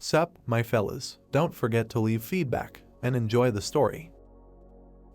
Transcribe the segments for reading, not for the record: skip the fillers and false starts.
Sup, my fellas, don't forget to leave feedback, and enjoy the story.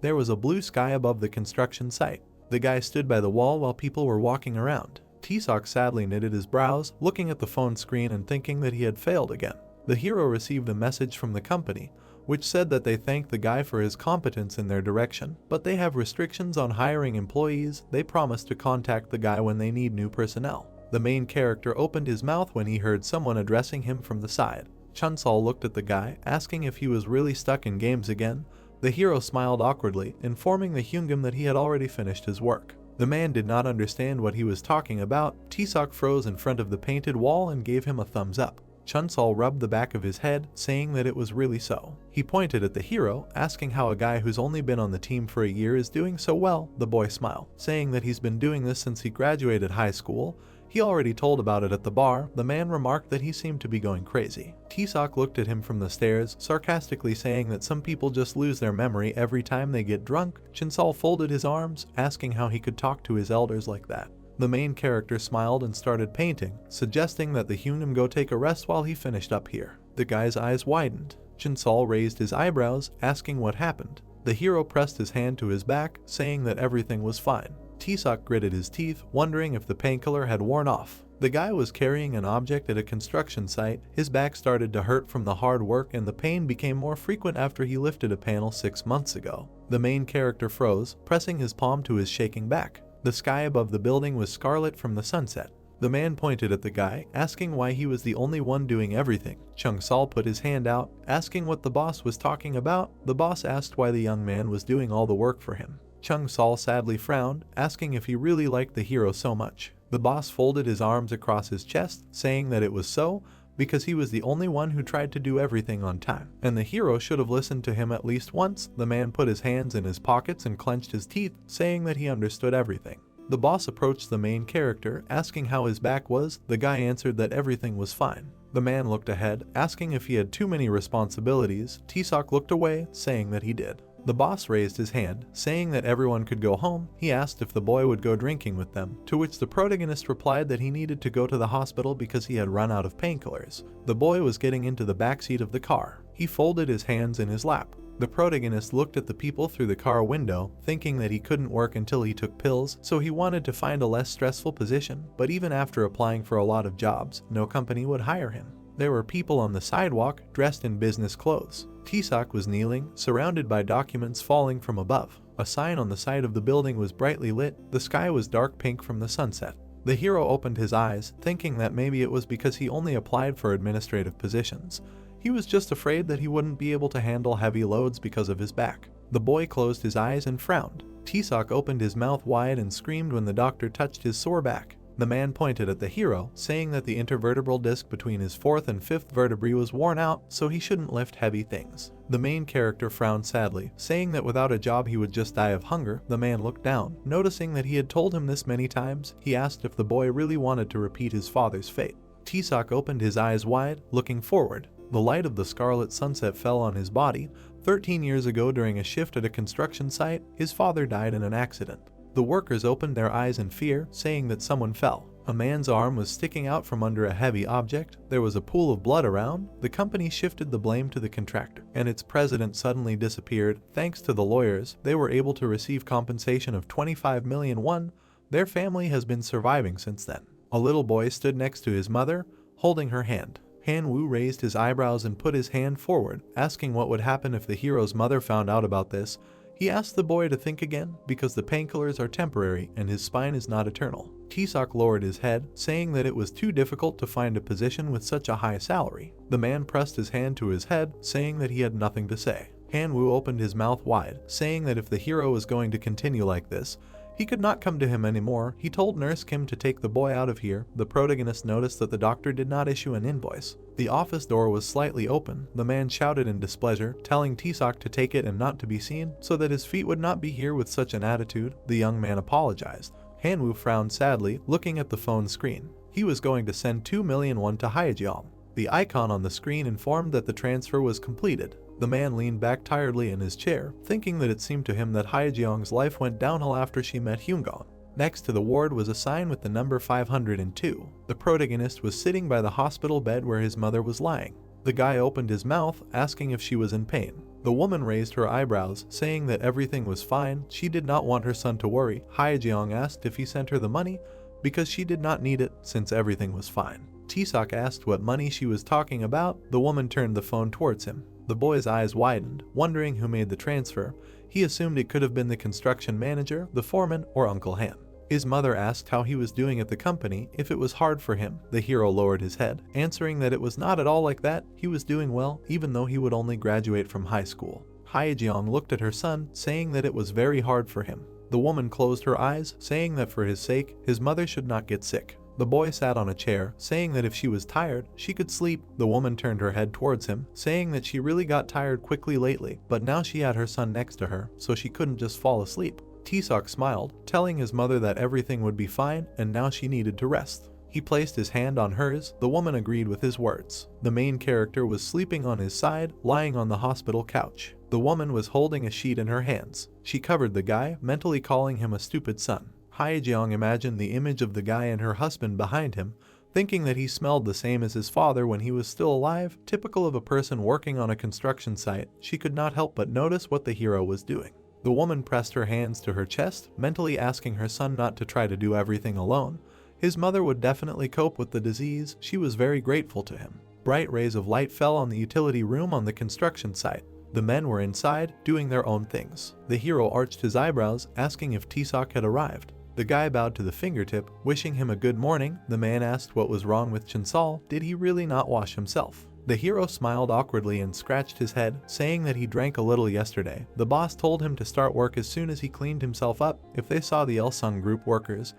There was a blue sky above the construction site. The guy stood by the wall while people were walking around. T-Sock sadly knitted his brows, looking at the phone screen and thinking that he had failed again. The hero received a message from the company, which said that they thanked the guy for his competence in their direction, but they have restrictions on hiring employees. They promised to contact the guy when they need new personnel. The main character opened his mouth when he heard someone addressing him from the side. Chun-Sol looked at the guy, asking if he was really stuck in games again. The hero smiled awkwardly, informing the Hyungam that he had already finished his work. The man did not understand what he was talking about. T-Sock froze in front of the painted wall and gave him a thumbs up. Chun-Sol rubbed the back of his head, saying that it was really so. He pointed at the hero, asking how a guy who's only been on the team for a year is doing so well. The boy smiled, saying that he's been doing this since he graduated high school. He already told about it at the bar. The man remarked that he seemed to be going crazy. T-Sock looked at him from the stairs, sarcastically saying that some people just lose their memory every time they get drunk. Chun-Sol folded his arms, asking how he could talk to his elders like that. The main character smiled and started painting, suggesting that the Hyunam go take a rest while he finished up here. The guy's eyes widened. Chun-Sol raised his eyebrows, asking what happened. The hero pressed his hand to his back, saying that everything was fine. T-Sock gritted his teeth, wondering if the painkiller had worn off. The guy was carrying an object at a construction site. His back started to hurt from the hard work and the pain became more frequent after he lifted a panel 6 months ago. The main character froze, pressing his palm to his shaking back. The sky above the building was scarlet from the sunset. The man pointed at the guy, asking why he was the only one doing everything. Chun-Sol put his hand out, asking what the boss was talking about. The boss asked why the young man was doing all the work for him. Chun-Sol sadly frowned, asking if he really liked the hero so much. The boss folded his arms across his chest, saying that it was so, because he was the only one who tried to do everything on time, and the hero should have listened to him at least once. The man put his hands in his pockets and clenched his teeth, saying that he understood everything. The boss approached the main character, asking how his back was. The guy answered that everything was fine. The man looked ahead, asking if he had too many responsibilities. T-Sock looked away, saying that he did. The boss raised his hand, saying that everyone could go home. He asked if the boy would go drinking with them, to which the protagonist replied that he needed to go to the hospital because he had run out of painkillers. The boy was getting into the backseat of the car. He folded his hands in his lap. The protagonist looked at the people through the car window, thinking that he couldn't work until he took pills, so he wanted to find a less stressful position, but even after applying for a lot of jobs, no company would hire him. There were people on the sidewalk, dressed in business clothes. T-Sock was kneeling, surrounded by documents falling from above. A sign on the side of the building was brightly lit. The sky was dark pink from the sunset. The hero opened his eyes, thinking that maybe it was because he only applied for administrative positions. He was just afraid that he wouldn't be able to handle heavy loads because of his back. The boy closed his eyes and frowned. T-Sock opened his mouth wide and screamed when the doctor touched his sore back. The man pointed at the hero, saying that the intervertebral disc between his 4th and 5th vertebrae was worn out, so he shouldn't lift heavy things. The main character frowned sadly, saying that without a job he would just die of hunger. The man looked down, noticing that he had told him this many times. He asked if the boy really wanted to repeat his father's fate. T-Sock opened his eyes wide, looking forward. The light of the scarlet sunset fell on his body. 13 years ago, during a shift at a construction site, his father died in an accident. The workers opened their eyes in fear, saying that someone fell. A man's arm was sticking out from under a heavy object. There was a pool of blood around. The company shifted the blame to the contractor, and its president suddenly disappeared. Thanks to the lawyers, they were able to receive compensation of 25 million won. Their family has been surviving since then. A little boy stood next to his mother, holding her hand. Han-woo raised his eyebrows and put his hand forward, asking what would happen if the hero's mother found out about this. He asked the boy to think again, because the painkillers are temporary and his spine is not eternal. T-Sock lowered his head, saying that it was too difficult to find a position with such a high salary. The man pressed his hand to his head, saying that he had nothing to say. Han-woo opened his mouth wide, saying that if the hero was going to continue like this, he could not come to him anymore. He told Nurse Kim to take the boy out of here. The protagonist noticed that the doctor did not issue an invoice. The office door was slightly open. The man shouted in displeasure, telling T-Sock to take it and not to be seen, so that his feet would not be here with such an attitude. The young man apologized. Han-woo frowned sadly, looking at the phone screen. He was going to send 2 million won to Haejeong. The icon on the screen informed that the transfer was completed. The man leaned back tiredly in his chair, thinking that it seemed to him that Haejeong's life went downhill after she met Hyungon. Next to the ward was a sign with the number 502. The protagonist was sitting by the hospital bed where his mother was lying. The guy opened his mouth, asking if she was in pain. The woman raised her eyebrows, saying that everything was fine. She did not want her son to worry. Haejeong asked if he sent her the money because she did not need it since everything was fine. Taesok asked what money she was talking about. The woman turned the phone towards him. The boy's eyes widened, wondering who made the transfer. He assumed it could have been the construction manager, the foreman, or Uncle Han. His mother asked how he was doing at the company, if it was hard for him. The hero lowered his head, answering that it was not at all like that. He was doing well, even though he would only graduate from high school. Haejeong looked at her son, saying that it was very hard for him. The woman closed her eyes, saying that for his sake, his mother should not get sick. The boy sat on a chair, saying that if she was tired, she could sleep. The woman turned her head towards him, saying that she really got tired quickly lately, but now she had her son next to her, so she couldn't just fall asleep. Taesok smiled, telling his mother that everything would be fine and now she needed to rest. He placed his hand on hers. The woman agreed with his words. The main character was sleeping on his side, lying on the hospital couch. The woman was holding a sheet in her hands. She covered the guy, mentally calling him a stupid son. Haejeong imagined the image of the guy and her husband behind him, thinking that he smelled the same as his father when he was still alive. Typical of a person working on a construction site, she could not help but notice what the hero was doing. The woman pressed her hands to her chest, mentally asking her son not to try to do everything alone. His mother would definitely cope with the disease. She was very grateful to him. Bright rays of light fell on the utility room on the construction site. The men were inside, doing their own things. The hero arched his eyebrows, asking if Taesok had arrived. The guy bowed to the fingertip, wishing him a good morning. The man asked what was wrong with Chansol. Did he really not wash himself? The hero smiled awkwardly and scratched his head, saying that he drank a little yesterday. The boss told him to start work as soon as he cleaned himself up. If they saw the Ilsung group workers,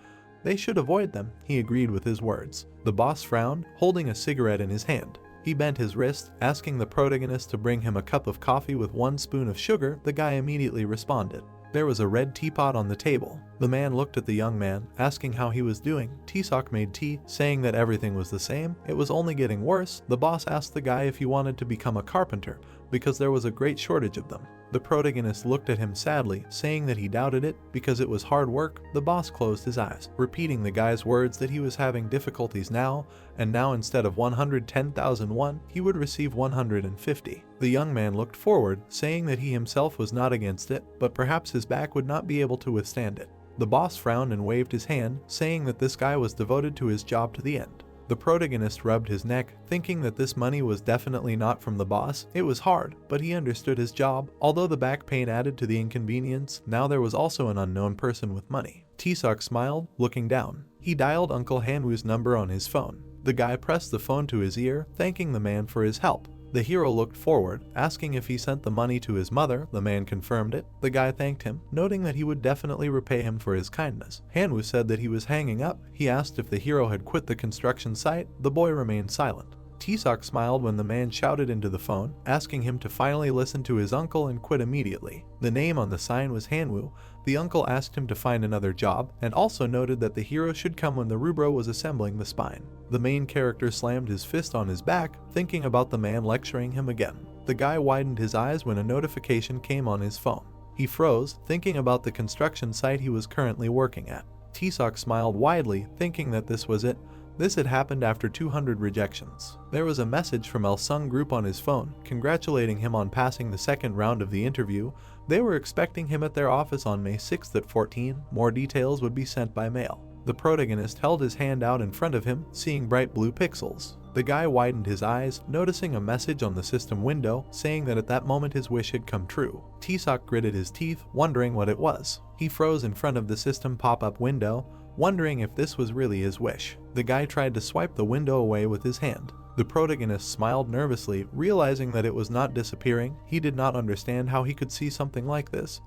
they should avoid them. He agreed with his words. The boss frowned, holding a cigarette in his hand. He bent his wrist, asking the protagonist to bring him a cup of coffee with 1 spoon of sugar. The guy immediately responded. There was a red teapot on the table. The man looked at the young man, asking how he was doing. Taesok made tea, saying that everything was the same. It was only getting worse. The boss asked the guy if he wanted to become a carpenter, because there was a great shortage of them. The protagonist looked at him sadly, saying that he doubted it because it was hard work. The boss closed his eyes, repeating the guy's words that he was having difficulties now, and now instead of 110,000 won, he would receive 150. The young man looked forward, saying that he himself was not against it, but perhaps his back would not be able to withstand it. The boss frowned and waved his hand, saying that this guy was devoted to his job to the end. The protagonist rubbed his neck, thinking that this money was definitely not from the boss. It was hard, but he understood his job. Although the back pain added to the inconvenience, now there was also an unknown person with money. Taesok smiled, looking down. He dialed Uncle Hanwoo's number on his phone. The guy pressed the phone to his ear, thanking the man for his help. The hero looked forward, asking if he sent the money to his mother. The man confirmed it. The guy thanked him, noting that he would definitely repay him for his kindness. Hanwoo said that he was hanging up. He asked if the hero had quit the construction site. The boy remained silent. Taesok smiled when the man shouted into the phone, asking him to finally listen to his uncle and quit immediately. The name on the sign was Hanwoo. The uncle asked him to find another job, and also noted that the hero should come when the Rubro was assembling the spine. The main character slammed his fist on his back, thinking about the man lecturing him again. The guy widened his eyes when a notification came on his phone. He froze, thinking about the construction site he was currently working at. Taesok smiled widely, thinking that this was it. This had happened after 200 rejections. There was a message from Ilsung Group on his phone, congratulating him on passing the second round of the interview. They were expecting him at their office on May 6th at 14. More details would be sent by mail. The protagonist held his hand out in front of him, seeing bright blue pixels. The guy widened his eyes, noticing a message on the system window, saying that at that moment his wish had come true. Taesok gritted his teeth, wondering what it was. He froze in front of the system pop-up window, wondering if this was really his wish. The guy tried to swipe the window away with his hand. The protagonist smiled nervously, realizing that it was not disappearing. He did not understand how he could see something like this.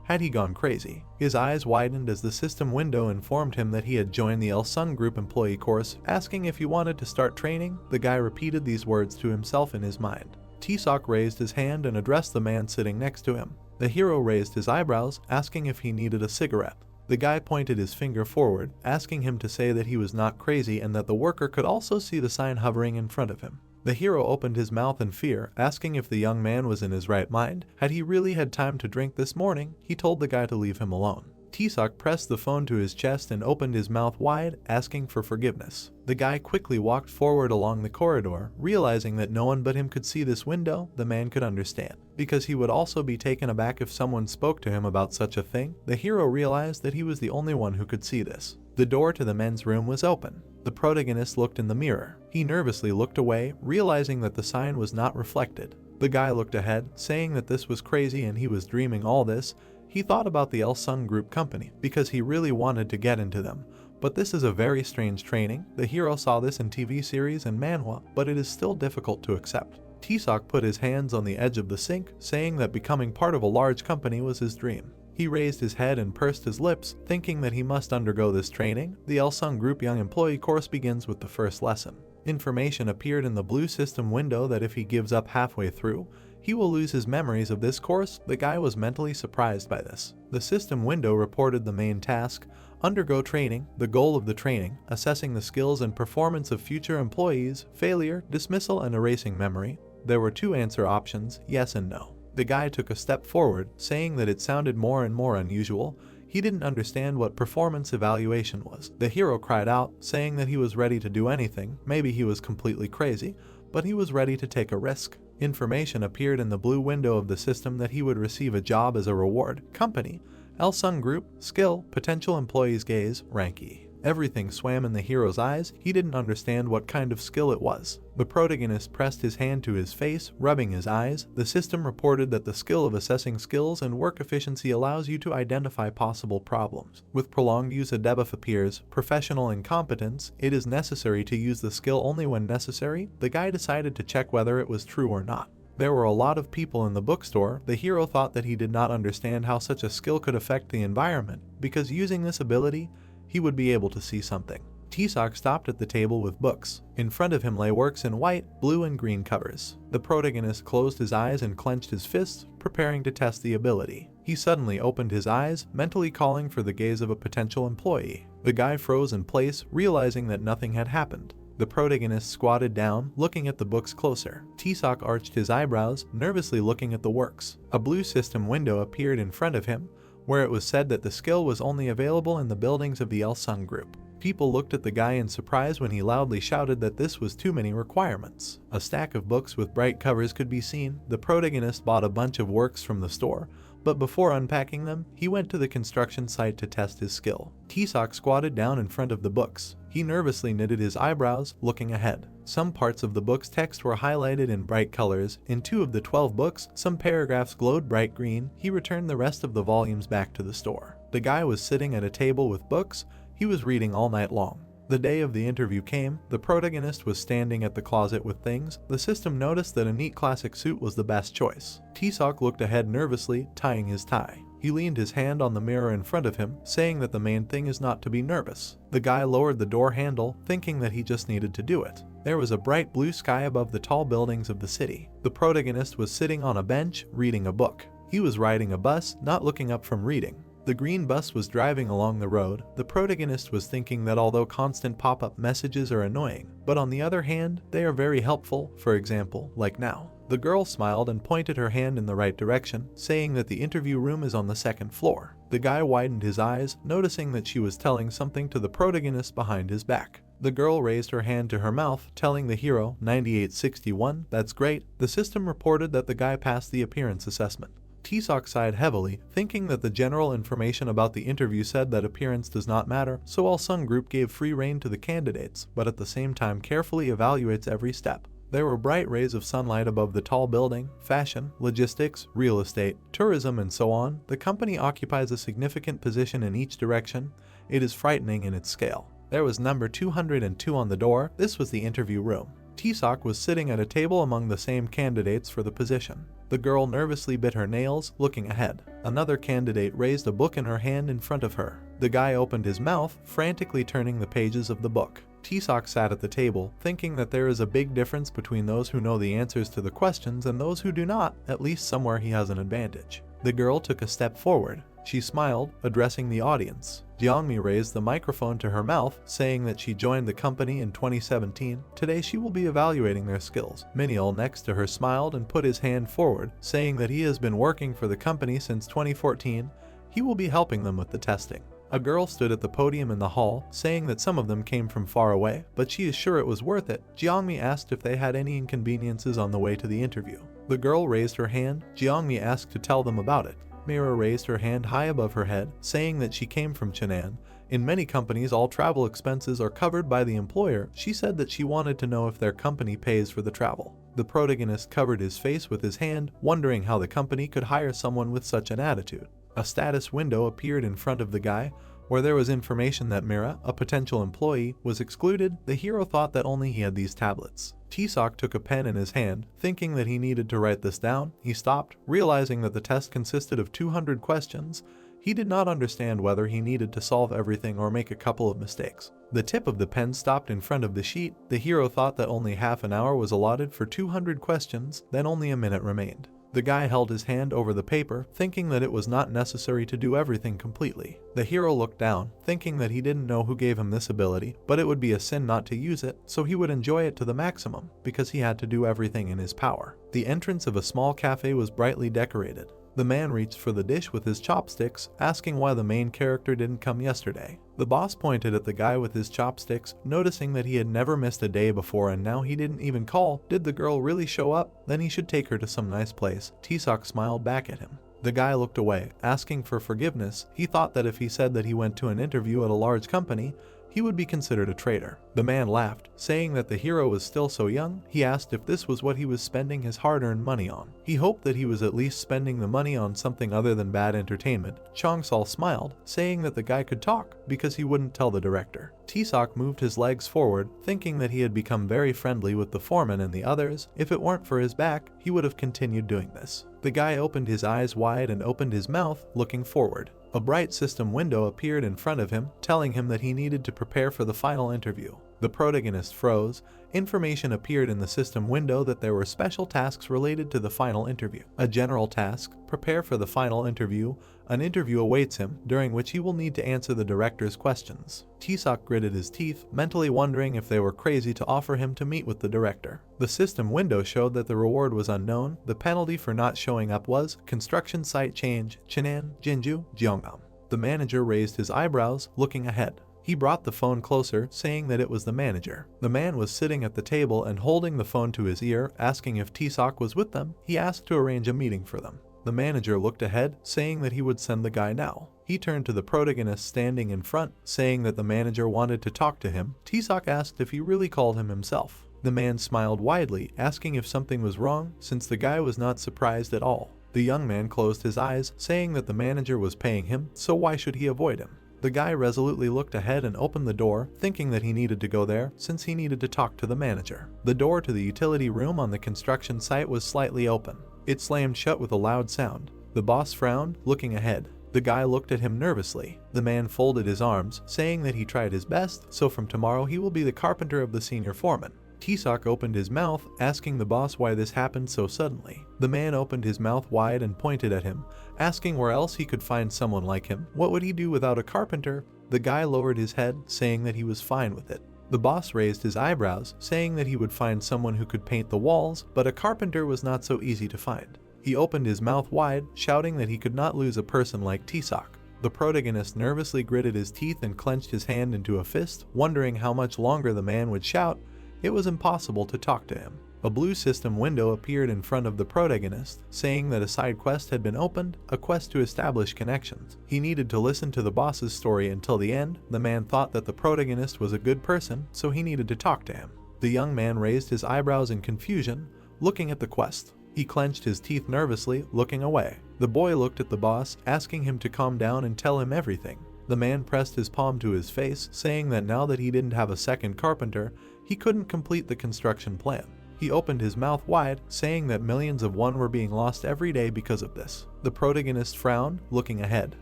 Had he gone crazy? His eyes widened as the system window informed him that he had joined the Ilsung Group employee course, asking if he wanted to start training. The guy repeated these words to himself in his mind. Taesok raised his hand and addressed the man sitting next to him. The hero raised his eyebrows, asking if he needed a cigarette. The guy pointed his finger forward, asking him to say that he was not crazy and that the worker could also see the sign hovering in front of him. The hero opened his mouth in fear, asking if the young man was in his right mind. Had he really had time to drink this morning? He told the guy to leave him alone. T-Sock pressed the phone to his chest and opened his mouth wide, asking for forgiveness. The guy quickly walked forward along the corridor, realizing that no one but him could see this window. The man could understand, because he would also be taken aback if someone spoke to him about such a thing. The hero realized that he was the only one who could see this. The door to the men's room was open. The protagonist looked in the mirror. He nervously looked away, realizing that the sign was not reflected. The guy looked ahead, saying that this was crazy and he was dreaming all this. He thought about the Elsung Group company, because he really wanted to get into them. But this is a very strange training. The hero saw this in TV series and manhwa, but it is still difficult to accept. T-Sock put his hands on the edge of the sink, saying that becoming part of a large company was his dream. He raised his head and pursed his lips, thinking that he must undergo this training. The Elsung Group Young Employee course begins with the first lesson. Information appeared in the blue system window that if he gives up halfway through, he will lose his memories of this course. The guy was mentally surprised by this. The system window reported the main task: undergo training, the goal of the training, assessing the skills and performance of future employees, failure, dismissal and erasing memory. There were 2 answer options, yes and no. The guy took a step forward, saying that it sounded more and more unusual. He didn't understand what performance evaluation was. The hero cried out, saying that he was ready to do anything. Maybe he was completely crazy, but he was ready to take a risk. Information appeared in the blue window of the system that he would receive a job as a reward. Company, Elsung Group, skill, potential employees gaze, rank E. Everything swam in the hero's eyes. He didn't understand what kind of skill it was. The protagonist pressed his hand to his face, rubbing his eyes. The system reported that the skill of assessing skills and work efficiency allows you to identify possible problems. With prolonged use, a debuff appears, professional incompetence. It is necessary to use the skill only when necessary. The guy decided to check whether it was true or not. There were a lot of people in the bookstore. The hero thought that he did not understand how such a skill could affect the environment, because using this ability, he would be able to see something. T-Sock stopped at the table with books. In front of him lay works in white, blue and green covers. The protagonist closed his eyes and clenched his fists, preparing to test the ability. He suddenly opened his eyes, mentally calling for the gaze of a potential employee. The guy froze in place, realizing that nothing had happened. The protagonist squatted down, looking at the books closer. T-Sock arched his eyebrows, nervously looking at the works. A blue system window appeared in front of him, where it was said that the skill was only available in the buildings of the Elsung Group. People looked at the guy in surprise when he loudly shouted that this was too many requirements. A stack of books with bright covers could be seen. The protagonist bought a bunch of works from the store, but before unpacking them, he went to the construction site to test his skill. T-Sock squatted down in front of the books. He nervously knitted his eyebrows, looking ahead. Some parts of the book's text were highlighted in bright colors. In 2 of the 12 books, some paragraphs glowed bright green. He returned the rest of the volumes back to the store. The guy was sitting at a table with books. He was reading all night long. The day of the interview came. The protagonist was standing at the closet with things. The system noticed that a neat classic suit was the best choice. T-Sock looked ahead nervously, tying his tie. He leaned his hand on the mirror in front of him, saying that the main thing is not to be nervous. The guy lowered the door handle, thinking that he just needed to do it. There was a bright blue sky above the tall buildings of the city. The protagonist was sitting on a bench, reading a book. He was riding a bus, not looking up from reading. The green bus was driving along the road. The protagonist was thinking that although constant pop-up messages are annoying, but on the other hand, they are very helpful, for example, like now. The girl smiled and pointed her hand in the right direction, saying that the interview room is on the 2nd floor. The guy widened his eyes, noticing that she was telling something to the protagonist behind his back. The girl raised her hand to her mouth, telling the hero, 9861, that's great. The system reported that the guy passed the appearance assessment. T-Sock sighed heavily, thinking that the general information about the interview said that appearance does not matter, so Elsung Group gave free rein to the candidates, but at the same time carefully evaluates every step. There were bright rays of sunlight above the tall building. Fashion, logistics, real estate, tourism, and so on. The company occupies a significant position in each direction. It is frightening in its scale. There was number 202 on the door. This was the interview room. T-Sock was sitting at a table among the same candidates for the position. The girl nervously bit her nails, looking ahead. Another candidate raised a book in her hand in front of her. The guy opened his mouth, frantically turning the pages of the book. T-Sock sat at the table, thinking that there is a big difference between those who know the answers to the questions and those who do not. At least somewhere he has an advantage. The girl took a step forward. She smiled, addressing the audience. Jeongmi raised the microphone to her mouth, saying that she joined the company in 2017. Today she will be evaluating their skills. Miniol next to her smiled and put his hand forward, saying that he has been working for the company since 2014. He will be helping them with the testing. A girl stood at the podium in the hall, saying that some of them came from far away, but she is sure it was worth it. Jiangmi asked if they had any inconveniences on the way to the interview. The girl raised her hand. Jiangmi asked to tell them about it. Mira raised her hand high above her head, saying that she came from Chennai. In many companies, all travel expenses are covered by the employer. She said that she wanted to know if their company pays for the travel. The protagonist covered his face with his hand, wondering how the company could hire someone with such an attitude. A status window appeared in front of the guy, where there was information that Mira, a potential employee, was excluded. The hero thought that only he had these tablets. T-Sock took a pen in his hand, thinking that he needed to write this down. He stopped, realizing that the test consisted of 200 questions. He did not understand whether he needed to solve everything or make a couple of mistakes. The tip of the pen stopped in front of the sheet. The hero thought that only half an hour was allotted for 200 questions, then only a minute remained. The guy held his hand over the paper, thinking that it was not necessary to do everything completely. The hero looked down, thinking that he didn't know who gave him this ability, but it would be a sin not to use it, so he would enjoy it to the maximum, because he had to do everything in his power. The entrance of a small cafe was brightly decorated. The man reached for the dish with his chopsticks, asking why the main character didn't come yesterday. The boss pointed at the guy with his chopsticks, noticing that he had never missed a day before and now he didn't even call. Did the girl really show up? Then he should take her to some nice place. T-Sock smiled back at him. The guy looked away, asking for forgiveness. He thought that if he said that he went to an interview at a large company, he would be considered a traitor. The man laughed, saying that the hero was still so young. He asked if this was what he was spending his hard-earned money on. He hoped that he was at least spending the money on something other than bad entertainment. Chong-Sol smiled, saying that the guy could talk because he wouldn't tell the director. T-Sock moved his legs forward, thinking that he had become very friendly with the foreman and the others. If it weren't for his back, he would have continued doing this. The guy opened his eyes wide and opened his mouth, looking forward. A bright system window appeared in front of him, telling him that he needed to prepare for the final interview. The protagonist froze. Information appeared in the system window that there were special tasks related to the final interview. A general task: prepare for the final interview. An interview awaits him, during which he will need to answer the director's questions. T-Sock gritted his teeth, mentally wondering if they were crazy to offer him to meet with the director. The system window showed that the reward was unknown. The penalty for not showing up was construction site change, Chennai, Jinju, Gyeongnam. The manager raised his eyebrows, looking ahead. He brought the phone closer, saying that it was the manager. The man was sitting at the table and holding the phone to his ear, asking if T-Sock was with them. He asked to arrange a meeting for them. The manager looked ahead, saying that he would send the guy now. He turned to the protagonist standing in front, saying that the manager wanted to talk to him. T-Sock asked if he really called him himself. The man smiled widely, asking if something was wrong, since the guy was not surprised at all. The young man closed his eyes, saying that the manager was paying him, so why should he avoid him? The guy resolutely looked ahead and opened the door, thinking that he needed to go there since he needed to talk to the manager. The door to the utility room on the construction site was slightly open. It slammed shut with a loud sound. The boss frowned, looking ahead. The guy looked at him nervously. The man folded his arms, saying that he tried his best, so from tomorrow he will be the carpenter of the senior foreman. T-Sock opened his mouth, asking the boss why this happened so suddenly. The man opened his mouth wide and pointed at him, asking where else he could find someone like him. What would he do without a carpenter? The guy lowered his head, saying that he was fine with it. The boss raised his eyebrows, saying that he would find someone who could paint the walls, but a carpenter was not so easy to find. He opened his mouth wide, shouting that he could not lose a person like T-Sock. The protagonist nervously gritted his teeth and clenched his hand into a fist, wondering how much longer the man would shout. It was impossible to talk to him. A blue system window appeared in front of the protagonist, saying that a side quest had been opened, a quest to establish connections. He needed to listen to the boss's story until the end. The man thought that the protagonist was a good person, so he needed to talk to him. The young man raised his eyebrows in confusion, looking at the quest. He clenched his teeth nervously, looking away. The boy looked at the boss, asking him to calm down and tell him everything. The man pressed his palm to his face, saying that now that he didn't have a second carpenter, he couldn't complete the construction plan. He opened his mouth wide, saying that millions of won were being lost every day because of this. The protagonist frowned, looking ahead.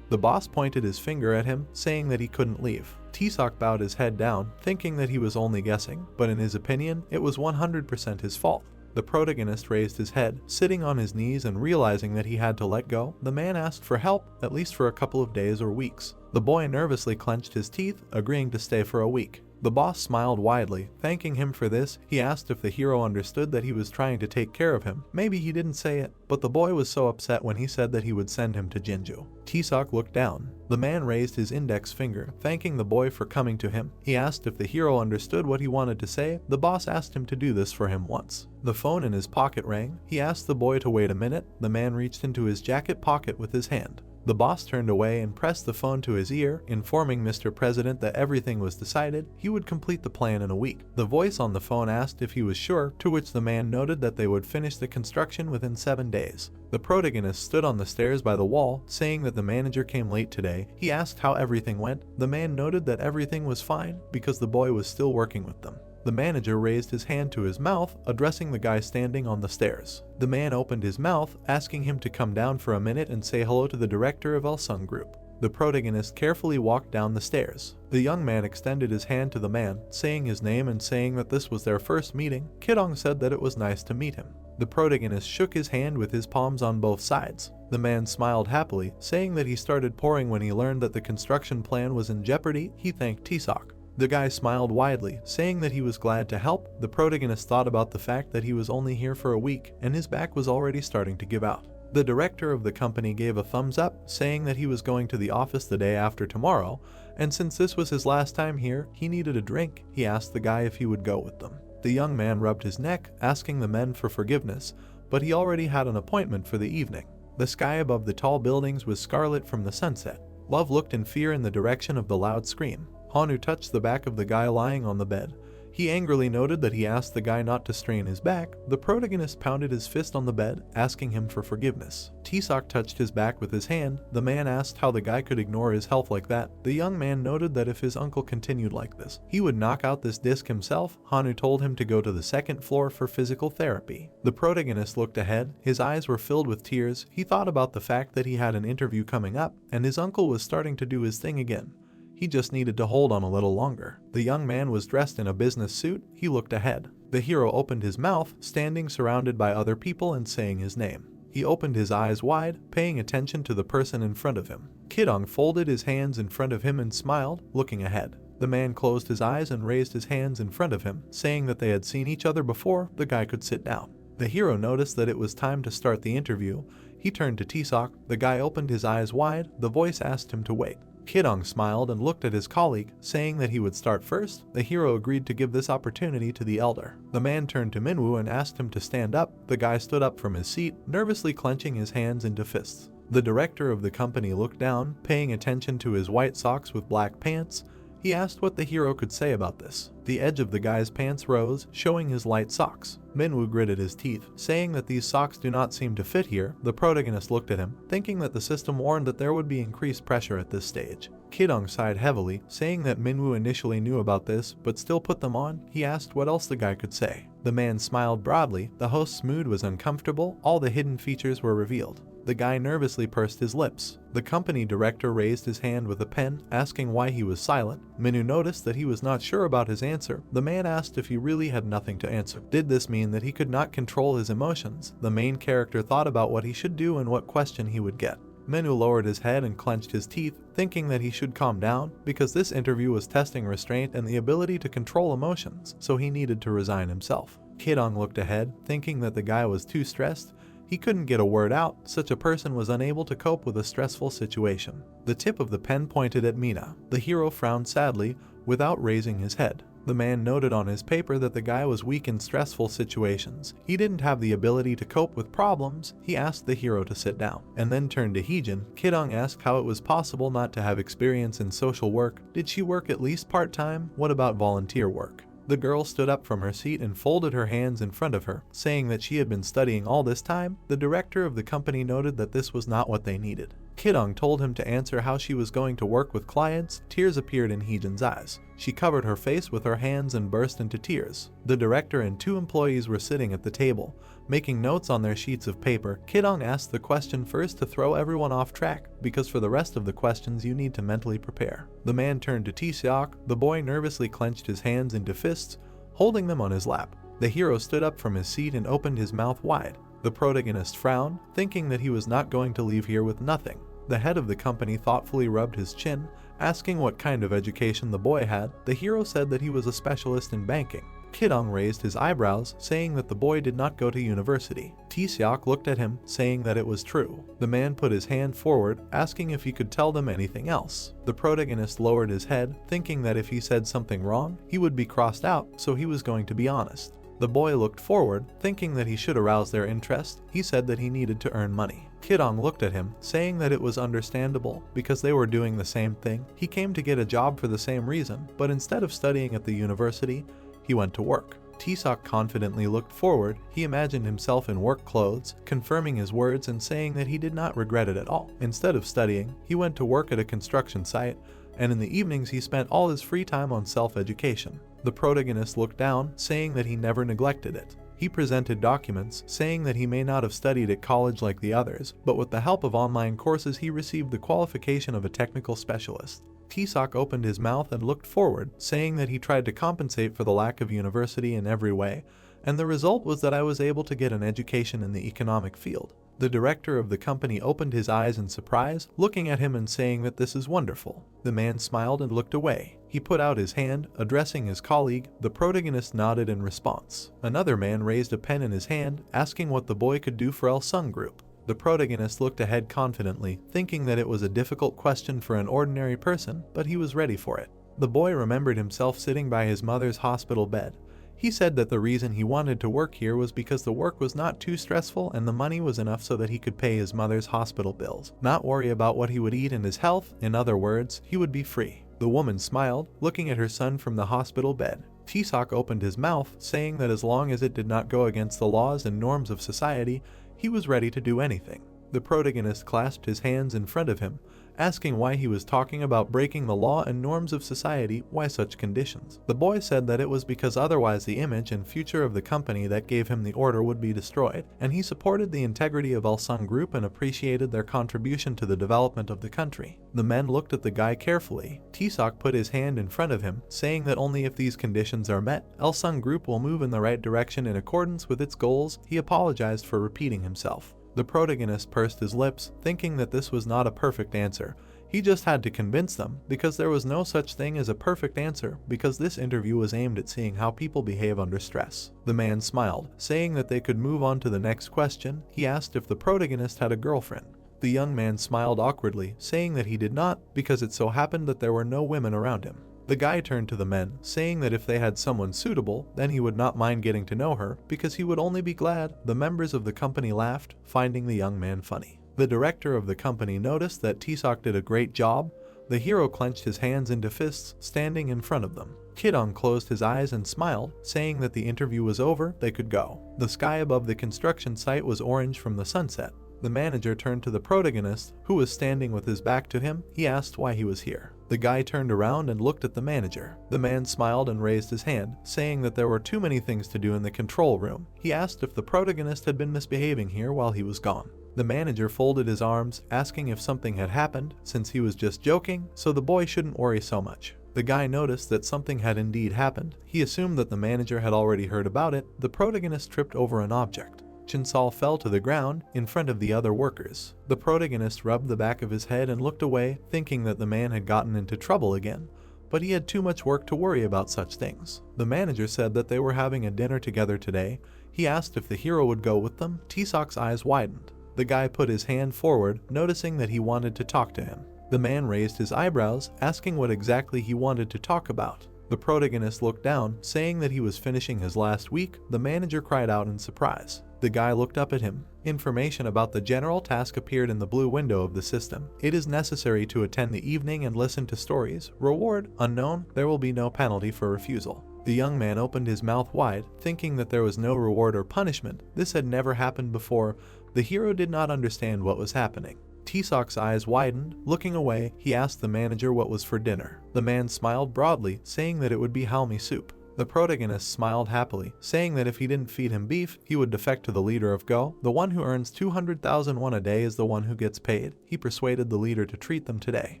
The boss pointed his finger at him, saying that he couldn't leave. T-Sock bowed his head down, thinking that he was only guessing, but in his opinion, it was 100% his fault. The protagonist raised his head, sitting on his knees and realizing that he had to let go. The man asked for help, at least for a couple of days or weeks. The boy nervously clenched his teeth, agreeing to stay for a week. The boss smiled widely, thanking him for this. He asked if the hero understood that he was trying to take care of him. Maybe he didn't say it, but the boy was so upset when he said that he would send him to Jinju. T-Sock looked down. The man raised his index finger, thanking the boy for coming to him. He asked if the hero understood what he wanted to say. The boss asked him to do this for him once. The phone in his pocket rang. He asked the boy to wait a minute. The man reached into his jacket pocket with his hand. The boss turned away and pressed the phone to his ear, informing Mr. President that everything was decided. He would complete the plan in a week. The voice on the phone asked if he was sure, to which the man noted that they would finish the construction within 7 days. The protagonist stood on the stairs by the wall, saying that the manager came late today. He asked how everything went. The man noted that everything was fine because the boy was still working with them. The manager raised his hand to his mouth, addressing the guy standing on the stairs. The man opened his mouth, asking him to come down for a minute and say hello to the director of Elsung Group. The protagonist carefully walked down the stairs. The young man extended his hand to the man, saying his name and saying that this was their first meeting. Kidong said that it was nice to meet him. The protagonist shook his hand with his palms on both sides. The man smiled happily, saying that he started pouring when he learned that the construction plan was in jeopardy. He thanked T-Sock. The guy smiled widely, saying that he was glad to help. The protagonist thought about the fact that he was only here for a week, and his back was already starting to give out. The director of the company gave a thumbs up, saying that he was going to the office the day after tomorrow, and since this was his last time here, he needed a drink. He asked the guy if he would go with them. The young man rubbed his neck, asking the men for forgiveness, but he already had an appointment for the evening. The sky above the tall buildings was scarlet from the sunset. Love looked in fear in the direction of the loud scream. Hanu touched the back of the guy lying on the bed. He angrily noted that he asked the guy not to strain his back. The protagonist pounded his fist on the bed, asking him for forgiveness. T-Sock touched his back with his hand. The man asked how the guy could ignore his health like that. The young man noted that if his uncle continued like this, he would knock out this disc himself. Hanu told him to go to the second floor for physical therapy. The protagonist looked ahead. His eyes were filled with tears. He thought about the fact that he had an interview coming up, and his uncle was starting to do his thing again. He just needed to hold on a little longer. The young man was dressed in a business suit. He looked ahead. The hero opened his mouth, standing surrounded by other people and saying his name. He opened his eyes wide, paying attention to the person in front of him. Kidong folded his hands in front of him and smiled, looking ahead. The man closed his eyes and raised his hands in front of him, saying that they had seen each other before. The guy could sit down. The hero noticed that it was time to start the interview. He turned to T-Sock. The guy opened his eyes wide. The voice asked him to wait. Kidong smiled and looked at his colleague, saying that he would start first. The hero agreed to give this opportunity to the elder. The man turned to Minwoo and asked him to stand up. The guy stood up from his seat, nervously clenching his hands into fists. The director of the company looked down, paying attention to his white socks with black pants. He asked what the hero could say about this. The edge of the guy's pants rose, showing his light socks. Minwoo gritted his teeth, saying that these socks do not seem to fit here. The protagonist looked at him, thinking that the system warned that there would be increased pressure at this stage. Kidong sighed heavily, saying that Minwoo initially knew about this, but still put them on. He asked what else the guy could say. The man smiled broadly. The host's mood was uncomfortable. All the hidden features were revealed. The guy nervously pursed his lips. The company director raised his hand with a pen, asking why he was silent. Minwoo noticed that he was not sure about his answer. The man asked if he really had nothing to answer. Did this mean that he could not control his emotions? The main character thought about what he should do and what question he would get. Minwoo lowered his head and clenched his teeth, thinking that he should calm down, because this interview was testing restraint and the ability to control emotions, so he needed to resign himself. Kidong looked ahead, thinking that the guy was too stressed. He couldn't get a word out. Such a person was unable to cope with a stressful situation. The tip of the pen pointed at Mina. The hero frowned sadly, without raising his head. The man noted on his paper that the guy was weak in stressful situations. He didn't have the ability to cope with problems. He asked the hero to sit down, and then turned to Heejin. Kidong asked how it was possible not to have experience in social work. Did she work at least part-time? What about volunteer work? The girl stood up from her seat and folded her hands in front of her, saying that she had been studying all this time. The director of the company noted that this was not what they needed. Kidong told him to answer how she was going to work with clients. Tears appeared in Heejin's eyes. She covered her face with her hands and burst into tears. The director and 2 employees were sitting at the table, making notes on their sheets of paper. Kidong asked the question first to throw everyone off track, because for the rest of the questions you need to mentally prepare. The man turned to T-Seok. The boy nervously clenched his hands into fists, holding them on his lap. The hero stood up from his seat and opened his mouth wide. The protagonist frowned, thinking that he was not going to leave here with nothing. The head of the company thoughtfully rubbed his chin, asking what kind of education the boy had. The hero said that he was a specialist in banking. Kidong raised his eyebrows, saying that the boy did not go to university. Taeseok looked at him, saying that it was true. The man put his hand forward, asking if he could tell them anything else. The protagonist lowered his head, thinking that if he said something wrong, he would be crossed out, so he was going to be honest. The boy looked forward, thinking that he should arouse their interest. He said that he needed to earn money. Kidong looked at him, saying that it was understandable, because they were doing the same thing. He came to get a job for the same reason, but instead of studying at the university, he went to work. Taeseok confidently looked forward. He imagined himself in work clothes, confirming his words and saying that he did not regret it at all. Instead of studying, he went to work at a construction site, and in the evenings he spent all his free time on self-education. The protagonist looked down, saying that he never neglected it. He presented documents, saying that he may not have studied at college like the others, but with the help of online courses he received the qualification of a technical specialist. Taeseok opened his mouth and looked forward, saying that he tried to compensate for the lack of university in every way, and the result was that I was able to get an education in the economic field. The director of the company opened his eyes in surprise, looking at him and saying that this is wonderful. The man smiled and looked away. He put out his hand, addressing his colleague. The protagonist nodded in response. Another man raised a pen in his hand, asking what the boy could do for Elsung Group. The protagonist looked ahead confidently, thinking that it was a difficult question for an ordinary person, but he was ready for it. The boy remembered himself sitting by his mother's hospital bed. He said that the reason he wanted to work here was because the work was not too stressful and the money was enough so that he could pay his mother's hospital bills, not worry about what he would eat and his health. In other words, he would be free. The woman smiled, looking at her son from the hospital bed. Taeseok opened his mouth, saying that as long as it did not go against the laws and norms of society, he was ready to do anything. The protagonist clasped his hands in front of him, asking why he was talking about breaking the law and norms of society, why such conditions. The boy said that it was because otherwise the image and future of the company that gave him the order would be destroyed, and he supported the integrity of Elsung Group and appreciated their contribution to the development of the country. The men looked at the guy carefully. Taeseok put his hand in front of him, saying that only if these conditions are met, Elsung Group will move in the right direction in accordance with its goals. He apologized for repeating himself. The protagonist pursed his lips, thinking that this was not a perfect answer. He just had to convince them, because there was no such thing as a perfect answer, because this interview was aimed at seeing how people behave under stress. The man smiled, saying that they could move on to the next question. He asked if the protagonist had a girlfriend. The young man smiled awkwardly, saying that he did not, because it so happened that there were no women around him. The guy turned to the men, saying that if they had someone suitable, then he would not mind getting to know her, because he would only be glad. The members of the company laughed, finding the young man funny. The director of the company noticed that Taeseok did a great job. The hero clenched his hands into fists, standing in front of them. Kidong closed his eyes and smiled, saying that the interview was over, they could go. The sky above the construction site was orange from the sunset. The manager turned to the protagonist, who was standing with his back to him. He asked why he was here. The guy turned around and looked at the manager. The man smiled and raised his hand, saying that there were too many things to do in the control room. He asked if the protagonist had been misbehaving here while he was gone. The manager folded his arms, asking if something had happened, since he was just joking, so the boy shouldn't worry so much. The guy noticed that something had indeed happened. He assumed that the manager had already heard about it. The protagonist tripped over an object. Chinsal fell to the ground in front of the other workers. The protagonist rubbed the back of his head and looked away, thinking that the man had gotten into trouble again, but he had too much work to worry about such things. The manager said that they were having a dinner together today. He asked if the hero would go with them. Taeseok's eyes widened. The guy put his hand forward, noticing that he wanted to talk to him. The man raised his eyebrows, asking what exactly he wanted to talk about. The protagonist looked down, saying that he was finishing his last week. The manager cried out in surprise. The guy looked up at him. Information about the general task appeared in the blue window of the system. It is necessary to attend the evening and listen to stories. Reward, unknown. There will be no penalty for refusal. The young man opened his mouth wide, thinking that there was no reward or punishment. This had never happened before. The hero did not understand what was happening. Taeseok's eyes widened. Looking away, he asked the manager what was for dinner. The man smiled broadly, saying that it would be halmi soup. The protagonist smiled happily, saying that if he didn't feed him beef, he would defect to the leader of Go. The one who earns 200,000 won a day is the one who gets paid. He persuaded the leader to treat them today.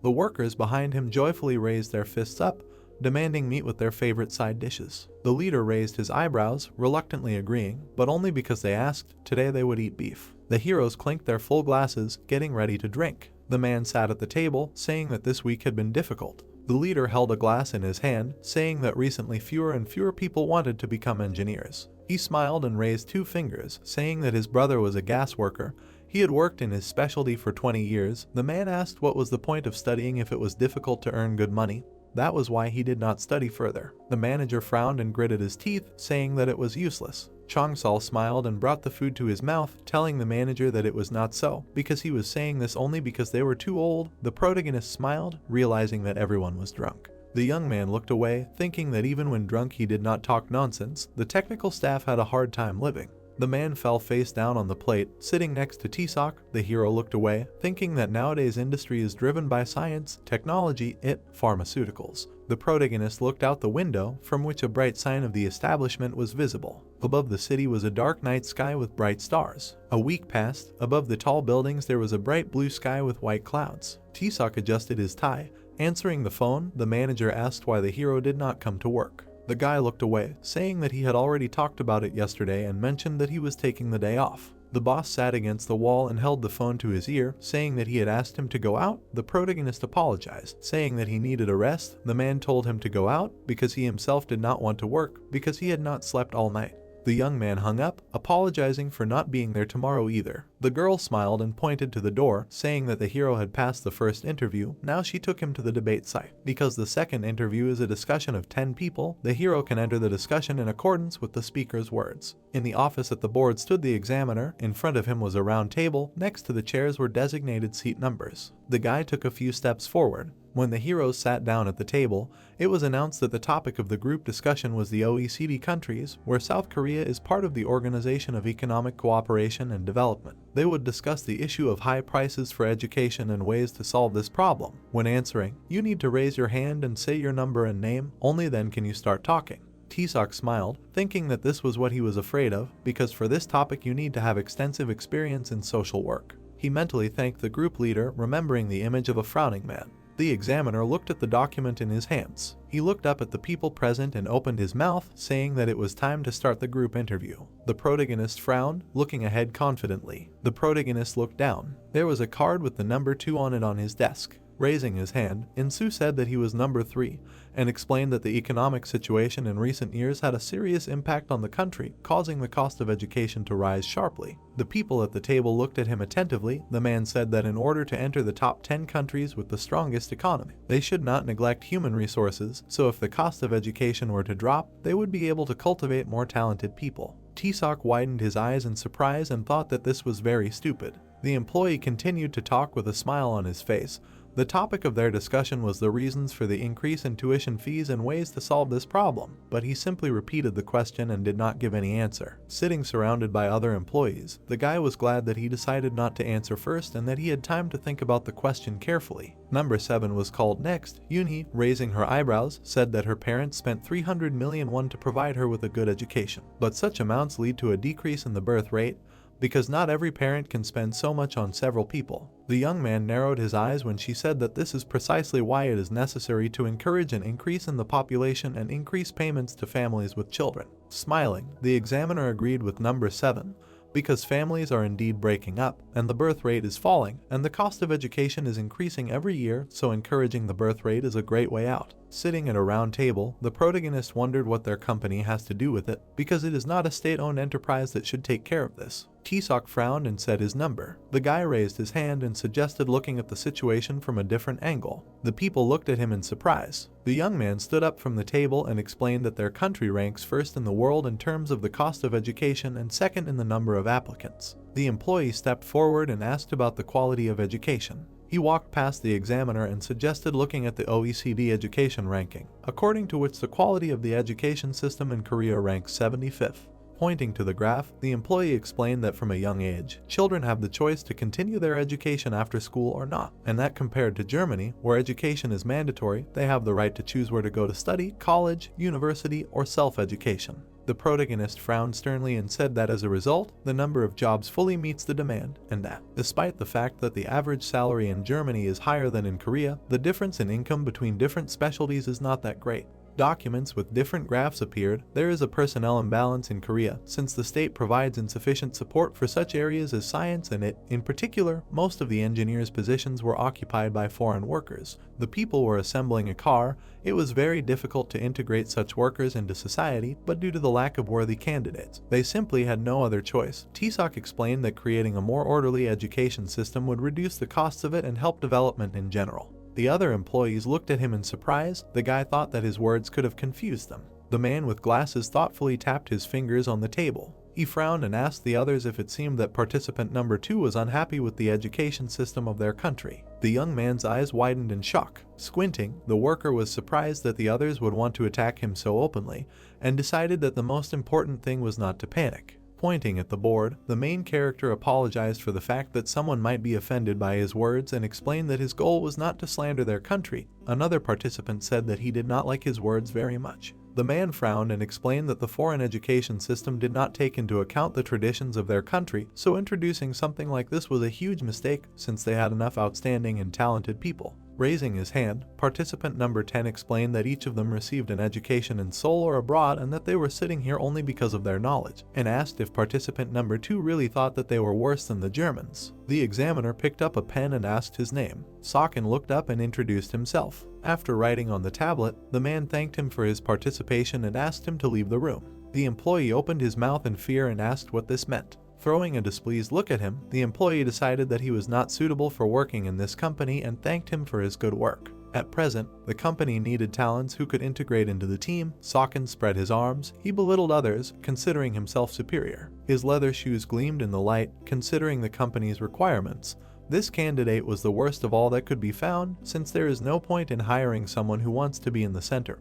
The workers behind him joyfully raised their fists up, demanding meat with their favorite side dishes. The leader raised his eyebrows, reluctantly agreeing, but only because they asked. Today they would eat beef. The heroes clinked their full glasses, getting ready to drink. The man sat at the table, saying that this week had been difficult. The leader held a glass in his hand, saying that recently fewer and fewer people wanted to become engineers. He smiled and raised 2 fingers, saying that his brother was a gas worker. He had worked in his specialty for 20 years. The man asked what was the point of studying if it was difficult to earn good money. That was why he did not study further. The manager frowned and gritted his teeth, saying that it was useless. Chongsol smiled and brought the food to his mouth, telling the manager that it was not so, because he was saying this only because they were too old. The protagonist smiled, realizing that everyone was drunk. The young man looked away, thinking that even when drunk he did not talk nonsense. The technical staff had a hard time living. The man fell face down on the plate, sitting next to T-Sock. The hero looked away, thinking that nowadays industry is driven by science, technology, pharmaceuticals. The protagonist looked out the window, from which a bright sign of the establishment was visible. Above the city was a dark night sky with bright stars. A week passed. Above the tall buildings there was a bright blue sky with white clouds. T-Sock adjusted his tie. Answering the phone, the manager asked why the hero did not come to work. The guy looked away, saying that he had already talked about it yesterday and mentioned that he was taking the day off. The boss sat against the wall and held the phone to his ear, saying that he had asked him to go out. The protagonist apologized, saying that he needed a rest. The man told him to go out because he himself did not want to work, because he had not slept all night. The young man hung up, apologizing for not being there tomorrow either. The girl smiled and pointed to the door, saying that the hero had passed the first interview. Now she took him to the debate site. Because the second interview is a discussion of 10 people, the hero can enter the discussion in accordance with the speaker's words. In the office at the board stood the examiner. In front of him was a round table. Next to the chairs were designated seat numbers. The guy took a few steps forward. When the heroes sat down at the table, it was announced that the topic of the group discussion was the OECD countries, where South Korea is part of the Organization of Economic Cooperation and Development. They would discuss the issue of high prices for education and ways to solve this problem. When answering, you need to raise your hand and say your number and name, only then can you start talking. T-Sock smiled, thinking that this was what he was afraid of, because for this topic you need to have extensive experience in social work. He mentally thanked the group leader, remembering the image of a frowning man. The examiner looked at the document in his hands. He looked up at the people present and opened his mouth, saying that it was time to start the group interview. The protagonist frowned, looking ahead confidently. The protagonist looked down. There was a card with the number 2 on it on his desk. Raising his hand, Insu said that he was number 3, and explained that the economic situation in recent years had a serious impact on the country, causing the cost of education to rise sharply. The people at the table looked at him attentively. The man said that in order to enter the top 10 countries with the strongest economy, they should not neglect human resources, so if the cost of education were to drop, they would be able to cultivate more talented people. T-Sock widened his eyes in surprise and thought that this was very stupid. The employee continued to talk with a smile on his face. The topic of their discussion was the reasons for the increase in tuition fees and ways to solve this problem, but he simply repeated the question and did not give any answer. Sitting surrounded by other employees, the guy was glad that he decided not to answer first and that he had time to think about the question carefully. Number 7 was called next. Yoonhee, raising her eyebrows, said that her parents spent 300 million won to provide her with a good education. But such amounts lead to a decrease in the birth rate, because not every parent can spend so much on several people. The young man narrowed his eyes when she said that this is precisely why it is necessary to encourage an increase in the population and increase payments to families with children. Smiling, the examiner agreed with number 7, because families are indeed breaking up, and the birth rate is falling, and the cost of education is increasing every year, so encouraging the birth rate is a great way out. Sitting at a round table, the protagonist wondered what their company has to do with it, because it is not a state-owned enterprise that should take care of this. T-Sock frowned and said his number. The guy raised his hand and suggested looking at the situation from a different angle. The people looked at him in surprise. The young man stood up from the table and explained that their country ranks first in the world in terms of the cost of education and second in the number of applicants. The employee stepped forward and asked about the quality of education. He walked past the examiner and suggested looking at the OECD education ranking, according to which the quality of the education system in Korea ranks 75th. Pointing to the graph, the employee explained that from a young age, children have the choice to continue their education after school or not, and that compared to Germany, where education is mandatory, they have the right to choose where to go to study, college, university, or self-education. The protagonist frowned sternly and said that as a result, the number of jobs fully meets the demand, and that, despite the fact that the average salary in Germany is higher than in Korea, the difference in income between different specialties is not that great. Documents with different graphs appeared. There is a personnel imbalance in Korea since the state provides insufficient support for such areas as science and in particular, most of the engineers' positions were occupied by foreign workers. The people were assembling a car. It was very difficult to integrate such workers into society, but due to the lack of worthy candidates, they simply had no other choice. Taesok explained that creating a more orderly education system would reduce the costs of it and help development in general. The other employees looked at him in surprise. The guy thought that his words could have confused them. The man with glasses thoughtfully tapped his fingers on the table. He frowned and asked the others if it seemed that participant number 2 was unhappy with the education system of their country. The young man's eyes widened in shock. Squinting, the worker was surprised that the others would want to attack him so openly, and decided that the most important thing was not to panic. Pointing at the board, the main character apologized for the fact that someone might be offended by his words and explained that his goal was not to slander their country. Another participant said that he did not like his words very much. The man frowned and explained that the foreign education system did not take into account the traditions of their country, so introducing something like this was a huge mistake since they had enough outstanding and talented people. Raising his hand, participant number 10 explained that each of them received an education in Seoul or abroad and that they were sitting here only because of their knowledge, and asked if participant number 2 really thought that they were worse than the Germans. The examiner picked up a pen and asked his name. Sokin looked up and introduced himself. After writing on the tablet, the man thanked him for his participation and asked him to leave the room. The employee opened his mouth in fear and asked what this meant. Throwing a displeased look at him, the employee decided that he was not suitable for working in this company and thanked him for his good work. At present, the company needed talents who could integrate into the team. Sokin spread his arms. He belittled others, considering himself superior. His leather shoes gleamed in the light, considering the company's requirements. This candidate was the worst of all that could be found, since there is no point in hiring someone who wants to be in the center.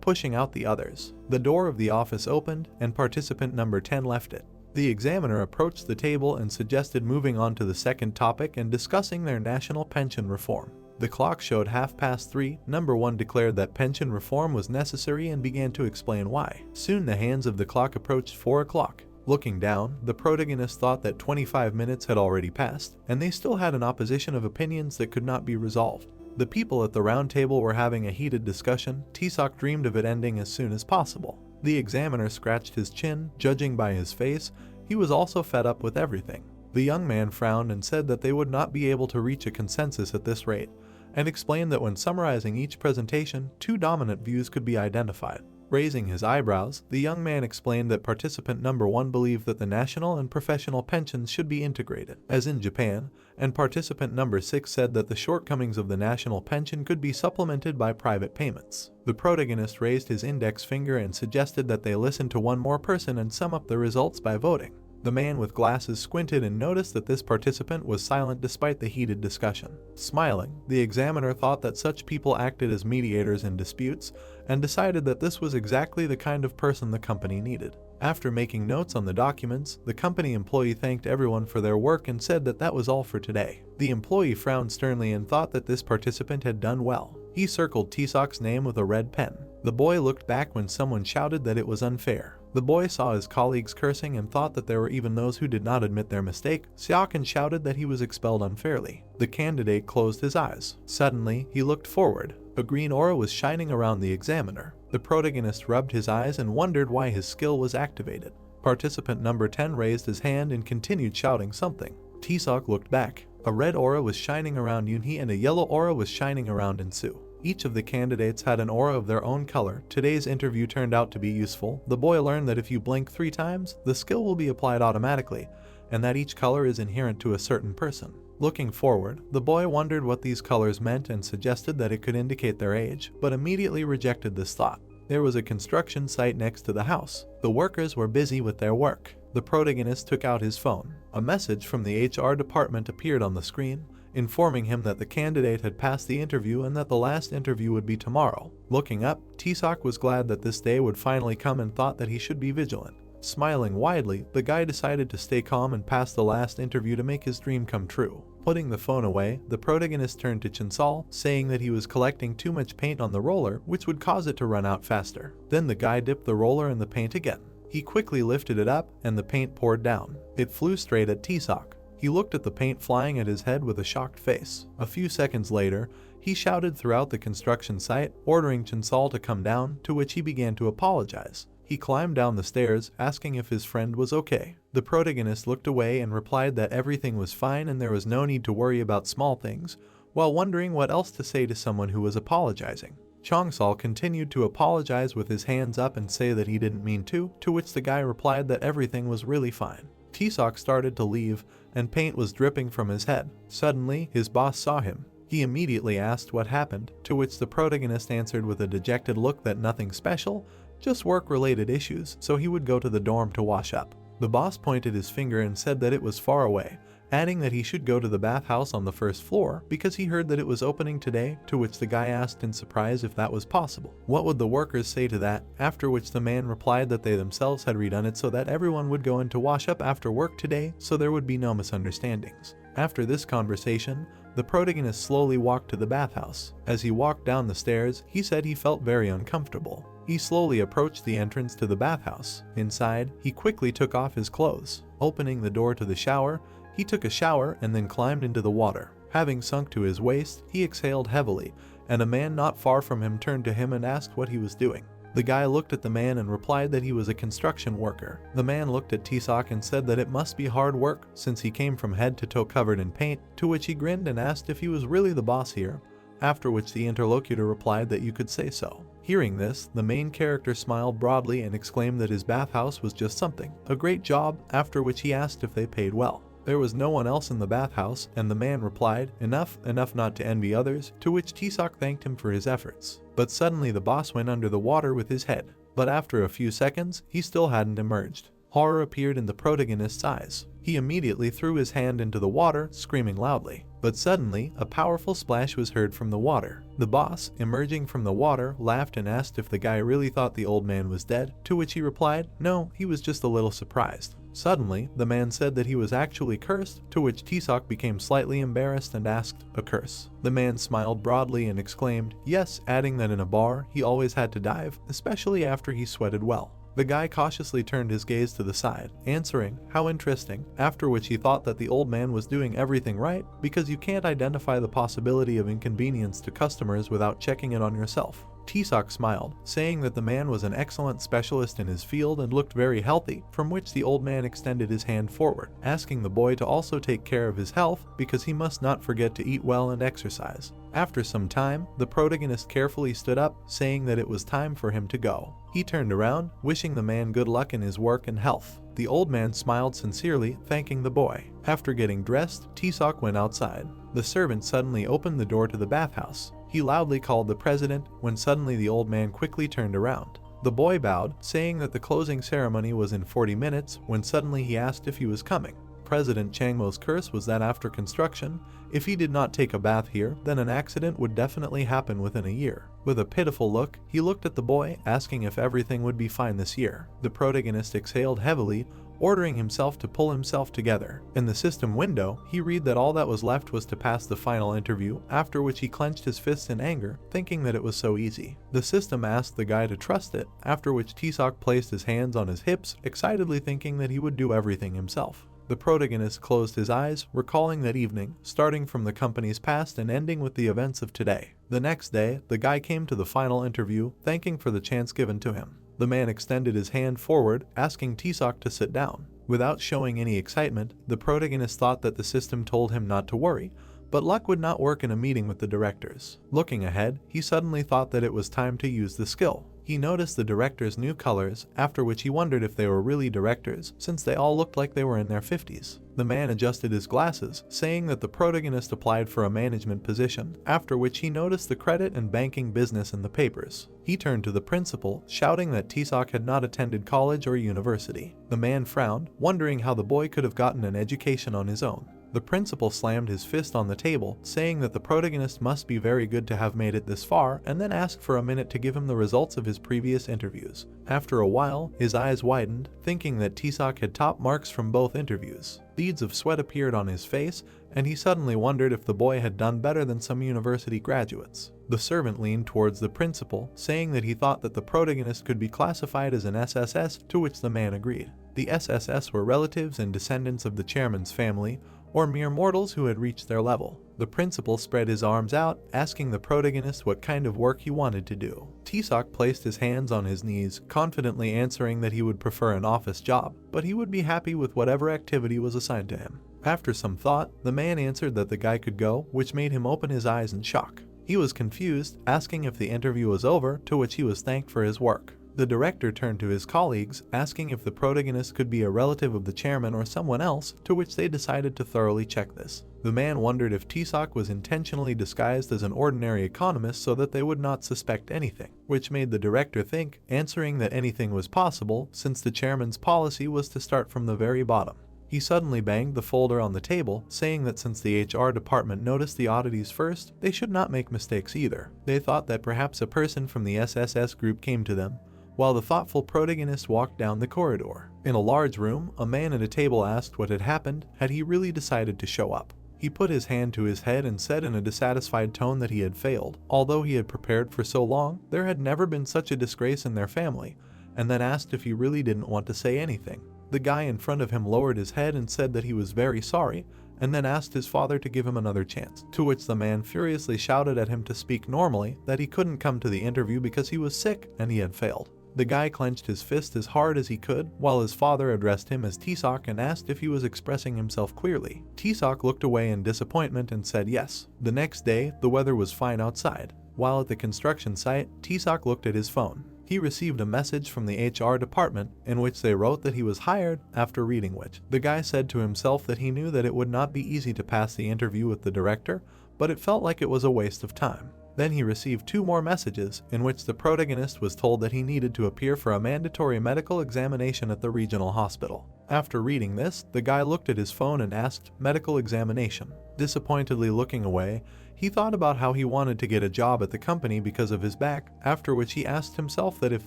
Pushing out the others, the door of the office opened, and participant number 10 left it. The examiner approached the table and suggested moving on to the second topic and discussing their national pension reform. The clock showed 3:30. Number 1 declared that pension reform was necessary and began to explain why. Soon the hands of the clock approached 4 o'clock. Looking down, the protagonist thought that 25 minutes had already passed, and they still had an opposition of opinions that could not be resolved. The people at the round table were having a heated discussion. Taesok dreamed of it ending as soon as possible. The examiner scratched his chin. Judging by his face, he was also fed up with everything. The young man frowned and said that they would not be able to reach a consensus at this rate, and explained that when summarizing each presentation, 2 dominant views could be identified. Raising his eyebrows, the young man explained that participant number 1 believed that the national and professional pensions should be integrated, as in Japan, and participant number 6 said that the shortcomings of the national pension could be supplemented by private payments. The protagonist raised his index finger and suggested that they listen to one more person and sum up the results by voting. The man with glasses squinted and noticed that this participant was silent despite the heated discussion. Smiling, the examiner thought that such people acted as mediators in disputes and decided that this was exactly the kind of person the company needed. After making notes on the documents, the company employee thanked everyone for their work and said that that was all for today. The employee frowned sternly and thought that this participant had done well. He circled Taesok's name with a red pen. The boy looked back when someone shouted that it was unfair. The boy saw his colleagues cursing and thought that there were even those who did not admit their mistake. Seokin shouted that he was expelled unfairly. The candidate closed his eyes. Suddenly, he looked forward. A green aura was shining around the examiner. The protagonist rubbed his eyes and wondered why his skill was activated. Participant number 10 raised his hand and continued shouting something. Taesok looked back. A red aura was shining around Yoonhee and a yellow aura was shining around Insu. Each of the candidates had an aura of their own color. Today's interview turned out to be useful. The boy learned that if you blink 3 times, the skill will be applied automatically, and that each color is inherent to a certain person. Looking forward, the boy wondered what these colors meant and suggested that it could indicate their age, but immediately rejected this thought. There was a construction site next to the house. The workers were busy with their work. The protagonist took out his phone. A message from the HR department appeared on the screen, informing him that the candidate had passed the interview and that the last interview would be tomorrow. Looking up, Taesok was glad that this day would finally come and thought that he should be vigilant. Smiling widely, the guy decided to stay calm and pass the last interview to make his dream come true. Putting the phone away, the protagonist turned to Chinsal, saying that he was collecting too much paint on the roller, which would cause it to run out faster. Then the guy dipped the roller in the paint again. He quickly lifted it up, and the paint poured down. It flew straight at Taesok. He looked at the paint flying at his head with a shocked face. A few seconds later, He shouted throughout the construction site, ordering Chansol to come down, to which he began to apologize. He climbed down the stairs, asking if his friend was okay. The protagonist looked away and replied that everything was fine and there was no need to worry about small things, while wondering what else to say to someone who was apologizing. Changsol continued to apologize with his hands up and say that he didn't mean to which the guy replied that everything was really fine. T-Sok started to leave, and paint was dripping from his head. Suddenly, his boss saw him. He immediately asked what happened, to which the protagonist answered with a dejected look that nothing special, just work-related issues, so he would go to the dorm to wash up. The boss pointed his finger and said that it was far away, adding that he should go to the bathhouse on the first floor because he heard that it was opening today, to which the guy asked in surprise if that was possible. What would the workers say to that, after which the man replied that they themselves had redone it so that everyone would go in to wash up after work today so there would be no misunderstandings. After this conversation, the protagonist slowly walked to the bathhouse. As he walked down the stairs, he said he felt very uncomfortable. He slowly approached the entrance to the bathhouse. Inside, he quickly took off his clothes. Opening the door to the shower, he took a shower and then climbed into the water. Having sunk to his waist, he exhaled heavily, and a man not far from him turned to him and asked what he was doing. The guy looked at the man and replied that he was a construction worker. The man looked at T-Sok and said that it must be hard work since he came from head to toe covered in paint, to which he grinned and asked if he was really the boss here, after which the interlocutor replied that you could say so. Hearing this, the main character smiled broadly and exclaimed that his bathhouse was just something, a great job, after which he asked if they paid well. There was no one else in the bathhouse, and the man replied, enough not to envy others, to which T-Sok thanked him for his efforts. But suddenly the boss went under the water with his head. But after a few seconds, he still hadn't emerged. Horror appeared in the protagonist's eyes. He immediately threw his hand into the water, screaming loudly. But suddenly, a powerful splash was heard from the water. The boss, emerging from the water, laughed and asked if the guy really thought the old man was dead, to which he replied, no, he was just a little surprised. Suddenly, the man said that he was actually cursed, to which T-Sok became slightly embarrassed and asked, a curse? The man smiled broadly and exclaimed, yes, adding that in a bar, he always had to dive, especially after he sweated well. The guy cautiously turned his gaze to the side, answering, how interesting, after which he thought that the old man was doing everything right, because you can't identify the possibility of inconvenience to customers without checking it on yourself. T-Sok smiled, saying that the man was an excellent specialist in his field and looked very healthy, from which the old man extended his hand forward, asking the boy to also take care of his health because he must not forget to eat well and exercise. After some time, the protagonist carefully stood up, saying that it was time for him to go. He turned around, wishing the man good luck in his work and health. The old man smiled sincerely, thanking the boy. After getting dressed, T-Sok went outside. The servant suddenly opened the door to the bathhouse. He loudly called the president, when suddenly the old man quickly turned around. The boy bowed, saying that the closing ceremony was in 40 minutes, when suddenly he asked if he was coming. President Changmo's curse was that after construction, if he did not take a bath here, then an accident would definitely happen within a year. With a pitiful look, he looked at the boy, asking if everything would be fine this year. The protagonist exhaled heavily, ordering himself to pull himself together. In the system window, he read that all that was left was to pass the final interview, after which he clenched his fists in anger, thinking that it was so easy. The system asked the guy to trust it, after which T-Sok placed his hands on his hips, excitedly thinking that he would do everything himself. The protagonist closed his eyes, recalling that evening, starting from the company's past and ending with the events of today. The next day, the guy came to the final interview, thanking for the chance given to him. The man extended his hand forward, asking T-Sok to sit down. Without showing any excitement, the protagonist thought that the system told him not to worry, but luck would not work in a meeting with the directors. Looking ahead, he suddenly thought that it was time to use the skill. He noticed the directors' new colors, after which he wondered if they were really directors, since they all looked like they were in their 50s. The man adjusted his glasses, saying that the protagonist applied for a management position, after which he noticed the credit and banking business in the papers. He turned to the principal, shouting that T-Sok had not attended college or university. The man frowned, wondering how the boy could have gotten an education on his own. The principal slammed his fist on the table, saying that the protagonist must be very good to have made it this far, and then asked for a minute to give him the results of his previous interviews. After a while, his eyes widened, thinking that T-Sok had top marks from both interviews. Beads of sweat appeared on his face, and he suddenly wondered if the boy had done better than some university graduates. The servant leaned towards the principal, saying that he thought that the protagonist could be classified as an SSS, to which the man agreed. The SSS were relatives and descendants of the chairman's family, or mere mortals who had reached their level. The principal spread his arms out, asking the protagonist what kind of work he wanted to do. Tisok placed his hands on his knees, confidently answering that he would prefer an office job, but he would be happy with whatever activity was assigned to him. After some thought, the man answered that the guy could go, which made him open his eyes in shock. He was confused, asking if the interview was over, to which he was thanked for his work. The director turned to his colleagues, asking if the protagonist could be a relative of the chairman or someone else, to which they decided to thoroughly check this. The man wondered if Tisok was intentionally disguised as an ordinary economist so that they would not suspect anything, which made the director think, answering that anything was possible since the chairman's policy was to start from the very bottom. He suddenly banged the folder on the table, saying that since the HR department noticed the oddities first, they should not make mistakes either. They thought that perhaps a person from the SSS group came to them, while the thoughtful protagonist walked down the corridor. In a large room, a man at a table asked what had happened, had he really decided to show up. He put his hand to his head and said in a dissatisfied tone that he had failed. Although he had prepared for so long, there had never been such a disgrace in their family, and then asked if he really didn't want to say anything. The guy in front of him lowered his head and said that he was very sorry, and then asked his father to give him another chance, to which the man furiously shouted at him to speak normally, that he couldn't come to the interview because he was sick and he had failed. The guy clenched his fist as hard as he could, while his father addressed him as Tisok and asked if he was expressing himself clearly. Tisok looked away in disappointment and said yes. The next day, the weather was fine outside. While at the construction site, Tisok looked at his phone. He received a message from the HR department in which they wrote that he was hired, after reading which, the guy said to himself that he knew that it would not be easy to pass the interview with the director, but it felt like it was a waste of time. Then he received 2 more messages in which the protagonist was told that he needed to appear for a mandatory medical examination at the regional hospital. After reading this, the guy looked at his phone and asked, "Medical examination." Disappointedly looking away, he thought about how he wanted to get a job at the company because of his back, after which he asked himself that if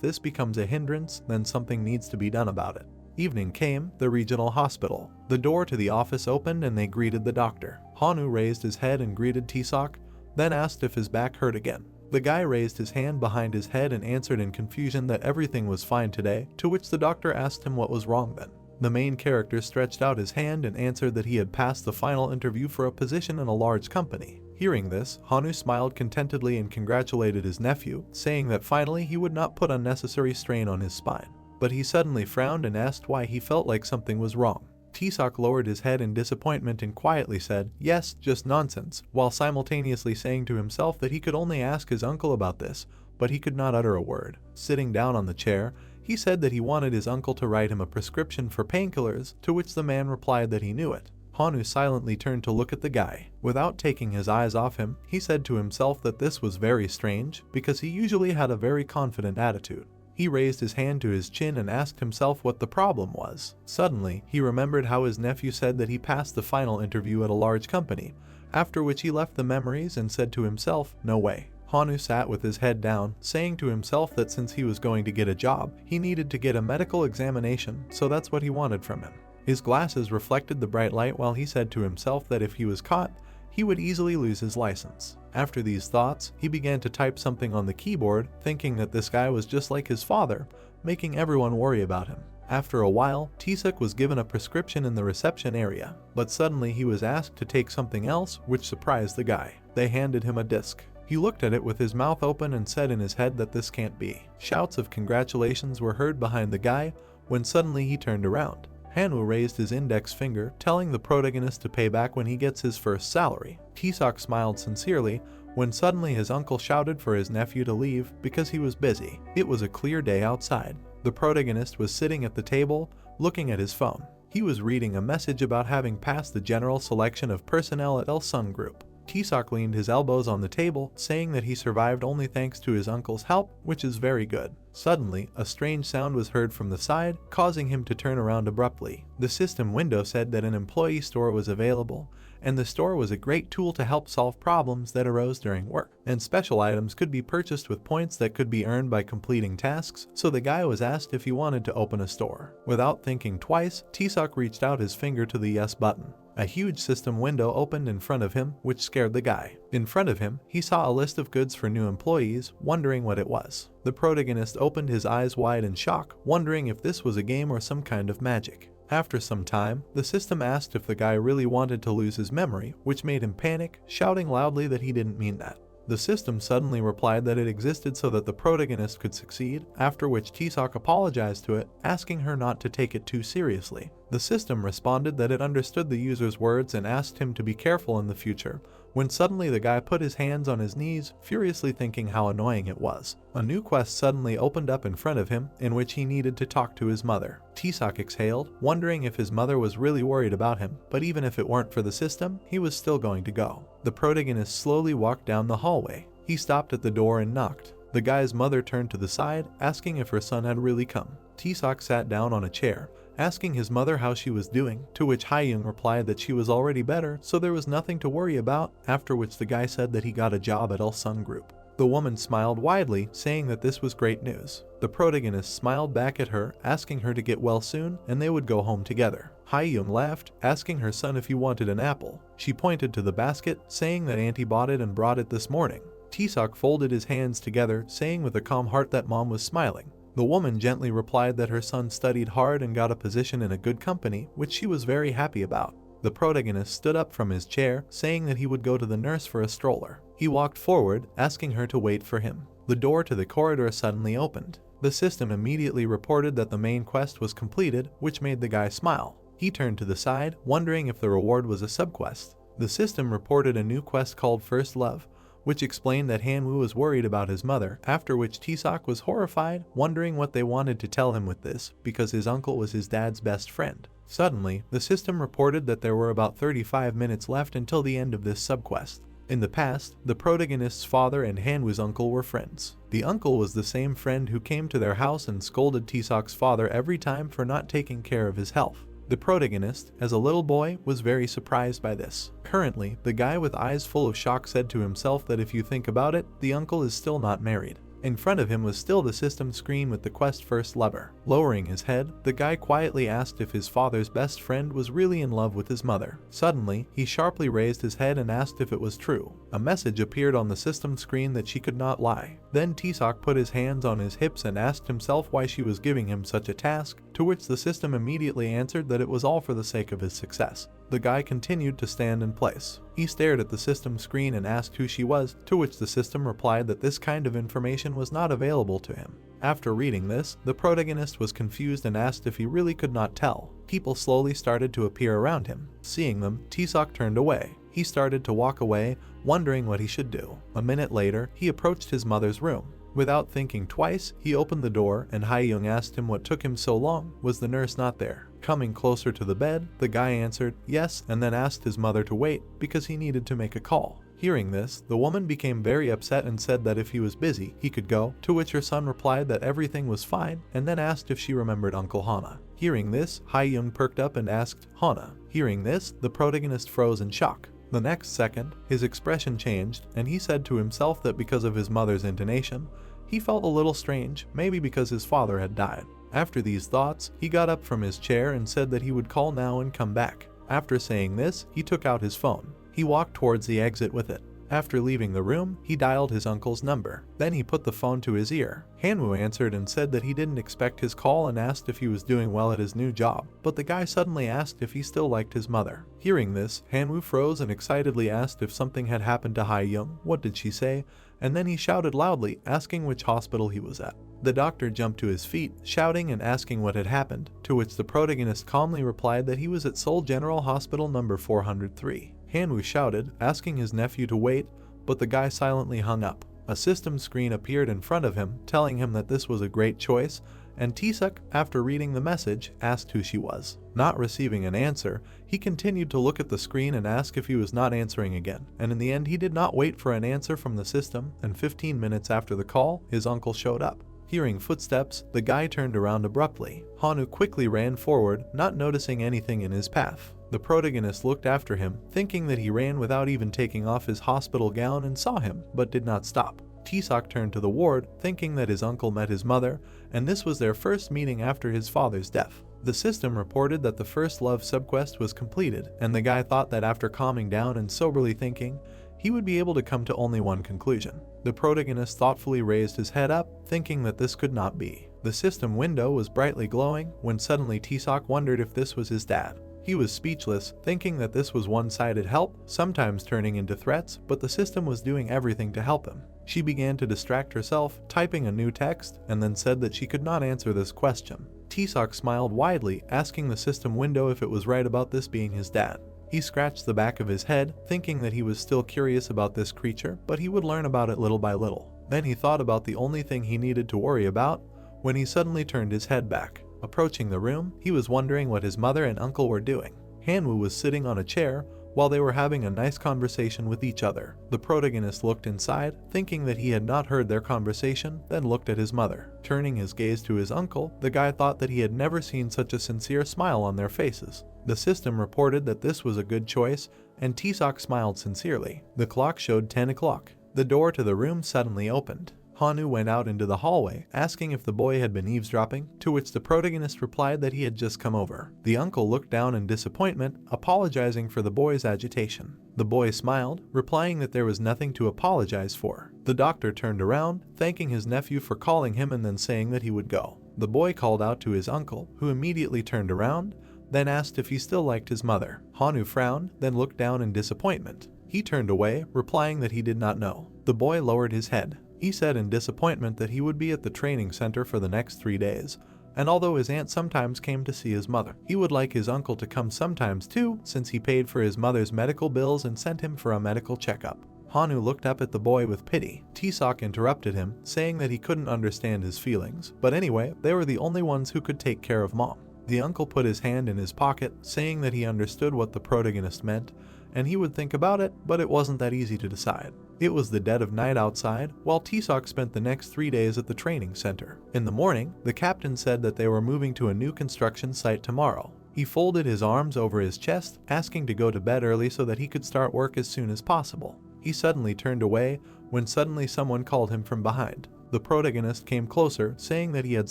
this becomes a hindrance, then something needs to be done about it. Evening came, the regional hospital. The door to the office opened and they greeted the doctor. Hanu raised his head and greeted Tisok, then asked if his back hurt again. The guy raised his hand behind his head and answered in confusion that everything was fine today, to which the doctor asked him what was wrong then. The main character stretched out his hand and answered that he had passed the final interview for a position in a large company. Hearing this, Hanu smiled contentedly and congratulated his nephew, saying that finally he would not put unnecessary strain on his spine. But he suddenly frowned and asked why he felt like something was wrong. Tisok lowered his head in disappointment and quietly said, "Yes, just nonsense," while simultaneously saying to himself that he could only ask his uncle about this, but he could not utter a word. Sitting down on the chair, he said that he wanted his uncle to write him a prescription for painkillers, to which the man replied that he knew it. Hanu silently turned to look at the guy. Without taking his eyes off him, he said to himself that this was very strange, because he usually had a very confident attitude. He raised his hand to his chin and asked himself what the problem was. Suddenly, he remembered how his nephew said that he passed the final interview at a large company, after which he left the memories and said to himself, "No way." Hanu sat with his head down, saying to himself that since he was going to get a job, he needed to get a medical examination, so that's what he wanted from him. His glasses reflected the bright light while he said to himself that if he was caught, he would easily lose his license. After these thoughts, he began to type something on the keyboard, thinking that this guy was just like his father, making everyone worry about him. After a while, Tisok was given a prescription in the reception area, but suddenly he was asked to take something else, which surprised the guy. They handed him a disc. He looked at it with his mouth open and said in his head that this can't be. Shouts of congratulations were heard behind the guy, when suddenly he turned around. Hanu raised his index finger, telling the protagonist to pay back when he gets his first salary. Tisok smiled sincerely, when suddenly his uncle shouted for his nephew to leave because he was busy. It was a clear day outside. The protagonist was sitting at the table, looking at his phone. He was reading a message about having passed the general selection of personnel at El Sun Group. Tisok leaned his elbows on the table, saying that he survived only thanks to his uncle's help, which is very good. Suddenly, a strange sound was heard from the side, causing him to turn around abruptly. The system window said that an employee store was available, and the store was a great tool to help solve problems that arose during work. And special items could be purchased with points that could be earned by completing tasks, so the guy was asked if he wanted to open a store. Without thinking twice, Tisok reached out his finger to the yes button. A huge system window opened in front of him, which scared the guy. In front of him, he saw a list of goods for new employees, wondering what it was. The protagonist opened his eyes wide in shock, wondering if this was a game or some kind of magic. After some time, the system asked if the guy really wanted to lose his memory, which made him panic, shouting loudly that he didn't mean that. The system suddenly replied that it existed so that the protagonist could succeed, after which Tiseok apologized to it, asking her not to take it too seriously. The system responded that it understood the user's words and asked him to be careful in the future, when suddenly the guy put his hands on his knees, furiously thinking how annoying it was. A new quest suddenly opened up in front of him, in which he needed to talk to his mother. Tiseok exhaled, wondering if his mother was really worried about him, but even if it weren't for the system, he was still going to go. The protagonist slowly walked down the hallway. He stopped at the door and knocked. The guy's mother turned to the side, asking if her son had really come. Tiseok sat down on a chair, asking his mother how she was doing, to which Haeyoung replied that she was already better, so there was nothing to worry about, after which the guy said that he got a job at Ulsung Group. The woman smiled widely, saying that this was great news. The protagonist smiled back at her, asking her to get well soon, and they would go home together. Haeyoung laughed, asking her son if he wanted an apple. She pointed to the basket, saying that Auntie bought it and brought it this morning. Tiseok folded his hands together, saying with a calm heart that mom was smiling. The woman gently replied that her son studied hard and got a position in a good company, which she was very happy about. The protagonist stood up from his chair, saying that he would go to the nurse for a stroller. He walked forward, asking her to wait for him. The door to the corridor suddenly opened. The system immediately reported that the main quest was completed, which made the guy smile. He turned to the side, wondering if the reward was a subquest. The system reported a new quest called First Love, which explained that Hanwoo was worried about his mother, after which Tiseok was horrified, wondering what they wanted to tell him with this, because his uncle was his dad's best friend. Suddenly, the system reported that there were about 35 minutes left until the end of this subquest. In the past, the protagonist's father and Hanwoo's uncle were friends. The uncle was the same friend who came to their house and scolded Tiseok's father every time for not taking care of his health. The protagonist, as a little boy, was very surprised by this. Currently, the guy with eyes full of shock said to himself that if you think about it, the uncle is still not married. In front of him was still the system screen with the quest First Lover. Lowering his head, the guy quietly asked if his father's best friend was really in love with his mother. Suddenly, he sharply raised his head and asked if it was true. A message appeared on the system screen that she could not lie. Then Tiseok put his hands on his hips and asked himself why she was giving him such a task, to which the system immediately answered that it was all for the sake of his success. The guy continued to stand in place. He stared at the system screen and asked who she was, to which the system replied that this kind of information was not available to him. After reading this, the protagonist was confused and asked if he really could not tell. People slowly started to appear around him. Seeing them, Tiseok turned away. He started to walk away, wondering what he should do. A minute later, he approached his mother's room. Without thinking twice, he opened the door and Haeyoung asked him what took him so long. Was the nurse not there? Coming closer to the bed, the guy answered yes and then asked his mother to wait because he needed to make a call. Hearing this, the woman became very upset and said that if he was busy, he could go, to which her son replied that everything was fine and then asked if she remembered Uncle Hana. Hearing this, Haeyoung perked up and asked, Hana. Hearing this, the protagonist froze in shock. The next second, his expression changed and he said to himself that because of his mother's intonation, he felt a little strange, maybe because his father had died. After these thoughts, he got up from his chair and said that he would call now and come back. After saying this, he took out his phone. He walked towards the exit with it. After leaving the room, he dialed his uncle's number. Then he put the phone to his ear. Hanwoo answered and said that he didn't expect his call and asked if he was doing well at his new job, but the guy suddenly asked if he still liked his mother. Hearing this, Hanwoo froze and excitedly asked if something had happened to Haeyoung. What did she say? And then he shouted loudly, asking which hospital he was at. The doctor jumped to his feet, shouting and asking what had happened, to which the protagonist calmly replied that he was at Seoul General Hospital number 403. Hanwoo shouted, asking his nephew to wait, but the guy silently hung up. A system screen appeared in front of him, telling him that this was a great choice, and Tiseok, after reading the message, asked who she was. Not receiving an answer, he continued to look at the screen and ask if he was not answering again, and in the end he did not wait for an answer from the system, and 15 minutes after the call, his uncle showed up. Hearing footsteps, the guy turned around abruptly. Hanwoo quickly ran forward, not noticing anything in his path. The protagonist looked after him, thinking that he ran without even taking off his hospital gown and saw him, but did not stop. Tiseok turned to the ward, thinking that his uncle met his mother, and this was their first meeting after his father's death. The system reported that the First Love subquest was completed, and the guy thought that after calming down and soberly thinking, he would be able to come to only one conclusion. The protagonist thoughtfully raised his head up, thinking that this could not be. The system window was brightly glowing when suddenly T-Sock wondered if this was his dad. He was speechless, thinking that this was one-sided help, sometimes turning into threats, but the system was doing everything to help him. She began to distract herself, typing a new text, and then said that she could not answer this question. T-Sock smiled widely, asking the system window if it was right about this being his dad. He scratched the back of his head, thinking that he was still curious about this creature, but he would learn about it little by little. Then he thought about the only thing he needed to worry about, when he suddenly turned his head back. Approaching the room, he was wondering what his mother and uncle were doing. Hanwoo was sitting on a chair while they were having a nice conversation with each other. The protagonist looked inside, thinking that he had not heard their conversation, then looked at his mother. Turning his gaze to his uncle, the guy thought that he had never seen such a sincere smile on their faces. The system reported that this was a good choice, and T-Sock smiled sincerely. The clock showed 10 o'clock. The door to the room suddenly opened. Hanwoo went out into the hallway, asking if the boy had been eavesdropping, to which the protagonist replied that he had just come over. The uncle looked down in disappointment, apologizing for the boy's agitation. The boy smiled, replying that there was nothing to apologize for. The doctor turned around, thanking his nephew for calling him and then saying that he would go. The boy called out to his uncle, who immediately turned around, then asked if he still liked his mother. Hanwoo frowned, then looked down in disappointment. He turned away, replying that he did not know. The boy lowered his head. He said in disappointment that he would be at the training center for the next 3 days, and although his aunt sometimes came to see his mother, he would like his uncle to come sometimes too, since he paid for his mother's medical bills and sent him for a medical checkup. Hanwoo looked up at the boy with pity. T-Sock interrupted him, saying that he couldn't understand his feelings, but anyway, they were the only ones who could take care of mom. The uncle put his hand in his pocket, saying that he understood what the protagonist meant, and he would think about it, but it wasn't that easy to decide. It was the dead of night outside, while T-Sock spent the next 3 days at the training center. In the morning, the captain said that they were moving to a new construction site tomorrow. He folded his arms over his chest, asking to go to bed early so that he could start work as soon as possible. He suddenly turned away, when suddenly someone called him from behind. The protagonist came closer, saying that he had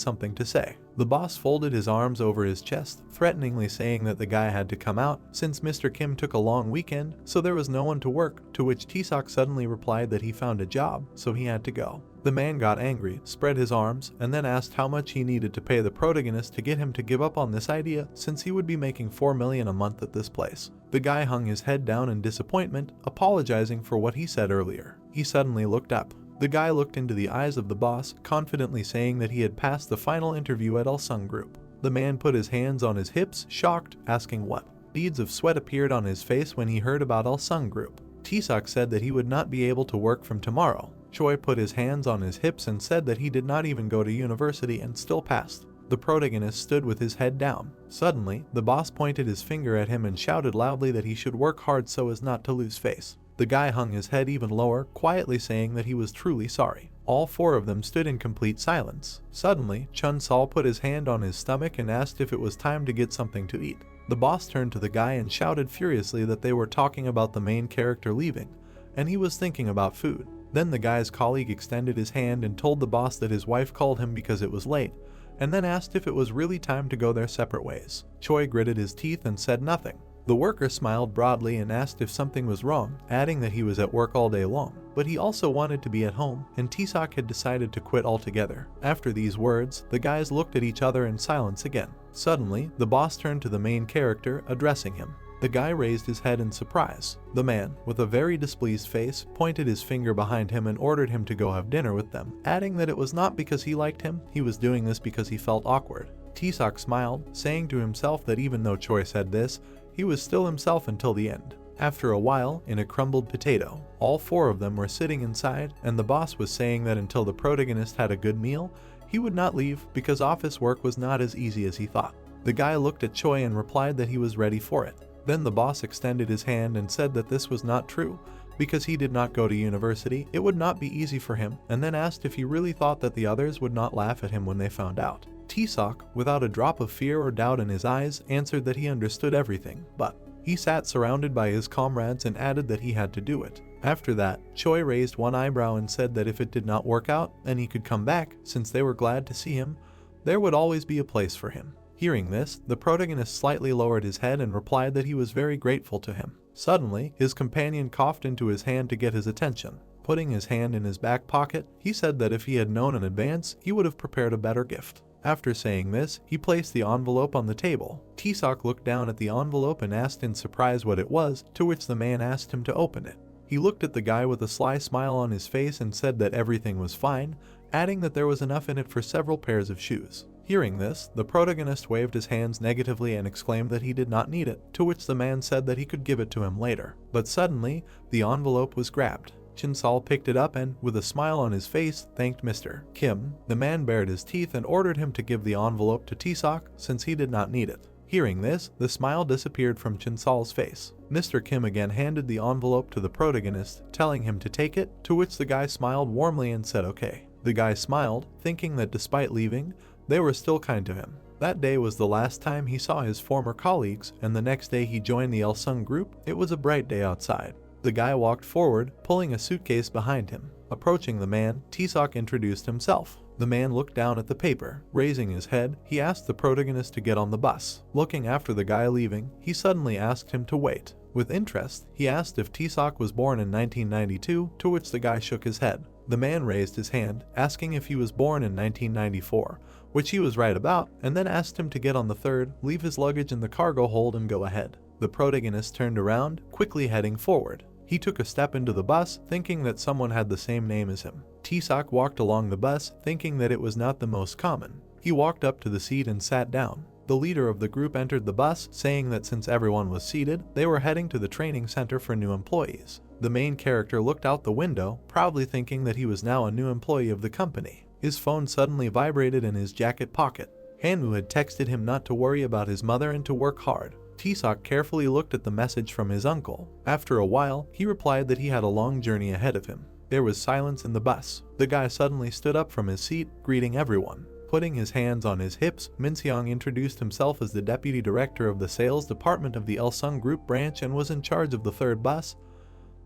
something to say. The boss folded his arms over his chest, threateningly saying that the guy had to come out, since Mr. Kim took a long weekend, so there was no one to work, to which T-Sock suddenly replied that he found a job, so he had to go. The man got angry, spread his arms, and then asked how much he needed to pay the protagonist to get him to give up on this idea, since he would be making $4 million a month at this place. The guy hung his head down in disappointment, apologizing for what he said earlier. He suddenly looked up. The guy looked into the eyes of the boss, confidently saying that he had passed the final interview at Ulsung Group. The man put his hands on his hips, shocked, asking what. Beads of sweat appeared on his face when he heard about Ulsung Group. T-Sock said that he would not be able to work from tomorrow. Choi put his hands on his hips and said that he did not even go to university and still passed. The protagonist stood with his head down. Suddenly, the boss pointed his finger at him and shouted loudly that he should work hard so as not to lose face. The guy hung his head even lower, quietly saying that he was truly sorry. All 4 of them stood in complete silence. Suddenly, Chun-Sol put his hand on his stomach and asked if it was time to get something to eat. The boss turned to the guy and shouted furiously that they were talking about the main character leaving, and he was thinking about food. Then the guy's colleague extended his hand and told the boss that his wife called him because it was late, and then asked if it was really time to go their separate ways. Choi gritted his teeth and said nothing. The worker smiled broadly and asked if something was wrong, adding that he was at work all day long, but he also wanted to be at home, and T-Sock had decided to quit altogether. After these words, the guys looked at each other in silence again. Suddenly, the boss turned to the main character, addressing him. The guy raised his head in surprise. The man, with a very displeased face, pointed his finger behind him and ordered him to go have dinner with them, adding that it was not because he liked him, he was doing this because he felt awkward. T-Sock smiled, saying to himself that even though Choi said this, he was still himself until the end. After a while, in a crumbled potato, all 4 of them were sitting inside, and the boss was saying that until the protagonist had a good meal, he would not leave because office work was not as easy as he thought. The guy looked at Choi and replied that he was ready for it. Then the boss extended his hand and said that this was not true, because he did not go to university, it would not be easy for him, and then asked if he really thought that the others would not laugh at him when they found out. T-Sock, without a drop of fear or doubt in his eyes, answered that he understood everything, but he sat surrounded by his comrades and added that he had to do it. After that, Choi raised one eyebrow and said that if it did not work out, then he could come back, since they were glad to see him, there would always be a place for him. Hearing this, the protagonist slightly lowered his head and replied that he was very grateful to him. Suddenly, his companion coughed into his hand to get his attention. Putting his hand in his back pocket, he said that if he had known in advance, he would have prepared a better gift. After saying this, he placed the envelope on the table. T-Sock looked down at the envelope and asked in surprise what it was, to which the man asked him to open it. He looked at the guy with a sly smile on his face and said that everything was fine, adding that there was enough in it for several pairs of shoes. Hearing this, the protagonist waved his hands negatively and exclaimed that he did not need it, to which the man said that he could give it to him later. But suddenly, the envelope was grabbed. Chinsal picked it up and, with a smile on his face, thanked Mr. Kim. The man bared his teeth and ordered him to give the envelope to T-Sock since he did not need it. Hearing this, the smile disappeared from Chinsal's face. Mr. Kim again handed the envelope to the protagonist, telling him to take it, to which the guy smiled warmly and said okay. The guy smiled, thinking that despite leaving, they were still kind to him. That day was the last time he saw his former colleagues, and the next day he joined the Elsung group. It was a bright day outside. The guy walked forward, pulling a suitcase behind him. Approaching the man, T-Sock introduced himself. The man looked down at the paper. Raising his head, he asked the protagonist to get on the bus. Looking after the guy leaving, he suddenly asked him to wait. With interest, he asked if T-Sock was born in 1992, to which the guy shook his head. The man raised his hand, asking if he was born in 1994, which he was right about, and then asked him to get on the third, leave his luggage in the cargo hold and go ahead. The protagonist turned around, quickly heading forward. He took a step into the bus, thinking that someone had the same name as him. T-Sock walked along the bus, thinking that it was not the most common. He walked up to the seat and sat down. The leader of the group entered the bus, saying that since everyone was seated, they were heading to the training center for new employees. The main character looked out the window, proudly thinking that he was now a new employee of the company. His phone suddenly vibrated in his jacket pocket. Hanwoo had texted him not to worry about his mother and to work hard. T-Sock carefully looked at the message from his uncle. After a while, he replied that he had a long journey ahead of him. There was silence in the bus. The guy suddenly stood up from his seat, greeting everyone. Putting his hands on his hips, Min-seong introduced himself as the deputy director of the sales department of the Elsung Group branch and was in charge of the third bus.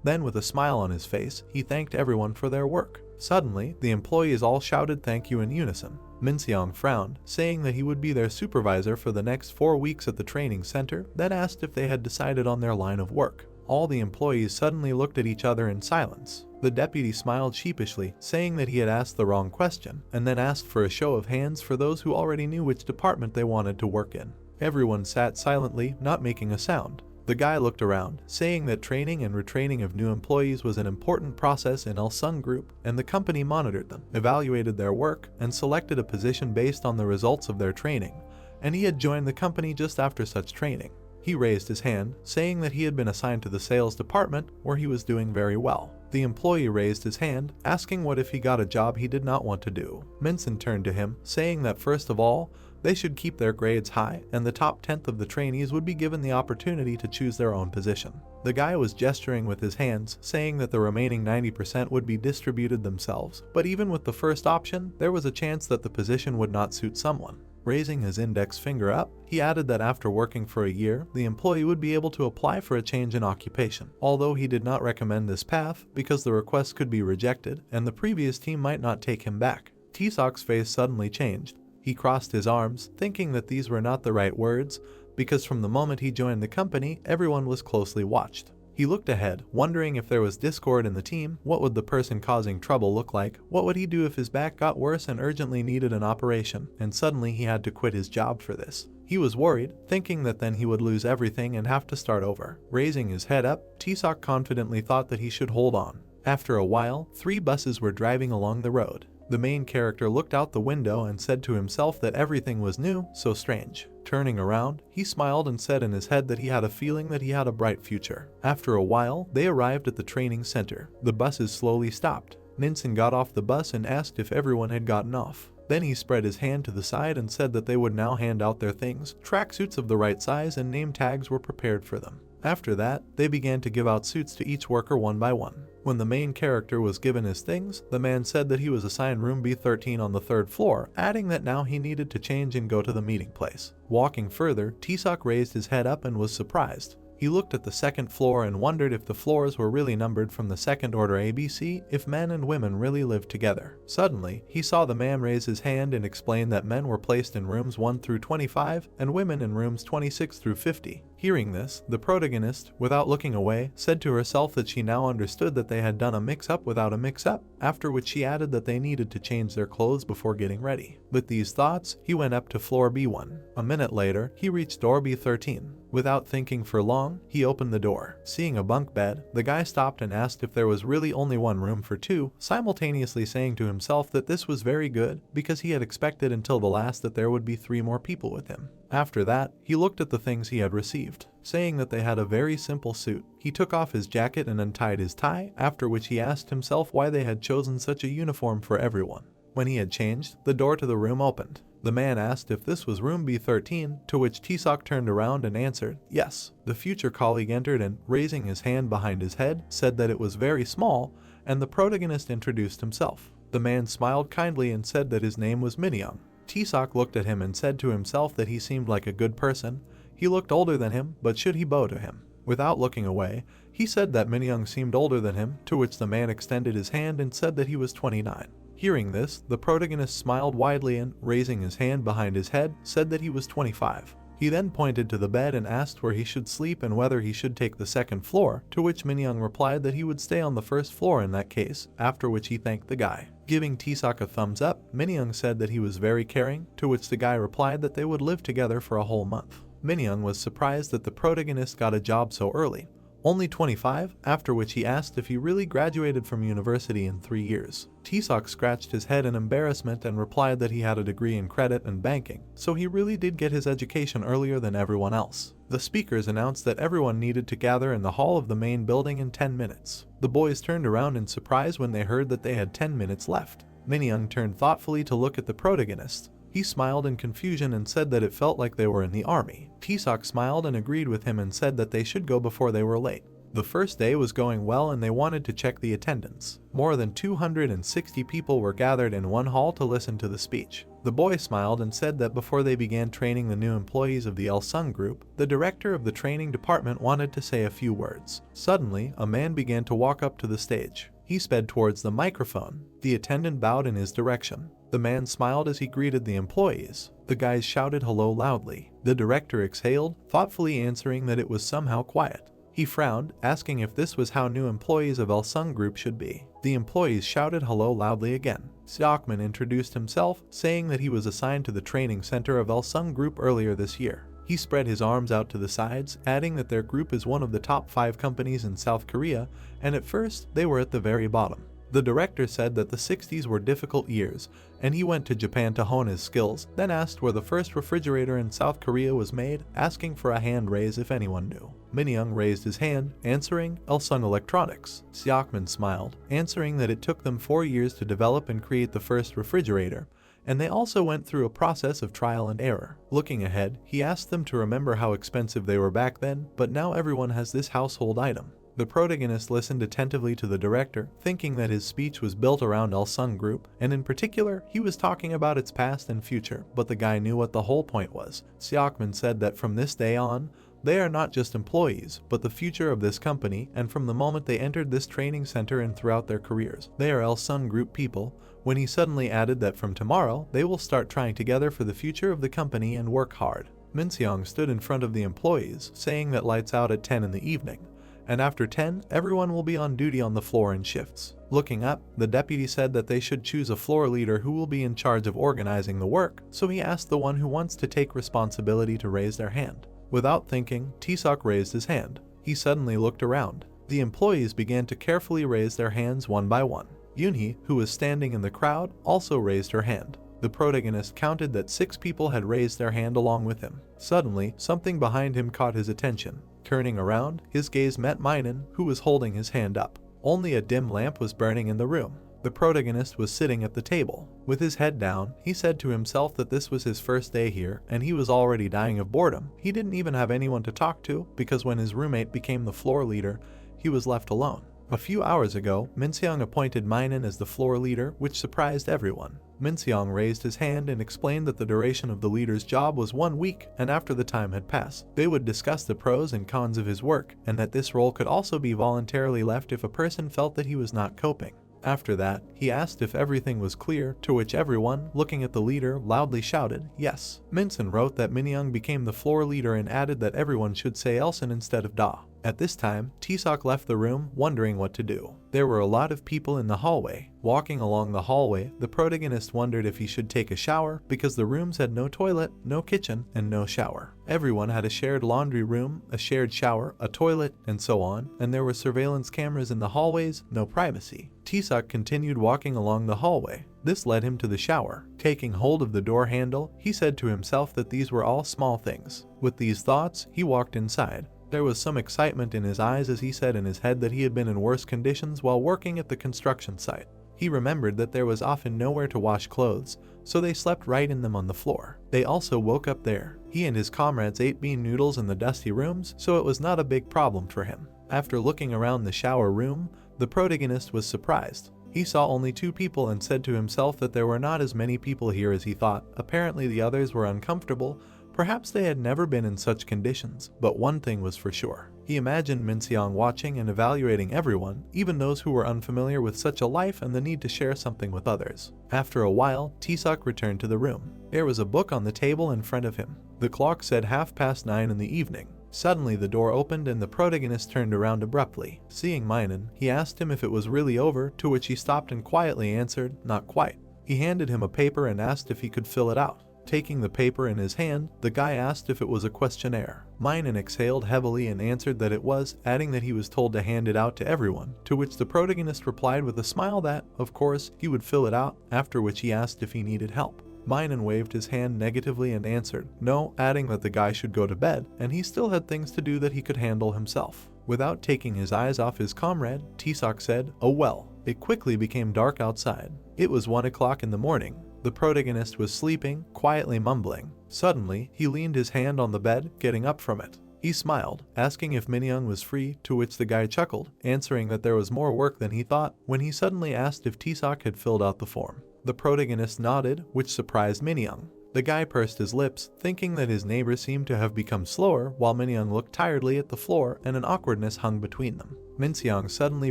Then, with a smile on his face, he thanked everyone for their work. Suddenly, the employees all shouted thank you in unison. Min-seong frowned, saying that he would be their supervisor for the next 4 weeks at the training center, then asked if they had decided on their line of work. All the employees suddenly looked at each other in silence. The deputy smiled sheepishly, saying that he had asked the wrong question, and then asked for a show of hands for those who already knew which department they wanted to work in. Everyone sat silently, not making a sound. The guy looked around, saying that training and retraining of new employees was an important process in Elsung Group, and the company monitored them, evaluated their work, and selected a position based on the results of their training, and he had joined the company just after such training. He raised his hand, saying that he had been assigned to the sales department, where he was doing very well. The employee raised his hand, asking what if he got a job he did not want to do. Minson turned to him, saying that first of all, they should keep their grades high, and the top 10th of the trainees would be given the opportunity to choose their own position. The guy was gesturing with his hands, saying that the remaining 90% would be distributed themselves, but even with the first option, there was a chance that the position would not suit someone. Raising his index finger up, he added that after working for a year, the employee would be able to apply for a change in occupation, although he did not recommend this path because the request could be rejected and the previous team might not take him back. T-Sock's face suddenly changed. He crossed his arms, thinking that these were not the right words, because from the moment he joined the company, everyone was closely watched. He looked ahead, wondering if there was discord in the team. What would the person causing trouble look like? What would he do if his back got worse and urgently needed an operation, and suddenly he had to quit his job for this? He was worried, thinking that then he would lose everything and have to start over. Raising his head up, T-Sock confidently thought that he should hold on. After a while, 3 buses were driving along the road. The main character looked out the window and said to himself that everything was new, so strange. Turning around, he smiled and said in his head that he had a feeling that he had a bright future. After a while, they arrived at the training center. The buses slowly stopped. Ninsen got off the bus and asked if everyone had gotten off. Then he spread his hand to the side and said that they would now hand out their things. Tracksuits of the right size and name tags were prepared for them. After that, they began to give out suits to each worker one by one. When the main character was given his things, the man said that he was assigned room B13 on the 3rd floor, adding that now he needed to change and go to the meeting place. Walking further, T-Sock raised his head up and was surprised. He looked at the 2nd floor and wondered if the floors were really numbered from the 2nd order ABC, if men and women really lived together. Suddenly, he saw the man raise his hand and explain that men were placed in rooms 1 through 25 and women in rooms 26 through 50. Hearing this, the protagonist, without looking away, said to herself that she now understood that they had done a mix-up without a mix-up, after which she added that they needed to change their clothes before getting ready. With these thoughts, he went up to floor B1. A minute later, he reached door B13. Without thinking for long, he opened the door. Seeing a bunk bed, the guy stopped and asked if there was really only one room for two, simultaneously saying to himself that this was very good because he had expected until the last that there would be 3 more people with him. After that, he looked at the things he had received, saying that they had a very simple suit. He took off his jacket and untied his tie, after which he asked himself why they had chosen such a uniform for everyone. When he had changed, the door to the room opened. The man asked if this was room B13, to which T-Sock turned around and answered, yes. The future colleague entered and, raising his hand behind his head, said that it was very small, and the protagonist introduced himself. The man smiled kindly and said that his name was Minyoung. T-Sock looked at him and said to himself that he seemed like a good person. He looked older than him, but should he bow to him? Without looking away, he said that Minyoung seemed older than him, to which the man extended his hand and said that he was 29. Hearing this, the protagonist smiled widely and, raising his hand behind his head, said that he was 25. He then pointed to the bed and asked where he should sleep and whether he should take the second floor, to which Minyoung replied that he would stay on the first floor in that case, after which he thanked the guy. Giving T-Sock a thumbs up, Minyoung said that he was very caring, to which the guy replied that they would live together for a whole month. Minyoung was surprised that the protagonist got a job so early, only 25, after which he asked if he really graduated from university in 3 years. T-Sock scratched his head in embarrassment and replied that he had a degree in credit and banking, so he really did get his education earlier than everyone else. The speakers announced that everyone needed to gather in the hall of the main building in 10 minutes. The boys turned around in surprise when they heard that they had 10 minutes left. Minyoung turned thoughtfully to look at the protagonist. He smiled in confusion and said that it felt like they were in the army. T-Sock smiled and agreed with him and said that they should go before they were late. The first day was going well and they wanted to check the attendance. More than 260 people were gathered in one hall to listen to the speech. The boy smiled and said that before they began training the new employees of the Il-sung group, the director of the training department wanted to say a few words. Suddenly, a man began to walk up to the stage. He sped towards the microphone. The attendant bowed in his direction. The man smiled as he greeted the employees. The guys shouted hello loudly. The director exhaled, thoughtfully answering that it was somehow quiet. He frowned, asking if this was how new employees of Il-sung group should be. The employees shouted hello loudly again. Seokman introduced himself, saying that he was assigned to the training center of Il-sung group earlier this year. He spread his arms out to the sides, adding that their group is one of the top 5 companies in South Korea, and at first, they were at the very bottom. The director said that the 60s were difficult years, and he went to Japan to hone his skills, then asked where the first refrigerator in South Korea was made, asking for a hand raise if anyone knew. Minyoung raised his hand, answering Il-sung Electronics. Seokman smiled, answering that it took them 4 years to develop and create the first refrigerator, and they also went through a process of trial and error. Looking ahead, he asked them to remember how expensive they were back then, but now everyone has this household item. The protagonist listened attentively to the director, thinking that his speech was built around Il-sung group, and in particular, he was talking about its past and future, but the guy knew what the whole point was. Seokman said that from this day on, they are not just employees, but the future of this company, and from the moment they entered this training center and throughout their careers, they are Il-sung group people, when he suddenly added that from tomorrow, they will start trying together for the future of the company and work hard. Minseong stood in front of the employees, saying that lights out at 10 in the evening. And after 10, everyone will be on duty on the floor in shifts. Looking up, the deputy said that they should choose a floor leader who will be in charge of organizing the work, so he asked the one who wants to take responsibility to raise their hand. Without thinking, T-Sock raised his hand. He suddenly looked around. The employees began to carefully raise their hands one by one. Yoonhee, who was standing in the crowd, also raised her hand. The protagonist counted that 6 people had raised their hand along with him. Suddenly, something behind him caught his attention. Turning around, his gaze met Minun, who was holding his hand up. Only a dim lamp was burning in the room. The protagonist was sitting at the table. With his head down, he said to himself that this was his first day here, and he was already dying of boredom. He didn't even have anyone to talk to, because when his roommate became the floor leader, he was left alone. A few hours ago, Minseong appointed Minun as the floor leader, which surprised everyone. Minseong raised his hand and explained that the duration of the leader's job was 1 week, and after the time had passed, they would discuss the pros and cons of his work, and that this role could also be voluntarily left if a person felt that he was not coping. After that, he asked if everything was clear, to which everyone, looking at the leader, loudly shouted, yes. Minson wrote that Minyoung became the floor leader and added that everyone should say Elson instead of Da. At this time, Taesok left the room, wondering what to do. There were a lot of people in the hallway. Walking along the hallway, the protagonist wondered if he should take a shower because the rooms had no toilet, no kitchen, and no shower. Everyone had a shared laundry room, a shared shower, a toilet, and so on, and there were surveillance cameras in the hallways, no privacy. Taesok continued walking along the hallway. This led him to the shower. Taking hold of the door handle, he said to himself that these were all small things. With these thoughts, he walked inside. There was some excitement in his eyes as he said in his head that he had been in worse conditions while working at the construction site. He remembered that there was often nowhere to wash clothes, so they slept right in them on the floor. They also woke up there. He and his comrades ate bean noodles in the dusty rooms, so it was not a big problem for him. After looking around the shower room, the protagonist was surprised. He saw only 2 people and said to himself that there were not as many people here as he thought. Apparently the others were uncomfortable. Perhaps they had never been in such conditions, but one thing was for sure. He imagined Minseong watching and evaluating everyone, even those who were unfamiliar with such a life and the need to share something with others. After a while, Taesok returned to the room. There was a book on the table in front of him. The clock said 9:30 in the evening. Suddenly the door opened and the protagonist turned around abruptly. Seeing Minon, he asked him if it was really over, to which he stopped and quietly answered, not quite. He handed him a paper and asked if he could fill it out. Taking the paper in his hand, the guy asked if it was a questionnaire. Minon exhaled heavily and answered that it was, adding that he was told to hand it out to everyone, to which the protagonist replied with a smile that, of course, he would fill it out, after which he asked if he needed help. Minon waved his hand negatively and answered no, adding that the guy should go to bed, and he still had things to do that he could handle himself. Without taking his eyes off his comrade, Taesok said, oh well. It quickly became dark outside. It was 1 o'clock in the morning. The protagonist was sleeping, quietly mumbling. Suddenly, he leaned his hand on the bed, getting up from it. He smiled, asking if Minyoung was free, to which the guy chuckled, answering that there was more work than he thought, when he suddenly asked if Taesok had filled out the form. The protagonist nodded, which surprised Minyoung. The guy pursed his lips, thinking that his neighbor seemed to have become slower, while Minyoung looked tiredly at the floor and an awkwardness hung between them. Minseong suddenly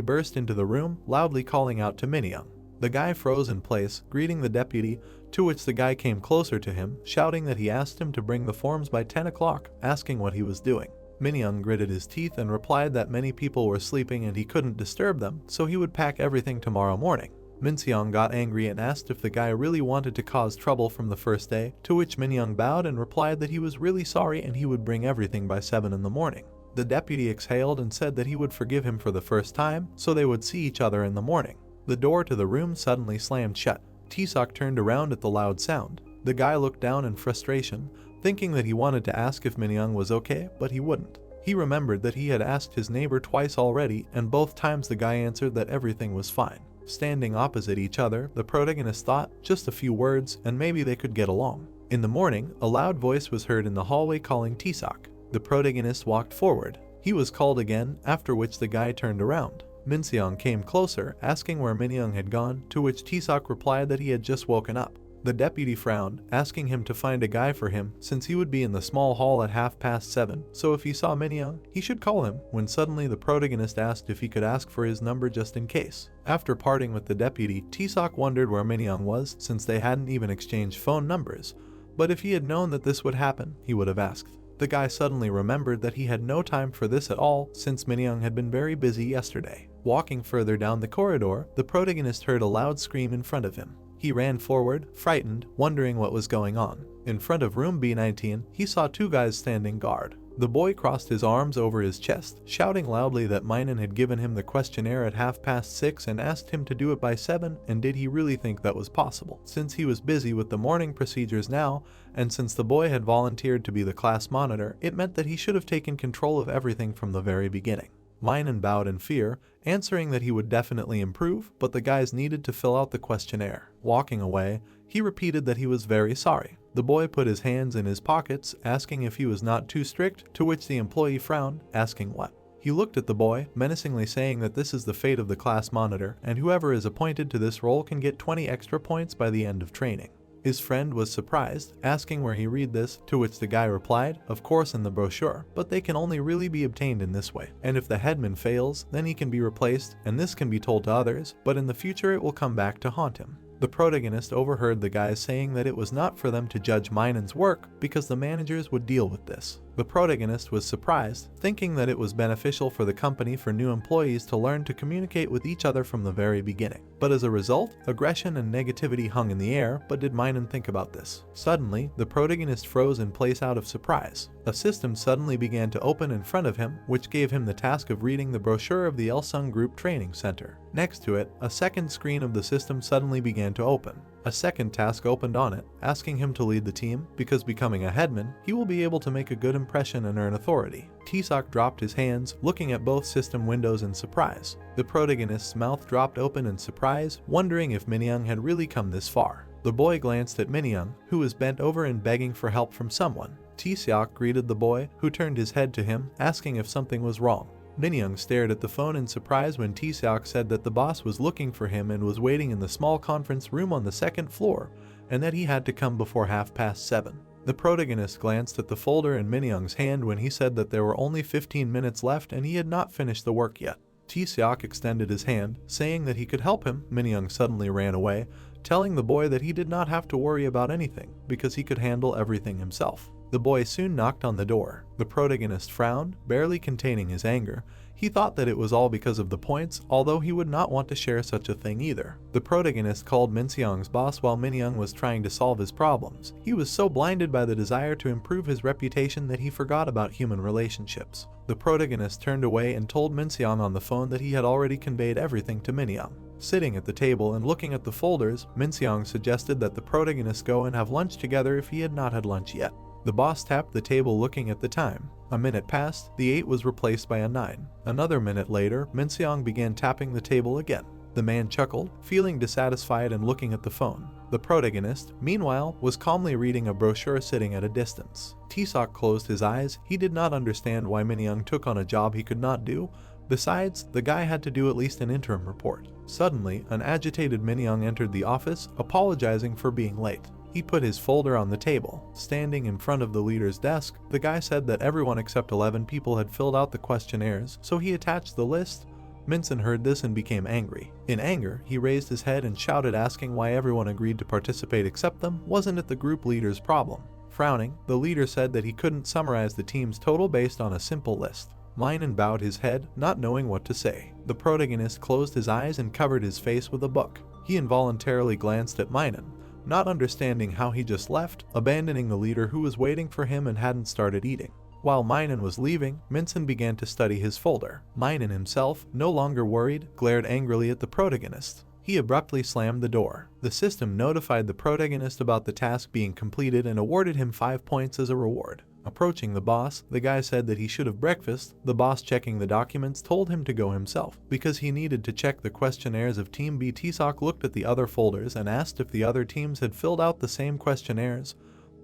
burst into the room, loudly calling out to Minyoung. The guy froze in place, greeting the deputy, to which the guy came closer to him, shouting that he asked him to bring the forms by 10 o'clock, asking what he was doing. Minyoung gritted his teeth and replied that many people were sleeping and he couldn't disturb them, so he would pack everything tomorrow morning. Minseong got angry and asked if the guy really wanted to cause trouble from the first day, to which Minyoung bowed and replied that he was really sorry and he would bring everything by 7 in the morning. The deputy exhaled and said that he would forgive him for the first time, so they would see each other in the morning. The door to the room suddenly slammed shut. Taesok turned around at the loud sound. The guy looked down in frustration, thinking that he wanted to ask if Minyoung was okay, but he wouldn't. He remembered that he had asked his neighbor twice already, and both times the guy answered that everything was fine. Standing opposite each other, the protagonist thought, just a few words, and maybe they could get along. In the morning, a loud voice was heard in the hallway calling Taesok. The protagonist walked forward. He was called again, after which the guy turned around. Minseong came closer, asking where Minyoung had gone, to which Taesok replied that he had just woken up. The deputy frowned, asking him to find a guy for him, since he would be in the small hall at 7:30, so if he saw Minyoung, he should call him, when suddenly the protagonist asked if he could ask for his number just in case. After parting with the deputy, Taesok wondered where Minyoung was, since they hadn't even exchanged phone numbers, but if he had known that this would happen, he would have asked. The guy suddenly remembered that he had no time for this at all, since Minyoung had been very busy yesterday. Walking further down the corridor, the protagonist heard a loud scream in front of him. He ran forward, frightened, wondering what was going on. In front of room B19, he saw 2 guys standing guard. The boy crossed his arms over his chest, shouting loudly that Minon had given him the questionnaire at 6:30 and asked him to do it by 7, and did he really think that was possible? Since he was busy with the morning procedures now, and since the boy had volunteered to be the class monitor, it meant that he should have taken control of everything from the very beginning. Minon bowed in fear, answering that he would definitely improve, but the guys needed to fill out the questionnaire. Walking away, he repeated that he was very sorry. The boy put his hands in his pockets, asking if he was not too strict, to which the employee frowned, asking what. He looked at the boy, menacingly saying that this is the fate of the class monitor, and whoever is appointed to this role can get 20 extra points by the end of training. His friend was surprised, asking where he read this, to which the guy replied, of course in the brochure, but they can only really be obtained in this way. And if the headman fails, then he can be replaced, and this can be told to others, but in the future it will come back to haunt him. The protagonist overheard the guys saying that it was not for them to judge Minen's work because the managers would deal with this. The protagonist was surprised, thinking that it was beneficial for the company for new employees to learn to communicate with each other from the very beginning. But as a result, aggression and negativity hung in the air, but did Minen think about this? Suddenly, the protagonist froze in place out of surprise. A system suddenly began to open in front of him, which gave him the task of reading the brochure of the Elsung Group Training Center. Next to it, a second screen of the system suddenly began to open. A second task opened on it, asking him to lead the team, because becoming a headman, he will be able to make a good impression and earn authority. T-Sock dropped his hands, looking at both system windows in surprise. The protagonist's mouth dropped open in surprise, wondering if Minyoung had really come this far. The boy glanced at Minyoung, who was bent over and begging for help from someone. T-Sock greeted the boy, who turned his head to him, asking if something was wrong. Minyoung stared at the phone in surprise when T-Seok said that the boss was looking for him and was waiting in the small conference room on the second floor, and that he had to come before 7:30. The protagonist glanced at the folder in Minyoung's hand when he said that there were only 15 minutes left and he had not finished the work yet. T-Seok extended his hand, saying that he could help him. Minyoung suddenly ran away, telling the boy that he did not have to worry about anything, because he could handle everything himself. The boy soon knocked on the door. The protagonist frowned, barely containing his anger. He thought that it was all because of the points, although he would not want to share such a thing either. The protagonist called Minseong's boss while Minyoung was trying to solve his problems. He was so blinded by the desire to improve his reputation that he forgot about human relationships. The protagonist turned away and told Minseong on the phone that he had already conveyed everything to Minyoung. Sitting at the table and looking at the folders, Minseong suggested that the protagonist go and have lunch together if he had not had lunch yet. The boss tapped the table looking at the time. A minute passed, the 8 was replaced by a 9. Another minute later, Minseong began tapping the table again. The man chuckled, feeling dissatisfied and looking at the phone. The protagonist, meanwhile, was calmly reading a brochure sitting at a distance. T-Seok closed his eyes. He did not understand why Minyoung took on a job he could not do. Besides, the guy had to do at least an interim report. Suddenly, an agitated Minyoung entered the office, apologizing for being late. He put his folder on the table. Standing in front of the leader's desk, the guy said that everyone except 11 people had filled out the questionnaires, so he attached the list. Minson heard this and became angry. In anger, he raised his head and shouted, asking why everyone agreed to participate except them. Wasn't it the group leader's problem? Frowning, the leader said that he couldn't summarize the team's total based on a simple list. Minen bowed his head, not knowing what to say. The protagonist closed his eyes and covered his face with a book. He involuntarily glanced at Minen, not understanding how he just left, abandoning the leader who was waiting for him and hadn't started eating. While Minen was leaving, Minson began to study his folder. Minen himself, no longer worried, glared angrily at the protagonist. He abruptly slammed the door. The system notified the protagonist about the task being completed and awarded him 5 points as a reward. Approaching the boss, the guy said that he should have breakfast. The boss, checking the documents, told him to go himself, because he needed to check the questionnaires of Team B. T-Seok looked at the other folders and asked if the other teams had filled out the same questionnaires.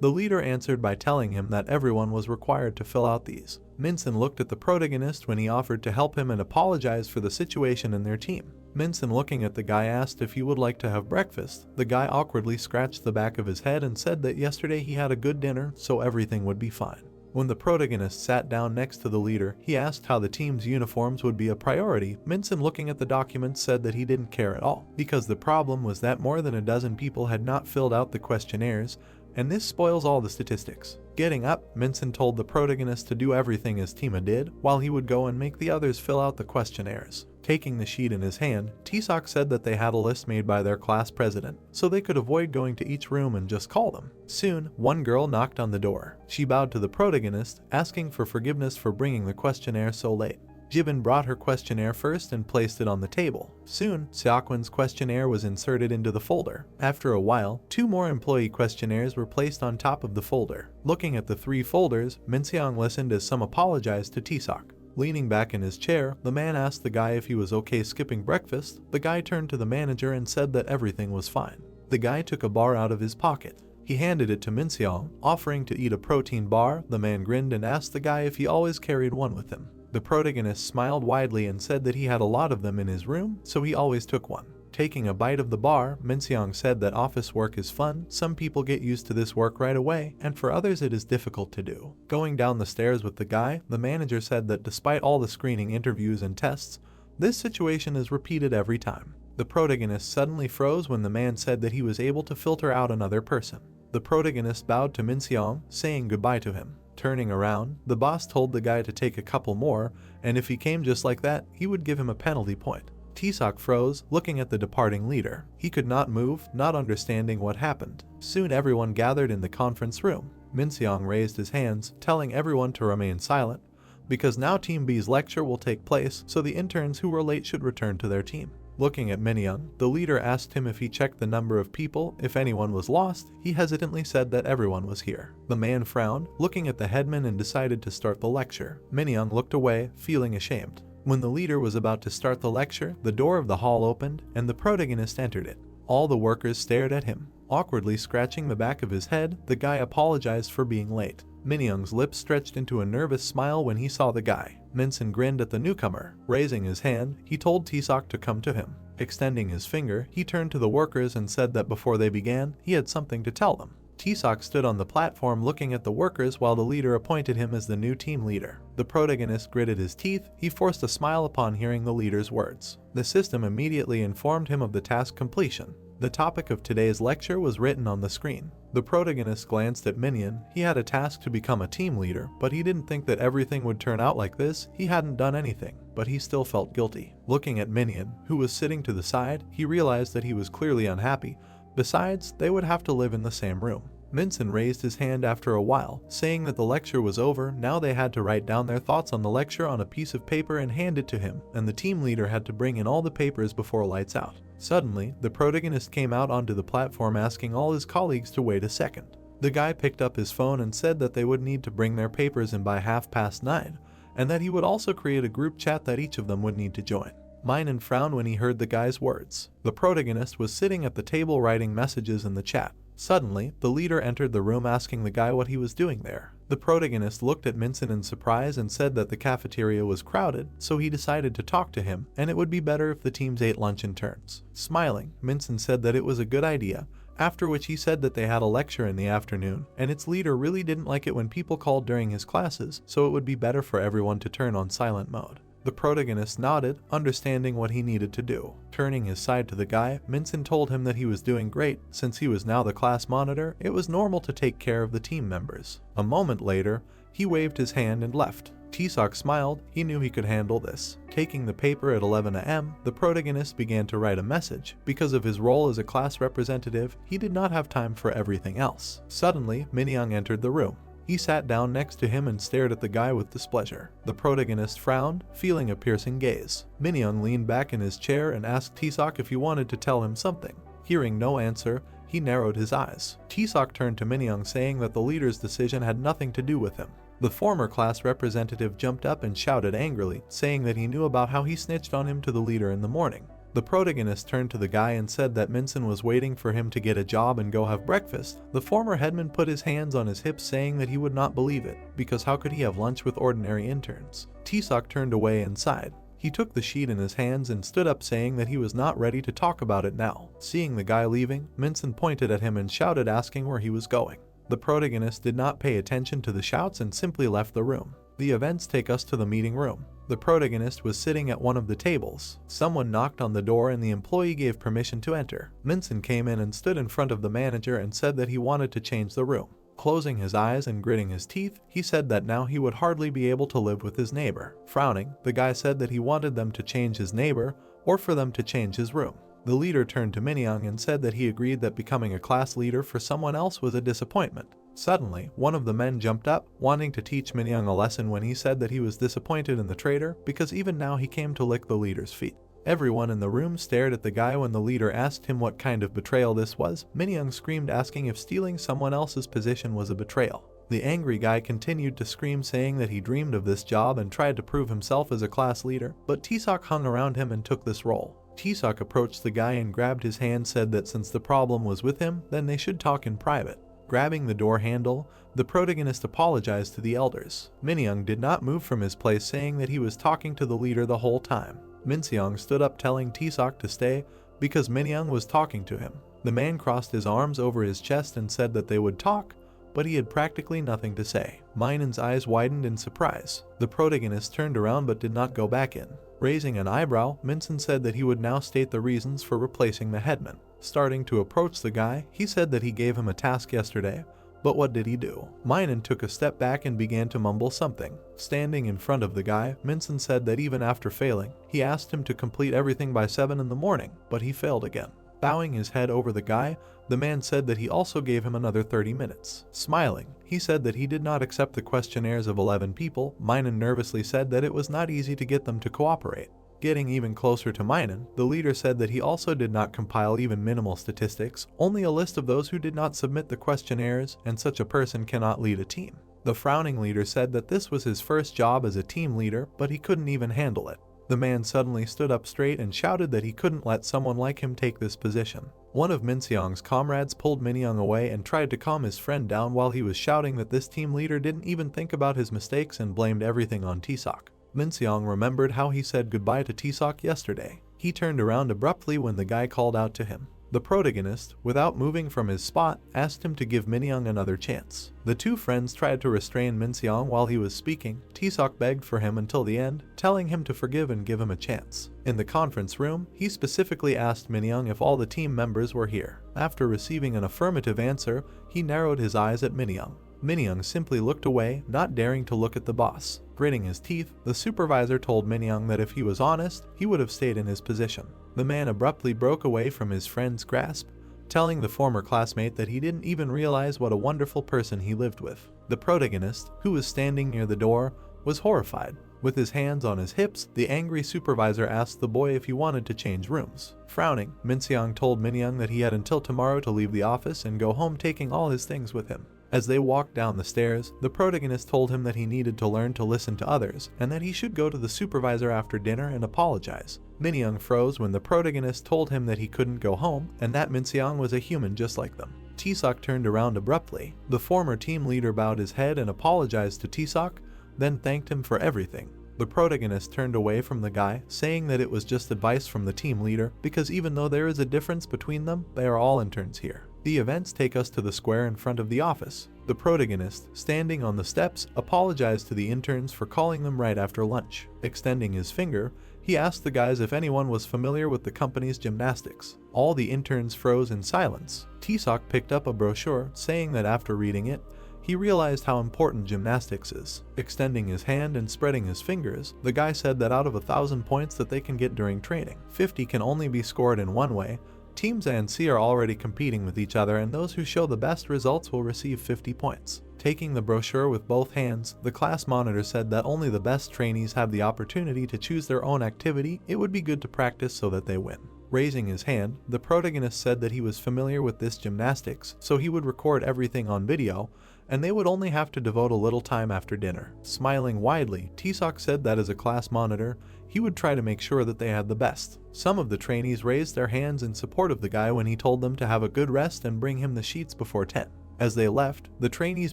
The leader answered by telling him that everyone was required to fill out these. Minson looked at the protagonist when he offered to help him and apologized for the situation in their team. Minson, looking at the guy, asked if he would like to have breakfast. The guy awkwardly scratched the back of his head and said that yesterday he had a good dinner, so everything would be fine. When the protagonist sat down next to the leader, he asked how the team's uniforms would be a priority. Minson, looking at the documents, said that he didn't care at all, because the problem was that more than a dozen people had not filled out the questionnaires, and this spoils all the statistics. Getting up, Minson told the protagonist to do everything as Tima did, while he would go and make the others fill out the questionnaires. Taking the sheet in his hand, T-Seok said that they had a list made by their class president, so they could avoid going to each room and just call them. Soon, one girl knocked on the door. She bowed to the protagonist, asking for forgiveness for bringing the questionnaire so late. Jibin brought her questionnaire first and placed it on the table. Soon, Seokwon's questionnaire was inserted into the folder. After a while, 2 more employee questionnaires were placed on top of the folder. Looking at the 3 folders, Minseong listened as some apologized to T-Seok. Leaning back in his chair, the man asked the guy if he was okay skipping breakfast. The guy turned to the manager and said that everything was fine. The guy took a bar out of his pocket. He handed it to Minseong, offering to eat a protein bar. The man grinned and asked the guy if he always carried one with him. The protagonist smiled widely and said that he had a lot of them in his room, so he always took one. Taking a bite of the bar, Minseong said that office work is fun, some people get used to this work right away, and for others it is difficult to do. Going down the stairs with the guy, the manager said that despite all the screening interviews and tests, this situation is repeated every time. The protagonist suddenly froze when the man said that he was able to filter out another person. The protagonist bowed to Minseong, saying goodbye to him. Turning around, the boss told the guy to take a couple more, and if he came just like that, he would give him a penalty point. Taesok froze, looking at the departing leader. He could not move, not understanding what happened. Soon everyone gathered in the conference room. Minseong raised his hands, telling everyone to remain silent, because now Team B's lecture will take place, so the interns who were late should return to their team. Looking at Minyoung, the leader asked him if he checked the number of people, if anyone was lost. He hesitantly said that everyone was here. The man frowned, looking at the headman, and decided to start the lecture. Minyoung looked away, feeling ashamed. When the leader was about to start the lecture, the door of the hall opened, and the protagonist entered it. All the workers stared at him. Awkwardly scratching the back of his head, the guy apologized for being late. Minyoung's lips stretched into a nervous smile when he saw the guy. Minson grinned at the newcomer. Raising his hand, he told Taesok to come to him. Extending his finger, he turned to the workers and said that before they began, he had something to tell them. Taesok stood on the platform looking at the workers while the leader appointed him as the new team leader. The protagonist gritted his teeth. He forced a smile upon hearing the leader's words. The system immediately informed him of the task completion. The topic of today's lecture was written on the screen. The protagonist glanced at Minion. He had a task to become a team leader, but he didn't think that everything would turn out like this. He hadn't done anything, but he still felt guilty. Looking at Minion, who was sitting to the side, he realized that he was clearly unhappy. Besides, they would have to live in the same room. Minson raised his hand after a while, saying that the lecture was over. Now they had to write down their thoughts on the lecture on a piece of paper and hand it to him, and the team leader had to bring in all the papers before lights out. Suddenly, the protagonist came out onto the platform asking all his colleagues to wait a second. The guy picked up his phone and said that they would need to bring their papers in by 9:30, and that he would also create a group chat that each of them would need to join. Minen frowned when he heard the guy's words. The protagonist was sitting at the table writing messages in the chat. Suddenly, the leader entered the room asking the guy what he was doing there. The protagonist looked at Minson in surprise and said that the cafeteria was crowded, so he decided to talk to him, and it would be better if the teams ate lunch in turns. Smiling, Minson said that it was a good idea, after which he said that they had a lecture in the afternoon, and its leader really didn't like it when people called during his classes, so it would be better for everyone to turn on silent mode. The protagonist nodded, understanding what he needed to do. Turning his side to the guy, Minson told him that he was doing great. Since he was now the class monitor, it was normal to take care of the team members. A moment later, he waved his hand and left. Taesok smiled. He knew he could handle this. Taking the paper at 11 a.m., the protagonist began to write a message. Because of his role as a class representative, he did not have time for everything else. Suddenly, Minyoung entered the room. He sat down next to him and stared at the guy with displeasure. The protagonist frowned, feeling a piercing gaze. Minyoung leaned back in his chair and asked Taesok if he wanted to tell him something. Hearing no answer, he narrowed his eyes. Taesok turned to Minyoung, saying that the leader's decision had nothing to do with him. The former class representative jumped up and shouted angrily, saying that he knew about how he snitched on him to the leader in the morning. The protagonist turned to the guy and said that Minson was waiting for him to get a job and go have breakfast. The former headman put his hands on his hips, saying that he would not believe it, because how could he have lunch with ordinary interns? Taesok turned away and sighed. He took the sheet in his hands and stood up, saying that he was not ready to talk about it now. Seeing the guy leaving, Minson pointed at him and shouted, asking where he was going. The protagonist did not pay attention to the shouts and simply left the room. The events take us to the meeting room. The protagonist was sitting at one of the tables. Someone knocked on the door and the employee gave permission to enter. Minson came in and stood in front of the manager and said that he wanted to change the room. Closing his eyes and gritting his teeth, he said that now he would hardly be able to live with his neighbor. Frowning, the guy said that he wanted them to change his neighbor or for them to change his room. The leader turned to Minyoung and said that he agreed that becoming a class leader for someone else was a disappointment. Suddenly, one of the men jumped up, wanting to teach Minyoung a lesson when he said that he was disappointed in the traitor because even now he came to lick the leader's feet. Everyone in the room stared at the guy when the leader asked him what kind of betrayal this was. Minyoung screamed, asking if stealing someone else's position was a betrayal. The angry guy continued to scream, saying that he dreamed of this job and tried to prove himself as a class leader, but Taesok hung around him and took this role. Taesok approached the guy and grabbed his hand, said that since the problem was with him, then they should talk in private. Grabbing the door handle, the protagonist apologized to the elders. Minyoung did not move from his place, saying that he was talking to the leader the whole time. Minseong stood up, telling Taesok to stay, because Minyoung was talking to him. The man crossed his arms over his chest and said that they would talk, but he had practically nothing to say. Minon's eyes widened in surprise. The protagonist turned around but did not go back in. Raising an eyebrow, Minson said that he would now state the reasons for replacing the headman. Starting to approach the guy, he said that he gave him a task yesterday, but what did he do? Minon took a step back and began to mumble something. Standing in front of the guy, Minson said that even after failing, he asked him to complete everything by 7 in the morning, but he failed again. Bowing his head over the guy, the man said that he also gave him another 30 minutes. Smiling, he said that he did not accept the questionnaires of 11 people. Minon nervously said that it was not easy to get them to cooperate. Getting even closer to Minon, the leader said that he also did not compile even minimal statistics, only a list of those who did not submit the questionnaires, and such a person cannot lead a team. The frowning leader said that this was his first job as a team leader, but he couldn't even handle it. The man suddenly stood up straight and shouted that he couldn't let someone like him take this position. One of Minseong's comrades pulled Minyoung away and tried to calm his friend down while he was shouting that this team leader didn't even think about his mistakes and blamed everything on Taesok. Minseong remembered how he said goodbye to Taesok yesterday. He turned around abruptly when the guy called out to him. The protagonist, without moving from his spot, asked him to give Minyoung another chance. The two friends tried to restrain Minseong while he was speaking. Taesok begged for him until the end, telling him to forgive and give him a chance. In the conference room, he specifically asked Minyoung if all the team members were here. After receiving an affirmative answer, he narrowed his eyes at Minyoung. Minyoung simply looked away, not daring to look at the boss. Gritting his teeth, the supervisor told Minyoung that if he was honest, he would have stayed in his position. The man abruptly broke away from his friend's grasp, telling the former classmate that he didn't even realize what a wonderful person he lived with. The protagonist, who was standing near the door, was horrified. With his hands on his hips, the angry supervisor asked the boy if he wanted to change rooms. Frowning, Minseong told Minyoung that he had until tomorrow to leave the office and go home, taking all his things with him. As they walked down the stairs, the protagonist told him that he needed to learn to listen to others and that he should go to the supervisor after dinner and apologize. Minyoung froze when the protagonist told him that he couldn't go home and that Minseong was a human just like them. Taesok turned around abruptly. The former team leader bowed his head and apologized to Taesok, then thanked him for everything. The protagonist turned away from the guy, saying that it was just advice from the team leader because even though there is a difference between them, they are all interns here. The events take us to the square in front of the office. The protagonist, standing on the steps, apologized to the interns for calling them right after lunch. Extending his finger, he asked the guys if anyone was familiar with the company's gymnastics. All the interns froze in silence. Taesok picked up a brochure, saying that after reading it, he realized how important gymnastics is. Extending his hand and spreading his fingers, the guy said that out of 1,000 points that they can get during training, 50 can only be scored in one way. Teams A and C are already competing with each other, and those who show the best results will receive 50 points. Taking the brochure with both hands, the class monitor said that only the best trainees have the opportunity to choose their own activity. It would be good to practice so that they win. Raising his hand, the protagonist said that he was familiar with this gymnastics, so he would record everything on video, and they would only have to devote a little time after dinner. Smiling widely, Taesok said that as a class monitor, he would try to make sure that they had the best. Some of the trainees raised their hands in support of the guy when he told them to have a good rest and bring him the sheets before 10. As they left, the trainees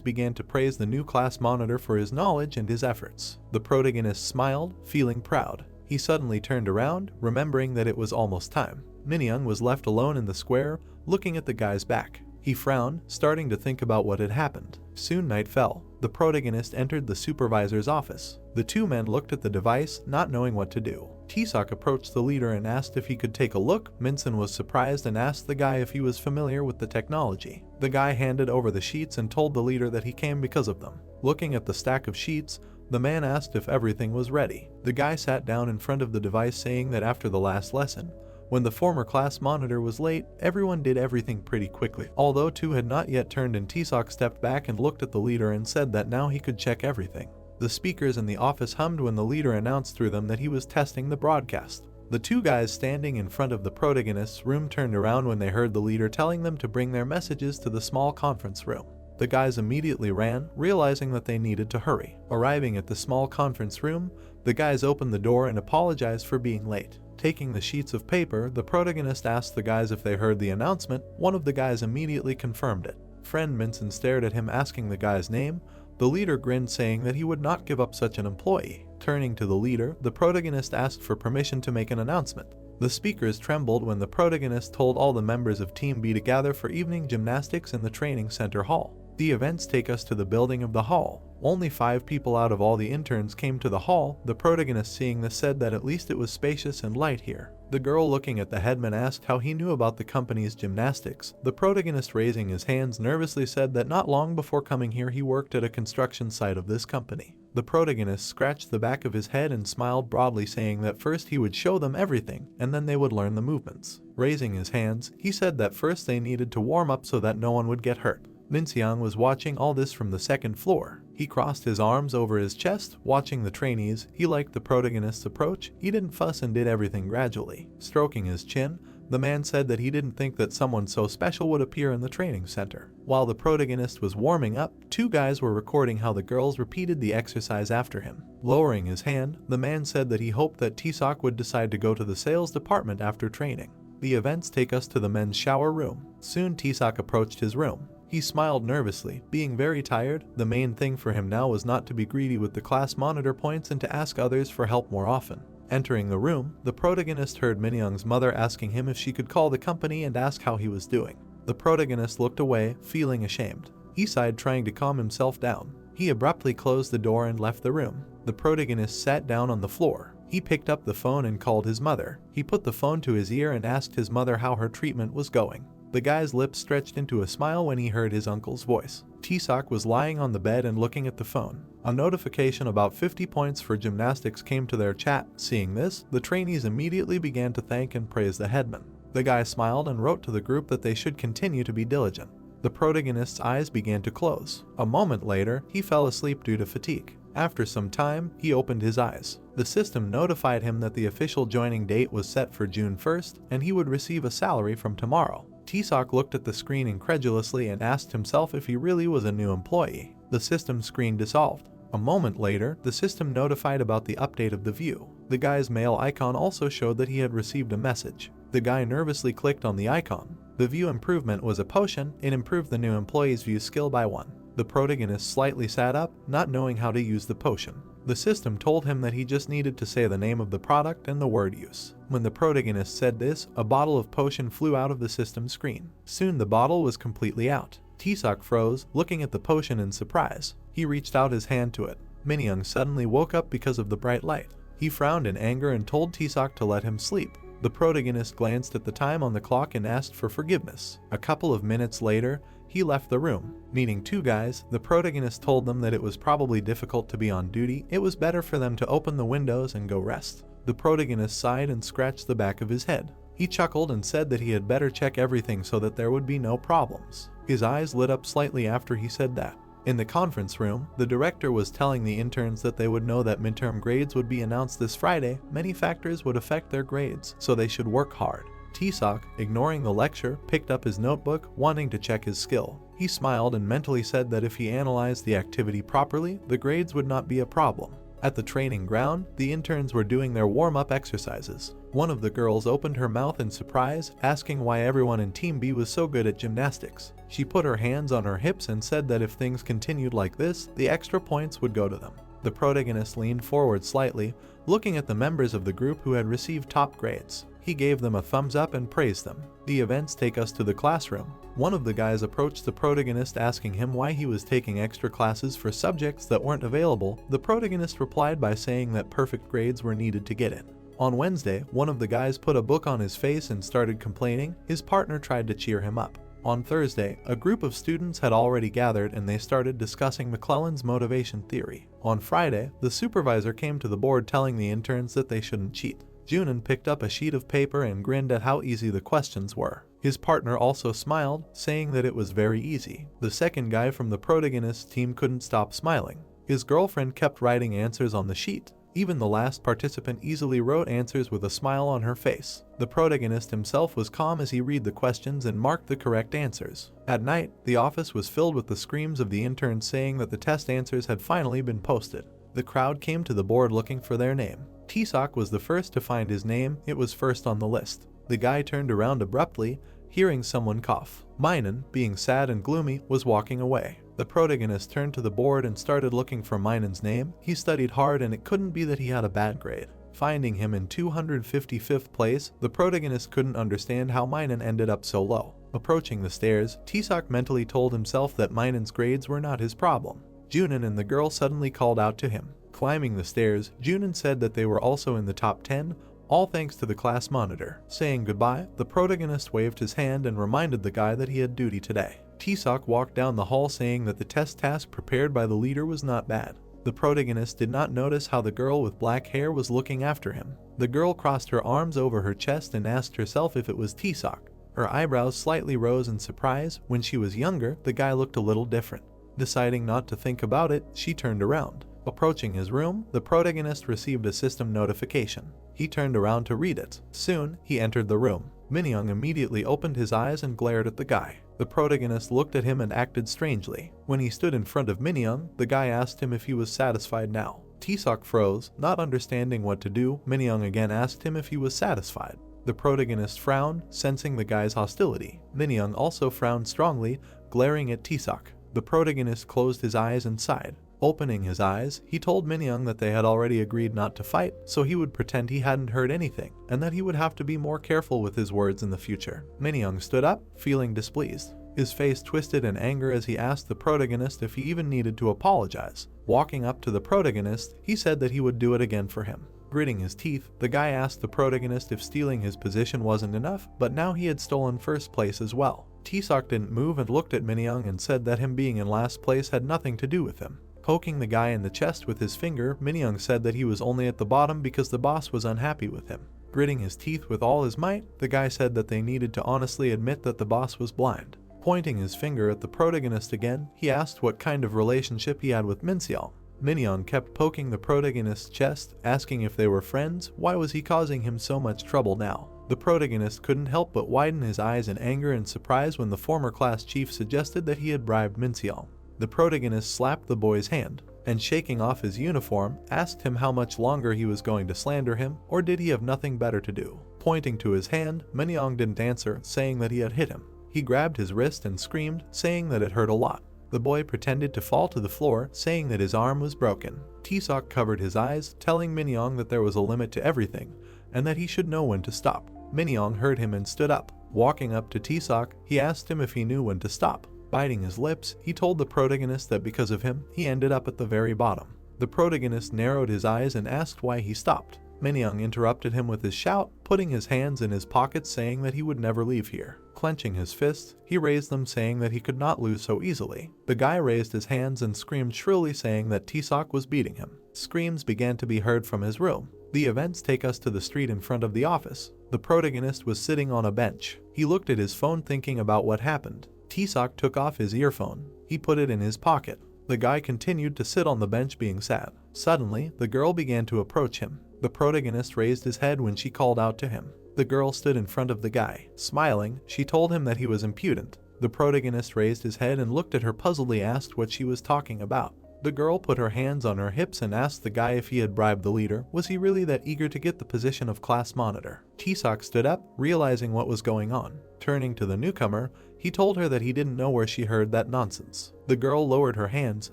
began to praise the new class monitor for his knowledge and his efforts. The protagonist smiled, feeling proud. He suddenly turned around, remembering that it was almost time. Minyoung was left alone in the square, looking at the guy's back. He frowned, starting to think about what had happened. Soon night fell. The protagonist entered the supervisor's office. The two men looked at the device, not knowing what to do. Taesok approached the leader and asked if he could take a look. Minson was surprised and asked the guy if he was familiar with the technology. The guy handed over the sheets and told the leader that he came because of them. Looking at the stack of sheets, the man asked if everything was ready. The guy sat down in front of the device, saying that after the last lesson, when the former class monitor was late, everyone did everything pretty quickly. Although two had not yet turned and Taesok stepped back and looked at the leader and said that now he could check everything. The speakers in the office hummed when the leader announced through them that he was testing the broadcast. The two guys standing in front of the protagonist's room turned around when they heard the leader telling them to bring their messages to the small conference room. The guys immediately ran, realizing that they needed to hurry. Arriving at the small conference room, the guys opened the door and apologized for being late. Taking the sheets of paper, the protagonist asked the guys if they heard the announcement. One of the guys immediately confirmed it. Friend Minson stared at him, asking the guy's name. The leader grinned, saying that he would not give up such an employee. Turning to the leader, the protagonist asked for permission to make an announcement. The speakers trembled when the protagonist told all the members of Team B to gather for evening gymnastics in the training center hall. The events take us to the building of the hall. Only 5 people out of all the interns came to the hall. The protagonist, seeing this, said that at least it was spacious and light here. The girl, looking at the headman, asked how he knew about the company's gymnastics. The protagonist, raising his hands nervously, said that not long before coming here he worked at a construction site of this company. The protagonist scratched the back of his head and smiled broadly, saying that first he would show them everything and then they would learn the movements. Raising his hands, he said that first they needed to warm up so that no one would get hurt. Lin Xiang was watching all this from the second floor. He crossed his arms over his chest, watching the trainees. He liked the protagonist's approach. He didn't fuss and did everything gradually. Stroking his chin, the man said that he didn't think that someone so special would appear in the training center. While the protagonist was warming up, 2 guys were recording how the girls repeated the exercise after him. Lowering his hand, the man said that he hoped that T-Sock would decide to go to the sales department after training. The events take us to the men's shower room. Soon T-Sock approached his room. He smiled nervously. Being very tired, the main thing for him now was not to be greedy with the class monitor points and to ask others for help more often. Entering the room, the protagonist heard Minyoung's mother asking him if she could call the company and ask how he was doing. The protagonist looked away, feeling ashamed. He sighed, trying to calm himself down. He abruptly closed the door and left the room. The protagonist sat down on the floor. He picked up the phone and called his mother. He put the phone to his ear and asked his mother how her treatment was going. The guy's lips stretched into a smile when he heard his uncle's voice. T-Sock was lying on the bed and looking at the phone. A notification about 50 points for gymnastics came to their chat. Seeing this, the trainees immediately began to thank and praise the headman. The guy smiled and wrote to the group that they should continue to be diligent. The protagonist's eyes began to close. A moment later, he fell asleep due to fatigue. After some time, he opened his eyes. The system notified him that the official joining date was set for June 1st, and he would receive a salary from tomorrow. T-Sock looked at the screen incredulously and asked himself if he really was a new employee. The system screen dissolved. A moment later, the system notified about the update of the view. The guy's mail icon also showed that he had received a message. The guy nervously clicked on the icon. The view improvement was a potion. It improved the new employee's view skill by 1. The protagonist slightly sat up, not knowing how to use the potion. The system told him that he just needed to say the name of the product and the word use. When the protagonist said this, a bottle of potion flew out of the system screen. Soon the bottle was completely out. T-Sock froze, looking at the potion in surprise. He reached out his hand to it. Minyoung suddenly woke up because of the bright light. He frowned in anger and told T-Sock to let him sleep. The protagonist glanced at the time on the clock and asked for forgiveness. A couple of minutes later, he left the room. Meeting 2 guys, the protagonist told them that it was probably difficult to be on duty. It was better for them to open the windows and go rest. The protagonist sighed and scratched the back of his head. He chuckled and said that he had better check everything so that there would be no problems. His eyes lit up slightly after he said that. In the conference room, the director was telling the interns that they would know that midterm grades would be announced this Friday. Many factors would affect their grades, so they should work hard. T-Sock, ignoring the lecture, picked up his notebook, wanting to check his skill. He smiled and mentally said that if he analyzed the activity properly, the grades would not be a problem. At the training ground, the interns were doing their warm-up exercises. One of the girls opened her mouth in surprise, asking why everyone in Team B was so good at gymnastics. She put her hands on her hips and said that if things continued like this, the extra points would go to them. The protagonist leaned forward slightly, looking at the members of the group who had received top grades. He gave them a thumbs up and praised them. The events take us to the classroom. One of the guys approached the protagonist asking him why he was taking extra classes for subjects that weren't available. The protagonist replied by saying that perfect grades were needed to get in. On Wednesday, one of the guys put a book on his face and started complaining. His partner tried to cheer him up. On Thursday, a group of students had already gathered and they started discussing McClellan's motivation theory. On Friday, the supervisor came to the board telling the interns that they shouldn't cheat. Junin picked up a sheet of paper and grinned at how easy the questions were. His partner also smiled, saying that it was very easy. The second guy from the protagonist's team couldn't stop smiling. His girlfriend kept writing answers on the sheet. Even the last participant easily wrote answers with a smile on her face. The protagonist himself was calm as he read the questions and marked the correct answers. At night, the office was filled with the screams of the interns saying that the test answers had finally been posted. The crowd came to the board looking for their name. T-Sock was the first to find his name. It was first on the list. The guy turned around abruptly, hearing someone cough. Minun, being sad and gloomy, was walking away. The protagonist turned to the board and started looking for Minun's name. He studied hard and it couldn't be that he had a bad grade. Finding him in 255th place, the protagonist couldn't understand how Minun ended up so low. Approaching the stairs, Tiseok mentally told himself that Minun's grades were not his problem. Junin and the girl suddenly called out to him. Climbing the stairs, Junin said that they were also in the top 10, all thanks to the class monitor. Saying goodbye, the protagonist waved his hand and reminded the guy that he had duty today. Tiseok walked down the hall saying that the test task prepared by the leader was not bad. The protagonist did not notice how the girl with black hair was looking after him. The girl crossed her arms over her chest and asked herself if it was Tiseok. Her eyebrows slightly rose in surprise. When she was younger, the guy looked a little different. Deciding not to think about it, she turned around. Approaching his room, the protagonist received a system notification. He turned around to read it. Soon, he entered the room. Minyoung immediately opened his eyes and glared at the guy. The protagonist looked at him and acted strangely. When he stood in front of Minyoung, the guy asked him if he was satisfied now. Tiseok froze, not understanding what to do. Minyoung again asked him if he was satisfied. The protagonist frowned, sensing the guy's hostility. Minyoung also frowned strongly, glaring at Tiseok. The protagonist closed his eyes and sighed. Opening his eyes, he told Minyoung that they had already agreed not to fight, so he would pretend he hadn't heard anything, and that he would have to be more careful with his words in the future. Minyoung stood up, feeling displeased. His face twisted in anger as he asked the protagonist if he even needed to apologize. Walking up to the protagonist, he said that he would do it again for him. Gritting his teeth, the guy asked the protagonist if stealing his position wasn't enough, but now he had stolen first place as well. Tiseok didn't move and looked at Minyoung and said that him being in last place had nothing to do with him. Poking the guy in the chest with his finger, Minyoung said that he was only at the bottom because the boss was unhappy with him. Gritting his teeth with all his might, the guy said that they needed to honestly admit that the boss was blind. Pointing his finger at the protagonist again, he asked what kind of relationship he had with Minseol. Minyoung kept poking the protagonist's chest, asking if they were friends. Why was he causing him so much trouble now? The protagonist couldn't help but widen his eyes in anger and surprise when the former class chief suggested that he had bribed Minseol. The protagonist slapped the boy's hand, and shaking off his uniform, asked him how much longer he was going to slander him, or did he have nothing better to do. Pointing to his hand, Minyoung didn't answer, saying that he had hit him. He grabbed his wrist and screamed, saying that it hurt a lot. The boy pretended to fall to the floor, saying that his arm was broken. Tiseok covered his eyes, telling Minyoung that there was a limit to everything, and that he should know when to stop. Minyoung heard him and stood up. Walking up to Tiseok, he asked him if he knew when to stop. Biting his lips, he told the protagonist that because of him, he ended up at the very bottom. The protagonist narrowed his eyes and asked why he stopped. Minyoung interrupted him with his shout, putting his hands in his pockets saying that he would never leave here. Clenching his fists, he raised them saying that he could not lose so easily. The guy raised his hands and screamed shrilly saying that Tiseok was beating him. Screams began to be heard from his room. The events take us to the street in front of the office. The protagonist was sitting on a bench. He looked at his phone thinking about what happened. Tiseok took off his earphone. He put it in his pocket. The guy continued to sit on the bench being sad. Suddenly, the girl began to approach him. The protagonist raised his head when she called out to him. The girl stood in front of the guy. Smiling, she told him that he was impudent. The protagonist raised his head and looked at her puzzledly, asked what she was talking about. The girl put her hands on her hips and asked the guy if he had bribed the leader. Was he really that eager to get the position of class monitor? Tiseok stood up, realizing what was going on. Turning to the newcomer, he told her that he didn't know where she heard that nonsense. The girl lowered her hands,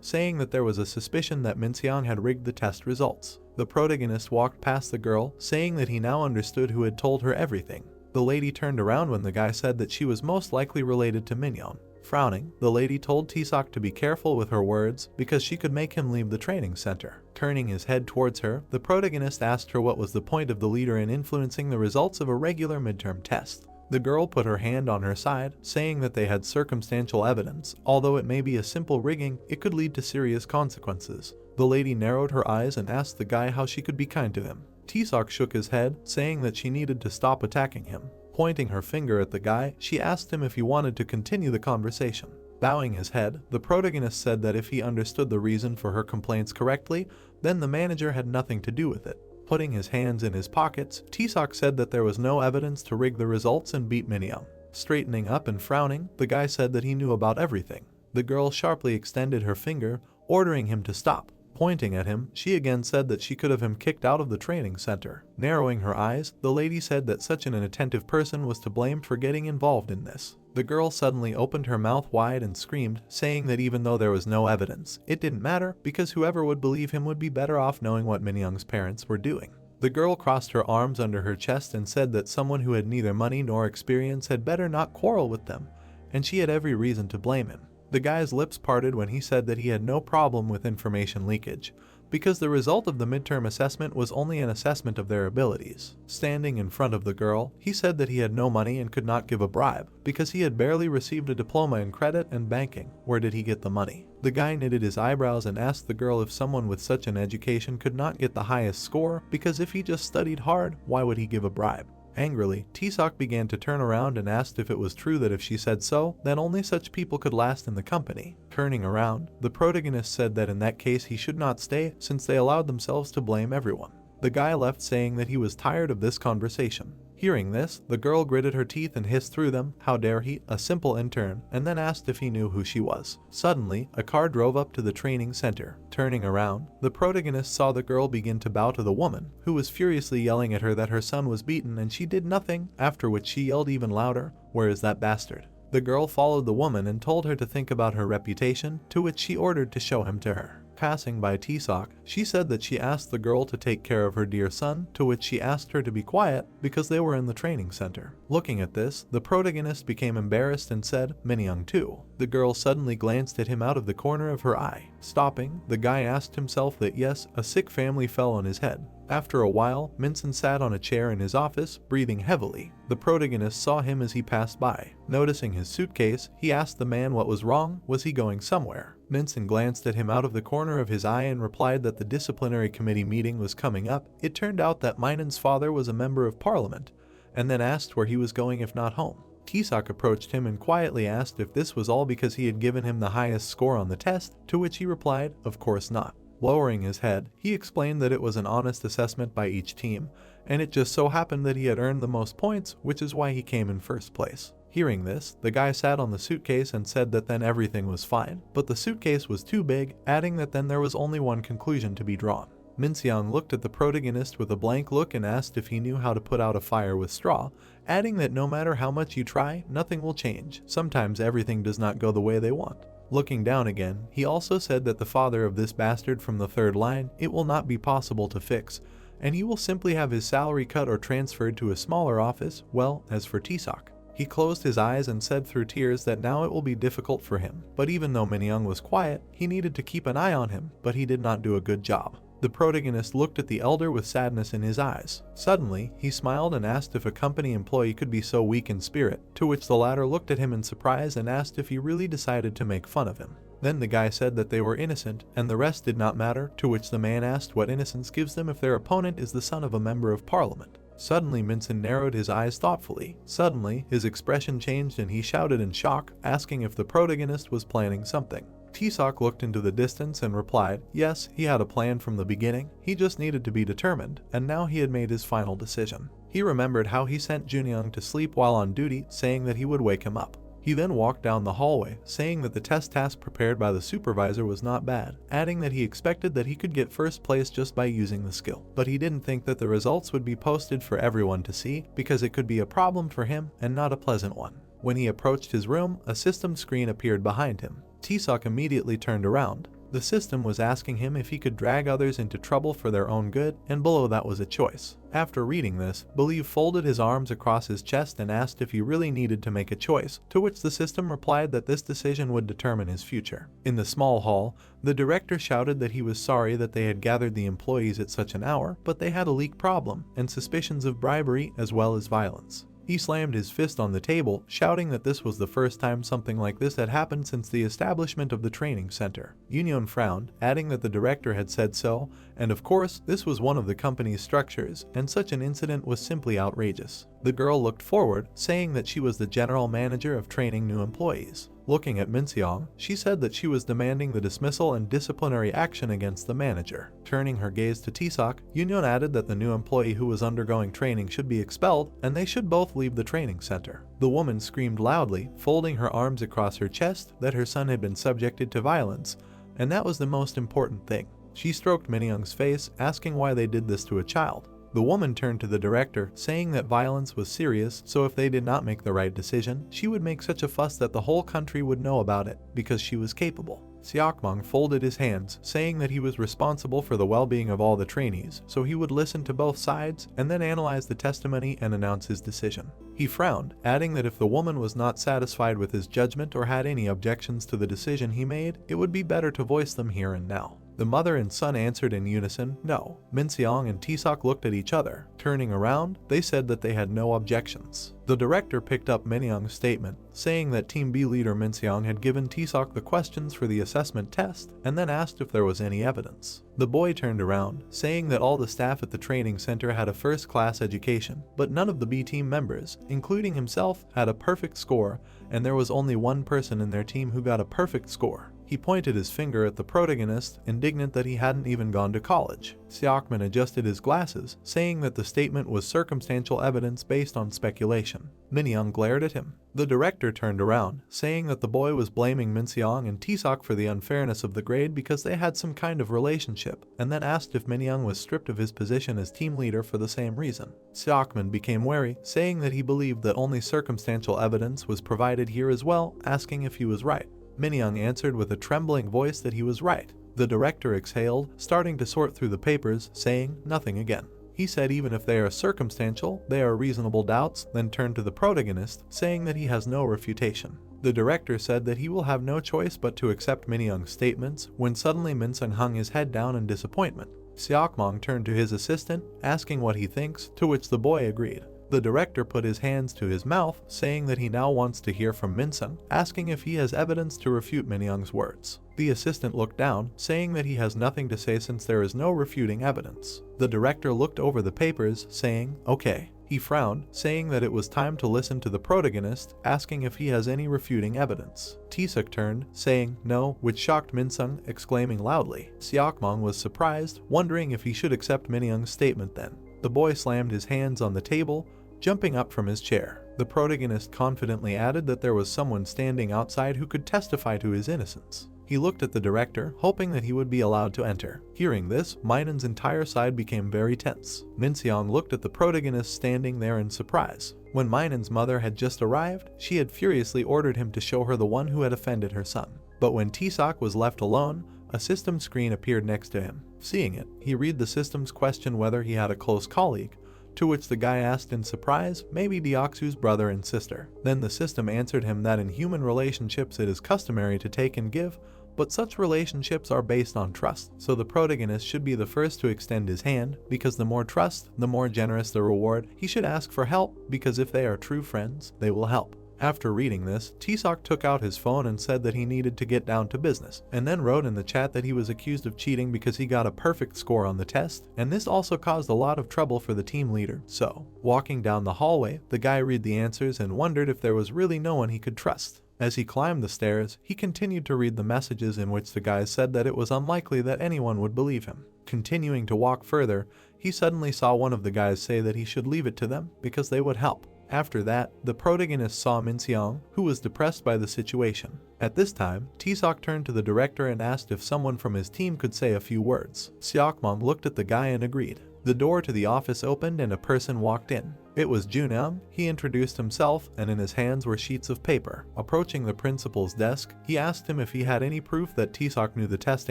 saying that there was a suspicion that Minseong had rigged the test results. The protagonist walked past the girl, saying that he now understood who had told her everything. The lady turned around when the guy said that she was most likely related to Minyoung. Frowning, the lady told Tiseok to be careful with her words because she could make him leave the training center. Turning his head towards her, the protagonist asked her what was the point of the leader in influencing the results of a regular midterm test. The girl put her hand on her side, saying that they had circumstantial evidence. Although it may be a simple rigging, it could lead to serious consequences. The lady narrowed her eyes and asked the guy how she could be kind to him. Tiseok shook his head, saying that she needed to stop attacking him. Pointing her finger at the guy, she asked him if he wanted to continue the conversation. Bowing his head, the protagonist said that if he understood the reason for her complaints correctly, then the manager had nothing to do with it. Putting his hands in his pockets, Tiseok said that there was no evidence to rig the results and beat Minyoung. Straightening up and frowning, the guy said that he knew about everything. The girl sharply extended her finger, ordering him to stop. Pointing at him, she again said that she could have him kicked out of the training center. Narrowing her eyes, the lady said that such an inattentive person was to blame for getting involved in this. The girl suddenly opened her mouth wide and screamed, saying that even though there was no evidence, it didn't matter because whoever would believe him would be better off knowing what Minyoung's parents were doing. The girl crossed her arms under her chest and said that someone who had neither money nor experience had better not quarrel with them, and she had every reason to blame him. The guy's lips parted when he said that he had no problem with information leakage, because the result of the midterm assessment was only an assessment of their abilities. Standing in front of the girl, he said that he had no money and could not give a bribe, because he had barely received a diploma in credit and banking. Where did he get the money? The guy knitted his eyebrows and asked the girl if someone with such an education could not get the highest score, because if he just studied hard, why would he give a bribe? Angrily, Taesok began to turn around and asked if it was true that if she said so, then only such people could last in the company. Turning around, the protagonist said that in that case he should not stay since they allowed themselves to blame everyone. The guy left saying that he was tired of this conversation. Hearing this, the girl gritted her teeth and hissed through them, "How dare he, a simple intern," and then asked if he knew who she was. Suddenly, a car drove up to the training center. Turning around, the protagonist saw the girl begin to bow to the woman, who was furiously yelling at her that her son was beaten and she did nothing, after which she yelled even louder, "Where is that bastard?" The girl followed the woman and told her to think about her reputation, to which she ordered to show him to her. Passing by Taesok, she said that she asked the girl to take care of her dear son, to which she asked her to be quiet because they were in the training center. Looking at this, the protagonist became embarrassed and said, "Minyoung too." The girl suddenly glanced at him out of the corner of her eye. Stopping, the guy asked himself that yes, a sick family fell on his head. After a while, Minson sat on a chair in his office, breathing heavily. The protagonist saw him as he passed by. Noticing his suitcase, he asked the man what was wrong, was he going somewhere? Minson glanced at him out of the corner of his eye and replied that the disciplinary committee meeting was coming up. It turned out that Minon's father was a member of parliament, and then asked where he was going if not home. Taesok approached him and quietly asked if this was all because he had given him the highest score on the test, to which he replied, "Of course not." Lowering his head, he explained that it was an honest assessment by each team, and it just so happened that he had earned the most points, which is why he came in first place. Hearing this, the guy sat on the suitcase and said that then everything was fine, but the suitcase was too big, adding that then there was only one conclusion to be drawn. Minseong looked at the protagonist with a blank look and asked if he knew how to put out a fire with straw, adding that no matter how much you try, nothing will change. Sometimes everything does not go the way they want. Looking down again, he also said that the father of this bastard from the third line, it will not be possible to fix, and he will simply have his salary cut or transferred to a smaller office. Well, as for Taesok, he closed his eyes and said through tears that now it will be difficult for him. But even though Minyoung was quiet, he needed to keep an eye on him, but he did not do a good job. The protagonist looked at the elder with sadness in his eyes. Suddenly, he smiled and asked if a company employee could be so weak in spirit, to which the latter looked at him in surprise and asked if he really decided to make fun of him. Then the guy said that they were innocent, and the rest did not matter, to which the man asked what innocence gives them if their opponent is the son of a member of parliament. Suddenly Minson narrowed his eyes thoughtfully. Suddenly, his expression changed and he shouted in shock, asking if the protagonist was planning something. Taesok looked into the distance and replied, yes, he had a plan from the beginning, he just needed to be determined, and now he had made his final decision. He remembered how he sent Junyoung to sleep while on duty, saying that he would wake him up. He then walked down the hallway, saying that the test task prepared by the supervisor was not bad, adding that he expected that he could get first place just by using the skill. But he didn't think that the results would be posted for everyone to see, because it could be a problem for him and not a pleasant one. When he approached his room, a system screen appeared behind him. Taesok immediately turned around. The system was asking him if he could drag others into trouble for their own good, and below that was a choice. After reading this, Believe folded his arms across his chest and asked if he really needed to make a choice, to which the system replied that this decision would determine his future. In the small hall, the director shouted that he was sorry that they had gathered the employees at such an hour, but they had a leak problem, and suspicions of bribery as well as violence. He slammed his fist on the table, shouting that this was the first time something like this had happened since the establishment of the training center. Union frowned, adding that the director had said so, and of course, this was one of the company's structures, and such an incident was simply outrageous. The girl looked forward, saying that she was the general manager of training new employees. Looking at Minseong, she said that she was demanding the dismissal and disciplinary action against the manager. Turning her gaze to Taesok, Union added that the new employee who was undergoing training should be expelled, and they should both leave the training center. The woman screamed loudly, folding her arms across her chest, that her son had been subjected to violence, and that was the most important thing. She stroked Minyoung's face, asking why they did this to a child. The woman turned to the director, saying that violence was serious, so if they did not make the right decision, she would make such a fuss that the whole country would know about it, because she was capable. Seokmong folded his hands, saying that he was responsible for the well-being of all the trainees, so he would listen to both sides and then analyze the testimony and announce his decision. He frowned, adding that if the woman was not satisfied with his judgment or had any objections to the decision he made, it would be better to voice them here and now. The mother and son answered in unison, no. Minseong and Taesok looked at each other. Turning around, they said that they had no objections. The director picked up Minyoung's statement, saying that Team B leader Minseong had given Taesok the questions for the assessment test and then asked if there was any evidence. The boy turned around, saying that all the staff at the training center had a first-class education, but none of the B team members, including himself, had a perfect score, and there was only one person in their team who got a perfect score. He pointed his finger at the protagonist, indignant that he hadn't even gone to college. Seokmin adjusted his glasses, saying that the statement was circumstantial evidence based on speculation. Minyoung glared at him. The director turned around, saying that the boy was blaming Minseong and Taesok for the unfairness of the grade because they had some kind of relationship, and then asked if Minyoung was stripped of his position as team leader for the same reason. Seokmin became wary, saying that he believed that only circumstantial evidence was provided here as well, asking if he was right. Minyoung answered with a trembling voice that he was right. The director exhaled, starting to sort through the papers, saying nothing again. He said even if they are circumstantial, they are reasonable doubts, then turned to the protagonist, saying that he has no refutation. The director said that he will have no choice but to accept Minyoung's statements, when suddenly Minseong hung his head down in disappointment. Seokmong turned to his assistant, asking what he thinks, to which the boy agreed. The director put his hands to his mouth, saying that he now wants to hear from Minseong, asking if he has evidence to refute Minyoung's words. The assistant looked down, saying that he has nothing to say since there is no refuting evidence. The director looked over the papers, saying, okay. He frowned, saying that it was time to listen to the protagonist, asking if he has any refuting evidence. Taesok turned, saying no, which shocked Minseong, exclaiming loudly. Seokmong was surprised, wondering if he should accept Minyoung's statement then. The boy slammed his hands on the table, jumping up from his chair. The protagonist confidently added that there was someone standing outside who could testify to his innocence. He looked at the director, hoping that he would be allowed to enter. Hearing this, Minen's entire side became very tense. Minseong looked at the protagonist standing there in surprise. When Minen's mother had just arrived, she had furiously ordered him to show her the one who had offended her son. But when Taesok was left alone, a system screen appeared next to him. Seeing it, he read the system's question whether he had a close colleague, to which the guy asked in surprise, maybe Deoksu's brother and sister. Then the system answered him that in human relationships it is customary to take and give, but such relationships are based on trust, so the protagonist should be the first to extend his hand, because the more trust, the more generous the reward. He should ask for help, because if they are true friends, they will help. After reading this, Taesok took out his phone and said that he needed to get down to business, and then wrote in the chat that he was accused of cheating because he got a perfect score on the test, and this also caused a lot of trouble for the team leader. So, walking down the hallway, the guy read the answers and wondered if there was really no one he could trust. As he climbed the stairs, he continued to read the messages in which the guy said that it was unlikely that anyone would believe him. Continuing to walk further, he suddenly saw one of the guys say that he should leave it to them because they would help. After that, the protagonist saw Minseong, who was depressed by the situation. At this time, Taesok turned to the director and asked if someone from his team could say a few words. Seokmong looked at the guy and agreed. The door to the office opened and a person walked in. It was Junyoung. He introduced himself, and in his hands were sheets of paper. Approaching the principal's desk, he asked him if he had any proof that Taesok knew the test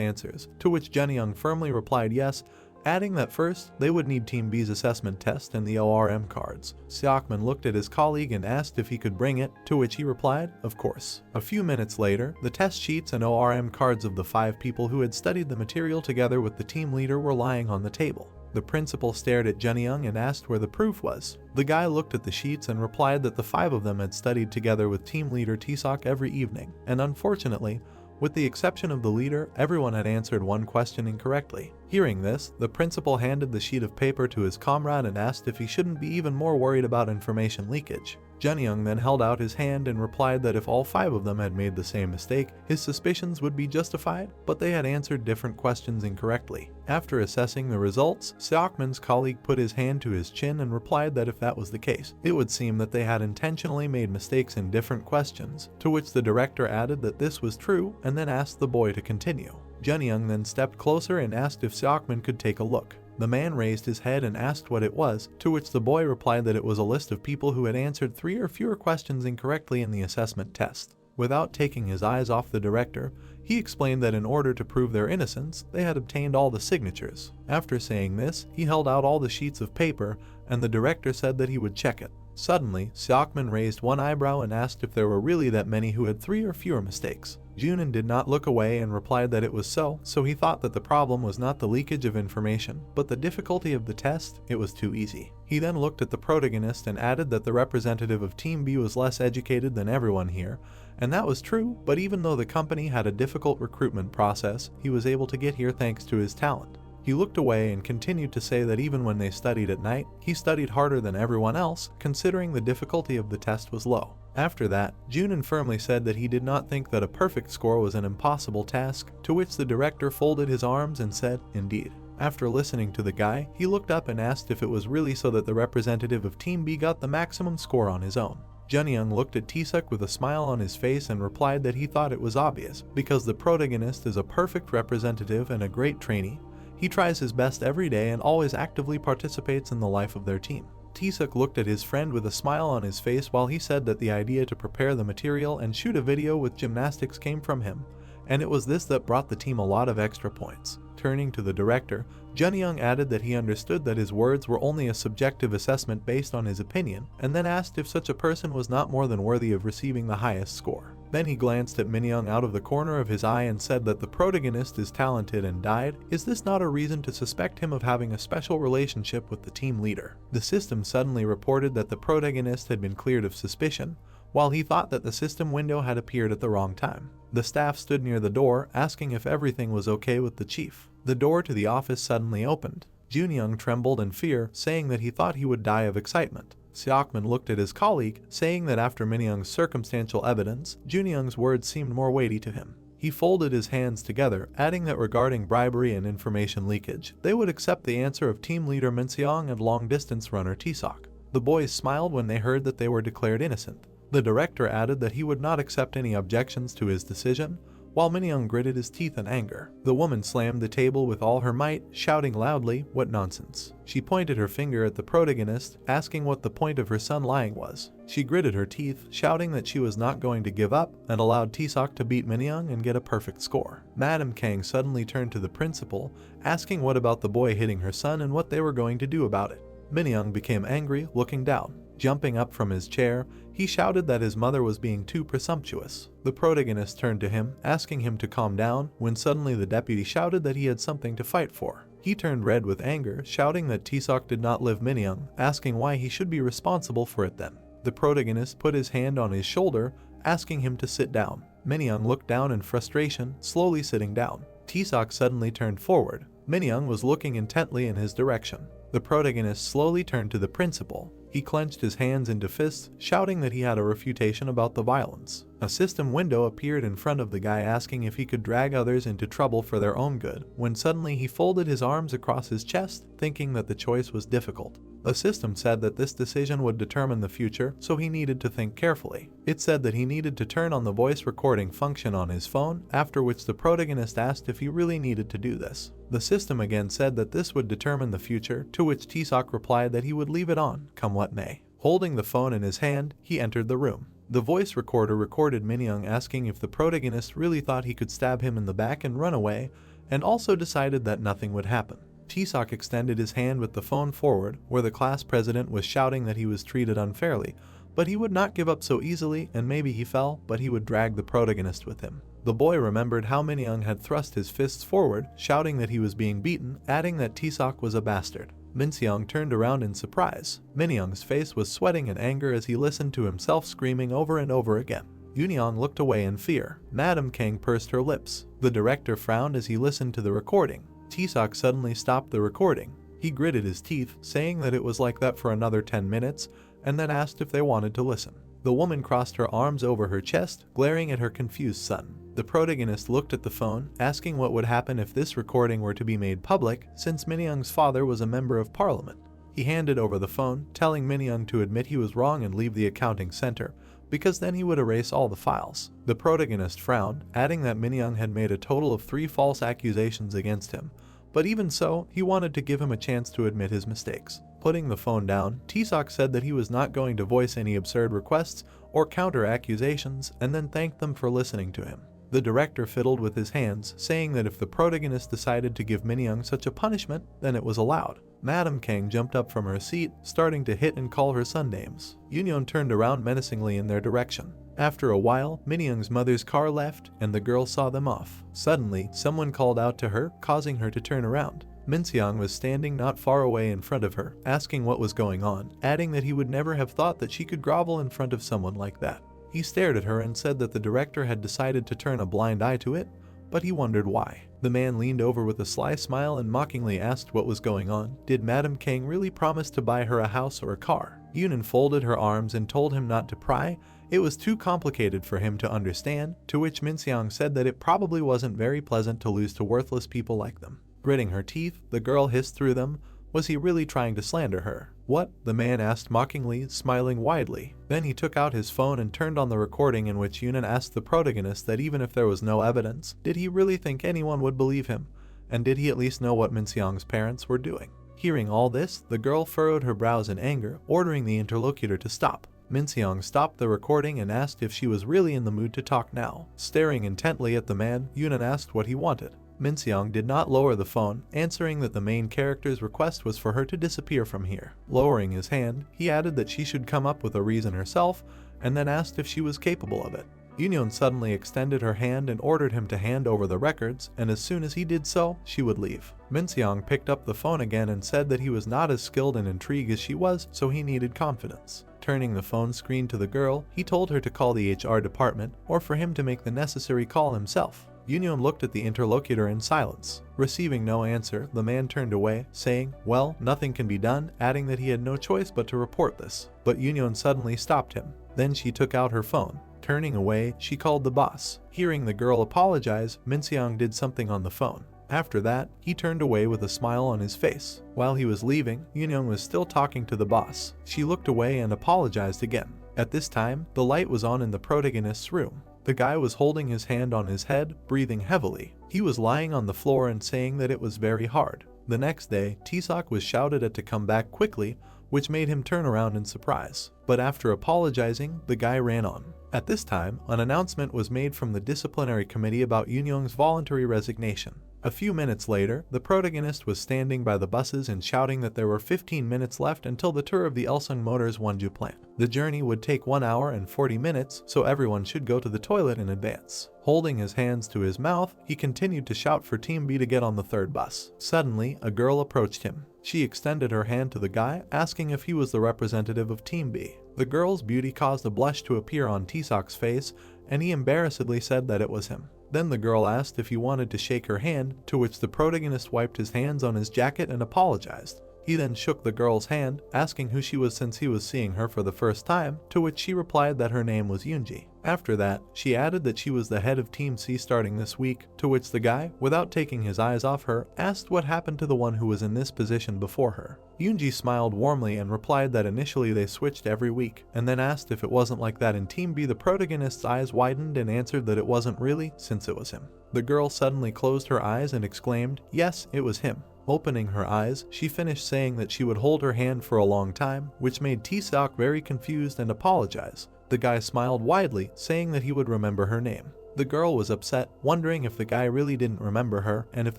answers, to which Junyoung firmly replied yes, adding that first, they would need Team B's assessment test and the ORM cards. Seokmin looked at his colleague and asked if he could bring it, to which he replied, of course. A few minutes later, the test sheets and ORM cards of the 5 people who had studied the material together with the team leader were lying on the table. The principal stared at Junyoung and asked where the proof was. The guy looked at the sheets and replied that the 5 of them had studied together with team leader Taesok every evening, and unfortunately, with the exception of the leader, everyone had answered one question incorrectly. Hearing this, the principal handed the sheet of paper to his comrade and asked if he shouldn't be even more worried about information leakage. Junyoung then held out his hand and replied that if all 5 of them had made the same mistake, his suspicions would be justified, but they had answered different questions incorrectly. After assessing the results, Seokmin's colleague put his hand to his chin and replied that if that was the case, it would seem that they had intentionally made mistakes in different questions, to which the director added that this was true and then asked the boy to continue. Junyoung then stepped closer and asked if Seokmin could take a look. The man raised his head and asked what it was, to which the boy replied that it was a list of people who had answered 3 or fewer questions incorrectly in the assessment test. Without taking his eyes off the director, he explained that in order to prove their innocence, they had obtained all the signatures. After saying this, he held out all the sheets of paper, and the director said that he would check it. Suddenly, Seokmin raised one eyebrow and asked if there were really that many who had 3 or fewer mistakes. Junin did not look away and replied that it was so he thought that the problem was not the leakage of information, but the difficulty of the test. It was too easy. He then looked at the protagonist and added that the representative of Team B was less educated than everyone here, and that was true, but even though the company had a difficult recruitment process, he was able to get here thanks to his talent. He looked away and continued to say that even when they studied at night, he studied harder than everyone else, considering the difficulty of the test was low. After that, Junin firmly said that he did not think that a perfect score was an impossible task, to which the director folded his arms and said, "Indeed." After listening to the guy, he looked up and asked if it was really so that the representative of Team B got the maximum score on his own. Junyoung looked at Taesuk with a smile on his face and replied that he thought it was obvious, because the protagonist is a perfect representative and a great trainee. He tries his best every day and always actively participates in the life of their team. Taesuk looked at his friend with a smile on his face while he said that the idea to prepare the material and shoot a video with gymnastics came from him, and it was this that brought the team a lot of extra points. Turning to the director, Junyoung added that he understood that his words were only a subjective assessment based on his opinion, and then asked if such a person was not more than worthy of receiving the highest score. Then he glanced at Minyoung out of the corner of his eye and said that the protagonist is talented and died. Is this not a reason to suspect him of having a special relationship with the team leader? The system suddenly reported that the protagonist had been cleared of suspicion, while he thought that the system window had appeared at the wrong time. The staff stood near the door, asking if everything was okay with the chief. The door to the office suddenly opened. Junyoung trembled in fear, saying that he thought he would die of excitement. Seokmin looked at his colleague, saying that after Minyoung's circumstantial evidence, Junyoung's words seemed more weighty to him. He folded his hands together, adding that regarding bribery and information leakage, they would accept the answer of team leader Minseong and long-distance runner Taesuk. The boys smiled when they heard that they were declared innocent. The director added that he would not accept any objections to his decision, while Minyoung gritted his teeth in anger. The woman slammed the table with all her might, shouting loudly, "What nonsense." She pointed her finger at the protagonist, asking what the point of her son lying was. She gritted her teeth, shouting that she was not going to give up, and allowed Taesuk to beat Minyoung and get a perfect score. Madam Kang suddenly turned to the principal, asking what about the boy hitting her son and what they were going to do about it. Minyoung became angry, looking down. Jumping up from his chair, he shouted that his mother was being too presumptuous. The protagonist turned to him, asking him to calm down, when suddenly the deputy shouted that he had something to fight for. He turned red with anger, shouting that Taesuk did not live Minyoung, asking why he should be responsible for it then. The protagonist put his hand on his shoulder, asking him to sit down. Minyoung looked down in frustration, slowly sitting down. Taesuk suddenly turned forward. Minyoung was looking intently in his direction. The protagonist slowly turned to the principal. He clenched his hands into fists, shouting that he had a refutation about the violence. A system window appeared in front of the guy, asking if he could drag others into trouble for their own good, when suddenly he folded his arms across his chest, thinking that the choice was difficult. The system said that this decision would determine the future, so he needed to think carefully. It said that he needed to turn on the voice recording function on his phone, after which the protagonist asked if he really needed to do this. The system again said that this would determine the future, to which Taesuk replied that he would leave it on, come what may. Holding the phone in his hand, he entered the room. The voice recorder recorded Minyoung asking if the protagonist really thought he could stab him in the back and run away, and also decided that nothing would happen. Taesuk extended his hand with the phone forward, where the class president was shouting that he was treated unfairly, but he would not give up so easily, and maybe he fell, but he would drag the protagonist with him. The boy remembered how Minyoung had thrust his fists forward, shouting that he was being beaten, adding that Taesuk was a bastard. Minseong turned around in surprise. Minyoung's face was sweating in anger as he listened to himself screaming over and over again. Junyoung looked away in fear. Madam Kang pursed her lips. The director frowned as he listened to the recording. Taesuk suddenly stopped the recording. He gritted his teeth, saying that it was like that for another 10 minutes, and then asked if they wanted to listen. The woman crossed her arms over her chest, glaring at her confused son. The protagonist looked at the phone, asking what would happen if this recording were to be made public, since Minyoung's father was a member of parliament. He handed over the phone, telling Minyoung to admit he was wrong and leave the accounting center, because then he would erase all the files. The protagonist frowned, adding that Minyoung had made a total of 3 false accusations against him, but even so, he wanted to give him a chance to admit his mistakes. Putting the phone down, Taesok said that he was not going to voice any absurd requests or counter accusations, and then thanked them for listening to him. The director fiddled with his hands, saying that if the protagonist decided to give Minyoung such a punishment, then it was allowed. Madam Kang jumped up from her seat, starting to hit and call her son names. Yoonyeon turned around menacingly in their direction. After a while, Minyoung's mother's car left, and the girl saw them off. Suddenly, someone called out to her, causing her to turn around. Minseong was standing not far away in front of her, asking what was going on, adding that he would never have thought that she could grovel in front of someone like that. He stared at her and said that the director had decided to turn a blind eye to it, but he wondered why. The man leaned over with a sly smile and mockingly asked what was going on. Did Madam Kang really promise to buy her a house or a car? Yoonan folded her arms and told him not to pry. It was too complicated for him to understand, to which Minseong said that it probably wasn't very pleasant to lose to worthless people like them. Gritting her teeth, the girl hissed through them, was he really trying to slander her? What? The man asked mockingly, smiling widely. Then he took out his phone and turned on the recording in which Yoonan asked the protagonist that even if there was no evidence, did he really think anyone would believe him? And did he at least know what Minseong's parents were doing? Hearing all this, the girl furrowed her brows in anger, ordering the interlocutor to stop. Minseong stopped the recording and asked if she was really in the mood to talk now. Staring intently at the man, Yoonan asked what he wanted. Minseong did not lower the phone, answering that the main character's request was for her to disappear from here. Lowering his hand, he added that she should come up with a reason herself, and then asked if she was capable of it. Yoonyeon suddenly extended her hand and ordered him to hand over the records, and as soon as he did so, she would leave. Minseong picked up the phone again and said that he was not as skilled in intrigue as she was, so he needed confidence. Turning the phone screen to the girl, he told her to call the HR department, or for him to make the necessary call himself. Yoonyeon looked at the interlocutor in silence. Receiving no answer, the man turned away, saying, "Well, nothing can be done," adding that he had no choice but to report this. But Yoonyeon suddenly stopped him. Then she took out her phone. Turning away, she called the boss. Hearing the girl apologize, Minseong did something on the phone. After that, he turned away with a smile on his face. While he was leaving, Yoonyeon was still talking to the boss. She looked away and apologized again. At this time, the light was on in the protagonist's room. The guy was holding his hand on his head, breathing heavily. He was lying on the floor and saying that it was very hard. The next day, Taesok was shouted at to come back quickly, which made him turn around in surprise. But after apologizing, the guy ran on. At this time, an announcement was made from the disciplinary committee about Yoonyeong's voluntary resignation. A few minutes later, the protagonist was standing by the buses and shouting that there were 15 minutes left until the tour of the Ilsung Motors Wonju plant. The journey would take 1 hour and 40 minutes, so everyone should go to the toilet in advance. Holding his hands to his mouth, he continued to shout for Team B to get on the third bus. Suddenly, a girl approached him. She extended her hand to the guy, asking if he was the representative of Team B. The girl's beauty caused a blush to appear on Taesok's face, and he embarrassedly said that it was him. Then the girl asked if he wanted to shake her hand, to which the protagonist wiped his hands on his jacket and apologized. He then shook the girl's hand, asking who she was since he was seeing her for the first time, to which she replied that her name was Yoonji. After that, she added that she was the head of Team C starting this week, to which the guy, without taking his eyes off her, asked what happened to the one who was in this position before her. Yoonji smiled warmly and replied that initially they switched every week, and then asked if it wasn't like that in Team B. The protagonist's eyes widened and answered that it wasn't really, since it was him. The girl suddenly closed her eyes and exclaimed, "Yes, it was him." Opening her eyes, she finished saying that she would hold her hand for a long time, which made Taesok very confused and apologize. The guy smiled widely, saying that he would remember her name. The girl was upset, wondering if the guy really didn't remember her, and if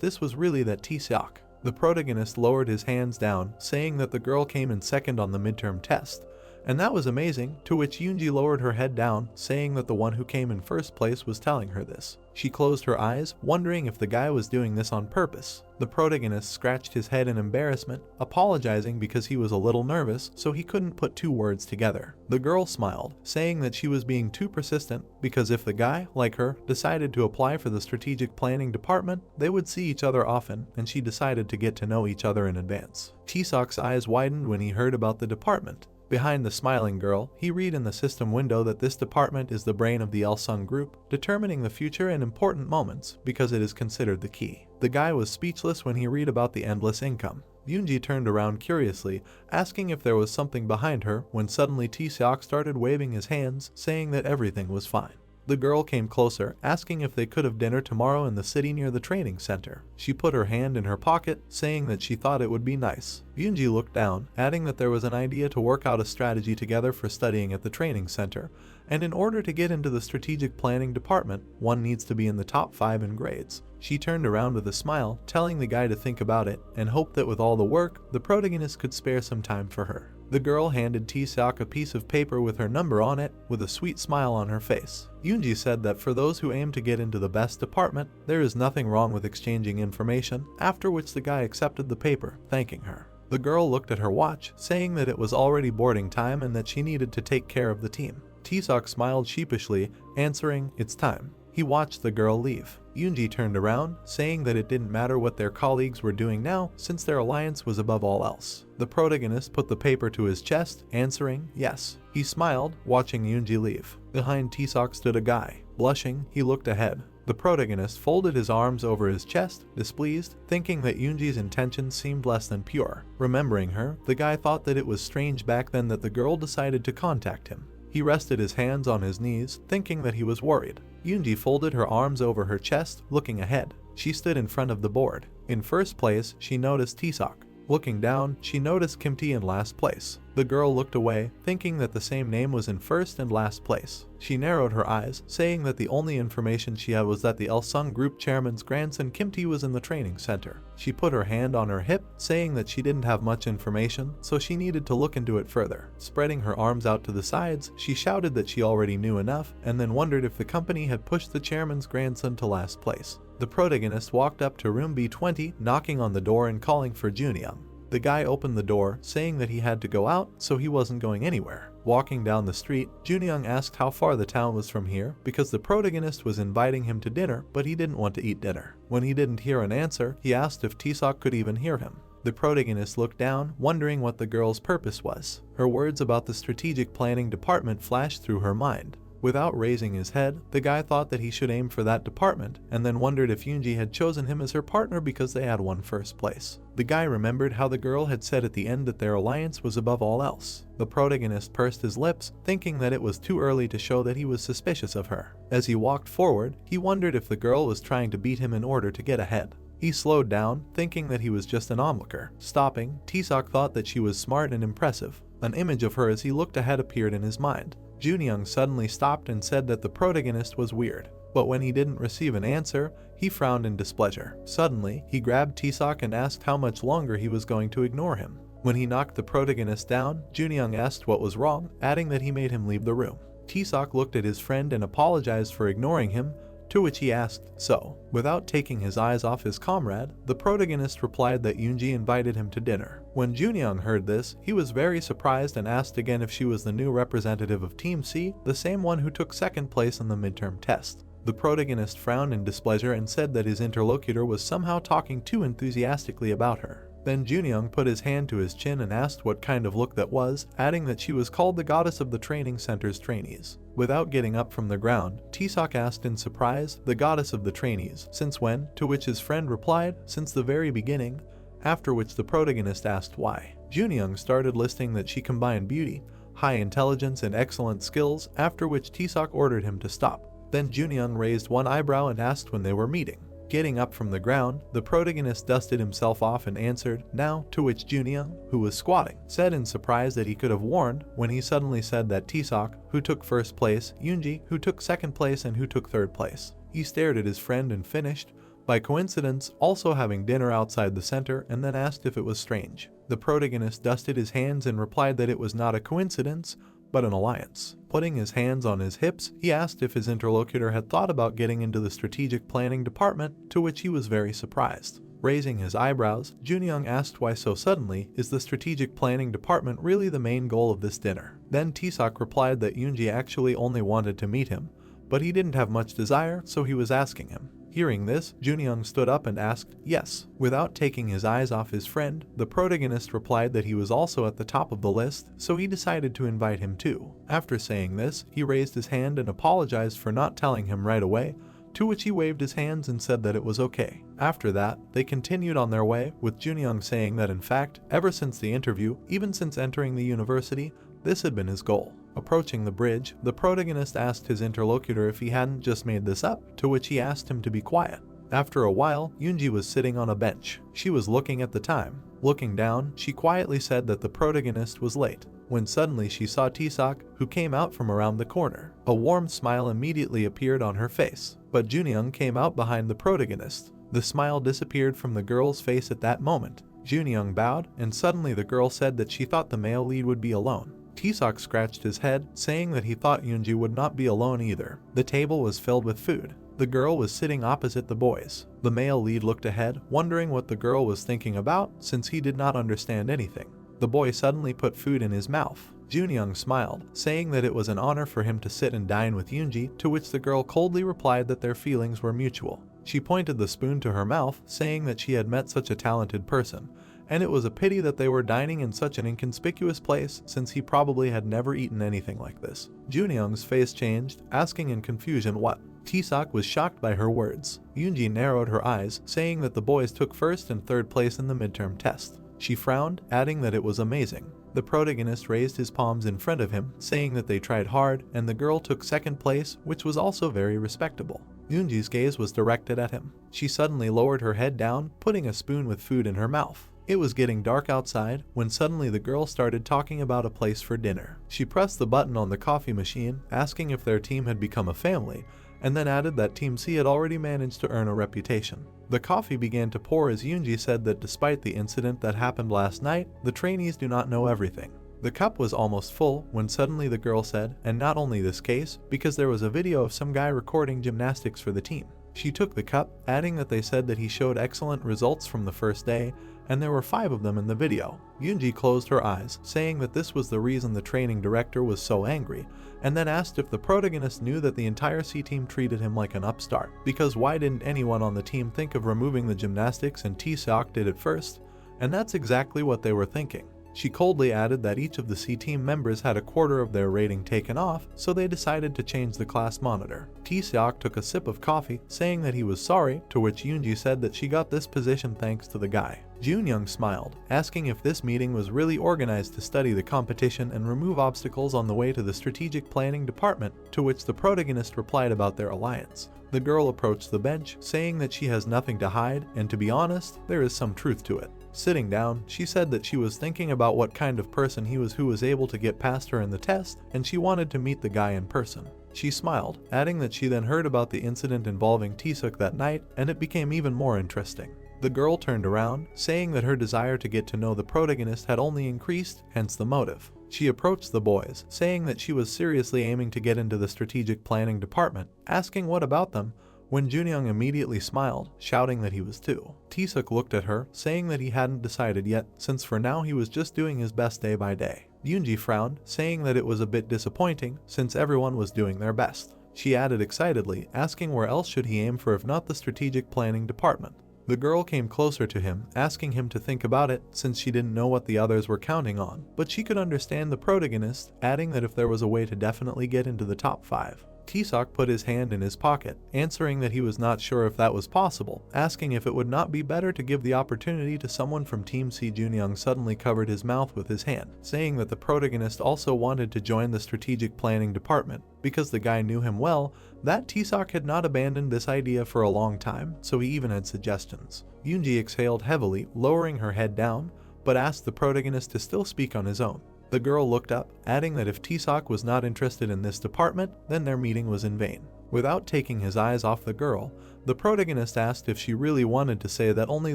this was really that Taesok. The protagonist lowered his hands down, saying that the girl came in second on the midterm test, and that was amazing, to which Yoonji lowered her head down, saying that the one who came in first place was telling her this. She closed her eyes, wondering if the guy was doing this on purpose. The protagonist scratched his head in embarrassment, apologizing because he was a little nervous, so he couldn't put two words together. The girl smiled, saying that she was being too persistent, because if the guy, like her, decided to apply for the strategic planning department, they would see each other often, and she decided to get to know each other in advance. Taesok's eyes widened when he heard about the department. Behind the smiling girl, he read in the system window that this department is the brain of the Ilsung group, determining the future and important moments because it is considered the key. The guy was speechless when he read about the endless income. Yoonji turned around curiously, asking if there was something behind her, when suddenly Taesok started waving his hands, saying that everything was fine. The girl came closer, asking if they could have dinner tomorrow in the city near the training center. She put her hand in her pocket, saying that she thought it would be nice. Yoonji looked down, adding that there was an idea to work out a strategy together for studying at the training center, and in order to get into the strategic planning department, one needs to be in the top 5 in grades. She turned around with a smile, telling the guy to think about it, and hoped that with all the work, the protagonist could spare some time for her. The girl handed Tae-seok a piece of paper with her number on it, with a sweet smile on her face. Yoonji said that for those who aim to get into the best department, there is nothing wrong with exchanging information, after which the guy accepted the paper, thanking her. The girl looked at her watch, saying that it was already boarding time and that she needed to take care of the team. Tae-seok smiled sheepishly, answering, "It's time." He watched the girl leave. Yoonji turned around, saying that it didn't matter what their colleagues were doing now, since their alliance was above all else. The protagonist put the paper to his chest, answering, "Yes." He smiled, watching Yoonji leave. Behind Tae-seok stood a guy. Blushing, he looked ahead. The protagonist folded his arms over his chest, displeased, thinking that Yoonji's intentions seemed less than pure. Remembering her, the guy thought that it was strange back then that the girl decided to contact him. He rested his hands on his knees, thinking that he was worried. Yoonji folded her arms over her chest, looking ahead. She stood in front of the board. In first place, she noticed Tae-seok. Looking down, she noticed Kim Tae in last place. The girl looked away, thinking that the same name was in first and last place. She narrowed her eyes, saying that the only information she had was that the Ilsung group chairman's grandson Kim Tae was in the training center. She put her hand on her hip, saying that she didn't have much information, so she needed to look into it further. Spreading her arms out to the sides, she shouted that she already knew enough, and then wondered if the company had pushed the chairman's grandson to last place. The protagonist walked up to room B20, knocking on the door and calling for Junyoung. The guy opened the door, saying that he had to go out, so he wasn't going anywhere. Walking down the street, Junyoung asked how far the town was from here, because the protagonist was inviting him to dinner, but he didn't want to eat dinner. When he didn't hear an answer, he asked if Tae-seok could even hear him. The protagonist looked down, wondering what the girl's purpose was. Her words about the strategic planning department flashed through her mind. Without raising his head, the guy thought that he should aim for that department, and then wondered if Yoonji had chosen him as her partner because they had won first place. The guy remembered how the girl had said at the end that their alliance was above all else. The protagonist pursed his lips, thinking that it was too early to show that he was suspicious of her. As he walked forward, he wondered if the girl was trying to beat him in order to get ahead. He slowed down, thinking that he was just an onlooker. Stopping, Tae-seok thought that she was smart and impressive. An image of her as he looked ahead appeared in his mind. Junyoung suddenly stopped and said that the protagonist was weird, but when he didn't receive an answer, he frowned in displeasure. Suddenly, he grabbed Tae-seok and asked how much longer he was going to ignore him. When he knocked the protagonist down, Junyoung asked what was wrong, adding that he made him leave the room. Tae-seok looked at his friend and apologized for ignoring him, to which he asked, "So?" Without taking his eyes off his comrade, the protagonist replied that Yoonji invited him to dinner. When Junyoung heard this, he was very surprised and asked again if she was the new representative of Team C, the same one who took second place in the midterm test. The protagonist frowned in displeasure and said that his interlocutor was somehow talking too enthusiastically about her. Then Junyoung put his hand to his chin and asked what kind of look that was, adding that she was called the goddess of the training center's trainees. Without getting up from the ground, Tae-seok asked in surprise, "The goddess of the trainees, since when?" To which his friend replied, "Since the very beginning," after which the protagonist asked why. Junyoung started listing that she combined beauty, high intelligence and excellent skills, after which Tae-seok ordered him to stop. Then Junyoung raised one eyebrow and asked when they were meeting. Getting up from the ground, the protagonist dusted himself off and answered, "Now," to which Junyoung, who was squatting, said in surprise that he could have warned when he suddenly said that Tae-seok, who took first place, Yoonji, who took second place and who took third place. He stared at his friend and finished, by coincidence, also having dinner outside the center, and then asked if it was strange. The protagonist dusted his hands and replied that it was not a coincidence, but an alliance. Putting his hands on his hips, he asked if his interlocutor had thought about getting into the strategic planning department, to which he was very surprised. Raising his eyebrows, Junyoung asked why so suddenly. Is the strategic planning department really the main goal of this dinner? Then Tae-seok replied that Yoonji actually only wanted to meet him, but he didn't have much desire, so he was asking him. Hearing this, Junyoung stood up and asked, "Yes." Without taking his eyes off his friend, the protagonist replied that he was also at the top of the list, so he decided to invite him too. After saying this, he raised his hand and apologized for not telling him right away, to which he waved his hands and said that it was okay. After that, they continued on their way, with Junyoung saying that in fact, ever since the interview, even since entering the university, this had been his goal. Approaching the bridge, the protagonist asked his interlocutor if he hadn't just made this up, to which he asked him to be quiet. After a while, Yoonji was sitting on a bench. She was looking at the time. Looking down, she quietly said that the protagonist was late, when suddenly she saw Taesok, who came out from around the corner. A warm smile immediately appeared on her face, but Junyoung came out behind the protagonist. The smile disappeared from the girl's face at that moment. Junyoung bowed, and suddenly the girl said that she thought the male lead would be alone. Taesok scratched his head, saying that he thought Yoonji would not be alone either. The table was filled with food. The girl was sitting opposite the boys. The male lead looked ahead, wondering what the girl was thinking about, since he did not understand anything. The boy suddenly put food in his mouth. Junyoung smiled, saying that it was an honor for him to sit and dine with Yoonji, to which the girl coldly replied that their feelings were mutual. She pointed the spoon to her mouth, saying that she had met such a talented person, and it was a pity that they were dining in such an inconspicuous place, since he probably had never eaten anything like this. Junyoung's face changed, asking in confusion what. Taesok was shocked by her words. Yoonji narrowed her eyes, saying that the boys took first and third place in the midterm test. She frowned, adding that it was amazing. The protagonist raised his palms in front of him, saying that they tried hard, and the girl took second place, which was also very respectable. Yoonji's gaze was directed at him. She suddenly lowered her head down, putting a spoon with food in her mouth. It was getting dark outside, when suddenly the girl started talking about a place for dinner. She pressed the button on the coffee machine, asking if their team had become a family, and then added that Team C had already managed to earn a reputation. The coffee began to pour as Yoonji said that despite the incident that happened last night, the trainees do not know everything. The cup was almost full when suddenly the girl said, and not only this case, because there was a video of some guy recording gymnastics for the team. She took the cup, adding that they said that he showed excellent results from the first day, and there were 5 of them in the video. Yoonji closed her eyes, saying that this was the reason the training director was so angry, and then asked if the protagonist knew that the entire C team treated him like an upstart, because why didn't anyone on the team think of removing the gymnastics and Taesok did it first? And that's exactly what they were thinking. She coldly added that each of the C team members had a quarter of their rating taken off, so they decided to change the class monitor. Taesok took a sip of coffee, saying that he was sorry, to which Yoonji said that she got this position thanks to the guy. Junyoung smiled, asking if this meeting was really organized to study the competition and remove obstacles on the way to the strategic planning department, to which the protagonist replied about their alliance. The girl approached the bench, saying that she has nothing to hide, and to be honest, there is some truth to it. Sitting down, she said that she was thinking about what kind of person he was who was able to get past her in the test, and she wanted to meet the guy in person. She smiled, adding that she then heard about the incident involving Taesok that night, and it became even more interesting. The girl turned around, saying that her desire to get to know the protagonist had only increased, hence the motive. She approached the boys, saying that she was seriously aiming to get into the strategic planning department, asking what about them, when Junyoung immediately smiled, shouting that he was too. Taesok looked at her, saying that he hadn't decided yet, since for now he was just doing his best day by day. Yoonji frowned, saying that it was a bit disappointing, since everyone was doing their best. She added excitedly, asking where else should he aim for if not the strategic planning department. The girl came closer to him, asking him to think about it, since she didn't know what the others were counting on, but she could understand the protagonist, adding that if there was a way to definitely get into the top 5. Taesok put his hand in his pocket, answering that he was not sure if that was possible, asking if it would not be better to give the opportunity to someone from Team C. Junyoung suddenly covered his mouth with his hand, saying that the protagonist also wanted to join the strategic planning department. Because the guy knew him well, that Taesok had not abandoned this idea for a long time, so he even had suggestions. Yoonji exhaled heavily, lowering her head down, but asked the protagonist to still speak on his own. The girl looked up, adding that if Taesok was not interested in this department, then their meeting was in vain. Without taking his eyes off the girl, the protagonist asked if she really wanted to say that only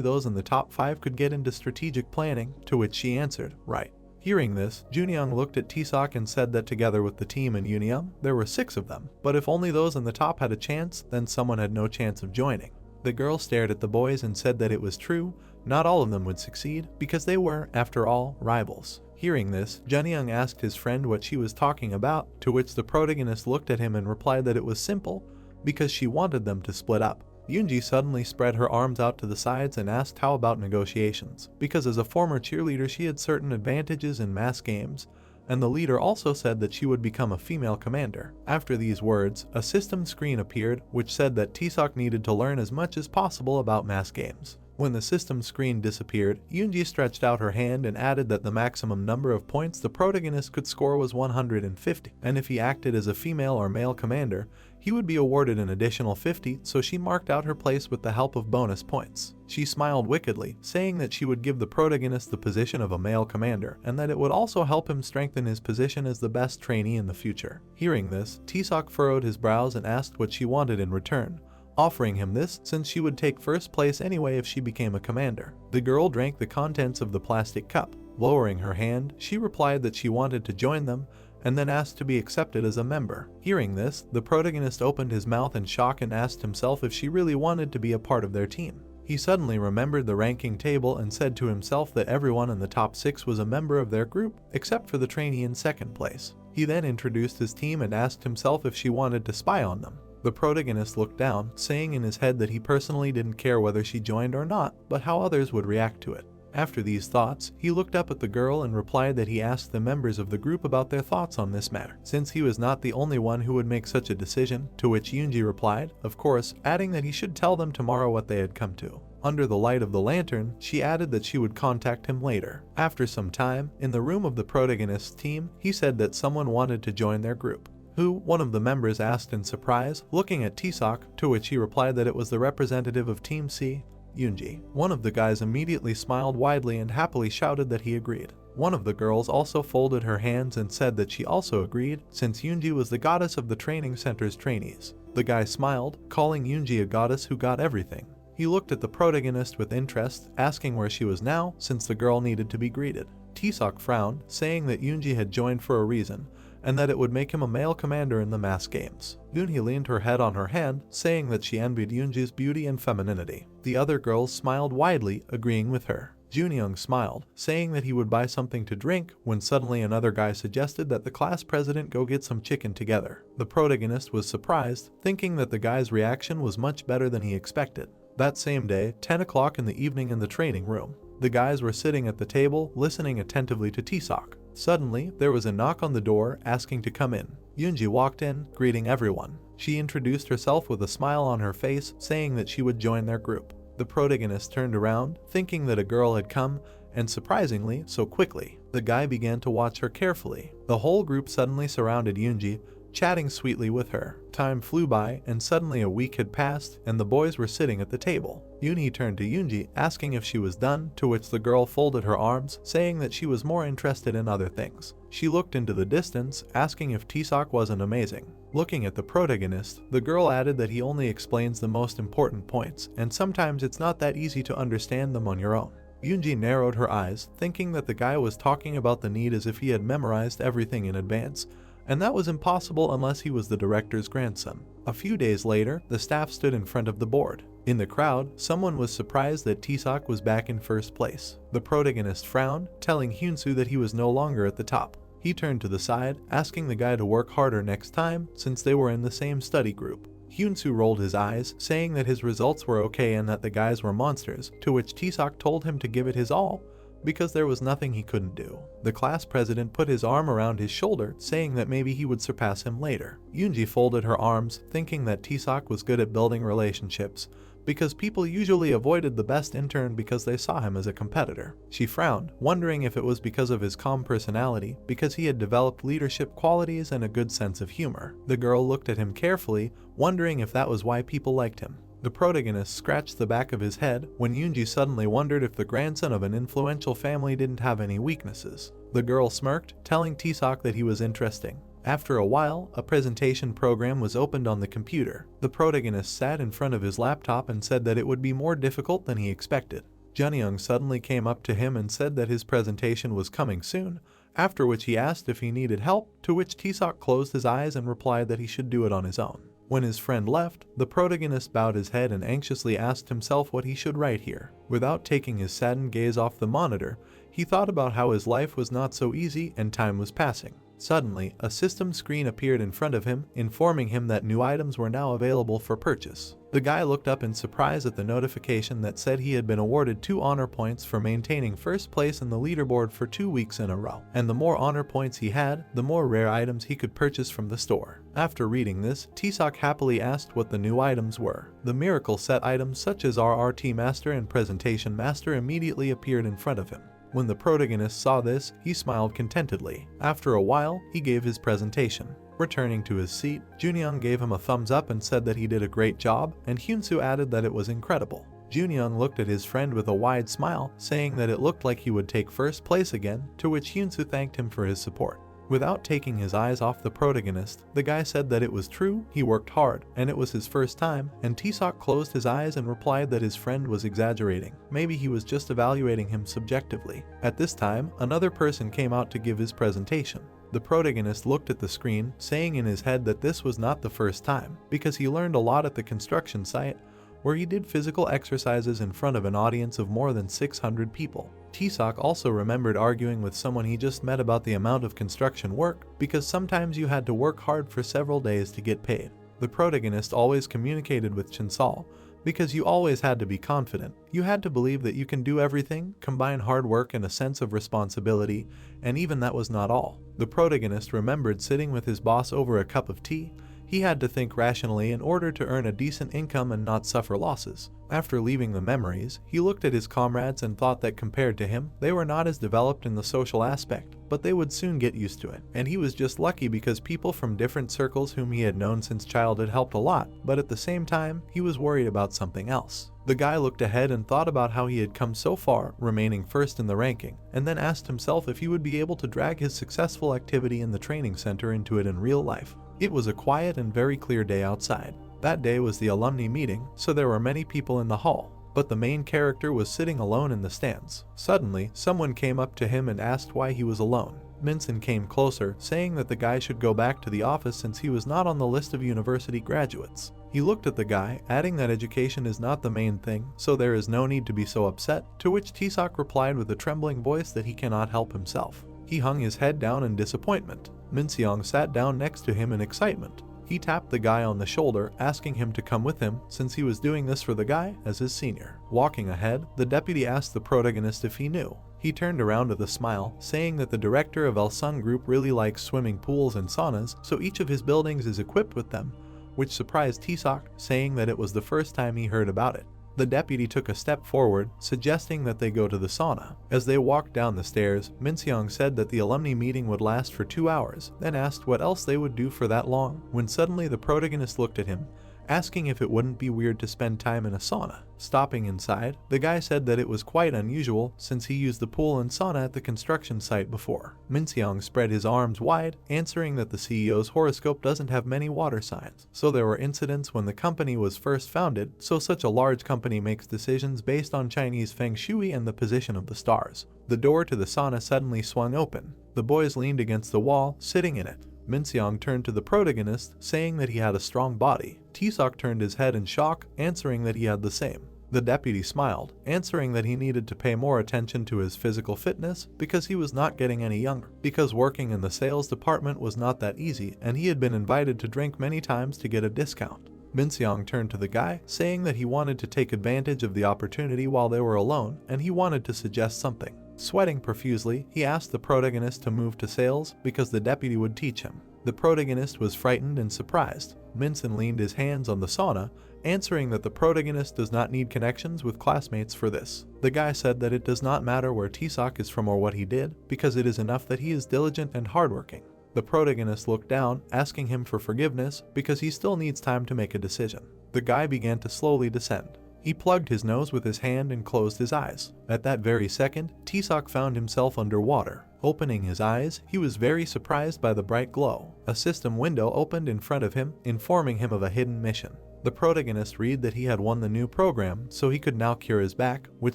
those in the top 5 could get into strategic planning, to which she answered, right. Hearing this, Junyoung looked at Taesok and said that together with the team in Unium, there were 6 of them, but if only those in the top had a chance, then someone had no chance of joining. The girl stared at the boys and said that it was true, not all of them would succeed, because they were, after all, rivals. Hearing this, Junyoung asked his friend what she was talking about, to which the protagonist looked at him and replied that it was simple, because she wanted them to split up. Yoonji suddenly spread her arms out to the sides and asked how about negotiations, because as a former cheerleader she had certain advantages in mass games, and the leader also said that she would become a female commander. After these words, a system screen appeared which said that Taesok needed to learn as much as possible about mass games. When the system screen disappeared, Yoonji stretched out her hand and added that the maximum number of points the protagonist could score was 150, and if he acted as a female or male commander, he would be awarded an additional 50, so she marked out her place with the help of bonus points. She smiled wickedly, saying that she would give the protagonist the position of a male commander, and that it would also help him strengthen his position as the best trainee in the future. Hearing this, Taesok furrowed his brows and asked what she wanted in return, offering him this since she would take first place anyway if she became a commander. The girl drank the contents of the plastic cup. Lowering her hand, she replied that she wanted to join them, and then asked to be accepted as a member. Hearing this, the protagonist opened his mouth in shock and asked himself if she really wanted to be a part of their team. He suddenly remembered the ranking table and said to himself that everyone in the top 6 was a member of their group, except for the trainee in second place. He then introduced his team and asked himself if she wanted to spy on them. The protagonist looked down, saying in his head that he personally didn't care whether she joined or not, but how others would react to it. After these thoughts, he looked up at the girl and replied that he asked the members of the group about their thoughts on this matter, since he was not the only one who would make such a decision, to which Yoonji replied, of course, adding that he should tell them tomorrow what they had come to. Under the light of the lantern, she added that she would contact him later. After some time, in the room of the protagonist's team, he said that someone wanted to join their group. Who? One of the members asked in surprise, looking at Taesok, to which he replied that it was the representative of Team C, Yoonji. One of the guys immediately smiled widely and happily shouted that he agreed. One of the girls also folded her hands and said that she also agreed, since Yoonji was the goddess of the training center's trainees. The guy smiled, calling Yoonji a goddess who got everything. He looked at the protagonist with interest, asking where she was now, since the girl needed to be greeted. Taesok frowned, saying that Yoonji had joined for a reason, and that it would make him a male commander in the mass games. Yoonhee leaned her head on her hand, saying that she envied Yoonji's beauty and femininity. The other girls smiled widely, agreeing with her. Junyoung smiled, saying that he would buy something to drink, when suddenly another guy suggested that the class president go get some chicken together. The protagonist was surprised, thinking that the guy's reaction was much better than he expected. That same day, 10 o'clock in the evening in the training room, the guys were sitting at the table, listening attentively to Taesok. Suddenly, there was a knock on the door, asking to come in. Yoonji walked in, greeting everyone. She introduced herself with a smile on her face, saying that she would join their group. The protagonist turned around, thinking that a girl had come, and surprisingly, so quickly. The guy began to watch her carefully. The whole group suddenly surrounded Yoonji, chatting sweetly with her. Time flew by, and suddenly a week had passed, and the boys were sitting at the table. Yoonhee turned to Yoonji, asking if she was done, to which the girl folded her arms, saying that she was more interested in other things. She looked into the distance, asking if Taesok wasn't amazing. Looking at the protagonist, the girl added that he only explains the most important points, and sometimes it's not that easy to understand them on your own. Yoonji narrowed her eyes, thinking that the guy was talking about the need as if he had memorized everything in advance, and that was impossible unless he was the director's grandson. A few days later, the staff stood in front of the board. In the crowd, someone was surprised that Taesok was back in first place. The protagonist frowned, telling Hyunsoo that he was no longer at the top. He turned to the side, asking the guy to work harder next time, since they were in the same study group. Hyunsoo rolled his eyes, saying that his results were okay and that the guys were monsters, to which Taesok told him to give it his all, because there was nothing he couldn't do. The class president put his arm around his shoulder, saying that maybe he would surpass him later. Yoonji folded her arms, thinking that Taesok was good at building relationships, because people usually avoided the best intern because they saw him as a competitor. She frowned, wondering if it was because of his calm personality, because he had developed leadership qualities and a good sense of humor. The girl looked at him carefully, wondering if that was why people liked him. The protagonist scratched the back of his head when Yoonji suddenly wondered if the grandson of an influential family didn't have any weaknesses. The girl smirked, telling Taesok that he was interesting. After a while, a presentation program was opened on the computer. The protagonist sat in front of his laptop and said that it would be more difficult than he expected. Junyoung suddenly came up to him and said that his presentation was coming soon, after which he asked if he needed help, to which Taesok closed his eyes and replied that he should do it on his own. When his friend left, the protagonist bowed his head and anxiously asked himself what he should write here. Without taking his saddened gaze off the monitor, he thought about how his life was not so easy and time was passing. Suddenly, a system screen appeared in front of him, informing him that new items were now available for purchase. The guy looked up in surprise at the notification that said he had been awarded 2 honor points for maintaining first place in the leaderboard for 2 weeks in a row, and the more honor points he had, the more rare items he could purchase from the store. After reading this, Tisoc happily asked what the new items were. The miracle set items such as RRT Master and Presentation Master immediately appeared in front of him. When the protagonist saw this, he smiled contentedly. After a while, he gave his presentation. Returning to his seat, Junyoung gave him a thumbs up and said that he did a great job, and Hyunsu added that it was incredible. Junyoung looked at his friend with a wide smile, saying that it looked like he would take first place again, to which Hyunsu thanked him for his support. Without taking his eyes off the protagonist, the guy said that it was true, he worked hard, and it was his first time, and Tisoc closed his eyes and replied that his friend was exaggerating. Maybe he was just evaluating him subjectively. At this time, another person came out to give his presentation. The protagonist looked at the screen, saying in his head that this was not the first time, because he learned a lot at the construction site, where he did physical exercises in front of an audience of more than 600 people. Tisoc also remembered arguing with someone he just met about the amount of construction work, because sometimes you had to work hard for several days to get paid. The protagonist always communicated with Chinsal, because you always had to be confident. You had to believe that you can do everything, combine hard work and a sense of responsibility, and even that was not all. The protagonist remembered sitting with his boss over a cup of tea. He had to think rationally in order to earn a decent income and not suffer losses. After leaving the memories, he looked at his comrades and thought that compared to him, they were not as developed in the social aspect, but they would soon get used to it. And he was just lucky because people from different circles whom he had known since childhood helped a lot, but at the same time, he was worried about something else. The guy looked ahead and thought about how he had come so far, remaining first in the ranking, and then asked himself if he would be able to drag his successful activity in the training center into it in real life. It was a quiet and very clear day outside. That day was the alumni meeting, so there were many people in the hall, but the main character was sitting alone in the stands. Suddenly, someone came up to him and asked why he was alone. Minson came closer, saying that the guy should go back to the office since he was not on the list of university graduates. He looked at the guy, adding that education is not the main thing, so there is no need to be so upset, to which Tisoc replied with a trembling voice that he cannot help himself. He hung his head down in disappointment. Minseong sat down next to him in excitement. He tapped the guy on the shoulder, asking him to come with him, since he was doing this for the guy as his senior. Walking ahead, the deputy asked the protagonist if he knew. He turned around with a smile, saying that the director of Elsung Group really likes swimming pools and saunas, so each of his buildings is equipped with them, which surprised Tisoc, saying that it was the first time he heard about it. The deputy took a step forward, suggesting that they go to the sauna. As they walked down the stairs, Minseong said that the alumni meeting would last for 2 hours, then asked what else they would do for that long, when suddenly the protagonist looked at him, asking if it wouldn't be weird to spend time in a sauna. Stopping inside, the guy said that it was quite unusual since he used the pool and sauna at the construction site before. Minseong spread his arms wide, answering that the CEO's horoscope doesn't have many water signs, so there were incidents when the company was first founded, so such a large company makes decisions based on Chinese feng shui and the position of the stars. The door to the sauna suddenly swung open. The boys leaned against the wall, sitting in it. Minseong turned to the protagonist, saying that he had a strong body. Tisoc turned his head in shock, answering that he had the same. The deputy smiled, answering that he needed to pay more attention to his physical fitness because he was not getting any younger, because working in the sales department was not that easy and he had been invited to drink many times to get a discount. Minseong turned to the guy, saying that he wanted to take advantage of the opportunity while they were alone and he wanted to suggest something. Sweating profusely, he asked the protagonist to move to sales because the deputy would teach him. The protagonist was frightened and surprised. Minson leaned his hands on the sauna, answering that the protagonist does not need connections with classmates for this. The guy said that it does not matter where Tisoc is from or what he did, because it is enough that he is diligent and hardworking. The protagonist looked down, asking him for forgiveness because he still needs time to make a decision. The guy began to slowly descend. He plugged his nose with his hand and closed his eyes. At that very second, Tisoc found himself underwater. Opening his eyes, he was very surprised by the bright glow. A system window opened in front of him, informing him of a hidden mission. The protagonist read that he had won the new program, so he could now cure his back, which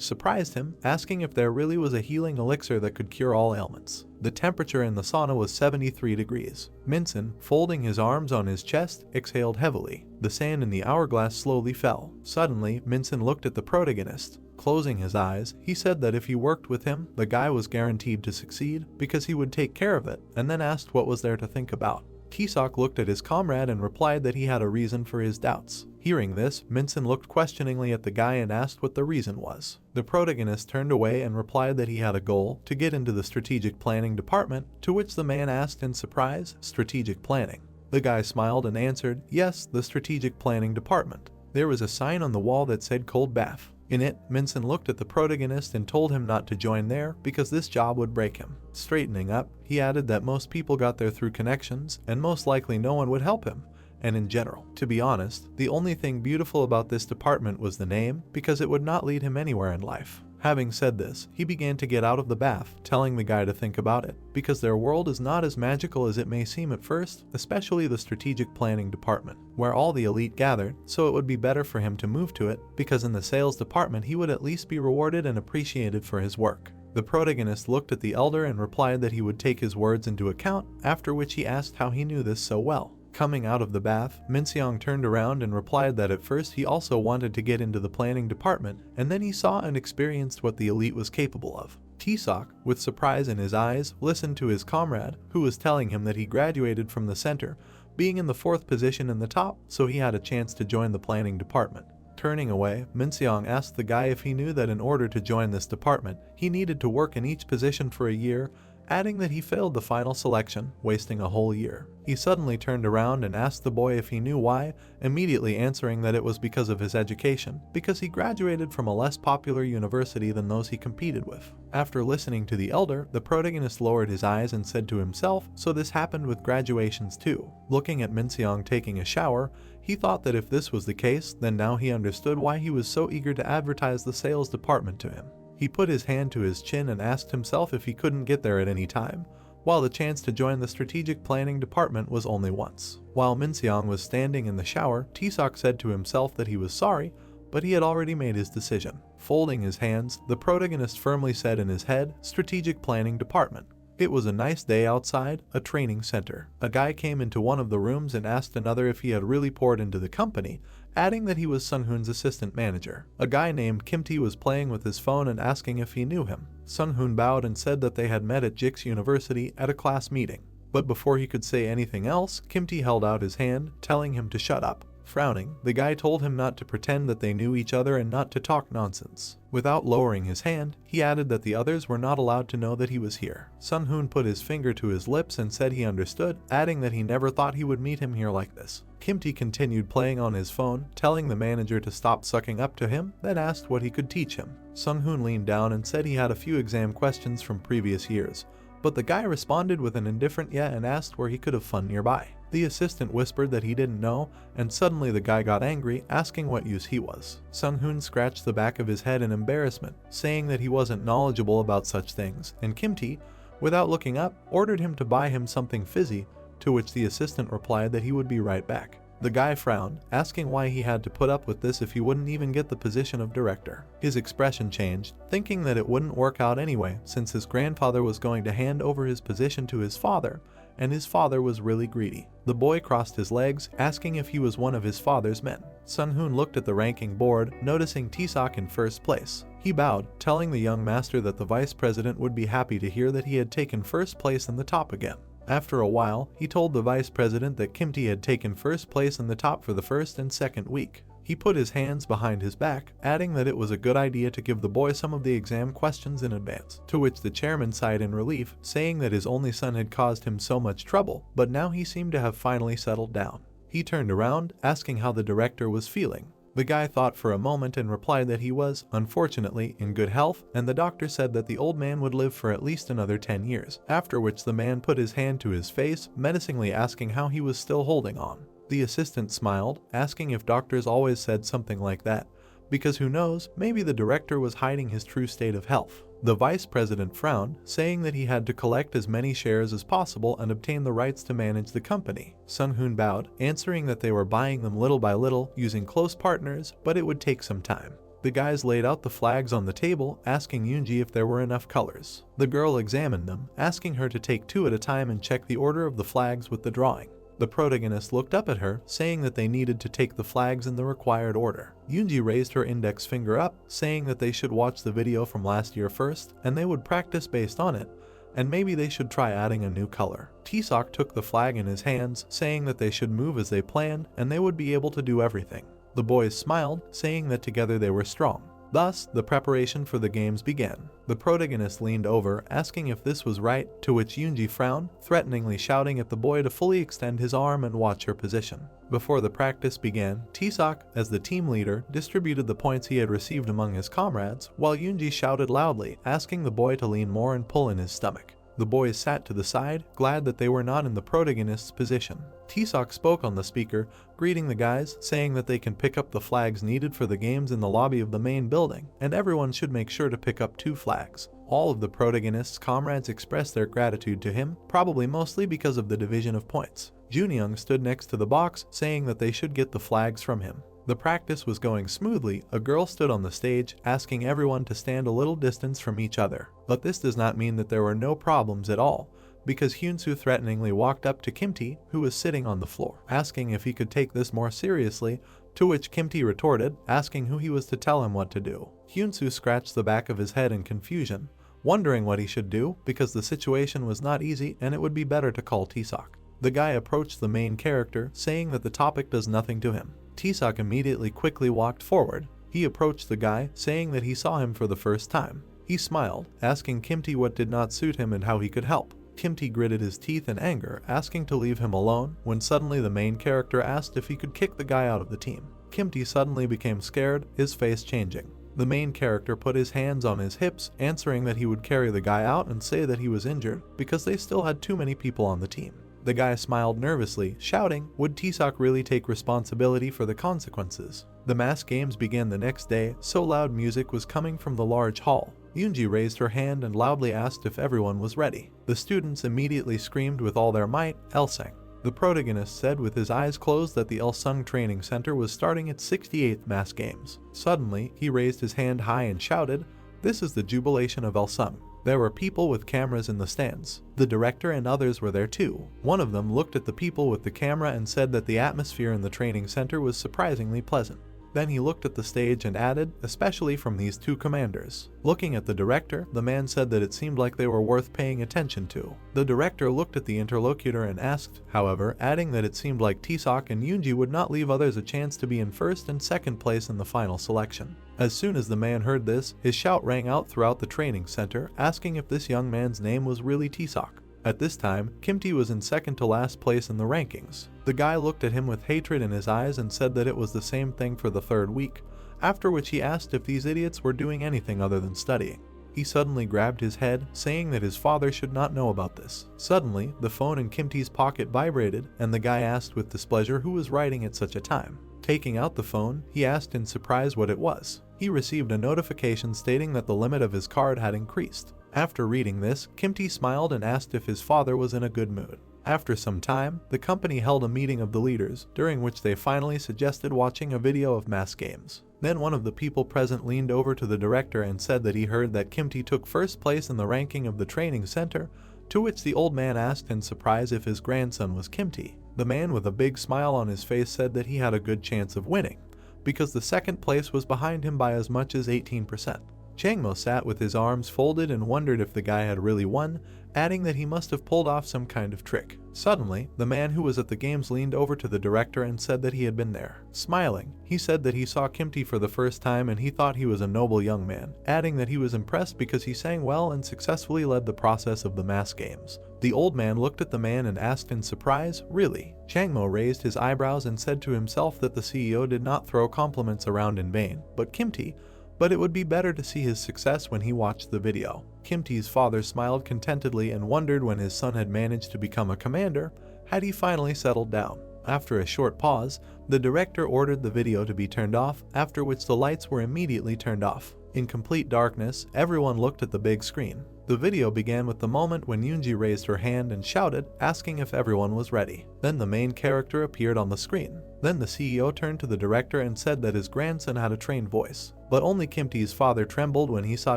surprised him, asking if there really was a healing elixir that could cure all ailments. The temperature in the sauna was 73 degrees. Minson, folding his arms on his chest, exhaled heavily. The sand in the hourglass slowly fell. Suddenly, Minson looked at the protagonist. Closing his eyes, he said that if he worked with him, the guy was guaranteed to succeed because he would take care of it, and then asked what was there to think about. T-Sok looked at his comrade and replied that he had a reason for his doubts. Hearing this, Minson looked questioningly at the guy and asked what the reason was. The protagonist turned away and replied that he had a goal to get into the strategic planning department, to which the man asked in surprise, strategic planning. The guy smiled and answered, yes, the strategic planning department. There was a sign on the wall that said cold bath. In it, Minson looked at the protagonist and told him not to join there because this job would break him. Straightening up, he added that most people got there through connections and most likely no one would help him. And in general, to be honest, the only thing beautiful about this department was the name, because it would not lead him anywhere in life. Having said this, he began to get out of the bath, telling the guy to think about it, because their world is not as magical as it may seem at first, especially the strategic planning department, where all the elite gathered, so it would be better for him to move to it, because in the sales department he would at least be rewarded and appreciated for his work. The protagonist looked at the elder and replied that he would take his words into account, after which he asked how he knew this so well. Coming out of the bath, Minseong turned around and replied that at first he also wanted to get into the planning department, and then he saw and experienced what the elite was capable of. T-Sok, with surprise in his eyes, listened to his comrade, who was telling him that he graduated from the center, being in the 4th position in the top, so he had a chance to join the planning department. Turning away, Minseong asked the guy if he knew that in order to join this department, he needed to work in each position for a year, adding that he failed the final selection, wasting a whole year. He suddenly turned around and asked the boy if he knew why, immediately answering that it was because of his education, because he graduated from a less popular university than those he competed with. After listening to the elder, the protagonist lowered his eyes and said to himself, so this happened with graduations too. Looking at Minseong taking a shower, he thought that if this was the case, then now he understood why he was so eager to advertise the sales department to him. He put his hand to his chin and asked himself if he couldn't get there at any time, while the chance to join the strategic planning department was only once. While Minseong was standing in the shower, T-Sok said to himself that he was sorry, but he had already made his decision. Folding his hands, the protagonist firmly said in his head, strategic planning department. It was a nice day outside, a training center. A guy came into one of the rooms and asked another if he had really poured into the company, adding that he was Sung-hoon's assistant manager. A guy named Kim-tae was playing with his phone and asking if he knew him. Sung-hoon bowed and said that they had met at Jix University at a class meeting. But before he could say anything else, Kim-tae held out his hand, telling him to shut up. Frowning, the guy told him not to pretend that they knew each other and not to talk nonsense. Without lowering his hand, he added that the others were not allowed to know that he was here. Sung-hoon put his finger to his lips and said he understood, adding that he never thought he would meet him here like this. Kim-tae continued playing on his phone, telling the manager to stop sucking up to him, then asked what he could teach him. Sung-hoon leaned down and said he had a few exam questions from previous years, but the guy responded with an indifferent yeah and asked where he could have fun nearby. The assistant whispered that he didn't know, and suddenly the guy got angry, asking what use he was. Sung-hoon scratched the back of his head in embarrassment, saying that he wasn't knowledgeable about such things, and Kim-tae, without looking up, ordered him to buy him something fizzy, to which the assistant replied that he would be right back. The guy frowned, asking why he had to put up with this if he wouldn't even get the position of director. His expression changed, thinking that it wouldn't work out anyway, since his grandfather was going to hand over his position to his father, and his father was really greedy. The boy crossed his legs, asking if he was one of his father's men. Sung-hoon looked at the ranking board, noticing T-Sok in first place. He bowed, telling the young master that the vice president would be happy to hear that he had taken first place in the top again. After a while, he told the vice president that Kim-tae had taken first place in the top for the first and second week. He put his hands behind his back, adding that it was a good idea to give the boy some of the exam questions in advance, to which the chairman sighed in relief, saying that his only son had caused him so much trouble, but now he seemed to have finally settled down. He turned around, asking how the director was feeling. The guy thought for a moment and replied that he was, unfortunately, in good health, and the doctor said that the old man would live for at least another 10 years, after which the man put his hand to his face, menacingly asking how he was still holding on. The assistant smiled, asking if doctors always said something like that, because who knows, maybe the director was hiding his true state of health. The vice president frowned, saying that he had to collect as many shares as possible and obtain the rights to manage the company. Sung-hoon bowed, answering that they were buying them little by little, using close partners, but it would take some time. The guys laid out the flags on the table, asking Yoonji if there were enough colors. The girl examined them, asking her to take 2 at a time and check the order of the flags with the drawing. The protagonist looked up at her, saying that they needed to take the flags in the required order. Yoonji raised her index finger up, saying that they should watch the video from last year first, and they would practice based on it, and maybe they should try adding a new color. T-Sock took the flag in his hands, saying that they should move as they planned and they would be able to do everything. The boys smiled, saying that together they were strong. Thus, the preparation for the games began. The protagonist leaned over, asking if this was right, to which Yoonji frowned, threateningly shouting at the boy to fully extend his arm and watch her position. Before the practice began, T-Sock, as the team leader, distributed the points he had received among his comrades, while Yoonji shouted loudly, asking the boy to lean more and pull in his stomach. The boys sat to the side, glad that they were not in the protagonist's position. T-Sock spoke on the speaker, greeting the guys, saying that they can pick up the flags needed for the games in the lobby of the main building, and everyone should make sure to pick up 2 flags. All of the protagonist's comrades expressed their gratitude to him, probably mostly because of the division of points. Junyoung stood next to the box, saying that they should get the flags from him. The practice was going smoothly. A girl stood on the stage, asking everyone to stand a little distance from each other. But this does not mean that there were no problems at all, because Hyunsoo threateningly walked up to Kim-tae, who was sitting on the floor, asking if he could take this more seriously, to which Kim-tae retorted, asking who he was to tell him what to do. Hyunsoo scratched the back of his head in confusion, wondering what he should do, because the situation was not easy and it would be better to call T-Sock. The guy approached the main character, saying that the topic does nothing to him. T-Sock immediately quickly walked forward. He approached the guy, saying that he saw him for the first time. He smiled, asking Kim-tae what did not suit him and how he could help. Kim-tae gritted his teeth in anger, asking to leave him alone, when suddenly the main character asked if he could kick the guy out of the team. Kim-tae suddenly became scared, his face changing. The main character put his hands on his hips, answering that he would carry the guy out and say that he was injured, because they still had too many people on the team. The guy smiled nervously, shouting, would T-Sock really take responsibility for the consequences? The mass games began the next day, so loud music was coming from the large hall. Yoonji raised her hand and loudly asked if everyone was ready. The students immediately screamed with all their might, Elsang. The protagonist said with his eyes closed that the Ilsung Training Center was starting its 68th mass games. Suddenly, he raised his hand high and shouted, this is the jubilation of Ilsung. There were people with cameras in the stands. The director and others were there too. One of them looked at the people with the camera and said that the atmosphere in the training center was surprisingly pleasant. Then he looked at the stage and added, especially from these 2 commanders. Looking at the director, the man said that it seemed like they were worth paying attention to. The director looked at the interlocutor and asked, however, adding that it seemed like T-Sock and Yoonji would not leave others a chance to be in 1st and 2nd place in the final selection. As soon as the man heard this, his shout rang out throughout the training center, asking if this young man's name was really T-Sock. At this time, Kim-tae was in 2nd to last place in the rankings. The guy looked at him with hatred in his eyes and said that it was the same thing for the 3rd week, after which he asked if these idiots were doing anything other than studying. He suddenly grabbed his head, saying that his father should not know about this. Suddenly, the phone in Kim-tae's pocket vibrated, and the guy asked with displeasure who was writing at such a time. Taking out the phone, he asked in surprise what it was. He received a notification stating that the limit of his card had increased. After reading this, Kim-tae smiled and asked if his father was in a good mood. After some time, the company held a meeting of the leaders, during which they finally suggested watching a video of mass games. Then one of the people present leaned over to the director and said that he heard that Kim-tae took 1st place in the ranking of the training center, to which the old man asked in surprise if his grandson was Kim-tae. The man with a big smile on his face said that he had a good chance of winning, because the 2nd place was behind him by as much as 18%. Changmo sat with his arms folded and wondered if the guy had really won, adding that he must have pulled off some kind of trick. Suddenly, the man who was at the games leaned over to the director and said that he had been there. Smiling, he said that he saw Kim-tae for the first time and he thought he was a noble young man, adding that he was impressed because he sang well and successfully led the process of the mass games. The old man looked at the man and asked in surprise, really? Changmo raised his eyebrows and said to himself that the CEO did not throw compliments around in vain, but it would be better to see his success when he watched the video. Kim-tae's father smiled contentedly and wondered when his son had managed to become a commander, had he finally settled down. After a short pause, the director ordered the video to be turned off, after which the lights were immediately turned off. In complete darkness, everyone looked at the big screen. The video began with the moment when Yoonji raised her hand and shouted, asking if everyone was ready. Then the main character appeared on the screen. Then the CEO turned to the director and said that his grandson had a trained voice. But only Kim-tae's father trembled when he saw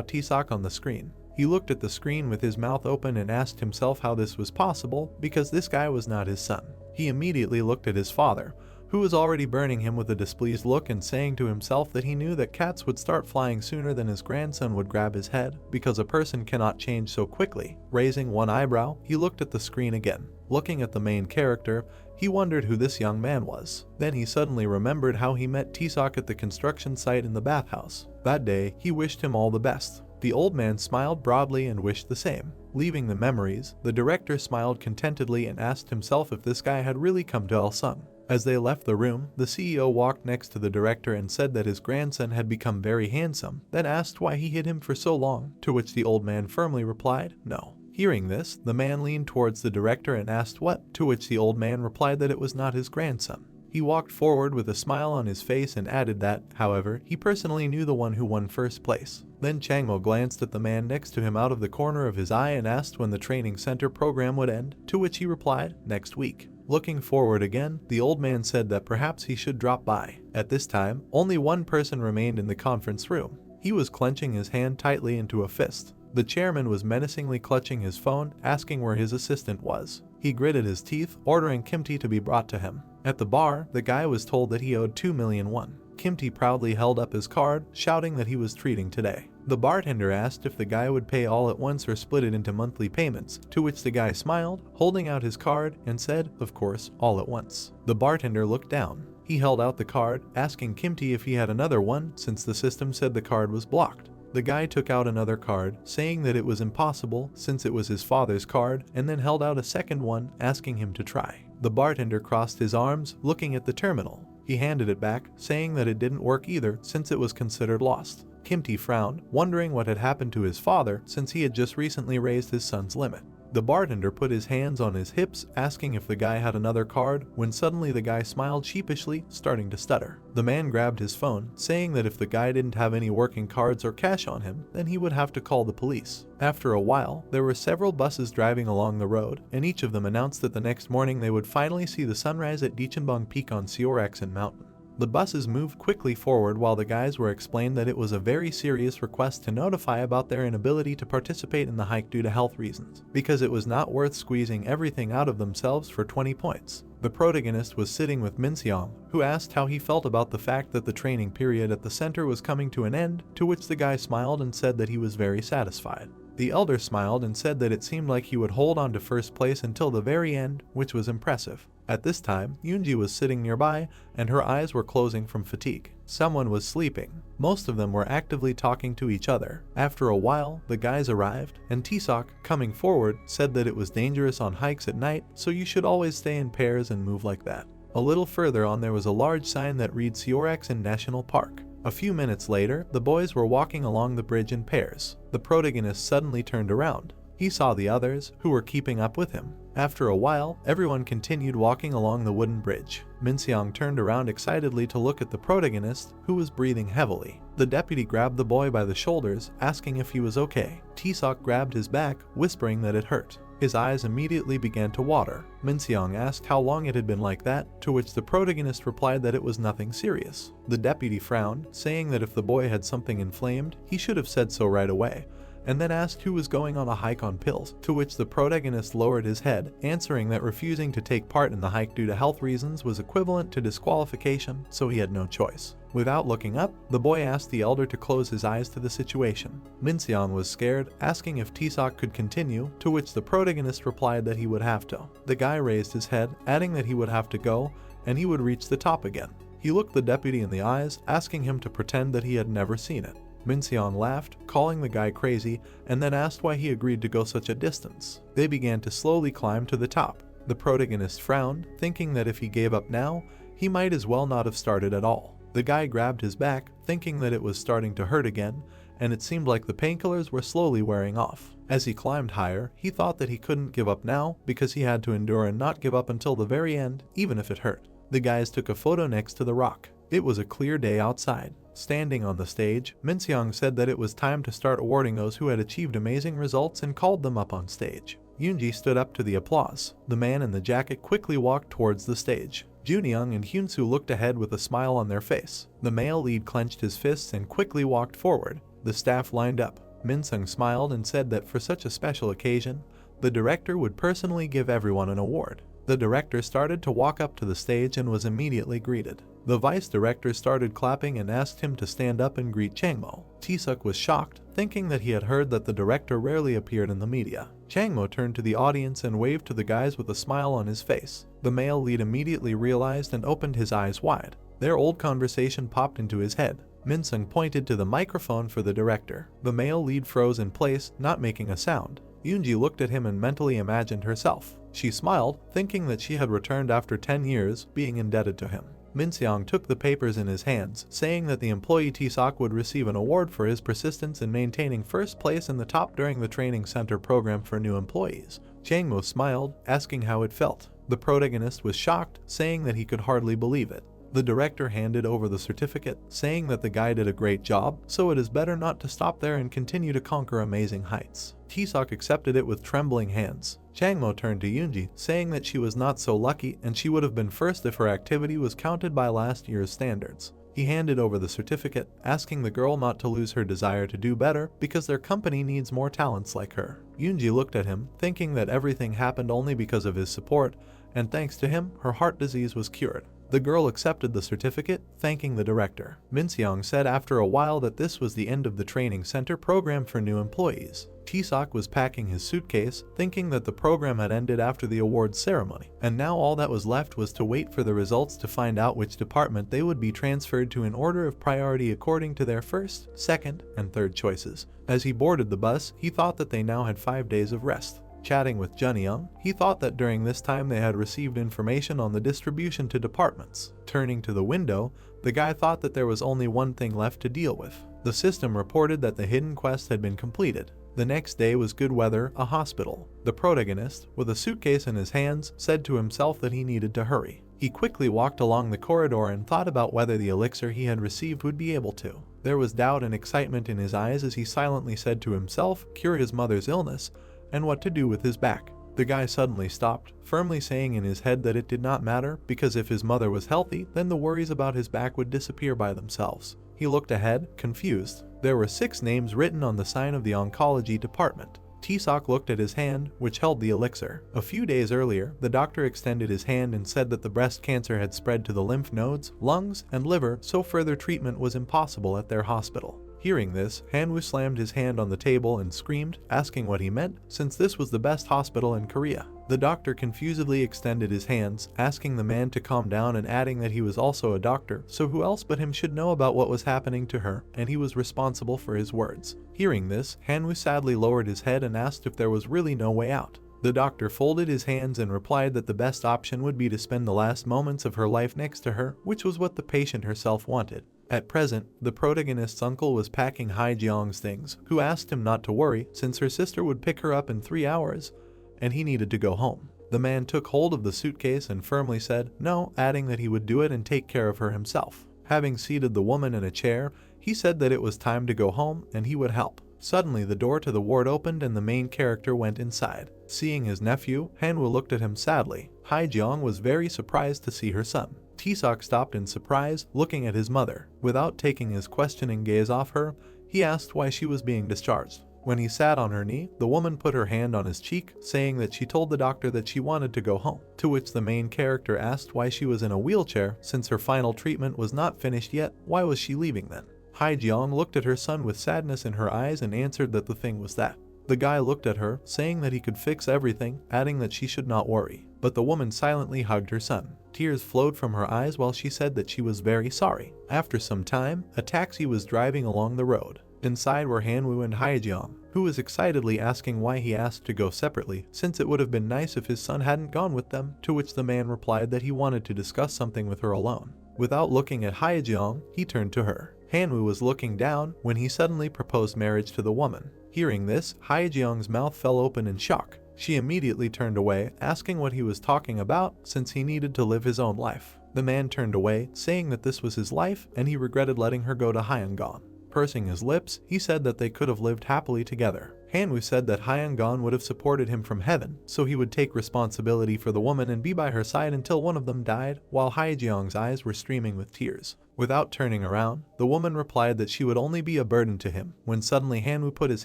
T-Sock on the screen. He looked at the screen with his mouth open and asked himself how this was possible, because this guy was not his son. He immediately looked at his father, who was already burning him with a displeased look and saying to himself that he knew that cats would start flying sooner than his grandson would grab his head, because a person cannot change so quickly. Raising one eyebrow, he looked at the screen again. Looking at the main character, he wondered who this young man was. Then he suddenly remembered how he met T-Sock at the construction site in the bathhouse. That day, he wished him all the best. The old man smiled broadly and wished the same. Leaving the memories, the director smiled contentedly and asked himself if this guy had really come to Elsung. As they left the room, the CEO walked next to the director and said that his grandson had become very handsome, then asked why he hid him for so long, to which the old man firmly replied, "No." Hearing this, the man leaned towards the director and asked what, to which the old man replied that it was not his grandson. He walked forward with a smile on his face and added that, however, he personally knew the one who won first place. Then Changmo glanced at the man next to him out of the corner of his eye and asked when the training center program would end, to which he replied, "Next week." Looking forward again, the old man said that perhaps he should drop by. At this time, only one person remained in the conference room. He was clenching his hand tightly into a fist. The chairman was menacingly clutching his phone, asking where his assistant was. He gritted his teeth, ordering Kimti to be brought to him. At the bar, the guy was told that he owed 2 million won. Kimti proudly held up his card, shouting that he was treating today. The bartender asked if the guy would pay all at once or split it into monthly payments, to which the guy smiled, holding out his card, and said, of course, all at once. The bartender looked down. He held out the card, asking Kimti if he had another one, since the system said the card was blocked. The guy took out another card, saying that it was impossible since it was his father's card, and then held out a second one, asking him to try. The bartender crossed his arms, looking at the terminal. He handed it back, saying that it didn't work either since it was considered lost. Kimti frowned, wondering what had happened to his father since he had just recently raised his son's limit. The bartender put his hands on his hips, asking if the guy had another card, when suddenly the guy smiled sheepishly, starting to stutter. The man grabbed his phone, saying that if the guy didn't have any working cards or cash on him, then he would have to call the police. After a while, there were several buses driving along the road, and each of them announced that the next morning they would finally see the sunrise at Dichenbong Peak on Seoraksan Mountain. The buses moved quickly forward while the guys were explained that it was a very serious request to notify about their inability to participate in the hike due to health reasons, because it was not worth squeezing everything out of themselves for 20 points. The protagonist was sitting with Min Seong, who asked how he felt about the fact that the training period at the center was coming to an end, to which the guy smiled and said that he was very satisfied. The elder smiled and said that it seemed like he would hold on to first place until the very end, which was impressive. At this time, Yoonji was sitting nearby, and her eyes were closing from fatigue. Someone was sleeping. Most of them were actively talking to each other. After a while, the guys arrived, and T-Sock, coming forward, said that it was dangerous on hikes at night, so you should always stay in pairs and move like that. A little further on there was a large sign that read Seoraksan National Park. A few minutes later, the boys were walking along the bridge in pairs. The protagonist suddenly turned around. He saw the others, who were keeping up with him. After a while, everyone continued walking along the wooden bridge. Min Seong turned around excitedly to look at the protagonist, who was breathing heavily. The deputy grabbed the boy by the shoulders, asking if he was okay. T-Sock grabbed his back, whispering that it hurt. His eyes immediately began to water. Min Seong asked how long it had been like that, to which the protagonist replied that it was nothing serious. The deputy frowned, saying that if the boy had something inflamed, he should have said so right away, and then asked who was going on a hike on pills, to which the protagonist lowered his head, answering that refusing to take part in the hike due to health reasons was equivalent to disqualification, so he had no choice. Without looking up, the boy asked the elder to close his eyes to the situation. Min Seong was scared, asking if T-Sock could continue, to which the protagonist replied that he would have to. The guy raised his head, adding that he would have to go, and he would reach the top again. He looked the deputy in the eyes, asking him to pretend that he had never seen it. Min Seong laughed, calling the guy crazy, and then asked why he agreed to go such a distance. They began to slowly climb to the top. The protagonist frowned, thinking that if he gave up now, he might as well not have started at all. The guy grabbed his back, thinking that it was starting to hurt again, and it seemed like the painkillers were slowly wearing off. As he climbed higher, he thought that he couldn't give up now because he had to endure and not give up until the very end, even if it hurt. The guys took a photo next to the rock. It was a clear day outside. Standing on the stage, Min Seong said that it was time to start awarding those who had achieved amazing results and called them up on stage. Yoonji stood up to the applause. The man in the jacket quickly walked towards the stage. Junyoung and Hyunsoo looked ahead with a smile on their face. The male lead clenched his fists and quickly walked forward. The staff lined up. Min Seong smiled and said that for such a special occasion, the director would personally give everyone an award. The director started to walk up to the stage and was immediately greeted. The vice director started clapping and asked him to stand up and greet Changmo. Taesuk was shocked, thinking that he had heard that the director rarely appeared in the media. Changmo turned to the audience and waved to the guys with a smile on his face. The male lead immediately realized and opened his eyes wide. Their old conversation popped into his head. Minsung pointed to the microphone for the director. The male lead froze in place, not making a sound. Yoonji looked at him and mentally imagined herself. She smiled, thinking that she had returned after 10 years, being indebted to him. Minseong took the papers in his hands, saying that the employee Taesuk would receive an award for his persistence in maintaining first place in the top during the training center program for new employees. Changmo smiled, asking how it felt. The protagonist was shocked, saying that he could hardly believe it. The director handed over the certificate, saying that the guy did a great job, so it is better not to stop there and continue to conquer amazing heights. Taesuk accepted it with trembling hands. Changmo turned to Yoonji, saying that she was not so lucky and she would have been first if her activity was counted by last year's standards. He handed over the certificate, asking the girl not to lose her desire to do better because their company needs more talents like her. Yoonji looked at him, thinking that everything happened only because of his support, and thanks to him, her heart disease was cured. The girl accepted the certificate, thanking the director. Minseong said after a while that this was the end of the training center program for new employees. Taesuk was packing his suitcase, thinking that the program had ended after the awards ceremony, and now all that was left was to wait for the results to find out which department they would be transferred to in order of priority according to their first, second, and third choices. As he boarded the bus, he thought that they now had 5 days of rest. Chatting with Junyoung, he thought that during this time they had received information on the distribution to departments. Turning to the window, the guy thought that there was only one thing left to deal with. The system reported that the hidden quest had been completed. The next day was good weather, a hospital. The protagonist, with a suitcase in his hands, said to himself that he needed to hurry. He quickly walked along the corridor and thought about whether the elixir he had received would be able to. There was doubt and excitement in his eyes as he silently said to himself, cure his mother's illness, and what to do with his back. The guy suddenly stopped, firmly saying in his head that it did not matter, because if his mother was healthy, then the worries about his back would disappear by themselves. He looked ahead, confused. There were 6 names written on the sign of the oncology department. Taesuk looked at his hand, which held the elixir. A few days earlier, the doctor extended his hand and said that the breast cancer had spread to the lymph nodes, lungs, and liver, so further treatment was impossible at their hospital. Hearing this, Hanwoo slammed his hand on the table and screamed, asking what he meant, since this was the best hospital in Korea. The doctor confusedly extended his hands, asking the man to calm down and adding that he was also a doctor, so who else but him should know about what was happening to her, and he was responsible for his words. Hearing this, Hanwoo sadly lowered his head and asked if there was really no way out. The doctor folded his hands and replied that the best option would be to spend the last moments of her life next to her, which was what the patient herself wanted. At present, the protagonist's uncle was packing Hae-jeong's things, who asked him not to worry since her sister would pick her up in 3 hours, and he needed to go home. The man took hold of the suitcase and firmly said no, adding that he would do it and take care of her himself. Having seated the woman in a chair, he said that it was time to go home and he would help. Suddenly, the door to the ward opened and the main character went inside. Seeing his nephew, Hanwoo looked at him sadly. Hae-jeong was very surprised to see her son. Taesuk stopped in surprise, looking at his mother. Without taking his questioning gaze off her, he asked why she was being discharged. When he sat on her knee, the woman put her hand on his cheek, saying that she told the doctor that she wanted to go home, to which the main character asked why she was in a wheelchair since her final treatment was not finished yet. Why was she leaving then? Hae-jeong looked at her son with sadness in her eyes and answered that the thing was that. The guy looked at her, saying that he could fix everything, adding that she should not worry. But the woman silently hugged her son. Tears flowed from her eyes while she said that she was very sorry. After some time, a taxi was driving along the road. Inside were Hanwoo and Hae-jeong, who was excitedly asking why he asked to go separately, since it would have been nice if his son hadn't gone with them, to which the man replied that he wanted to discuss something with her alone. Without looking at Hae-jeong, he turned to her. Hanwoo was looking down when he suddenly proposed marriage to the woman. Hearing this, Hae-jeong's mouth fell open in shock. She immediately turned away, asking what he was talking about since he needed to live his own life. The man turned away, saying that this was his life and he regretted letting her go to Hyeongan. Pursing his lips, he said that they could have lived happily together. Hanwoo said that Hyeongan would have supported him from heaven, so he would take responsibility for the woman and be by her side until one of them died, while Hae-jeong's eyes were streaming with tears. Without turning around, the woman replied that she would only be a burden to him, when suddenly Hanwoo put his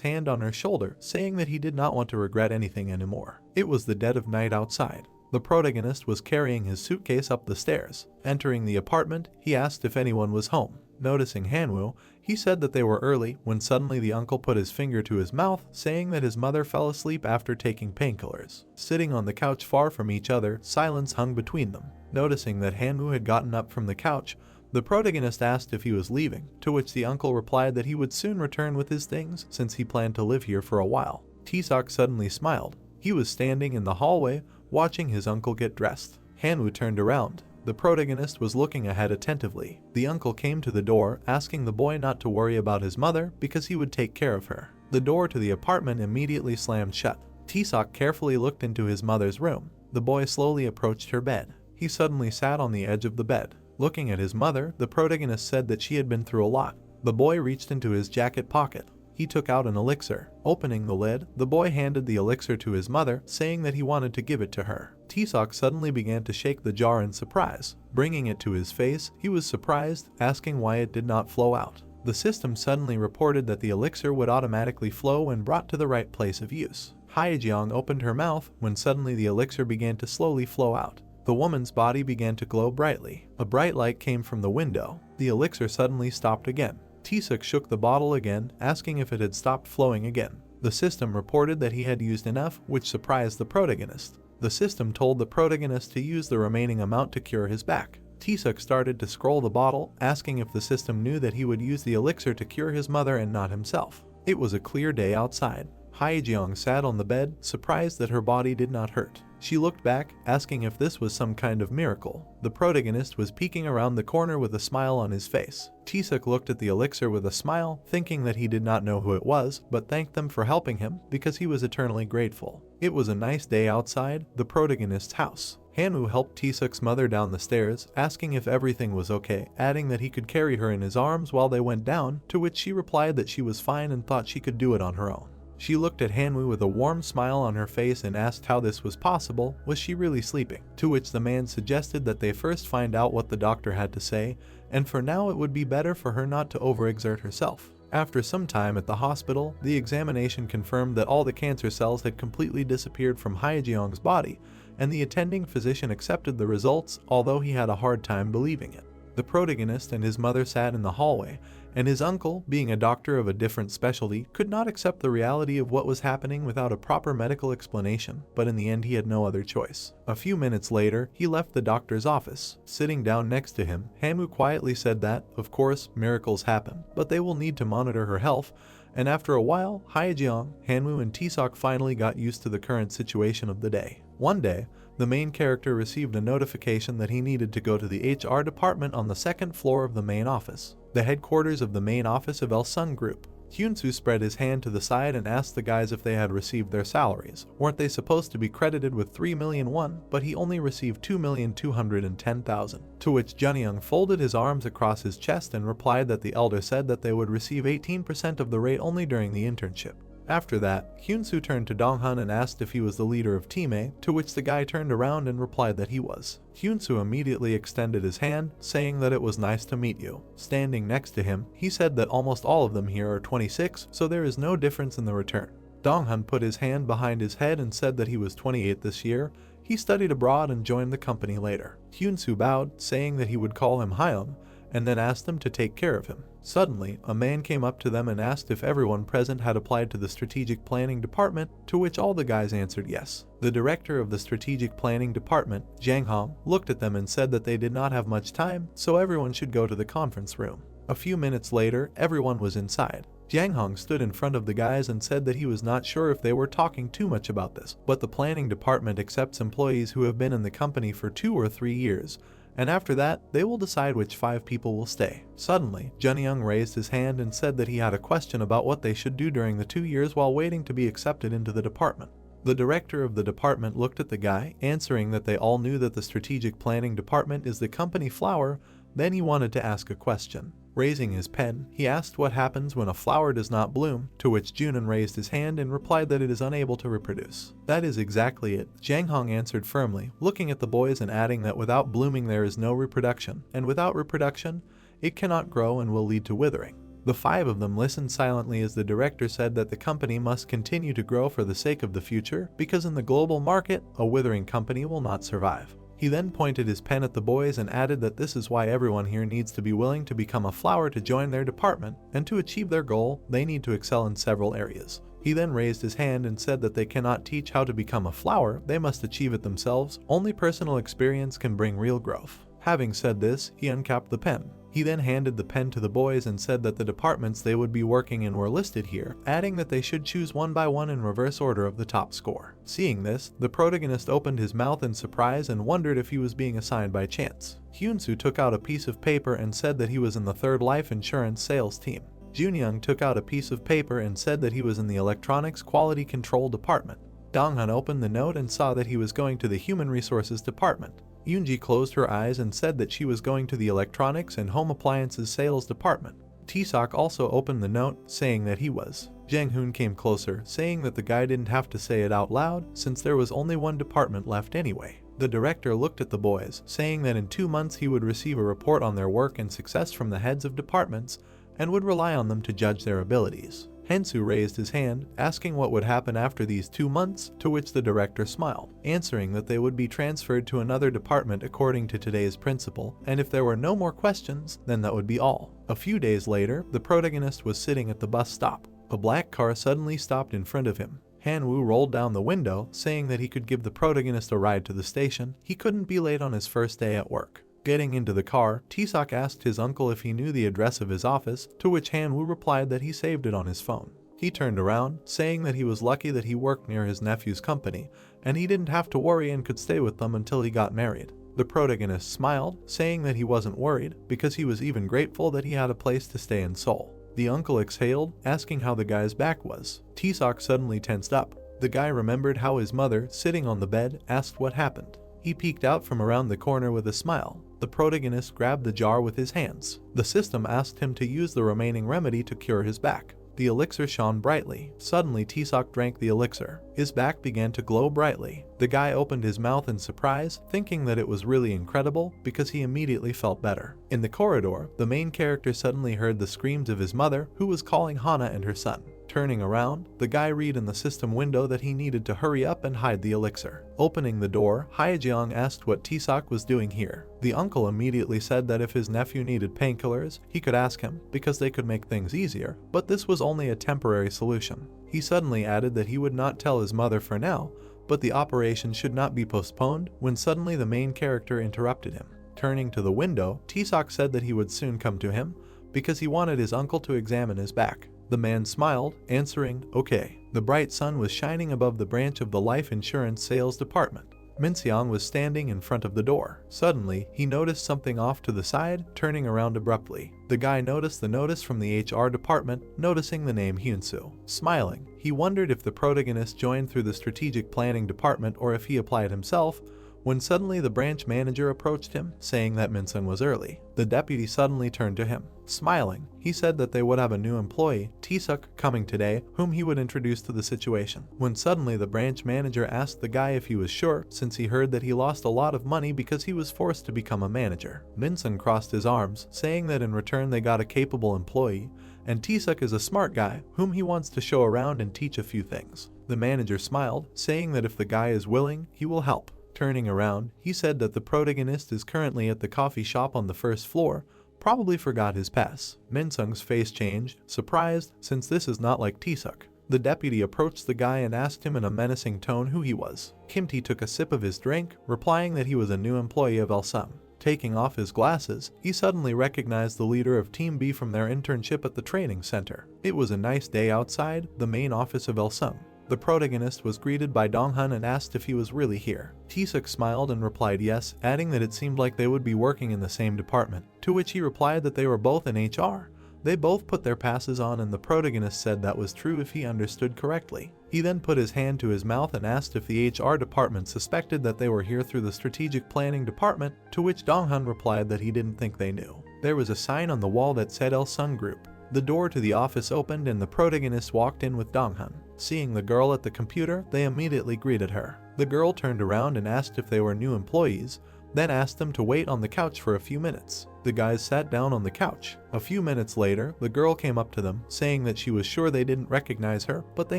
hand on her shoulder, saying that he did not want to regret anything anymore. It was the dead of night outside. The protagonist was carrying his suitcase up the stairs. Entering the apartment, he asked if anyone was home. Noticing Hanwoo, he said that they were early when suddenly the uncle put his finger to his mouth, saying that his mother fell asleep after taking painkillers. Sitting on the couch far from each other, silence hung between them. Noticing that Hanwoo had gotten up from the couch, the protagonist asked if he was leaving, to which the uncle replied that he would soon return with his things since he planned to live here for a while. Taesuk suddenly smiled. He was standing in the hallway, watching his uncle get dressed. Hanwoo turned around. The protagonist was looking ahead attentively. The uncle came to the door, asking the boy not to worry about his mother because he would take care of her. The door to the apartment immediately slammed shut. Taesuk carefully looked into his mother's room. The boy slowly approached her bed. He suddenly sat on the edge of the bed. Looking at his mother, the protagonist said that she had been through a lot. The boy reached into his jacket pocket. He took out an elixir. Opening the lid, the boy handed the elixir to his mother, saying that he wanted to give it to her. Taesuk suddenly began to shake the jar in surprise. Bringing it to his face, he was surprised, asking why it did not flow out. The system suddenly reported that the elixir would automatically flow when brought to the right place of use. Hyejeong opened her mouth when suddenly the elixir began to slowly flow out. The woman's body began to glow brightly. A bright light came from the window. The elixir suddenly stopped again. Taesuk shook the bottle again, asking if it had stopped flowing again. The system reported that he had used enough, which surprised the protagonist. The system told the protagonist to use the remaining amount to cure his back. Taesuk started to scroll the bottle, asking if the system knew that he would use the elixir to cure his mother and not himself. It was a clear day outside. Hyejeong sat on the bed, surprised that her body did not hurt. She looked back, asking if this was some kind of miracle. The protagonist was peeking around the corner with a smile on his face. Taesuk looked at the elixir with a smile, thinking that he did not know who it was, but thanked them for helping him because he was eternally grateful. It was a nice day outside the protagonist's house. Hanwoo helped Taesuk's mother down the stairs, asking if everything was okay, adding that he could carry her in his arms while they went down, to which she replied that she was fine and thought she could do it on her own. She looked at Hanwoo with a warm smile on her face and asked how this was possible. Was she really sleeping? To which the man suggested that they first find out what the doctor had to say, and for now it would be better for her not to overexert herself. After some time at the hospital, the examination confirmed that all the cancer cells had completely disappeared from Hyejeong's body, and the attending physician accepted the results, although he had a hard time believing it. The protagonist and his mother sat in the hallway, and his uncle, being a doctor of a different specialty, could not accept the reality of what was happening without a proper medical explanation, but in the end he had no other choice. A few minutes later, he left the doctor's office. Sitting down next to him, Hanwoo quietly said that, of course, miracles happen, but they will need to monitor her health, and after a while, Hyejeong, Hanwoo, and Taesuk finally got used to the current situation of the day. One day, the main character received a notification that he needed to go to the HR department on the second floor of the main office, the headquarters of the main office of Elsung Group. Hyunsu spread his hand to the side and asked the guys if they had received their salaries. Weren't they supposed to be credited with 3 million won, but he only received 2,210,000. To which Junyoung folded his arms across his chest and replied that the elder said that they would receive 18% of the rate only during the internship. After that, Hyunsu turned to Donghun and asked if he was the leader of Team A, to which the guy turned around and replied that he was. Hyunsu immediately extended his hand, saying that it was nice to meet you. Standing next to him, he said that almost all of them here are 26, so there is no difference in the return. Donghun put his hand behind his head and said that he was 28 this year. He studied abroad and joined the company later. Hyunsu bowed, saying that he would call him Hyum, and then asked them to take care of him. Suddenly, a man came up to them and asked if everyone present had applied to the strategic planning department, to which all the guys answered yes. The director of the strategic planning department, Jang Hong, looked at them and said that they did not have much time, so everyone should go to the conference room. A few minutes later, everyone was inside. Jang Hong stood in front of the guys and said that he was not sure if they were talking too much about this, but the planning department accepts employees who have been in the company for 2 or 3 years, and after that, they will decide which 5 people will stay. Suddenly, Junyoung raised his hand and said that he had a question about what they should do during the 2 years while waiting to be accepted into the department. The director of the department looked at the guy, answering that they all knew that the strategic planning department is the company flower. Then he wanted to ask a question. Raising his pen, he asked what happens when a flower does not bloom, to which Junon raised his hand and replied that it is unable to reproduce. That is exactly it, Jang Hong answered firmly, looking at the boys and adding that without blooming there is no reproduction, and without reproduction, it cannot grow and will lead to withering. The five of them listened silently as the director said that the company must continue to grow for the sake of the future, because in the global market, a withering company will not survive. He then pointed his pen at the boys and added that this is why everyone here needs to be willing to become a flower to join their department, and to achieve their goal, they need to excel in several areas. He then raised his hand and said that they cannot teach how to become a flower, they must achieve it themselves. Only personal experience can bring real growth. Having said this, he uncapped the pen. He then handed the pen to the boys and said that the departments they would be working in were listed here, adding that they should choose one by one in reverse order of the top score. Seeing this, the protagonist opened his mouth in surprise and wondered if he was being assigned by chance. Hyunsu took out a piece of paper and said that he was in the third life insurance sales team. Junyoung took out a piece of paper and said that he was in the electronics quality control department. Donghun opened the note and saw that he was going to the human resources department. Yoonji closed her eyes and said that she was going to the electronics and home appliances sales department. Taesok also opened the note, saying that he was. Jang-hoon came closer, saying that the guy didn't have to say it out loud, since there was only one department left anyway. The director looked at the boys, saying that in 2 months he would receive a report on their work and success from the heads of departments, and would rely on them to judge their abilities. Hensu raised his hand, asking what would happen after these 2 months, to which the director smiled, answering that they would be transferred to another department according to today's principle, and if there were no more questions, then that would be all. A few days later, the protagonist was sitting at the bus stop. A black car suddenly stopped in front of him. Han-woo rolled down the window, saying that he could give the protagonist a ride to the station. He couldn't be late on his first day at work. Getting into the car, Taesok asked his uncle if he knew the address of his office, to which Han-woo replied that he saved it on his phone. He turned around, saying that he was lucky that he worked near his nephew's company, and he didn't have to worry and could stay with them until he got married. The protagonist smiled, saying that he wasn't worried, because he was even grateful that he had a place to stay in Seoul. The uncle exhaled, asking how the guy's back was. Taesok suddenly tensed up. The guy remembered how his mother, sitting on the bed, asked what happened. He peeked out from around the corner with a smile. The protagonist grabbed the jar with his hands. The system asked him to use the remaining remedy to cure his back. The elixir shone brightly. Suddenly, Taesok drank the elixir. His back began to glow brightly. The guy opened his mouth in surprise, thinking that it was really incredible, because he immediately felt better. In the corridor, the main character suddenly heard the screams of his mother, who was calling Hana and her son. Turning around, the guy read in the system window that he needed to hurry up and hide the elixir. Opening the door, Haejeong asked what Taesok was doing here. The uncle immediately said that if his nephew needed painkillers, he could ask him, because they could make things easier, but this was only a temporary solution. He suddenly added that he would not tell his mother for now, but the operation should not be postponed, when suddenly the main character interrupted him. Turning to the window, Taesok said that he would soon come to him, because he wanted his uncle to examine his back. The man smiled, answering, "Okay." The bright sun was shining above the branch of the life insurance sales department. Minseong was standing in front of the door. Suddenly, he noticed something off to the side, turning around abruptly. The guy noticed the notice from the HR department, noticing the name Hyunsu. Smiling, he wondered if the protagonist joined through the strategic planning department or if he applied himself, when suddenly the branch manager approached him, saying that Minseong was early. The deputy suddenly turned to him. Smiling, he said that they would have a new employee, Taesok, coming today, whom he would introduce to the situation. When suddenly the branch manager asked the guy if he was sure, since he heard that he lost a lot of money because he was forced to become a manager. Minseong crossed his arms, saying that in return they got a capable employee, and Taesok is a smart guy, whom he wants to show around and teach a few things. The manager smiled, saying that if the guy is willing, he will help. Turning around, he said that the protagonist is currently at the coffee shop on the first floor, probably forgot his pass. Minseong's face changed, surprised, since this is not like Taesok. The deputy approached the guy and asked him in a menacing tone who he was. Kimti took a sip of his drink, replying that he was a new employee of Elsung. Taking off his glasses, he suddenly recognized the leader of Team B from their internship at the training center. It was a nice day outside, the main office of Elsung. The protagonist was greeted by Donghun and asked if he was really here. Taesok smiled and replied yes, adding that it seemed like they would be working in the same department, to which he replied that they were both in HR. They both put their passes on and the protagonist said that was true if he understood correctly. He then put his hand to his mouth and asked if the HR department suspected that they were here through the strategic planning department, to which Donghun replied that he didn't think they knew. There was a sign on the wall that said Elsung Group. The door to the office opened and the protagonist walked in with Donghun. Seeing the girl at the computer, they immediately greeted her. The girl turned around and asked if they were new employees, then asked them to wait on the couch for a few minutes. The guys sat down on the couch. A few minutes later, the girl came up to them, saying that she was sure they didn't recognize her, but they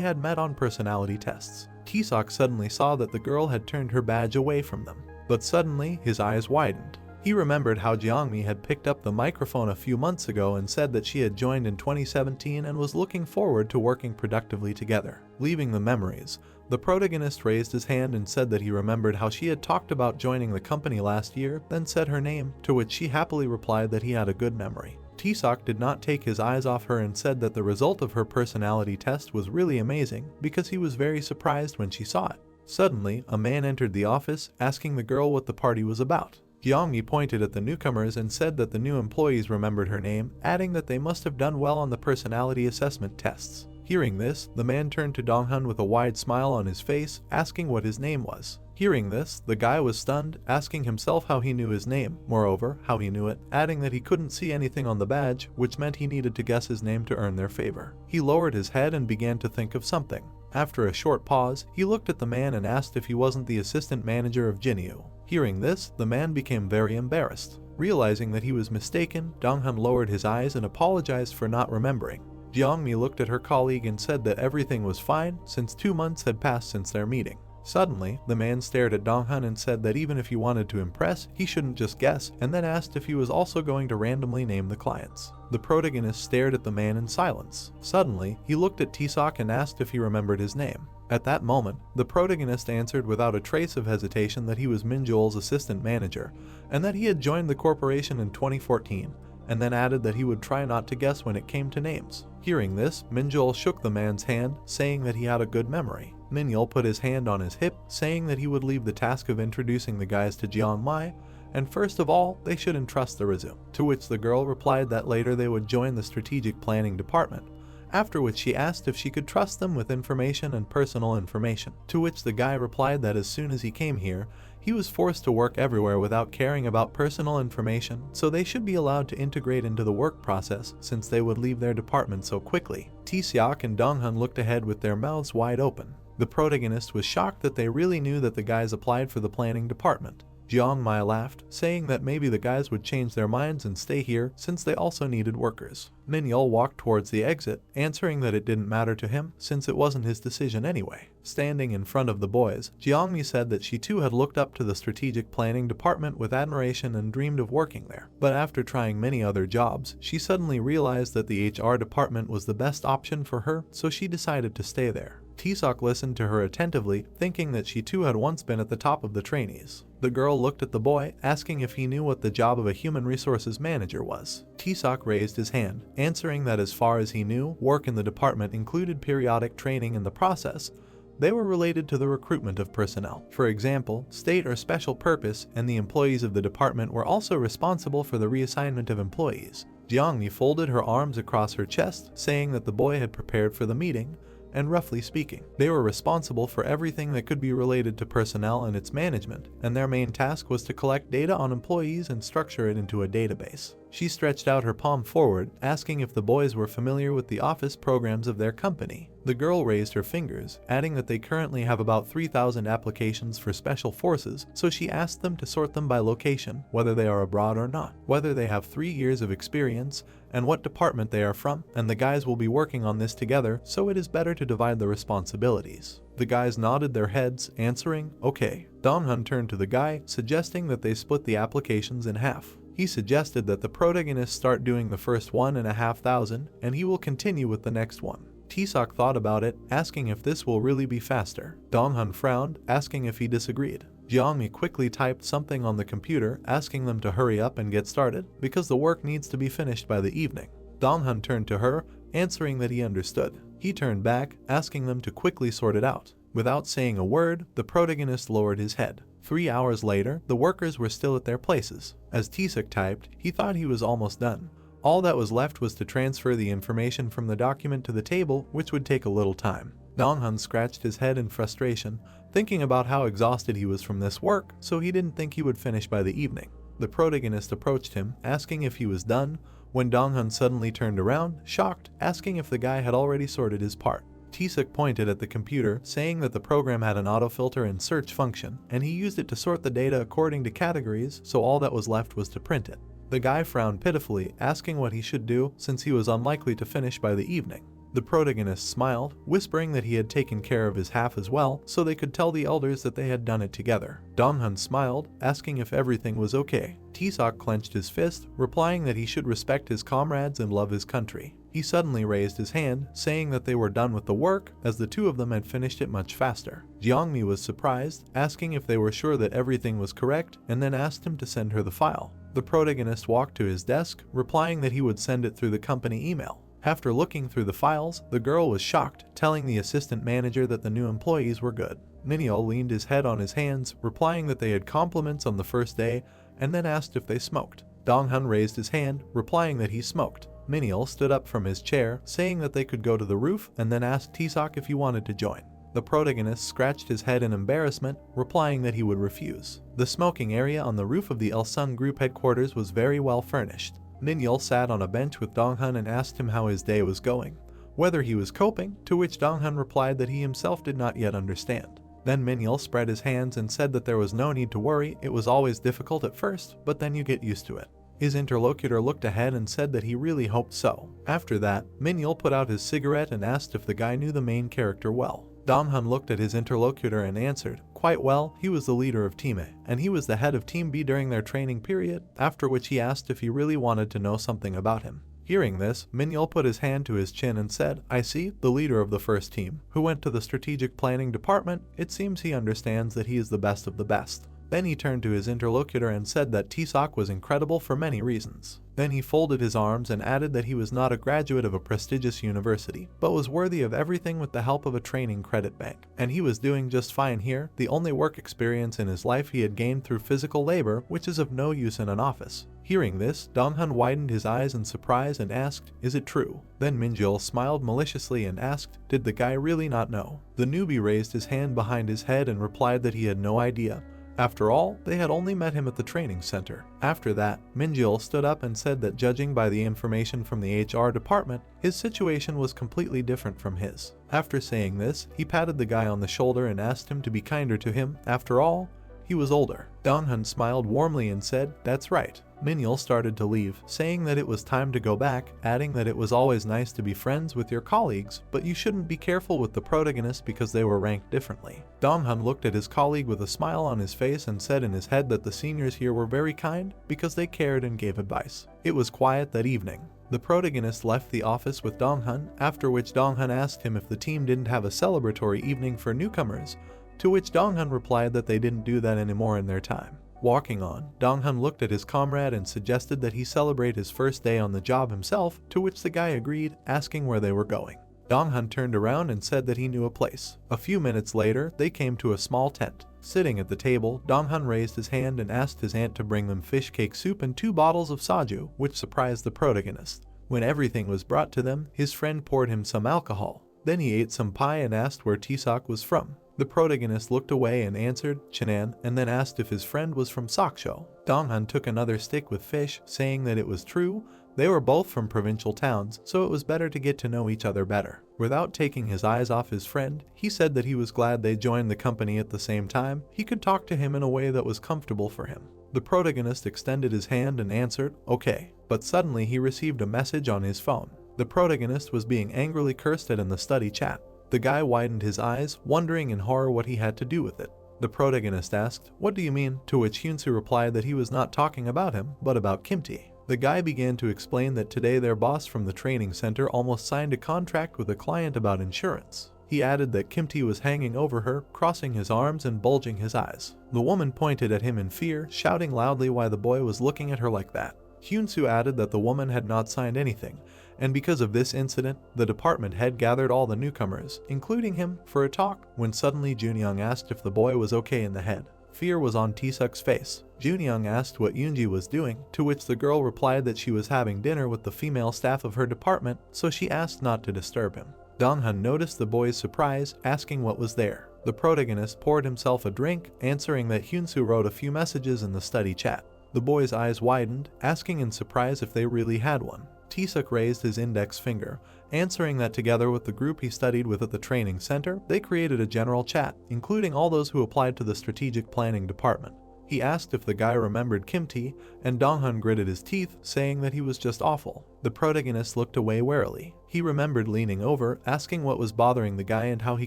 had met on personality tests. Taesok suddenly saw that the girl had turned her badge away from them. But suddenly, his eyes widened. He remembered how Jeongmi had picked up the microphone a few months ago and said that she had joined in 2017 and was looking forward to working productively together. Leaving the memories, the protagonist raised his hand and said that he remembered how she had talked about joining the company last year, then said her name, to which she happily replied that he had a good memory. Taesok did not take his eyes off her and said that the result of her personality test was really amazing because he was very surprised when she saw it. Suddenly, a man entered the office, asking the girl what the party was about. Jeongmi pointed at the newcomers and said that the new employees remembered her name, adding that they must have done well on the personality assessment tests. Hearing this, the man turned to Donghun with a wide smile on his face, asking what his name was. Hearing this, the guy was stunned, asking himself how he knew his name, moreover, how he knew it, adding that he couldn't see anything on the badge, which meant he needed to guess his name to earn their favor. He lowered his head and began to think of something. After a short pause, he looked at the man and asked if he wasn't the assistant manager of Jinyu. Hearing this, the man became very embarrassed. Realizing that he was mistaken, Donghun lowered his eyes and apologized for not remembering. Jeongmi looked at her colleague and said that everything was fine since 2 months had passed since their meeting. Suddenly, the man stared at Donghun and said that even if he wanted to impress, he shouldn't just guess, and then asked if he was also going to randomly name the clients. The protagonist stared at the man in silence. Suddenly, he looked at Taesok and asked if he remembered his name. At that moment, the protagonist answered without a trace of hesitation that he was Minjul's assistant manager, and that he had joined the corporation in 2014, and then added that he would try not to guess when it came to names. Hearing this, Minjul shook the man's hand, saying that he had a good memory. Minjul put his hand on his hip, saying that he would leave the task of introducing the guys to Jeongmi, and first of all, they should entrust the resume. To which the girl replied that later they would join the strategic planning department, after which she asked if she could trust them with information and personal information. To which the guy replied that as soon as he came here, he was forced to work everywhere without caring about personal information, so they should be allowed to integrate into the work process since they would leave their department so quickly. Taesok and Donghun looked ahead with their mouths wide open. The protagonist was shocked that they really knew that the guys applied for the planning department. Jeongmi laughed, saying that maybe the guys would change their minds and stay here since they also needed workers. Minjul walked towards the exit, answering that it didn't matter to him since it wasn't his decision anyway. Standing in front of the boys, Jeongmi said that she too had looked up to the strategic planning department with admiration and dreamed of working there. But after trying many other jobs, she suddenly realized that the HR department was the best option for her, so she decided to stay there. Taesok listened to her attentively, thinking that she too had once been at the top of the trainees. The girl looked at the boy, asking if he knew what the job of a human resources manager was. Taesok raised his hand, answering that as far as he knew, work in the department included periodic training in the process. They were related to the recruitment of personnel. For example, state or special purpose, and the employees of the department were also responsible for the reassignment of employees. Jeongmi folded her arms across her chest, saying that the boy had prepared for the meeting, and roughly speaking, they were responsible for everything that could be related to personnel and its management, and their main task was to collect data on employees and structure it into a database. She stretched out her palm forward, asking if the boys were familiar with the office programs of their company. The girl raised her fingers, adding that they currently have about 3,000 applications for special forces, so she asked them to sort them by location, whether they are abroad or not, whether they have 3 years of experience, and what department they are from, and the guys will be working on this together, so it is better to divide the responsibilities. The guys nodded their heads, answering, okay. Donghun turned to the guy, suggesting that they split the applications in half. He suggested that the protagonist start doing the first 1,500, and he will continue with the next one. Taesok thought about it, asking if this will really be faster. Donghun frowned, asking if he disagreed. Jeongmi quickly typed something on the computer, asking them to hurry up and get started, because the work needs to be finished by the evening. Donghun turned to her, answering that he understood. He turned back, asking them to quickly sort it out. Without saying a word, the protagonist lowered his head. 3 hours later, the workers were still at their places. As Taesok typed, he thought he was almost done. All that was left was to transfer the information from the document to the table, which would take a little time. Donghun scratched his head in frustration, thinking about how exhausted he was from this work, so he didn't think he would finish by the evening. The protagonist approached him, asking if he was done, when Donghun suddenly turned around, shocked, asking if the guy had already sorted his part. Taesuk pointed at the computer, saying that the program had an autofilter and search function, and he used it to sort the data according to categories, so all that was left was to print it. The guy frowned pitifully, asking what he should do since he was unlikely to finish by the evening. The protagonist smiled, whispering that he had taken care of his half as well, so they could tell the elders that they had done it together. Dong-hun smiled, asking if everything was okay. Taesuk clenched his fist, replying that he should respect his comrades and love his country. He suddenly raised his hand, saying that they were done with the work, as the two of them had finished it much faster. Jeongmi was surprised, asking if they were sure that everything was correct, and then asked him to send her the file. The protagonist walked to his desk, replying that he would send it through the company email. After looking through the files, the girl was shocked, telling the assistant manager that the new employees were good. Minyo leaned his head on his hands, replying that they had compliments on the first day, and then asked if they smoked. Dong-hun raised his hand, replying that he smoked. Minyo stood up from his chair, saying that they could go to the roof, and then asked Taesuk if he wanted to join. The protagonist scratched his head in embarrassment, replying that he would refuse. The smoking area on the roof of the Ilsung Group headquarters was very well furnished. Minyo sat on a bench with Dong-hun and asked him how his day was going, whether he was coping, to which Dong-hun replied that he himself did not yet understand. Then Minyo spread his hands and said that there was no need to worry, it was always difficult at first, but then you get used to it. His interlocutor looked ahead and said that he really hoped so. After that, Minyo put out his cigarette and asked if the guy knew the main character well. Dong-hun looked at his interlocutor and answered, quite well, he was the leader of Team A, and he was the head of Team B during their training period, after which he asked if he really wanted to know something about him. Hearing this, Minyo put his hand to his chin and said, I see, the leader of the first team, who went to the strategic planning department, it seems he understands that he is the best of the best. Then he turned to his interlocutor and said that Taesuk was incredible for many reasons. Then he folded his arms and added that he was not a graduate of a prestigious university, but was worthy of everything with the help of a training credit bank. And he was doing just fine here, the only work experience in his life he had gained through physical labor, which is of no use in an office. Hearing this, Dong-hun widened his eyes in surprise and asked, is it true? Then Minjil smiled maliciously and asked, did the guy really not know? The newbie raised his hand behind his head and replied that he had no idea. After all, they had only met him at the training center. After that, Minjil stood up and said that judging by the information from the HR department, his situation was completely different from his. After saying this, he patted the guy on the shoulder and asked him to be kinder to him. After all, he was older. Dong-hun smiled warmly and said, that's right. Minjil started to leave, saying that it was time to go back, adding that it was always nice to be friends with your colleagues, but you shouldn't be careful with the protagonist because they were ranked differently. Dong-hun looked at his colleague with a smile on his face and said in his head that the seniors here were very kind because they cared and gave advice. It was quiet that evening. The protagonist left the office with Dong-hun, after which Dong-hun asked him if the team didn't have a celebratory evening for newcomers, to which Dong-hun replied that they didn't do that anymore in their time. Walking on, Dong-hun looked at his comrade and suggested that he celebrate his first day on the job himself, to which the guy agreed, asking where they were going. Dong-hun turned around and said that he knew a place. A few minutes later, they came to a small tent. Sitting at the table, Dong-hun raised his hand and asked his aunt to bring them fish cake soup and 2 bottles of soju, which surprised the protagonist. When everything was brought to them, his friend poured him some alcohol. Then he ate some pie and asked where Taesuk was from. The protagonist looked away and answered, Cheonan, and then asked if his friend was from Sokcho. Dong-hun took another stick with fish, saying that it was true. They were both from provincial towns, so it was better to get to know each other better. Without taking his eyes off his friend, he said that he was glad they joined the company at the same time. He could talk to him in a way that was comfortable for him. The protagonist extended his hand and answered, okay. But suddenly he received a message on his phone. The protagonist was being angrily cursed at in the study chat. The guy widened his eyes, wondering in horror what he had to do with it. The protagonist asked, what do you mean? To which Hyunsu replied that he was not talking about him, but about Kimti. The guy began to explain that today their boss from the training center almost signed a contract with a client about insurance. He added that Kimti was hanging over her, crossing his arms and bulging his eyes. The woman pointed at him in fear, shouting loudly why the boy was looking at her like that. Hyunsu added that the woman had not signed anything, and because of this incident, the department head gathered all the newcomers, including him, for a talk, when suddenly Junyoung asked if the boy was okay in the head. Fear was on Taesuk's face. Junyoung asked what Yoonji was doing, to which the girl replied that she was having dinner with the female staff of her department, so she asked not to disturb him. Dong-hun noticed the boy's surprise, asking what was there. The protagonist poured himself a drink, answering that Hyunsu wrote a few messages in the study chat. The boy's eyes widened, asking in surprise if they really had one. Tisuk raised his index finger, answering that together with the group he studied with at the training center, they created a general chat, including all those who applied to the strategic planning department. He asked if the guy remembered Kimti, and Donghun gritted his teeth, saying that he was just awful. The protagonist looked away warily. He remembered leaning over, asking what was bothering the guy and how he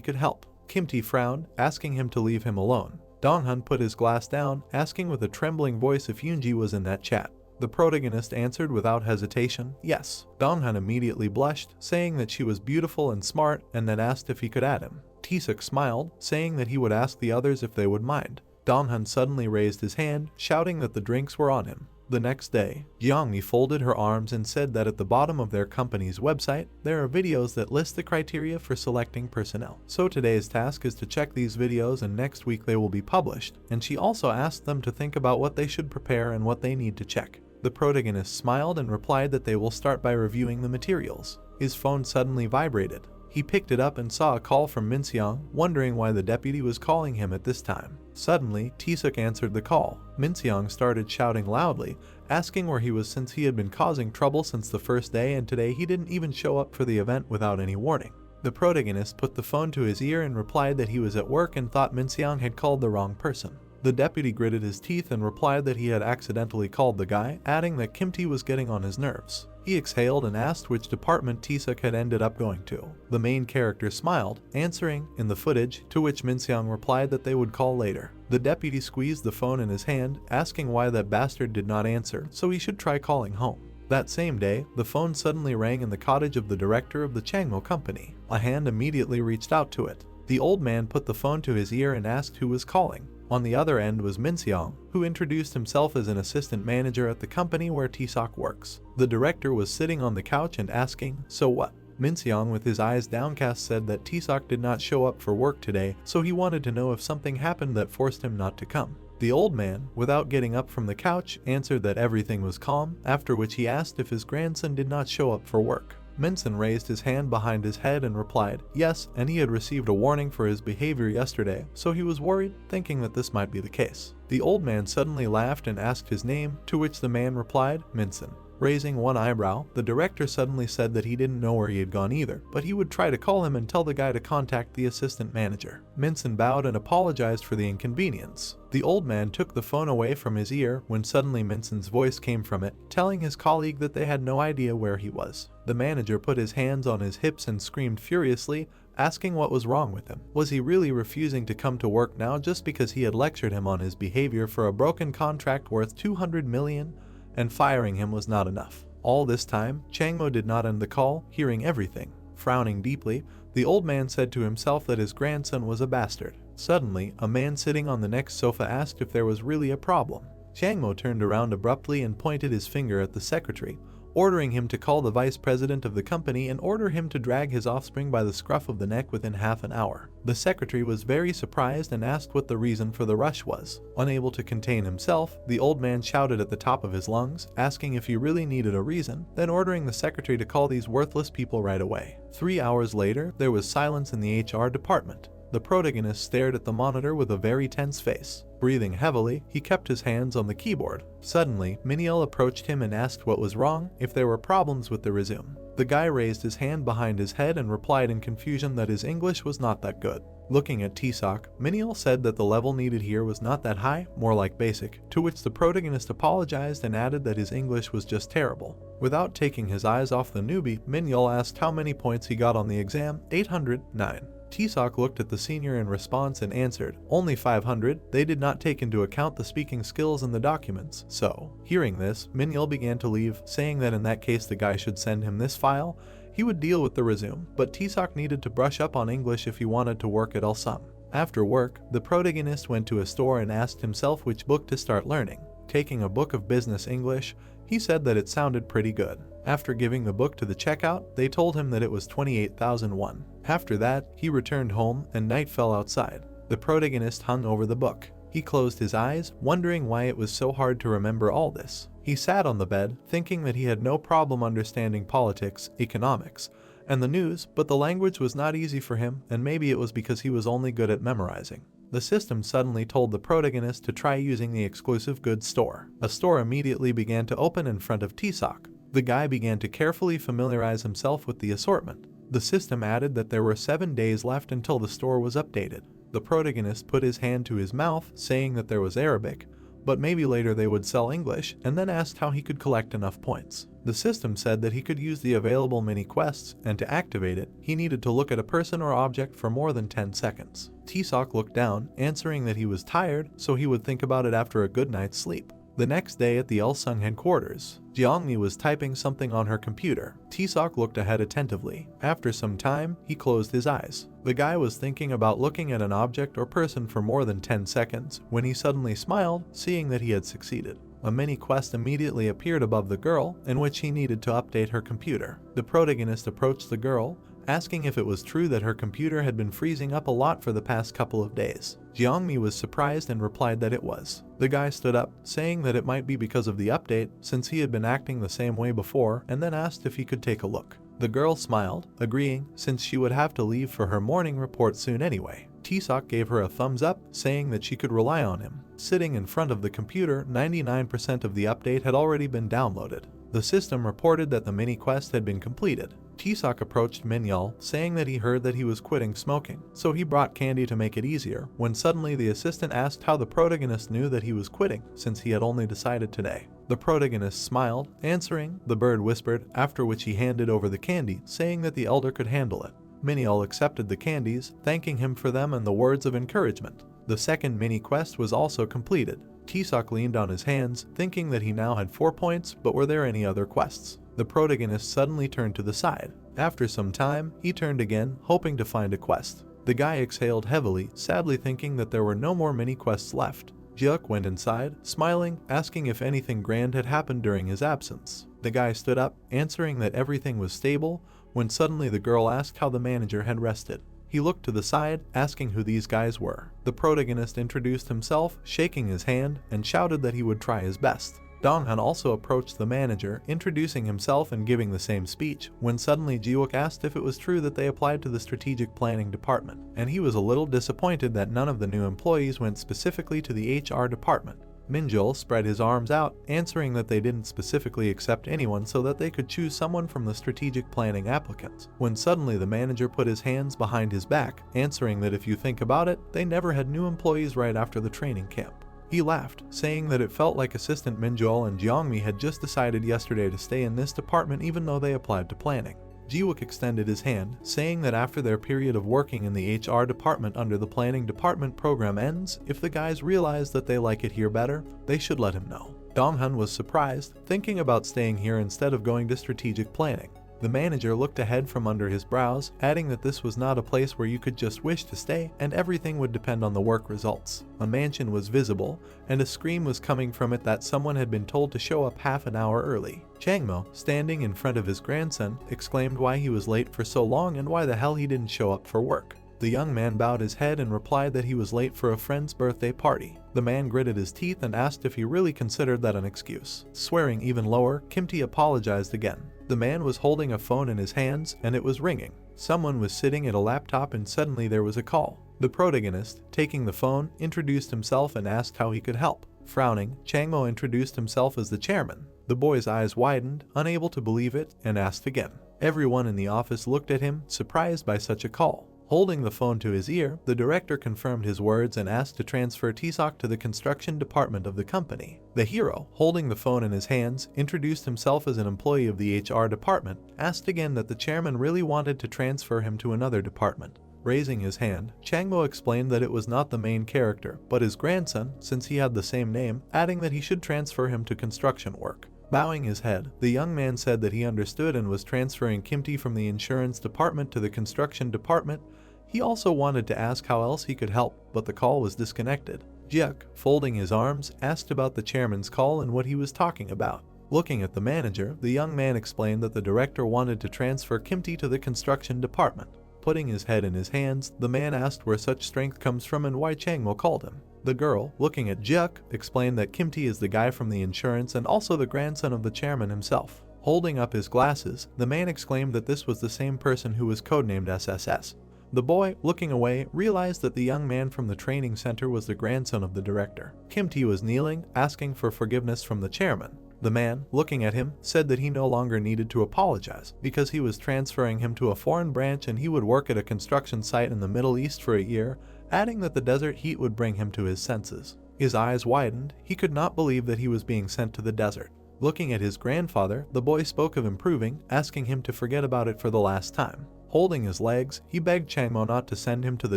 could help. Kimti frowned, asking him to leave him alone. Donghun put his glass down, asking with a trembling voice if Yoonji was in that chat. The protagonist answered without hesitation, yes. Donghun immediately blushed, saying that she was beautiful and smart, and then asked if he could add him. Tisuk smiled, saying that he would ask the others if they would mind. Donghun suddenly raised his hand, shouting that the drinks were on him. The next day, Jeongmi folded her arms and said that at the bottom of their company's website, there are videos that list the criteria for selecting personnel. So today's task is to check these videos, and next week they will be published, and she also asked them to think about what they should prepare and what they need to check. The protagonist smiled and replied that they will start by reviewing the materials. His phone suddenly vibrated. He picked it up and saw a call from Minseong, wondering why the deputy was calling him at this time. Suddenly, Tisuk answered the call. Minseong started shouting loudly, asking where he was since he had been causing trouble since the first day, and today he didn't even show up for the event without any warning. The protagonist put the phone to his ear and replied that he was at work and thought Minseong had called the wrong person. The deputy gritted his teeth and replied that he had accidentally called the guy, adding that Kimti was getting on his nerves. He exhaled and asked which department Tisuk had ended up going to. The main character smiled, answering in the footage, to which Minseong replied that they would call later. The deputy squeezed the phone in his hand, asking why that bastard did not answer, so he should try calling home. That same day, the phone suddenly rang in the cottage of the director of the Changmo company. A hand immediately reached out to it. The old man put the phone to his ear and asked who was calling. On the other end was Minseong, who introduced himself as an assistant manager at the company where Tisuk works. The director was sitting on the couch and asking, "So what?" Minseong, with his eyes downcast, said that Tisuk did not show up for work today, so he wanted to know if something happened that forced him not to come. The old man, without getting up from the couch, answered that everything was calm, after which he asked if his grandson did not show up for work. Minson raised his hand behind his head and replied, yes, and he had received a warning for his behavior yesterday, so he was worried, thinking that this might be the case. The old man suddenly laughed and asked his name, to which the man replied, Minson. Raising one eyebrow, the director suddenly said that he didn't know where he had gone either, but he would try to call him and tell the guy to contact the assistant manager. Minson bowed and apologized for the inconvenience. The old man took the phone away from his ear when suddenly Minson's voice came from it, telling his colleague that they had no idea where he was. The manager put his hands on his hips and screamed furiously, asking what was wrong with him. Was he really refusing to come to work now just because he had lectured him on his behavior for a broken contract worth 200 million? And firing him was not enough. All this time, Changmo did not end the call, hearing everything. Frowning deeply, the old man said to himself that his grandson was a bastard. Suddenly, a man sitting on the next sofa asked if there was really a problem. Changmo turned around abruptly and pointed his finger at the secretary, ordering him to call the vice president of the company and order him to drag his offspring by the scruff of the neck within half an hour. The secretary was very surprised and asked what the reason for the rush was. Unable to contain himself, the old man shouted at the top of his lungs, asking if he really needed a reason, then ordering the secretary to call these worthless people right away. 3 hours later, there was silence in the HR department. The protagonist stared at the monitor with a very tense face. Breathing heavily, he kept his hands on the keyboard. Suddenly, Miniel approached him and asked what was wrong, if there were problems with the resume. The guy raised his hand behind his head and replied in confusion that his English was not that good. Looking at Tisuk, Miniel said that the level needed here was not that high, more like basic, to which the protagonist apologized and added that his English was just terrible. Without taking his eyes off the newbie, Miniel asked how many points he got on the exam, 809. Tisuk looked at the senior in response and answered, only 500, they did not take into account the speaking skills in the documents, so. Hearing this, Miniel began to leave, saying that in that case the guy should send him this file, he would deal with the resume, but Tisuk needed to brush up on English if he wanted to work at Ulsum. After work, the protagonist went to a store and asked himself which book to start learning. Taking a book of business English, he said that it sounded pretty good. After giving the book to the checkout, they told him that it was 28,001. After that, he returned home and night fell outside. The protagonist hung over the book. He closed his eyes, wondering why it was so hard to remember all this. He sat on the bed, thinking that he had no problem understanding politics, economics, and the news, but the language was not easy for him, and maybe it was because he was only good at memorizing. The system suddenly told the protagonist to try using the exclusive goods store. A store immediately began to open in front of Tisuk. The guy began to carefully familiarize himself with the assortment. The system added that there were 7 days left until the store was updated. The protagonist put his hand to his mouth, saying that there was Arabic, but maybe later they would sell English, and then asked how he could collect enough points. The system said that he could use the available mini quests, and to activate it, he needed to look at a person or object for more than 10 seconds. T-Sock looked down, answering that he was tired, so he would think about it after a good night's sleep. The next day at the Ulsung headquarters, Jeongmi was typing something on her computer. T-Sock looked ahead attentively. After some time, he closed his eyes. The guy was thinking about looking at an object or person for more than 10 seconds when he suddenly smiled, seeing that he had succeeded. A mini quest immediately appeared above the girl, in which he needed to update her computer. The protagonist approached the girl, asking if it was true that her computer had been freezing up a lot for the past couple of days. Jeongmi was surprised and replied that it was. The guy stood up, saying that it might be because of the update, since he had been acting the same way before, and then asked if he could take a look. The girl smiled, agreeing, since she would have to leave for her morning report soon anyway. T-Sock gave her a thumbs up, saying that she could rely on him. Sitting in front of the computer, 99% of the update had already been downloaded. The system reported that the mini quest had been completed. T-Sock approached Minyul, saying that he heard that he was quitting smoking, so he brought candy to make it easier, when suddenly the assistant asked how the protagonist knew that he was quitting, since he had only decided today. The protagonist smiled, answering, the bird whispered, after which he handed over the candy, saying that the elder could handle it. Minyul accepted the candies, thanking him for them and the words of encouragement. The second mini quest was also completed. T-Sock leaned on his hands, thinking that he now had 4 points, but were there any other quests? The protagonist suddenly turned to the side. After some time, he turned again, hoping to find a quest. The guy exhaled heavily, sadly thinking that there were no more mini quests left. Jiuk went inside, smiling, asking if anything grand had happened during his absence. The guy stood up, answering that everything was stable, when suddenly the girl asked how the manager had rested. He looked to the side, asking who these guys were. The protagonist introduced himself, shaking his hand, and shouted that he would try his best. Donghan also approached the manager, introducing himself and giving the same speech, when suddenly Jiwook asked if it was true that they applied to the strategic planning department, and he was a little disappointed that none of the new employees went specifically to the HR department. Minjul spread his arms out, answering that they didn't specifically accept anyone so that they could choose someone from the strategic planning applicants, when suddenly the manager put his hands behind his back, answering that if you think about it, they never had new employees right after the training camp. He laughed, saying that it felt like Assistant Minjul and Jeongmi had just decided yesterday to stay in this department even though they applied to planning. Jiwook extended his hand, saying that after their period of working in the HR department under the planning department program ends, if the guys realize that they like it here better, they should let him know. Donghan was surprised, thinking about staying here instead of going to strategic planning. The manager looked ahead from under his brows, adding that this was not a place where you could just wish to stay, and everything would depend on the work results. A mansion was visible, and a scream was coming from it that someone had been told to show up half an hour early. Changmo, standing in front of his grandson, exclaimed why he was late for so long and why the hell he didn't show up for work. The young man bowed his head and replied that he was late for a friend's birthday party. The man gritted his teeth and asked if he really considered that an excuse. Swearing even lower, Kimti apologized again. The man was holding a phone in his hands, and it was ringing. Someone was sitting at a laptop and suddenly there was a call. The protagonist, taking the phone, introduced himself and asked how he could help. Frowning, Changmo introduced himself as the chairman. The boy's eyes widened, unable to believe it, and asked again. Everyone in the office looked at him, surprised by such a call. Holding the phone to his ear, the director confirmed his words and asked to transfer T-Sock to the construction department of the company. The hero, holding the phone in his hands, introduced himself as an employee of the HR department, asked again that the chairman really wanted to transfer him to another department. Raising his hand, Changmo explained that it was not the main character, but his grandson, since he had the same name, adding that he should transfer him to construction work. Bowing his head, the young man said that he understood and was transferring Kimti from the insurance department to the construction department. He also wanted to ask how else he could help, but the call was disconnected. Jiuk, folding his arms, asked about the chairman's call and what he was talking about. Looking at the manager, the young man explained that the director wanted to transfer Kimti to the construction department. Putting his head in his hands, the man asked where such strength comes from and why Changmo called him. The girl, looking at Jiuk, explained that Kimti is the guy from the insurance and also the grandson of the chairman himself. Holding up his glasses, the man exclaimed that this was the same person who was codenamed SSS. The boy, looking away, realized that the young man from the training center was the grandson of the director. Kimti was kneeling, asking for forgiveness from the chairman. The man, looking at him, said that he no longer needed to apologize because he was transferring him to a foreign branch and he would work at a construction site in the Middle East for a year, adding that the desert heat would bring him to his senses. His eyes widened. He could not believe that he was being sent to the desert. Looking at his grandfather, the boy spoke of improving, asking him to forget about it for the last time. Holding his legs, he begged Changmo not to send him to the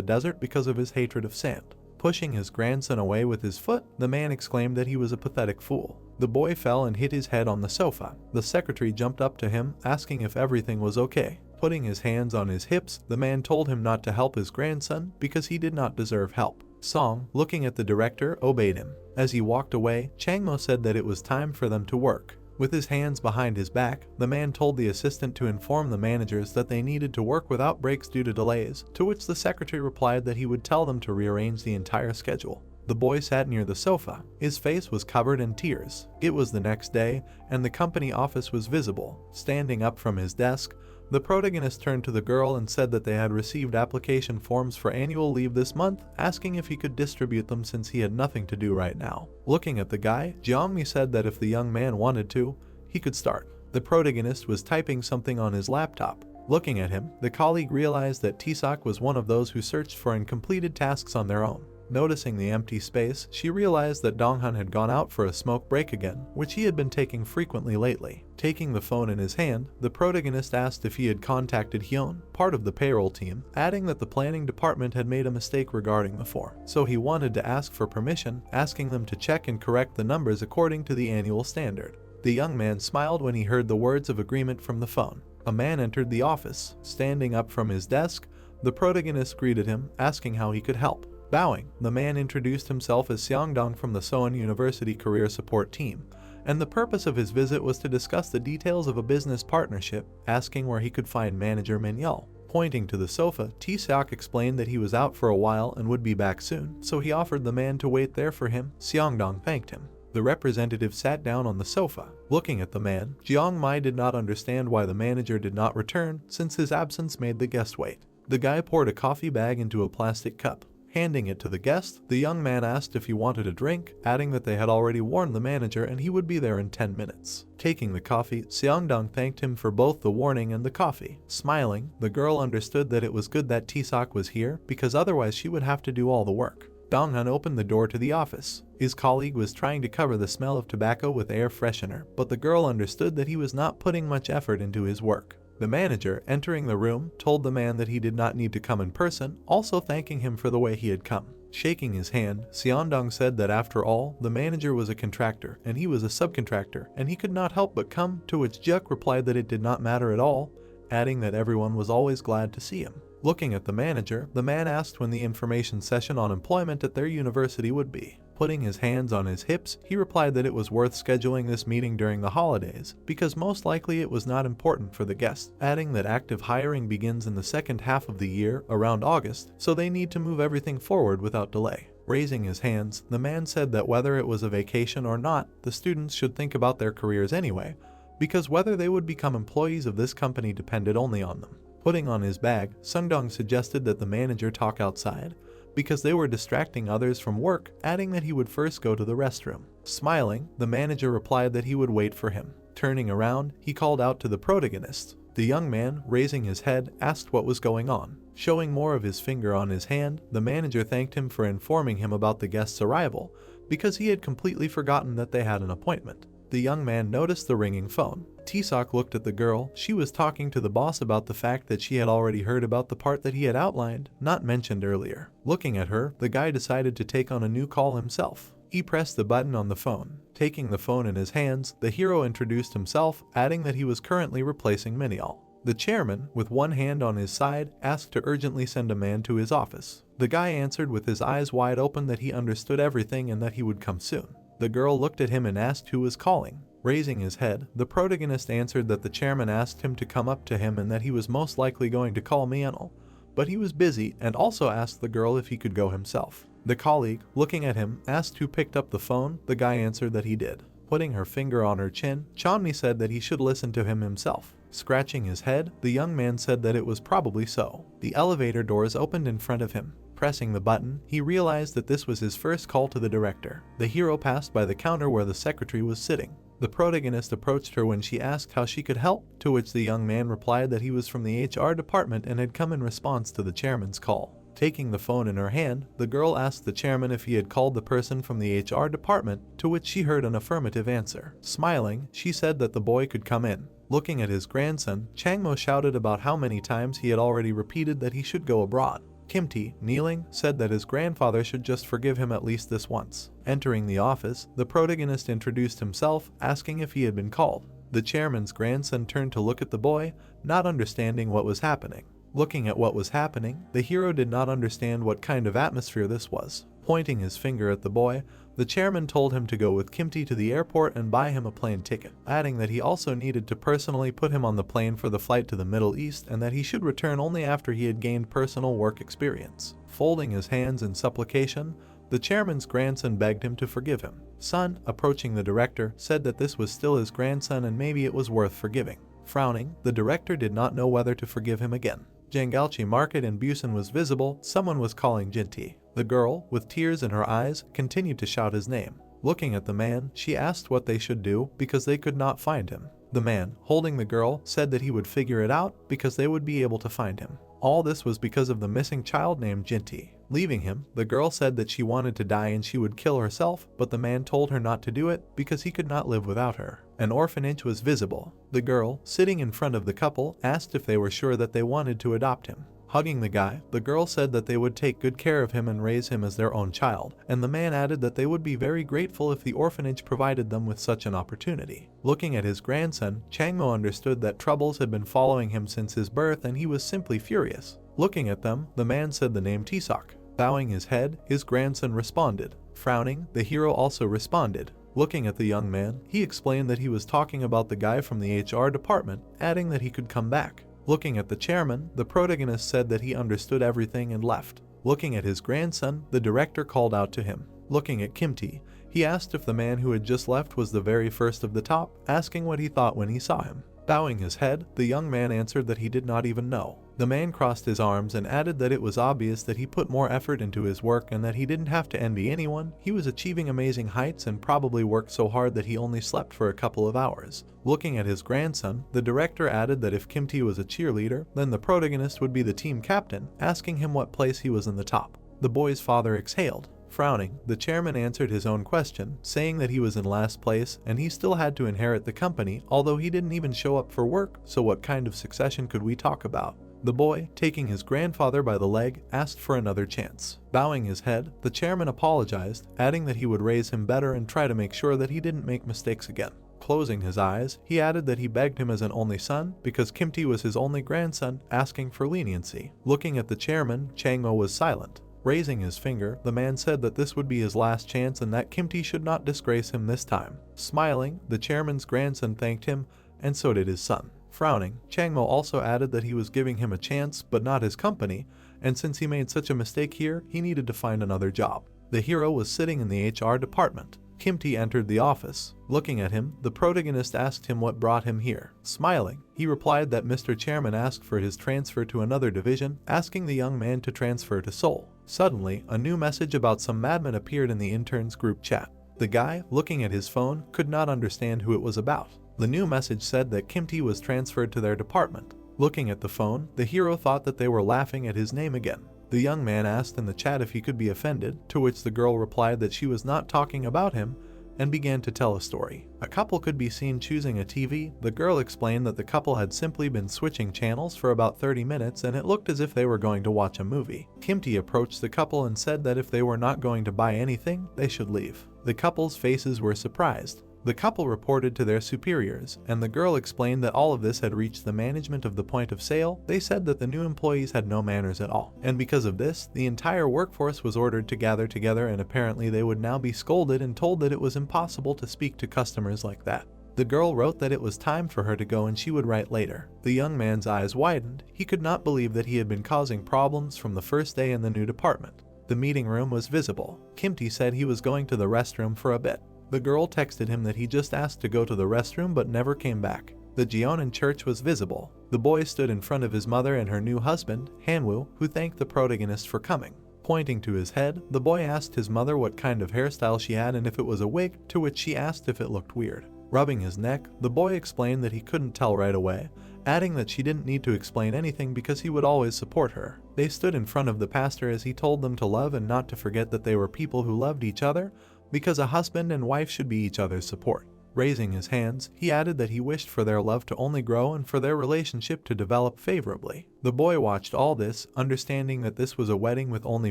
desert because of his hatred of sand. Pushing his grandson away with his foot, the man exclaimed that he was a pathetic fool. The boy fell and hit his head on the sofa. The secretary jumped up to him, asking if everything was okay. Putting his hands on his hips, the man told him not to help his grandson because he did not deserve help. Song, looking at the director, obeyed him. As he walked away, Changmo said that it was time for them to work. With his hands behind his back, the man told the assistant to inform the managers that they needed to work without breaks due to delays, to which the secretary replied that he would tell them to rearrange the entire schedule. The boy sat near the sofa. His face was covered in tears. It was the next day, and the company office was visible. Standing up from his desk, the protagonist turned to the girl and said that they had received application forms for annual leave this month, asking if he could distribute them since he had nothing to do right now. Looking at the guy, Jiangmi said that if the young man wanted to, he could start. The protagonist was typing something on his laptop. Looking at him, the colleague realized that Tisak was one of those who searched for incompleted tasks on their own. Noticing the empty space, she realized that Donghan had gone out for a smoke break again, which he had been taking frequently lately. Taking the phone in his hand, the protagonist asked if he had contacted Hyun, part of the payroll team, adding that the planning department had made a mistake regarding the form. So he wanted to ask for permission, asking them to check and correct the numbers according to the annual standard. The young man smiled when he heard the words of agreement from the phone. A man entered the office. Standing up from his desk, the protagonist greeted him, asking how he could help. Bowing, the man introduced himself as Seongdong from the Seoul University Career Support Team, and the purpose of his visit was to discuss the details of a business partnership, asking where he could find manager Min Yeol. Pointing to the sofa, Tae-seok explained that he was out for a while and would be back soon, so he offered the man to wait there for him. Seongdong thanked him. The representative sat down on the sofa. Looking at the man, Jeong-mi did not understand why the manager did not return, since his absence made the guest wait. The guy poured a coffee bag into a plastic cup. Handing it to the guest, the young man asked if he wanted a drink, adding that they had already warned the manager and he would be there in 10 minutes. Taking the coffee, Seongdong thanked him for both the warning and the coffee. Smiling, the girl understood that it was good that Tae-seok was here because otherwise she would have to do all the work. Donghan opened the door to the office. His colleague was trying to cover the smell of tobacco with air freshener, but the girl understood that he was not putting much effort into his work. The manager, entering the room, told the man that he did not need to come in person, also thanking him for the way he had come. Shaking his hand, Seongdong said that after all, the manager was a contractor and he was a subcontractor and he could not help but come, to which Juk replied that it did not matter at all, adding that everyone was always glad to see him. Looking at the manager, the man asked when the information session on employment at their university would be. Putting his hands on his hips, he replied that it was worth scheduling this meeting during the holidays, because most likely it was not important for the guests, adding that active hiring begins in the second half of the year, around August, so they need to move everything forward without delay. Raising his hands, the man said that whether it was a vacation or not, the students should think about their careers anyway, because whether they would become employees of this company depended only on them. Putting on his bag, Sungdong suggested that the manager talk outside, because they were distracting others from work, adding that he would first go to the restroom. Smiling, the manager replied that he would wait for him. Turning around, he called out to the protagonist. The young man, raising his head, asked what was going on. Showing more of his finger on his hand, the manager thanked him for informing him about the guest's arrival, because he had completely forgotten that they had an appointment. The young man noticed the ringing phone. Tae-seok looked at the girl. She was talking to the boss about the fact that she had already heard about the part that he had outlined, not mentioned earlier. Looking at her, the guy decided to take on a new call himself. He pressed the button on the phone. Taking the phone in his hands, the hero introduced himself, adding that he was currently replacing Min Yeol. The chairman, with one hand on his side, asked to urgently send a man to his office. The guy answered with his eyes wide open that he understood everything and that he would come soon. The girl looked at him and asked who was calling. Raising his head, the protagonist answered that the chairman asked him to come up to him and that he was most likely going to call Min Yeol, but he was busy, and also asked the girl if he could go himself. The colleague, looking at him, asked who picked up the phone. The guy answered that he did. Putting her finger on her chin, Chanmi said that he should listen to him himself. Scratching his head, the young man said that it was probably so. The elevator doors opened in front of him. Pressing the button, he realized that this was his first call to the director. The hero passed by the counter where the secretary was sitting. The protagonist approached her when she asked how she could help, to which the young man replied that he was from the HR department and had come in response to the chairman's call. Taking the phone in her hand, the girl asked the chairman if he had called the person from the HR department, to which she heard an affirmative answer. Smiling, she said that the boy could come in. Looking at his grandson, Changmo shouted about how many times he had already repeated that he should go abroad. Kimti, kneeling, said that his grandfather should just forgive him at least this once. Entering the office, the protagonist introduced himself, asking if he had been called. The chairman's grandson turned to look at the boy, not understanding what was happening. Looking at what was happening, the hero did not understand what kind of atmosphere this was. Pointing his finger at the boy, the chairman told him to go with Kimti to the airport and buy him a plane ticket, adding that he also needed to personally put him on the plane for the flight to the Middle East and that he should return only after he had gained personal work experience. Folding his hands in supplication, the chairman's grandson begged him to forgive him. Son, approaching the director, said that this was still his grandson and maybe it was worth forgiving. Frowning, the director did not know whether to forgive him again. Jangalchi Market in Busan was visible. Someone was calling Jinti. The girl, with tears in her eyes, continued to shout his name. Looking at the man, she asked what they should do because they could not find him. The man, holding the girl, said that he would figure it out because they would be able to find him. All this was because of the missing child named Jinti. Leaving him, the girl said that she wanted to die and she would kill herself, but the man told her not to do it because he could not live without her. An orphanage was visible. The girl, sitting in front of the couple, asked if they were sure that they wanted to adopt him. Hugging the guy, the girl said that they would take good care of him and raise him as their own child, and the man added that they would be very grateful if the orphanage provided them with such an opportunity. Looking at his grandson, Changmo understood that troubles had been following him since his birth and he was simply furious. Looking at them, the man said the name Tisak. Bowing his head, his grandson responded. Frowning, the hero also responded. Looking at the young man, he explained that he was talking about the guy from the HR department, adding that he could come back. Looking at the chairman, the protagonist said that he understood everything and left. Looking at his grandson, the director called out to him. Looking at Kimti, he asked if the man who had just left was the very first of the top, asking what he thought when he saw him. Bowing his head, the young man answered that he did not even know. The man crossed his arms and added that it was obvious that he put more effort into his work and that he didn't have to envy anyone. He was achieving amazing heights and probably worked so hard that he only slept for a couple of hours. Looking at his grandson, the director added that if Kimti was a cheerleader, then the protagonist would be the team captain, asking him what place he was in the top. The boy's father exhaled. Frowning, the chairman answered his own question, saying that he was in last place and he still had to inherit the company, although he didn't even show up for work, so what kind of succession could we talk about? The boy, taking his grandfather by the leg, asked for another chance. Bowing his head, the chairman apologized, adding that he would raise him better and try to make sure that he didn't make mistakes again. Closing his eyes, he added that he begged him as an only son because Kimti was his only grandson, asking for leniency. Looking at the chairman, Changmo was silent. Raising his finger, the man said that this would be his last chance and that Kimti should not disgrace him this time. Smiling, the chairman's grandson thanked him, and so did his son. Frowning, Changmo also added that he was giving him a chance but not his company, and since he made such a mistake here, he needed to find another job. The hero was sitting in the HR department. Kimti entered the office. Looking at him, the protagonist asked him what brought him here. Smiling, he replied that Mr. Chairman asked for his transfer to another division, asking the young man to transfer to Seoul. Suddenly, a new message about some madman appeared in the interns group chat. The guy, looking at his phone, could not understand who it was about. The new message said that Kimti was transferred to their department. Looking at the phone, the hero thought that they were laughing at his name again. The young man asked in the chat if he could be offended, to which the girl replied that she was not talking about him, and began to tell a story. A couple could be seen choosing a TV. The girl explained that the couple had simply been switching channels for about 30 minutes and it looked as if they were going to watch a movie. Kimti approached the couple and said that if they were not going to buy anything, they should leave. The couple's faces were surprised. The couple reported to their superiors, and the girl explained that all of this had reached the management of the point of sale. They said that the new employees had no manners at all, and because of this, the entire workforce was ordered to gather together and apparently they would now be scolded and told that it was impossible to speak to customers like that. The girl wrote that it was time for her to go and she would write later. The young man's eyes widened. He could not believe that he had been causing problems from the first day in the new department. The meeting room was visible. Kimti said he was going to the restroom for a bit. The girl texted him that he just asked to go to the restroom but never came back. The Jeonan church was visible. The boy stood in front of his mother and her new husband, Hanwoo, who thanked the protagonist for coming. Pointing to his head, the boy asked his mother what kind of hairstyle she had and if it was a wig, to which she asked if it looked weird. Rubbing his neck, the boy explained that he couldn't tell right away, adding that she didn't need to explain anything because he would always support her. They stood in front of the pastor as he told them to love and not to forget that they were people who loved each other, because a husband and wife should be each other's support. Raising his hands, he added that he wished for their love to only grow and for their relationship to develop favorably. The boy watched all this, understanding that this was a wedding with only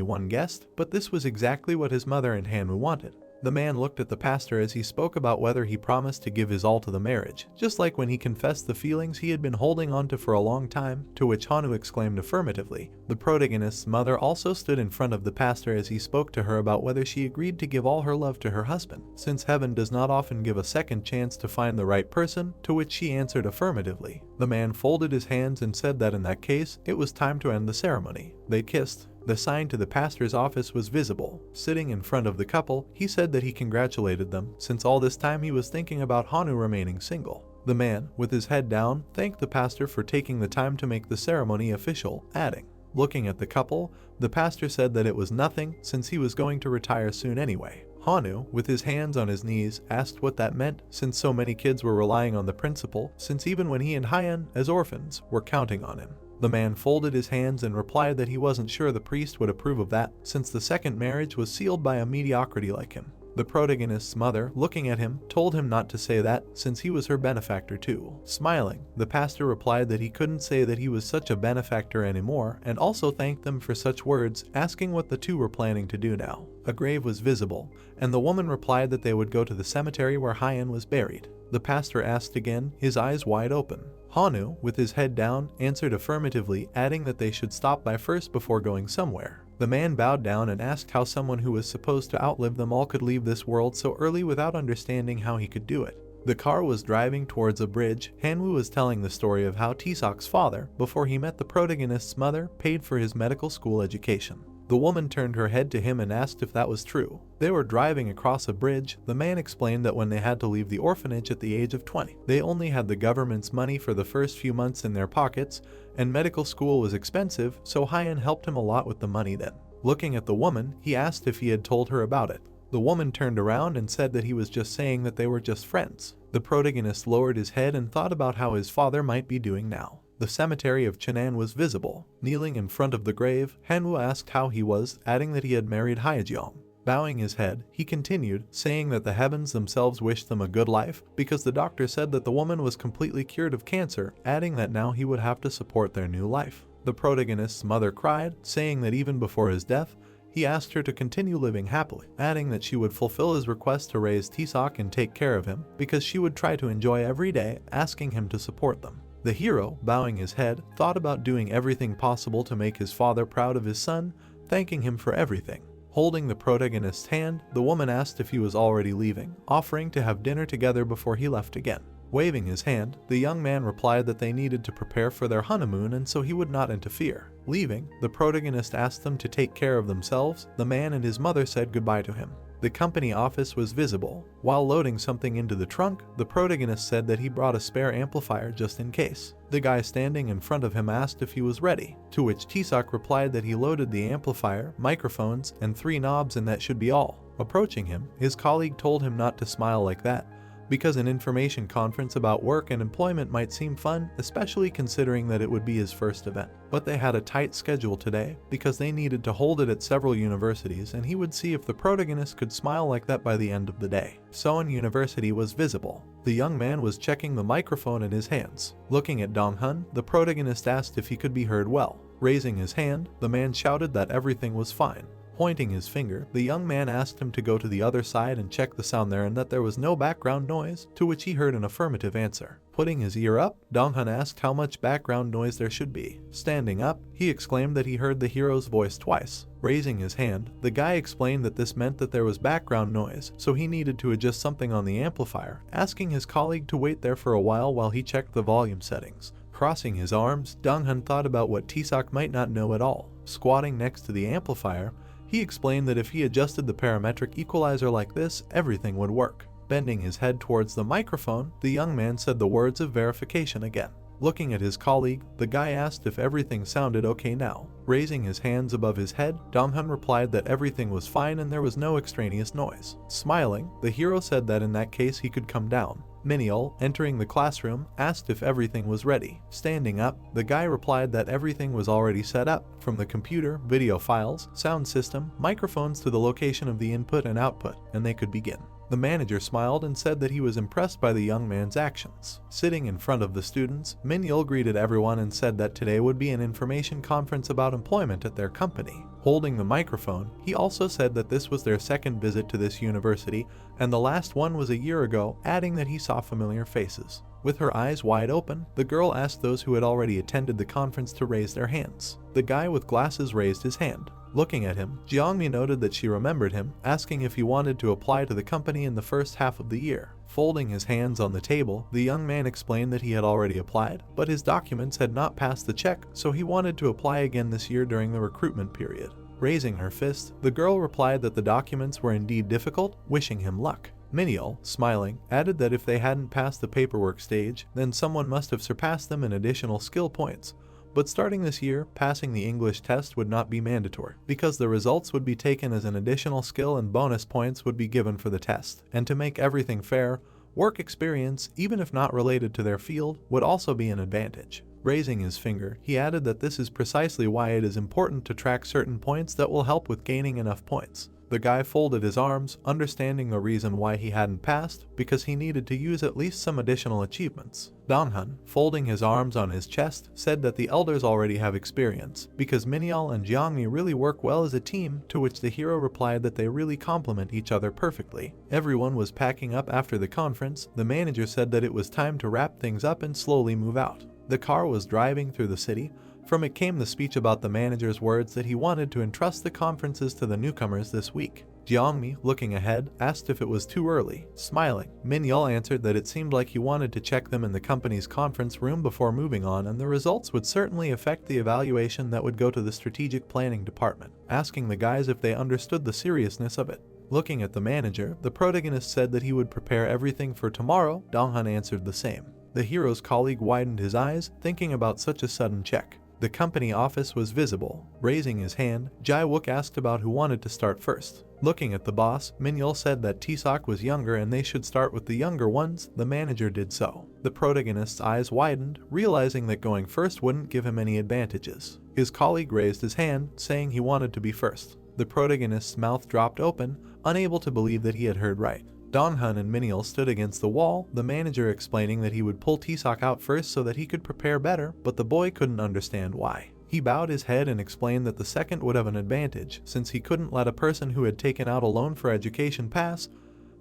one guest, but this was exactly what his mother and Hanwoo wanted. The man looked at the pastor as he spoke about whether he promised to give his all to the marriage, just like when he confessed the feelings he had been holding onto for a long time, to which Hanwoo exclaimed affirmatively. The protagonist's mother also stood in front of the pastor as he spoke to her about whether she agreed to give all her love to her husband, since heaven does not often give a second chance to find the right person, to which she answered affirmatively. The man folded his hands and said that in that case, it was time to end the ceremony. They kissed. The sign to the pastor's office was visible. Sitting in front of the couple, he said that he congratulated them, since all this time he was thinking about Hanwoo remaining single. The man, with his head down, thanked the pastor for taking the time to make the ceremony official, adding, looking at the couple, the pastor said that it was nothing since he was going to retire soon anyway. Hanwoo, with his hands on his knees, asked what that meant, since so many kids were relying on the principal, since even when he and Hyeon, as orphans, were counting on him. The man folded his hands and replied that he wasn't sure the priest would approve of that, since the second marriage was sealed by a mediocrity like him. The protagonist's mother, looking at him, told him not to say that, since he was her benefactor too. Smiling, the pastor replied that he couldn't say that he was such a benefactor anymore, and also thanked them for such words, asking what the two were planning to do now. A grave was visible, and the woman replied that they would go to the cemetery where Hyeon was buried. The pastor asked again, his eyes wide open. Hanwoo, with his head down, answered affirmatively, adding that they should stop by first before going somewhere. The man bowed down and asked how someone who was supposed to outlive them all could leave this world so early without understanding how he could do it. The car was driving towards a bridge. Hanwoo was telling the story of how Taesok's father, before he met the protagonist's mother, paid for his medical school education. The woman turned her head to him and asked if that was true. They were driving across a bridge. The man explained that when they had to leave the orphanage at the age of 20, they only had the government's money for the first few months in their pockets, and medical school was expensive, so Hyeon helped him a lot with the money then. Looking at the woman, he asked if he had told her about it. The woman turned around and said that he was just saying that they were just friends. The protagonist lowered his head and thought about how his father might be doing now. The cemetery of Cheonan was visible. Kneeling in front of the grave, Hanwoo asked how he was, adding that he had married Hyejeong. Bowing his head, he continued, saying that the heavens themselves wished them a good life, because the doctor said that the woman was completely cured of cancer, adding that now he would have to support their new life. The protagonist's mother cried, saying that even before his death, he asked her to continue living happily, adding that she would fulfill his request to raise Taesok and take care of him, because she would try to enjoy every day, asking him to support them. The hero, bowing his head, thought about doing everything possible to make his father proud of his son, thanking him for everything. Holding the protagonist's hand, the woman asked if he was already leaving, offering to have dinner together before he left again. Waving his hand, the young man replied that they needed to prepare for their honeymoon and so he would not interfere. Leaving, the protagonist asked them to take care of themselves. The man and his mother said goodbye to him. The company office was visible. While loading something into the trunk, the protagonist said that he brought a spare amplifier just in case. The guy standing in front of him asked if he was ready, to which Taesok replied that he loaded the amplifier, microphones, and 3 knobs and that should be all. Approaching him, his colleague told him not to smile like that, because an information conference about work and employment might seem fun, especially considering that it would be his first event. But they had a tight schedule today, because they needed to hold it at several universities and he would see if the protagonist could smile like that by the end of the day. Seoul University was visible. The young man was checking the microphone in his hands. Looking at Dong-hun, the protagonist asked if he could be heard well. Raising his hand, the man shouted that everything was fine. Pointing his finger, the young man asked him to go to the other side and check the sound there and that there was no background noise, to which he heard an affirmative answer. Putting his ear up, Dong-hun asked how much background noise there should be. Standing up, he exclaimed that he heard the hero's voice twice. Raising his hand, the guy explained that this meant that there was background noise, so he needed to adjust something on the amplifier, asking his colleague to wait there for a while he checked the volume settings. Crossing his arms, Dong-hun thought about what Taesok might not know at all. Squatting next to the amplifier, he explained that if he adjusted the parametric equalizer like this, everything would work. Bending his head towards the microphone, the young man said the words of verification again. Looking at his colleague, the guy asked if everything sounded okay now. Raising his hands above his head, Dong-hun replied that everything was fine and there was no extraneous noise. Smiling, the hero said that in that case he could come down. Min-yeol, entering the classroom, asked if everything was ready. Standing up, the guy replied that everything was already set up, from the computer, video files, sound system, microphones to the location of the input and output, and they could begin. The manager smiled and said that he was impressed by the young man's actions. Sitting in front of the students, Min-yeol greeted everyone and said that today would be an information conference about employment at their company. Holding the microphone, he also said that this was their second visit to this university, and the last one was a year ago, adding that he saw familiar faces. With her eyes wide open, the girl asked those who had already attended the conference to raise their hands. The guy with glasses raised his hand. Looking at him, Jeongmi noted that she remembered him, asking if he wanted to apply to the company in the first half of the year. Folding his hands on the table, the young man explained that he had already applied, but his documents had not passed the check, so he wanted to apply again this year during the recruitment period. Raising her fist, the girl replied that the documents were indeed difficult, wishing him luck. Min-yeol, smiling, added that if they hadn't passed the paperwork stage, then someone must have surpassed them in additional skill points. But starting this year, passing the English test would not be mandatory, because the results would be taken as an additional skill and bonus points would be given for the test. And to make everything fair, work experience, even if not related to their field, would also be an advantage. Raising his finger, he added that this is precisely why it is important to track certain points that will help with gaining enough points. The guy folded his arms, understanding the reason why he hadn't passed, because he needed to use at least some additional achievements. Dong-hun, folding his arms on his chest, said that the elders already have experience, because Min-yeol and Jeongmi really work well as a team, to which the hero replied that they really complement each other perfectly. Everyone was packing up after the conference. The manager said that it was time to wrap things up and slowly move out. The car was driving through the city. From it came the speech about the manager's words that he wanted to entrust the conferences to the newcomers this week. Jeongmi, looking ahead, asked if it was too early. Smiling, Min-yeol answered that it seemed like he wanted to check them in the company's conference room before moving on, and the results would certainly affect the evaluation that would go to the strategic planning department, asking the guys if they understood the seriousness of it. Looking at the manager, the protagonist said that he would prepare everything for tomorrow. Dong-hun answered the same. The hero's colleague widened his eyes, thinking about such a sudden check. The company office was visible. Raising his hand, Jae-wook asked about who wanted to start first. Looking at the boss, Min-yeol said that Taesok was younger and they should start with the younger ones. The manager did so. The protagonist's eyes widened, realizing that going first wouldn't give him any advantages. His colleague raised his hand, saying he wanted to be first. The protagonist's mouth dropped open, unable to believe that he had heard right. Dong-hun and Min-yeol stood against the wall, the manager explaining that he would pull Taesok out first so that he could prepare better, but the boy couldn't understand why. He bowed his head and explained that the second would have an advantage, since he couldn't let a person who had taken out a loan for education pass,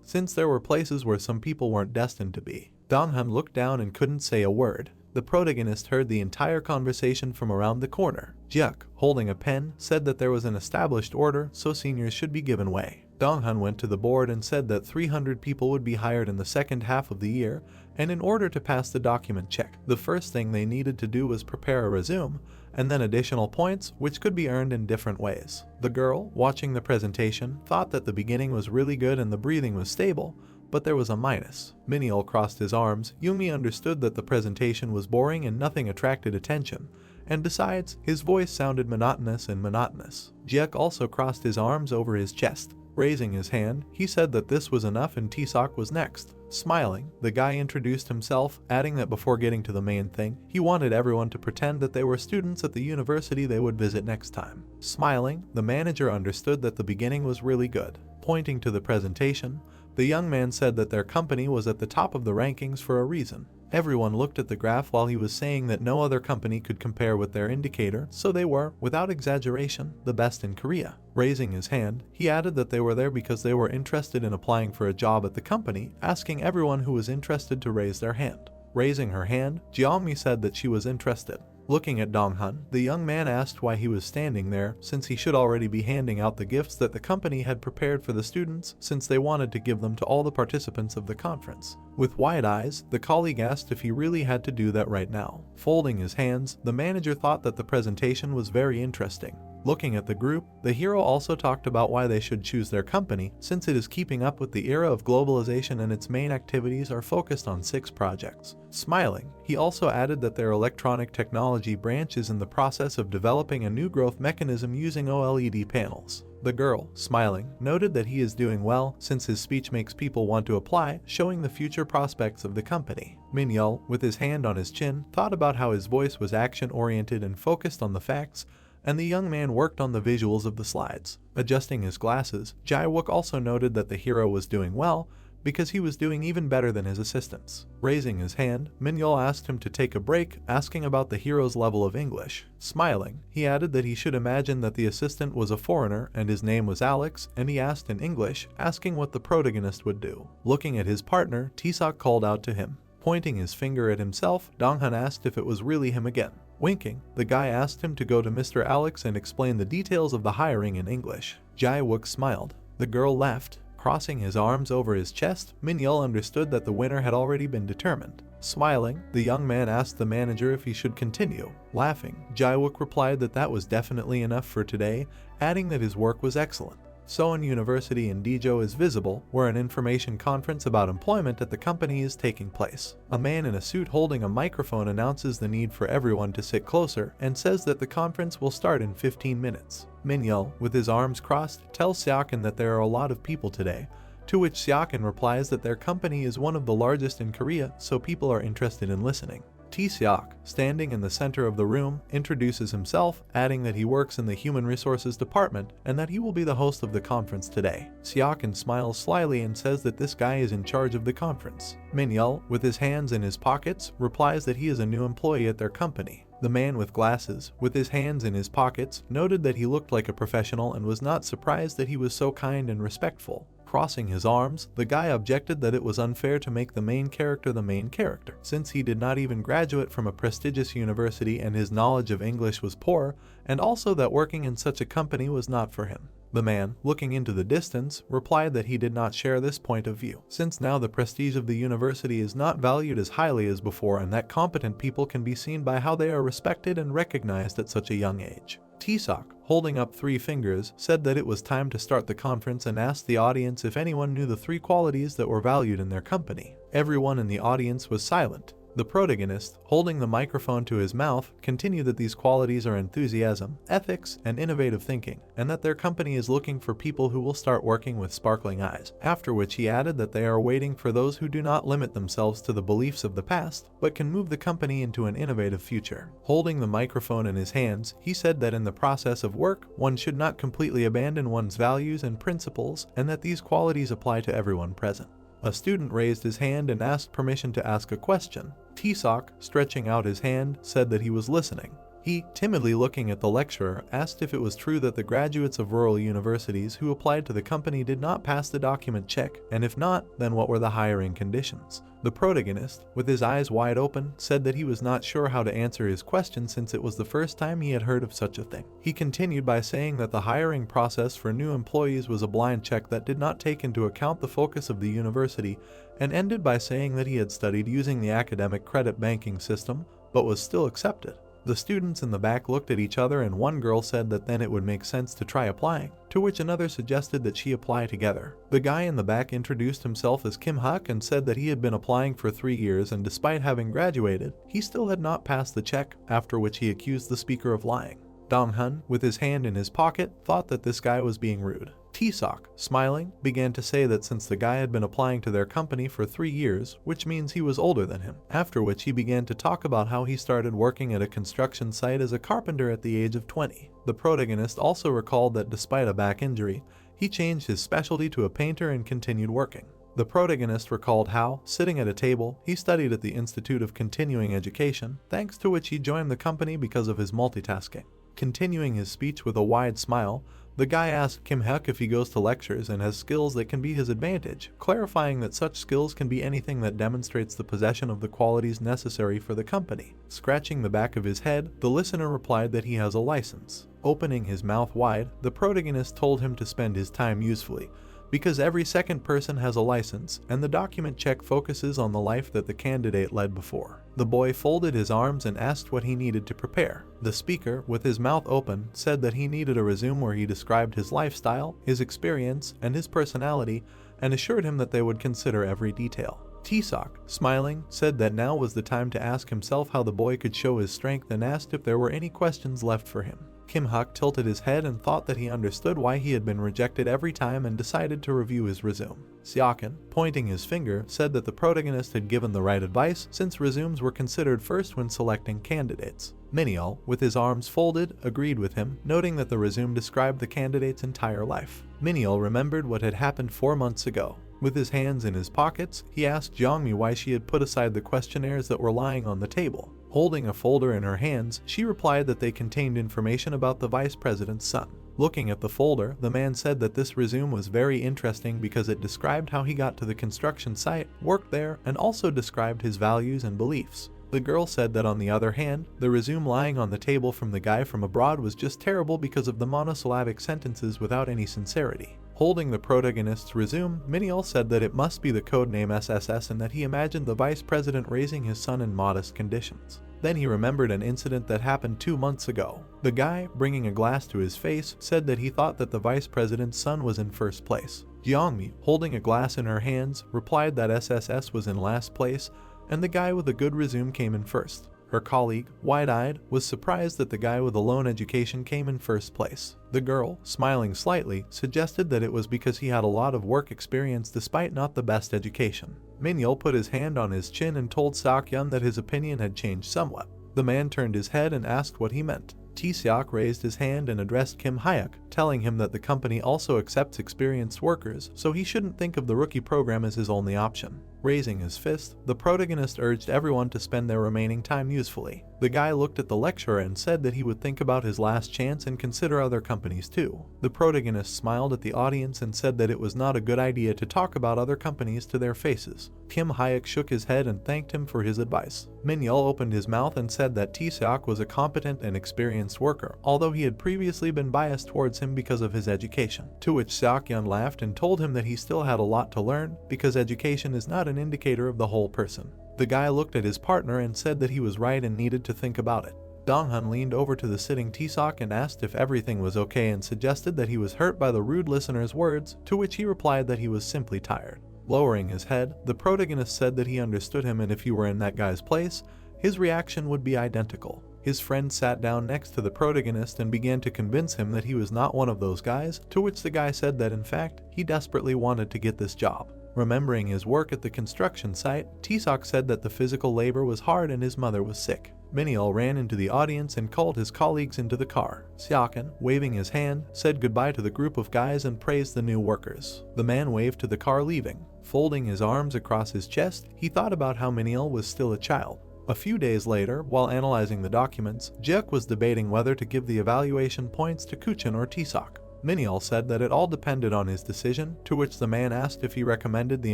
since there were places where some people weren't destined to be. Dong-hun looked down and couldn't say a word. The protagonist heard the entire conversation from around the corner. Jeuk, holding a pen, said that there was an established order, so seniors should be given way. Dong-hun went to the board and said that 300 people would be hired in the second half of the year, and in order to pass the document check, the first thing they needed to do was prepare a resume, and then additional points, which could be earned in different ways. The girl, watching the presentation, thought that the beginning was really good and the breathing was stable, but there was a minus. Min-yeol crossed his arms. Yumi understood that the presentation was boring and nothing attracted attention, and besides, his voice sounded monotonous and monotonous. Jeuk also crossed his arms over his chest. Raising his hand, he said that this was enough and Taesok was next. Smiling, the guy introduced himself, adding that before getting to the main thing, he wanted everyone to pretend that they were students at the university they would visit next time. Smiling, the manager understood that the beginning was really good. Pointing to the presentation, the young man said that their company was at the top of the rankings for a reason. Everyone looked at the graph while he was saying that no other company could compare with their indicator, so they were, without exaggeration, the best in Korea. Raising his hand, he added that they were there because they were interested in applying for a job at the company, asking everyone who was interested to raise their hand. Raising her hand, Jeongmi said that she was interested. Looking at Dong-hun, the young man asked why he was standing there, since he should already be handing out the gifts that the company had prepared for the students, since they wanted to give them to all the participants of the conference. With wide eyes, the colleague asked if he really had to do that right now. Folding his hands, the manager thought that the presentation was very interesting. Looking at the group, the hero also talked about why they should choose their company since it is keeping up with the era of globalization and its main activities are focused on 6 projects. Smiling, he also added that their electronic technology branch is in the process of developing a new growth mechanism using OLED panels. The girl, smiling, noted that he is doing well since his speech makes people want to apply, showing the future prospects of the company. Minyul, with his hand on his chin, thought about how his voice was action-oriented and focused on the facts, and the young man worked on the visuals of the slides. Adjusting his glasses, Jae-wook also noted that the hero was doing well because he was doing even better than his assistants. Raising his hand, Minyul asked him to take a break, asking about the hero's level of English. Smiling, he added that he should imagine that the assistant was a foreigner and his name was Alex, and he asked in English, asking what the protagonist would do. Looking at his partner, Taesok called out to him. Pointing his finger at himself, Donghan asked if it was really him again. Winking, the guy asked him to go to Mr. Alex and explain the details of the hiring in English. Jae-wook smiled. The girl left. Crossing his arms over his chest, Minyul understood that the winner had already been determined. Smiling, the young man asked the manager if he should continue. Laughing, Jae-wook replied that that was definitely enough for today, adding that his work was excellent. Soan University in Daejeon is visible, where an information conference about employment at the company is taking place. A man in a suit holding a microphone announces the need for everyone to sit closer and says that the conference will start in 15 minutes. Minyul, with his arms crossed, tells Seokin that there are a lot of people today, to which Seokin replies that their company is one of the largest in Korea, so people are interested in listening. Taesok, standing in the center of the room, introduces himself, adding that he works in the Human Resources Department and that he will be the host of the conference today. Seokin smiles slyly and says that this guy is in charge of the conference. Minyul, with his hands in his pockets, replies that he is a new employee at their company. The man with glasses, with his hands in his pockets, noted that he looked like a professional and was not surprised that he was so kind and respectful. Crossing his arms, the guy objected that it was unfair to make the main character, since he did not even graduate from a prestigious university and his knowledge of English was poor, and also that working in such a company was not for him. The man, looking into the distance, replied that he did not share this point of view, since now the prestige of the university is not valued as highly as before and that competent people can be seen by how they are respected and recognized at such a young age. Taesok, holding up 3 fingers, said that it was time to start the conference and asked the audience if anyone knew the 3 qualities that were valued in their company. Everyone in the audience was silent. The protagonist, holding the microphone to his mouth, continued that these qualities are enthusiasm, ethics, and innovative thinking, and that their company is looking for people who will start working with sparkling eyes, after which he added that they are waiting for those who do not limit themselves to the beliefs of the past, but can move the company into an innovative future. Holding the microphone in his hands, he said that in the process of work, one should not completely abandon one's values and principles, and that these qualities apply to everyone present. A student raised his hand and asked permission to ask a question. Taesok, stretching out his hand, said that he was listening. He, timidly looking at the lecturer, asked if it was true that the graduates of rural universities who applied to the company did not pass the document check, and if not, then what were the hiring conditions. The protagonist, with his eyes wide open, said that he was not sure how to answer his question since it was the first time he had heard of such a thing. He continued by saying that the hiring process for new employees was a blind check that did not take into account the focus of the university, and ended by saying that he had studied using the academic credit banking system, but was still accepted. The students in the back looked at each other and one girl said that then it would make sense to try applying, to which another suggested that she apply together. The guy in the back introduced himself as Kim Hak and said that he had been applying for 3 years and despite having graduated, he still had not passed the check, after which he accused the speaker of lying. Donghan, with his hand in his pocket, thought that this guy was being rude. Taesok, smiling, began to say that since the guy had been applying to their company for 3 years, which means he was older than him, after which he began to talk about how he started working at a construction site as a carpenter at the age of 20. The protagonist also recalled that despite a back injury, he changed his specialty to a painter and continued working. The protagonist recalled how, sitting at a table, he studied at the Institute of Continuing Education, thanks to which he joined the company because of his multitasking. Continuing his speech with a wide smile, the guy asked Kim Hak if he goes to lectures and has skills that can be his advantage, clarifying that such skills can be anything that demonstrates the possession of the qualities necessary for the company. Scratching the back of his head, the listener replied that he has a license. Opening his mouth wide, the protagonist told him to spend his time usefully, because every second person has a license, and the document check focuses on the life that the candidate led before. The boy folded his arms and asked what he needed to prepare. The speaker, with his mouth open, said that he needed a resume where he described his lifestyle, his experience, and his personality, and assured him that they would consider every detail. T-Sock, smiling, said that now was the time to ask himself how the boy could show his strength and asked if there were any questions left for him. Kim Huk tilted his head and thought that he understood why he had been rejected every time and decided to review his resume. Seokin, pointing his finger, said that the protagonist had given the right advice since resumes were considered first when selecting candidates. Miniol, with his arms folded, agreed with him, noting that the resume described the candidate's entire life. Miniol remembered what had happened 4 months ago. With his hands in his pockets, he asked Jongmi why she had put aside the questionnaires that were lying on the table. Holding a folder in her hands, she replied that they contained information about the vice president's son. Looking at the folder, the man said that this resume was very interesting because it described how he got to the construction site, worked there, and also described his values and beliefs. The girl said that on the other hand, the resume lying on the table from the guy from abroad was just terrible because of the monosyllabic sentences without any sincerity. Holding the protagonist's resume, Miniol said that it must be the codename SSS and that he imagined the vice president raising his son in modest conditions. Then he remembered an incident that happened 2 months ago. The guy, bringing a glass to his face, said that he thought that the vice president's son was in first place. Jeongmi, holding a glass in her hands, replied that SSS was in last place, and the guy with a good resume came in first. Her colleague, wide-eyed, was surprised that the guy with a loan education came in first place. The girl, smiling slightly, suggested that it was because he had a lot of work experience despite not the best education. Miniol put his hand on his chin and told Seok-yeon that his opinion had changed somewhat. The man turned his head and asked what he meant. T-Seok raised his hand and addressed Kim Hyuk, telling him that the company also accepts experienced workers, so he shouldn't think of the rookie program as his only option. Raising his fist, the protagonist urged everyone to spend their remaining time usefully. The guy looked at the lecturer and said that he would think about his last chance and consider other companies too. The protagonist smiled at the audience and said that it was not a good idea to talk about other companies to their faces. Kim Hyuk shook his head and thanked him for his advice. Miniol opened his mouth and said that T-Seok was a competent and experienced worker, although he had previously been biased towards him because of his education. To which Seok-yeon laughed and told him that he still had a lot to learn, because education is not an indicator of the whole person. The guy looked at his partner and said that he was right and needed to think about it. Dong-hun leaned over to the sitting T-Seok and asked if everything was okay and suggested that he was hurt by the rude listener's words, to which he replied that he was simply tired. Lowering his head, the protagonist said that he understood him and if he were in that guy's place, his reaction would be identical. His friend sat down next to the protagonist and began to convince him that he was not one of those guys, to which the guy said that in fact, he desperately wanted to get this job. Remembering his work at the construction site, T-Seok said that the physical labor was hard and his mother was sick. Miniol ran into the audience and called his colleagues into the car. Seokin, waving his hand, said goodbye to the group of guys and praised the new workers. The man waved to the car leaving. Folding his arms across his chest, he thought about how Miniol was still a child. A few days later, while analyzing the documents, Juk was debating whether to give the evaluation points to Kuchin or T-Seok. Miniol said that it all depended on his decision, to which the man asked if he recommended the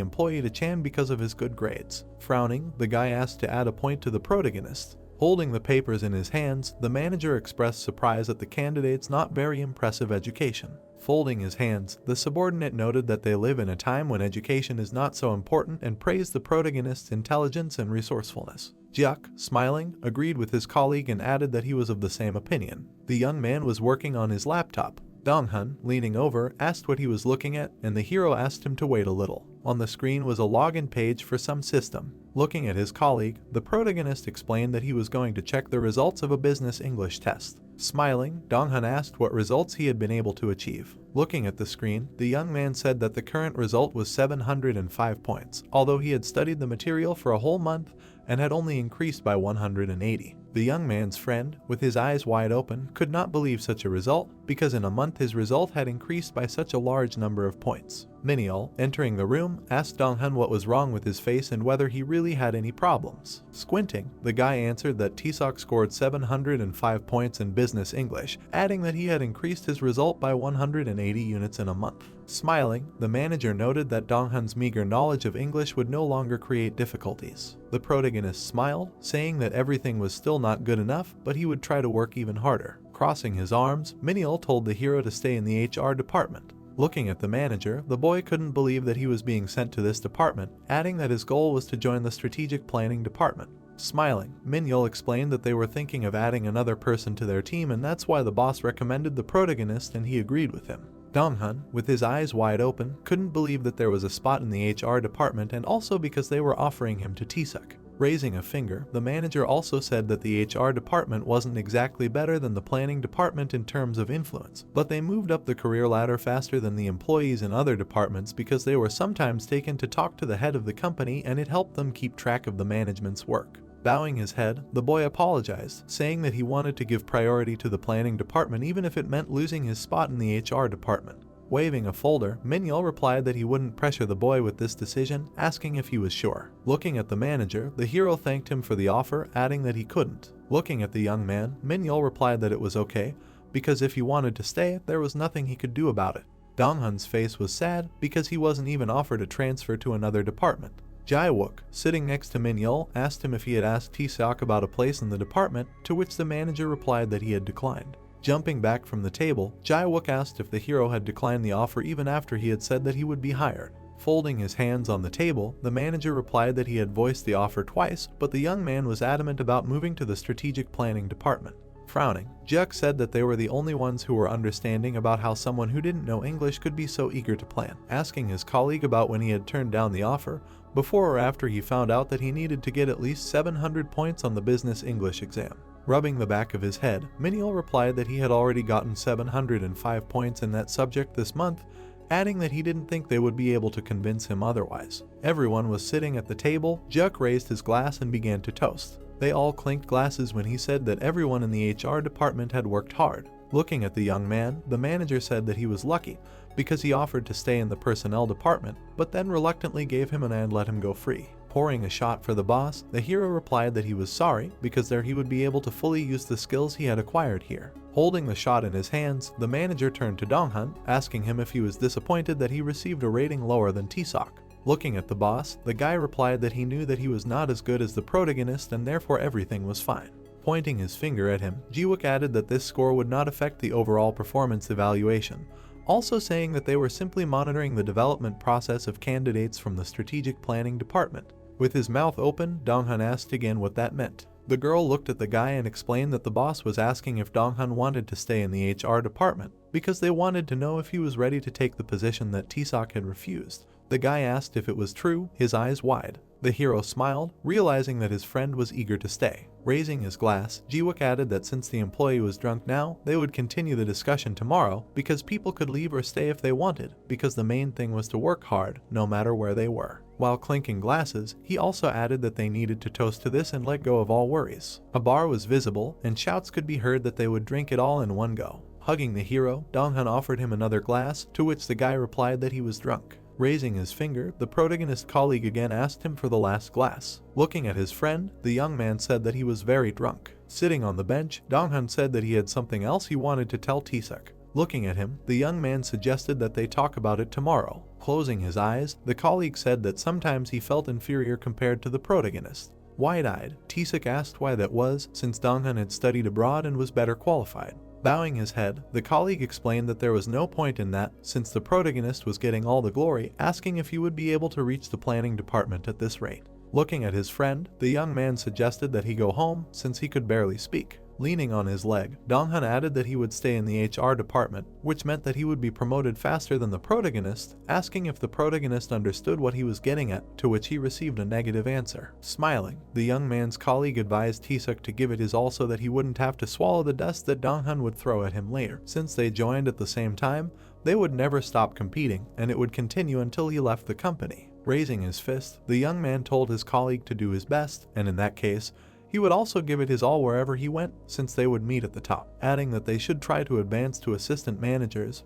employee to Chan because of his good grades. Frowning, the guy asked to add a point to the protagonist. Holding the papers in his hands, the manager expressed surprise at the candidate's not very impressive education. Folding his hands, the subordinate noted that they live in a time when education is not so important and praised the protagonist's intelligence and resourcefulness. Juk, smiling, agreed with his colleague and added that he was of the same opinion. The young man was working on his laptop. Dong-hun, leaning over, asked what he was looking at, and the hero asked him to wait a little. On the screen was a login page for some system. Looking at his colleague, the protagonist explained that he was going to check the results of a business English test. Smiling, Dong-hun asked what results he had been able to achieve. Looking at the screen, the young man said that the current result was 705 points, although he had studied the material for a whole month and had only increased by 180. The young man's friend, with his eyes wide open, could not believe such a result, because in a month his result had increased by such a large number of points. Miniol, entering the room, asked Dong-hun what was wrong with his face and whether he really had any problems. Squinting, the guy answered that T-Seok scored 705 points in business English, adding that he had increased his result by 180 units in a month. Smiling, the manager noted that Dong-hun's meager knowledge of English would no longer create difficulties. The protagonist smiled, saying that everything was still not good enough, but he would try to work even harder. Crossing his arms, Miniol told the hero to stay in the HR department. Looking at the manager, the boy couldn't believe that he was being sent to this department, adding that his goal was to join the strategic planning department. Smiling, Min-yeol explained that they were thinking of adding another person to their team, and that's why the boss recommended the protagonist and he agreed with him. Dong-hun, with his eyes wide open, couldn't believe that there was a spot in the HR department, and also because they were offering him to Taesuk. Raising a finger, the manager also said that the HR department wasn't exactly better than the planning department in terms of influence, but they moved up the career ladder faster than the employees in other departments because they were sometimes taken to talk to the head of the company, and it helped them keep track of the management's work. Bowing his head, the boy apologized, saying that he wanted to give priority to the planning department even if it meant losing his spot in the HR department. Waving a folder, Min-yeol replied that he wouldn't pressure the boy with this decision, asking if he was sure. Looking at the manager, the hero thanked him for the offer, adding that he couldn't. Looking at the young man, Min-yeol replied that it was okay, because if he wanted to stay, there was nothing he could do about it. Dong-hun's face was sad because he wasn't even offered a transfer to another department. Jae-wook, sitting next to Min-yeol, asked him if he had asked Taesuk about a place in the department, to which the manager replied that he had declined. Jumping back from the table, Jae-wook asked if the hero had declined the offer even after he had said that he would be hired. Folding his hands on the table, the manager replied that he had voiced the offer twice, but the young man was adamant about moving to the strategic planning department. Frowning, Juk said that they were the only ones who were understanding about how someone who didn't know English could be so eager to plan, asking his colleague about when he had turned down the offer, before or after he found out that he needed to get at least 700 points on the business English exam. Rubbing the back of his head, Min-yeol replied that he had already gotten 705 points in that subject this month, adding that he didn't think they would be able to convince him otherwise. Everyone was sitting at the table. Juk raised his glass and began to toast. They all clinked glasses when he said that everyone in the HR department had worked hard. Looking at the young man, the manager said that he was lucky because he offered to stay in the personnel department, but then reluctantly gave him and let him go free. Pouring a shot for the boss, the hero replied that he was sorry because there he would be able to fully use the skills he had acquired here. Holding the shot in his hands, the manager turned to Dong-hun, asking him if he was disappointed that he received a rating lower than Taesuk. Looking at the boss, the guy replied that he knew that he was not as good as the protagonist and therefore everything was fine. Pointing his finger at him, Jae-wook added that this score would not affect the overall performance evaluation, also saying that they were simply monitoring the development process of candidates from the strategic planning department. With his mouth open, Dong-hun asked again what that meant. The girl looked at the guy and explained that the boss was asking if Dong-hun wanted to stay in the HR department, because they wanted to know if he was ready to take the position that Taesuk had refused. The guy asked if it was true, his eyes wide. The hero smiled, realizing that his friend was eager to stay. Raising his glass, Jae-wook added that since the employee was drunk now, they would continue the discussion tomorrow because people could leave or stay if they wanted, because the main thing was to work hard, no matter where they were. While clinking glasses, he also added that they needed to toast to this and let go of all worries. A bar was visible, and shouts could be heard that they would drink it all in one go. Hugging the hero, Dong-hun offered him another glass, to which the guy replied that he was drunk. Raising his finger, the protagonist colleague again asked him for the last glass. Looking at his friend, the young man said that he was very drunk. Sitting on the bench, Dong-hun said that he had something else he wanted to tell Taesuk. Looking at him, the young man suggested that they talk about it tomorrow. Closing his eyes, the colleague said that sometimes he felt inferior compared to the protagonist. Wide-eyed, Taesuk asked why that was, since Dong-hun had studied abroad and was better qualified. Bowing his head, the colleague explained that there was no point in that, since the protagonist was getting all the glory, asking if he would be able to reach the planning department at this rate. Looking at his friend, the young man suggested that he go home, since he could barely speak. Leaning on his leg, Dong-hun added that he would stay in the HR department, which meant that he would be promoted faster than the protagonist, asking if the protagonist understood what he was getting at, to which he received a negative answer. Smiling, the young man's colleague advised Taesuk to give it his all so that he wouldn't have to swallow the dust that Dong-hun would throw at him later. Since they joined at the same time, they would never stop competing, and it would continue until he left the company. Raising his fist, the young man told his colleague to do his best, and in that case, he would also give it his all wherever he went, since they would meet at the top, adding that they should try to advance to assistant managers,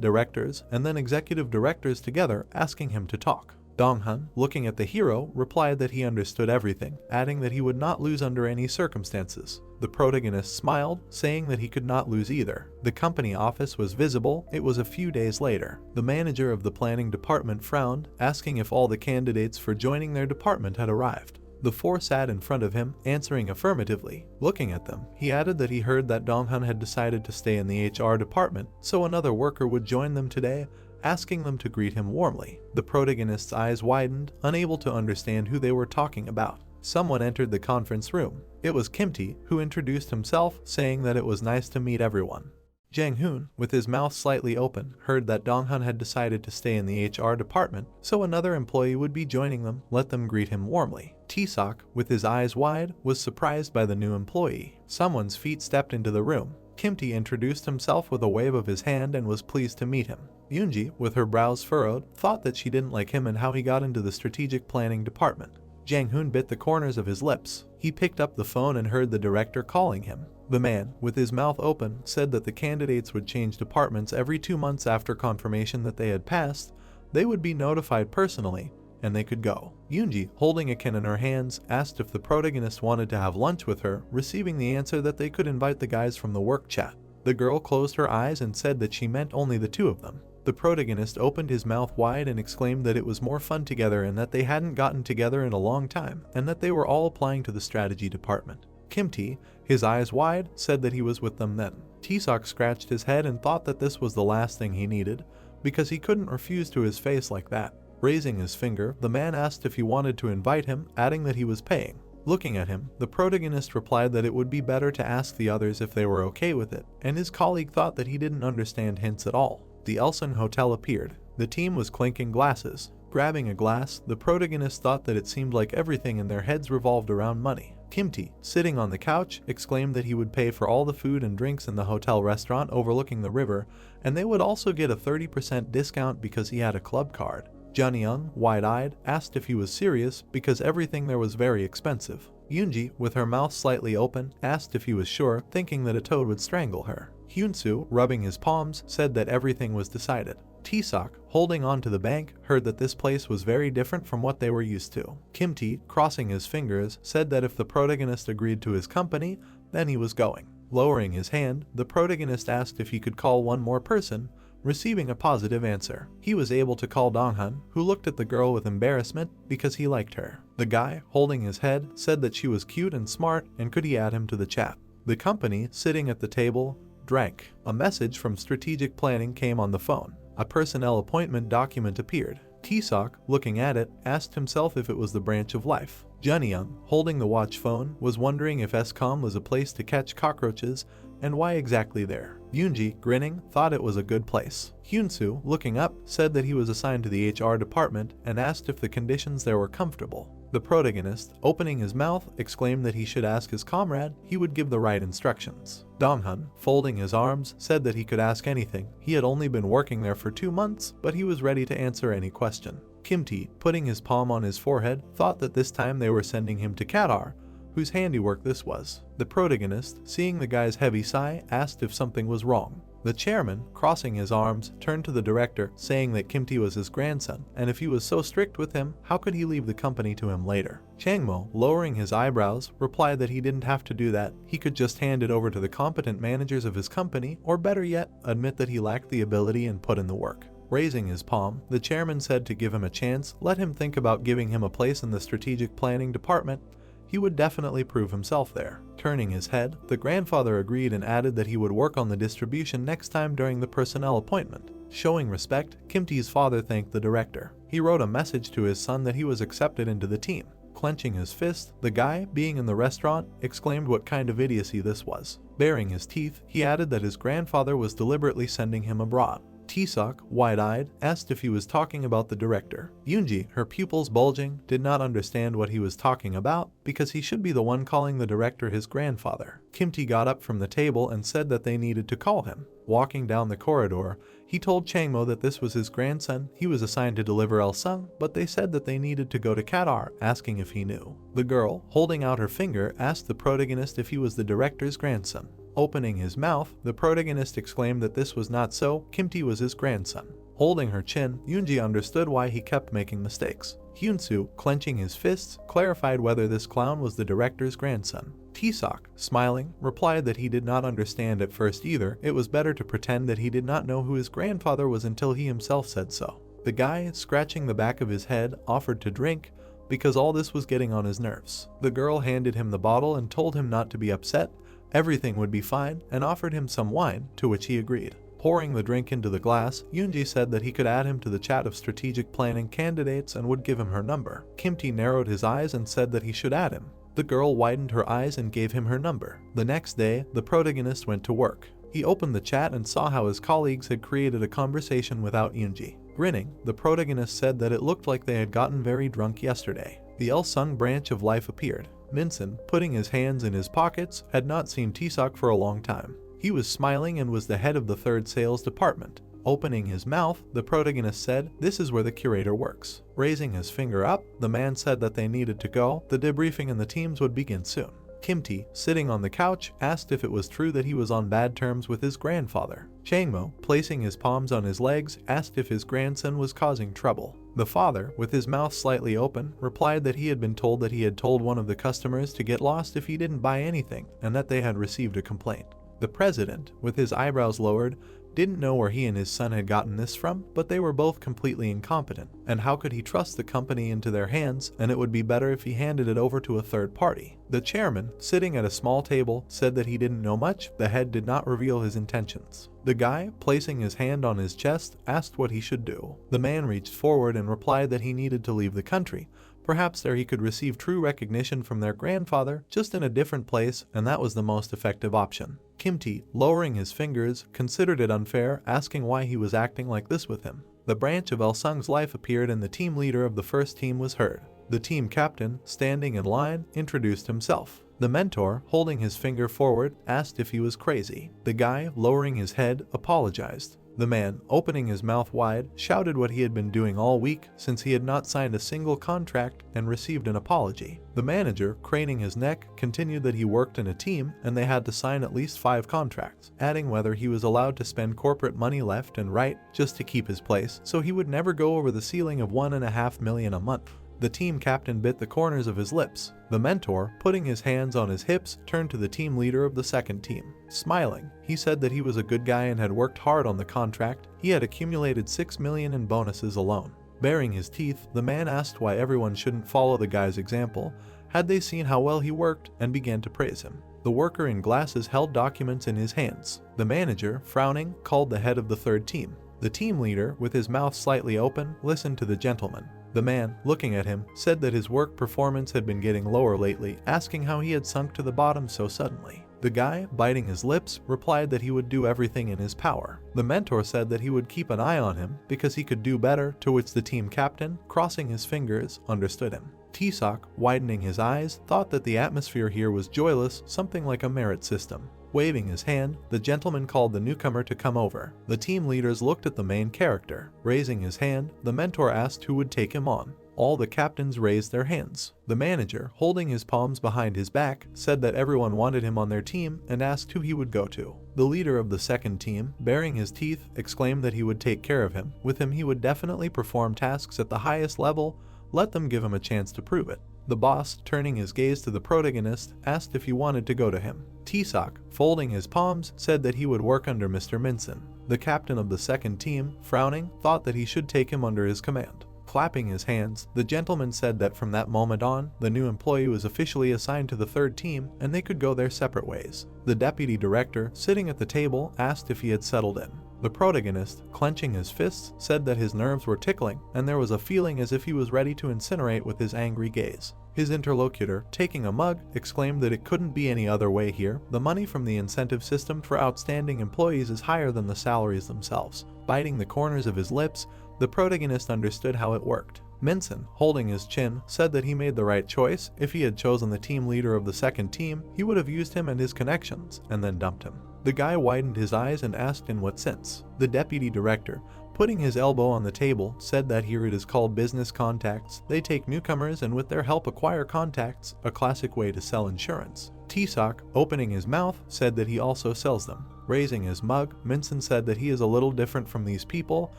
directors, and then executive directors together, asking him to talk. Dong-hun, looking at the hero, replied that he understood everything, adding that he would not lose under any circumstances. The protagonist smiled, saying that he could not lose either. The company office was visible. It was a few days later. The manager of the planning department frowned, asking if all the candidates for joining their department had arrived. The four sat in front of him, answering affirmatively. Looking at them, he added that he heard that Dong-hun had decided to stay in the HR department, so another worker would join them today, asking them to greet him warmly. The protagonist's eyes widened, unable to understand who they were talking about. Someone entered the conference room. It was Kim-tae, who introduced himself, saying that it was nice to meet everyone. Jang-hoon, with his mouth slightly open, heard that Dong-hun had decided to stay in the HR department, so another employee would be joining them, let them greet him warmly. Tae-sok, with his eyes wide, was surprised by the new employee. Someone's feet stepped into the room. Kim-tae introduced himself with a wave of his hand and was pleased to meet him. Yoonji, with her brows furrowed, thought that she didn't like him and how he got into the strategic planning department. Jang-hoon bit the corners of his lips. He picked up the phone and heard the director calling him. The man, with his mouth open, said that the candidates would change departments every 2 months after confirmation that they had passed. They would be notified personally, and they could go. Yoonji, holding a can in her hands, asked if the protagonist wanted to have lunch with her, receiving the answer that they could invite the guys from the work chat. The girl closed her eyes and said that she meant only the two of them. The protagonist opened his mouth wide and exclaimed that it was more fun together and that they hadn't gotten together in a long time, and that they were all applying to the strategy department. Kim-tae, his eyes wide, said that he was with them then. Tae-sok scratched his head and thought that this was the last thing he needed, because he couldn't refuse to his face like that. Raising his finger, the man asked if he wanted to invite him, adding that he was paying. Looking at him, the protagonist replied that it would be better to ask the others if they were okay with it, and his colleague thought that he didn't understand hints at all. The Elson Hotel appeared. The team was clinking glasses. Grabbing a glass, the protagonist thought that it seemed like everything in their heads revolved around money. Kim-tae, sitting on the couch, exclaimed that he would pay for all the food and drinks in the hotel restaurant overlooking the river, and they would also get a 30% discount because he had a club card. Jun-young, wide-eyed, asked if he was serious because everything there was very expensive. Yoonji, with her mouth slightly open, asked if he was sure, thinking that a toad would strangle her. Hyun-soo, rubbing his palms, said that everything was decided. Tae-sok, holding on to the bank, heard that this place was very different from what they were used to. Kim-tae, crossing his fingers, said that if the protagonist agreed to his company, then he was going. Lowering his hand, the protagonist asked if he could call one more person, receiving a positive answer. He was able to call Dong-hun, who looked at the girl with embarrassment because he liked her. The guy, holding his head, said that she was cute and smart and could he add him to the chat. The company, sitting at the table, drank. A message from strategic planning came on the phone. A personnel appointment document appeared. Tae-sok, looking at it, asked himself if it was the branch of life. Jun-young, holding the watch phone, was wondering if SCOM was a place to catch cockroaches and why exactly there. Yoonji, grinning, thought it was a good place. Hyun-soo, looking up, said that he was assigned to the HR department and asked if the conditions there were comfortable. The protagonist, opening his mouth, exclaimed that he should ask his comrade, he would give the right instructions. Dong-hun, folding his arms, said that he could ask anything. He had only been working there for 2 months, but he was ready to answer any question. Kim-tae, putting his palm on his forehead, thought that this time they were sending him to Qatar, whose handiwork this was. The protagonist, seeing the guy's heavy sigh, asked if something was wrong. The chairman, crossing his arms, turned to the director, saying that Kim-tae was his grandson, and if he was so strict with him, how could he leave the company to him later? Changmo, lowering his eyebrows, replied that he didn't have to do that. He could just hand it over to the competent managers of his company, or better yet, admit that he lacked the ability and put in the work. Raising his palm, the chairman said to give him a chance, let him think about giving him a place in the strategic planning department. He would definitely prove himself there. Turning his head, the grandfather agreed and added that he would work on the distribution next time during the personnel appointment. Showing respect, Kim-tae's father thanked the director. He wrote a message to his son that he was accepted into the team. Clenching his fist, the guy, being in the restaurant, exclaimed what kind of idiocy this was. Baring his teeth, he added that his grandfather was deliberately sending him abroad. Tae-sok, wide-eyed, asked if he was talking about the director. Yoonji, her pupils bulging, did not understand what he was talking about because he should be the one calling the director his grandfather. Kim-tae got up from the table and said that they needed to call him. Walking down the corridor, he told Changmo that this was his grandson. He was assigned to deliver Il-sung, but they said that they needed to go to Qatar, asking if he knew. The girl, holding out her finger, asked the protagonist if he was the director's grandson. Opening his mouth, the protagonist exclaimed that this was not so, Kim-tae was his grandson. Holding her chin, Yoonji understood why he kept making mistakes. Hyun-soo, clenching his fists, clarified whether this clown was the director's grandson. Tae-sok, smiling, replied that he did not understand at first either. It was better to pretend that he did not know who his grandfather was until he himself said so. The guy, scratching the back of his head, offered to drink, because all this was getting on his nerves. The girl handed him the bottle and told him not to be upset, everything would be fine, and offered him some wine, to which he agreed. Pouring the drink into the glass, Yoonji said that he could add him to the chat of strategic planning candidates and would give him her number. Kimti narrowed his eyes and said that he should add him. The girl widened her eyes and gave him her number. The next day, the protagonist went to work. He opened the chat and saw how his colleagues had created a conversation without Yoonji. Grinning, the protagonist said that it looked like they had gotten very drunk yesterday. The Ilsung branch of life appeared. Minson, putting his hands in his pockets, had not seen Taesuk for a long time. He was smiling and was the head of the third sales department. Opening his mouth, the protagonist said, "This is where the curator works." Raising his finger up, the man said that they needed to go, the debriefing and the teams would begin soon. Kimti, sitting on the couch, asked if it was true that he was on bad terms with his grandfather. Changmo, placing his palms on his legs, asked if his grandson was causing trouble. The father, with his mouth slightly open, replied that he had been told that he had told one of the customers to get lost if he didn't buy anything, and that they had received a complaint. The president, with his eyebrows lowered, didn't know where he and his son had gotten this from, but they were both completely incompetent, and how could he trust the company into their hands, and it would be better if he handed it over to a third party. The chairman, sitting at a small table, said that he didn't know much, the head did not reveal his intentions. The guy, placing his hand on his chest, asked what he should do. The man reached forward and replied that he needed to leave the country. Perhaps there he could receive true recognition from their grandfather, just in a different place, and that was the most effective option. Kimti, lowering his fingers, considered it unfair, asking why he was acting like this with him. The branch of Ilsung's life appeared and the team leader of the first team was heard. The team captain, standing in line, introduced himself. The mentor, holding his finger forward, asked if he was crazy. The guy, lowering his head, apologized. The man, opening his mouth wide, shouted what he had been doing all week since he had not signed a single contract and received an apology. The manager, craning his neck, continued that he worked in a team and they had to sign at least 5 contracts, adding whether he was allowed to spend corporate money left and right just to keep his place, so he would never go over the ceiling of $1.5 million a month. The team captain bit the corners of his lips. The mentor, putting his hands on his hips, turned to the team leader of the second team. Smiling, he said that he was a good guy and had worked hard on the contract. He had accumulated $6 million in bonuses alone. Baring his teeth, the man asked why everyone shouldn't follow the guy's example. Had they seen how well he worked, and began to praise him. The worker in glasses held documents in his hands. The manager, frowning, called the head of the third team. The team leader, with his mouth slightly open, listened to the gentleman. The man, looking at him, said that his work performance had been getting lower lately, asking how he had sunk to the bottom so suddenly. The guy, biting his lips, replied that he would do everything in his power. The mentor said that he would keep an eye on him because he could do better, to which the team captain, crossing his fingers, understood him. Taesuk, widening his eyes, thought that the atmosphere here was joyless, something like a merit system. Waving his hand, the gentleman called the newcomer to come over. The team leaders looked at the main character. Raising his hand, the mentor asked who would take him on. All the captains raised their hands. The manager, holding his palms behind his back, said that everyone wanted him on their team and asked who he would go to. The leader of the second team, baring his teeth, exclaimed that he would take care of him. With him he would definitely perform tasks at the highest level. Let them give him a chance to prove it. The boss, turning his gaze to the protagonist, asked if he wanted to go to him. Taesuk, folding his palms, said that he would work under Mr. Minson. The captain of the second team, frowning, thought that he should take him under his command. Clapping his hands, the gentleman said that from that moment on, the new employee was officially assigned to the third team and they could go their separate ways. The deputy director, sitting at the table, asked if he had settled in. The protagonist, clenching his fists, said that his nerves were tickling and there was a feeling as if he was ready to incinerate with his angry gaze. His interlocutor, taking a mug, exclaimed that it couldn't be any other way here. The money from the incentive system for outstanding employees is higher than the salaries themselves. Biting the corners of his lips, the protagonist understood how it worked. Minson, holding his chin, said that he made the right choice. If he had chosen the team leader of the second team, he would have used him and his connections, and then dumped him. The guy widened his eyes and asked in what sense. The deputy director, putting his elbow on the table, said that here it is called business contacts. They take newcomers and with their help acquire contacts, a classic way to sell insurance. Taesuk, opening his mouth, said that he also sells them. Raising his mug, Minson said that he is a little different from these people,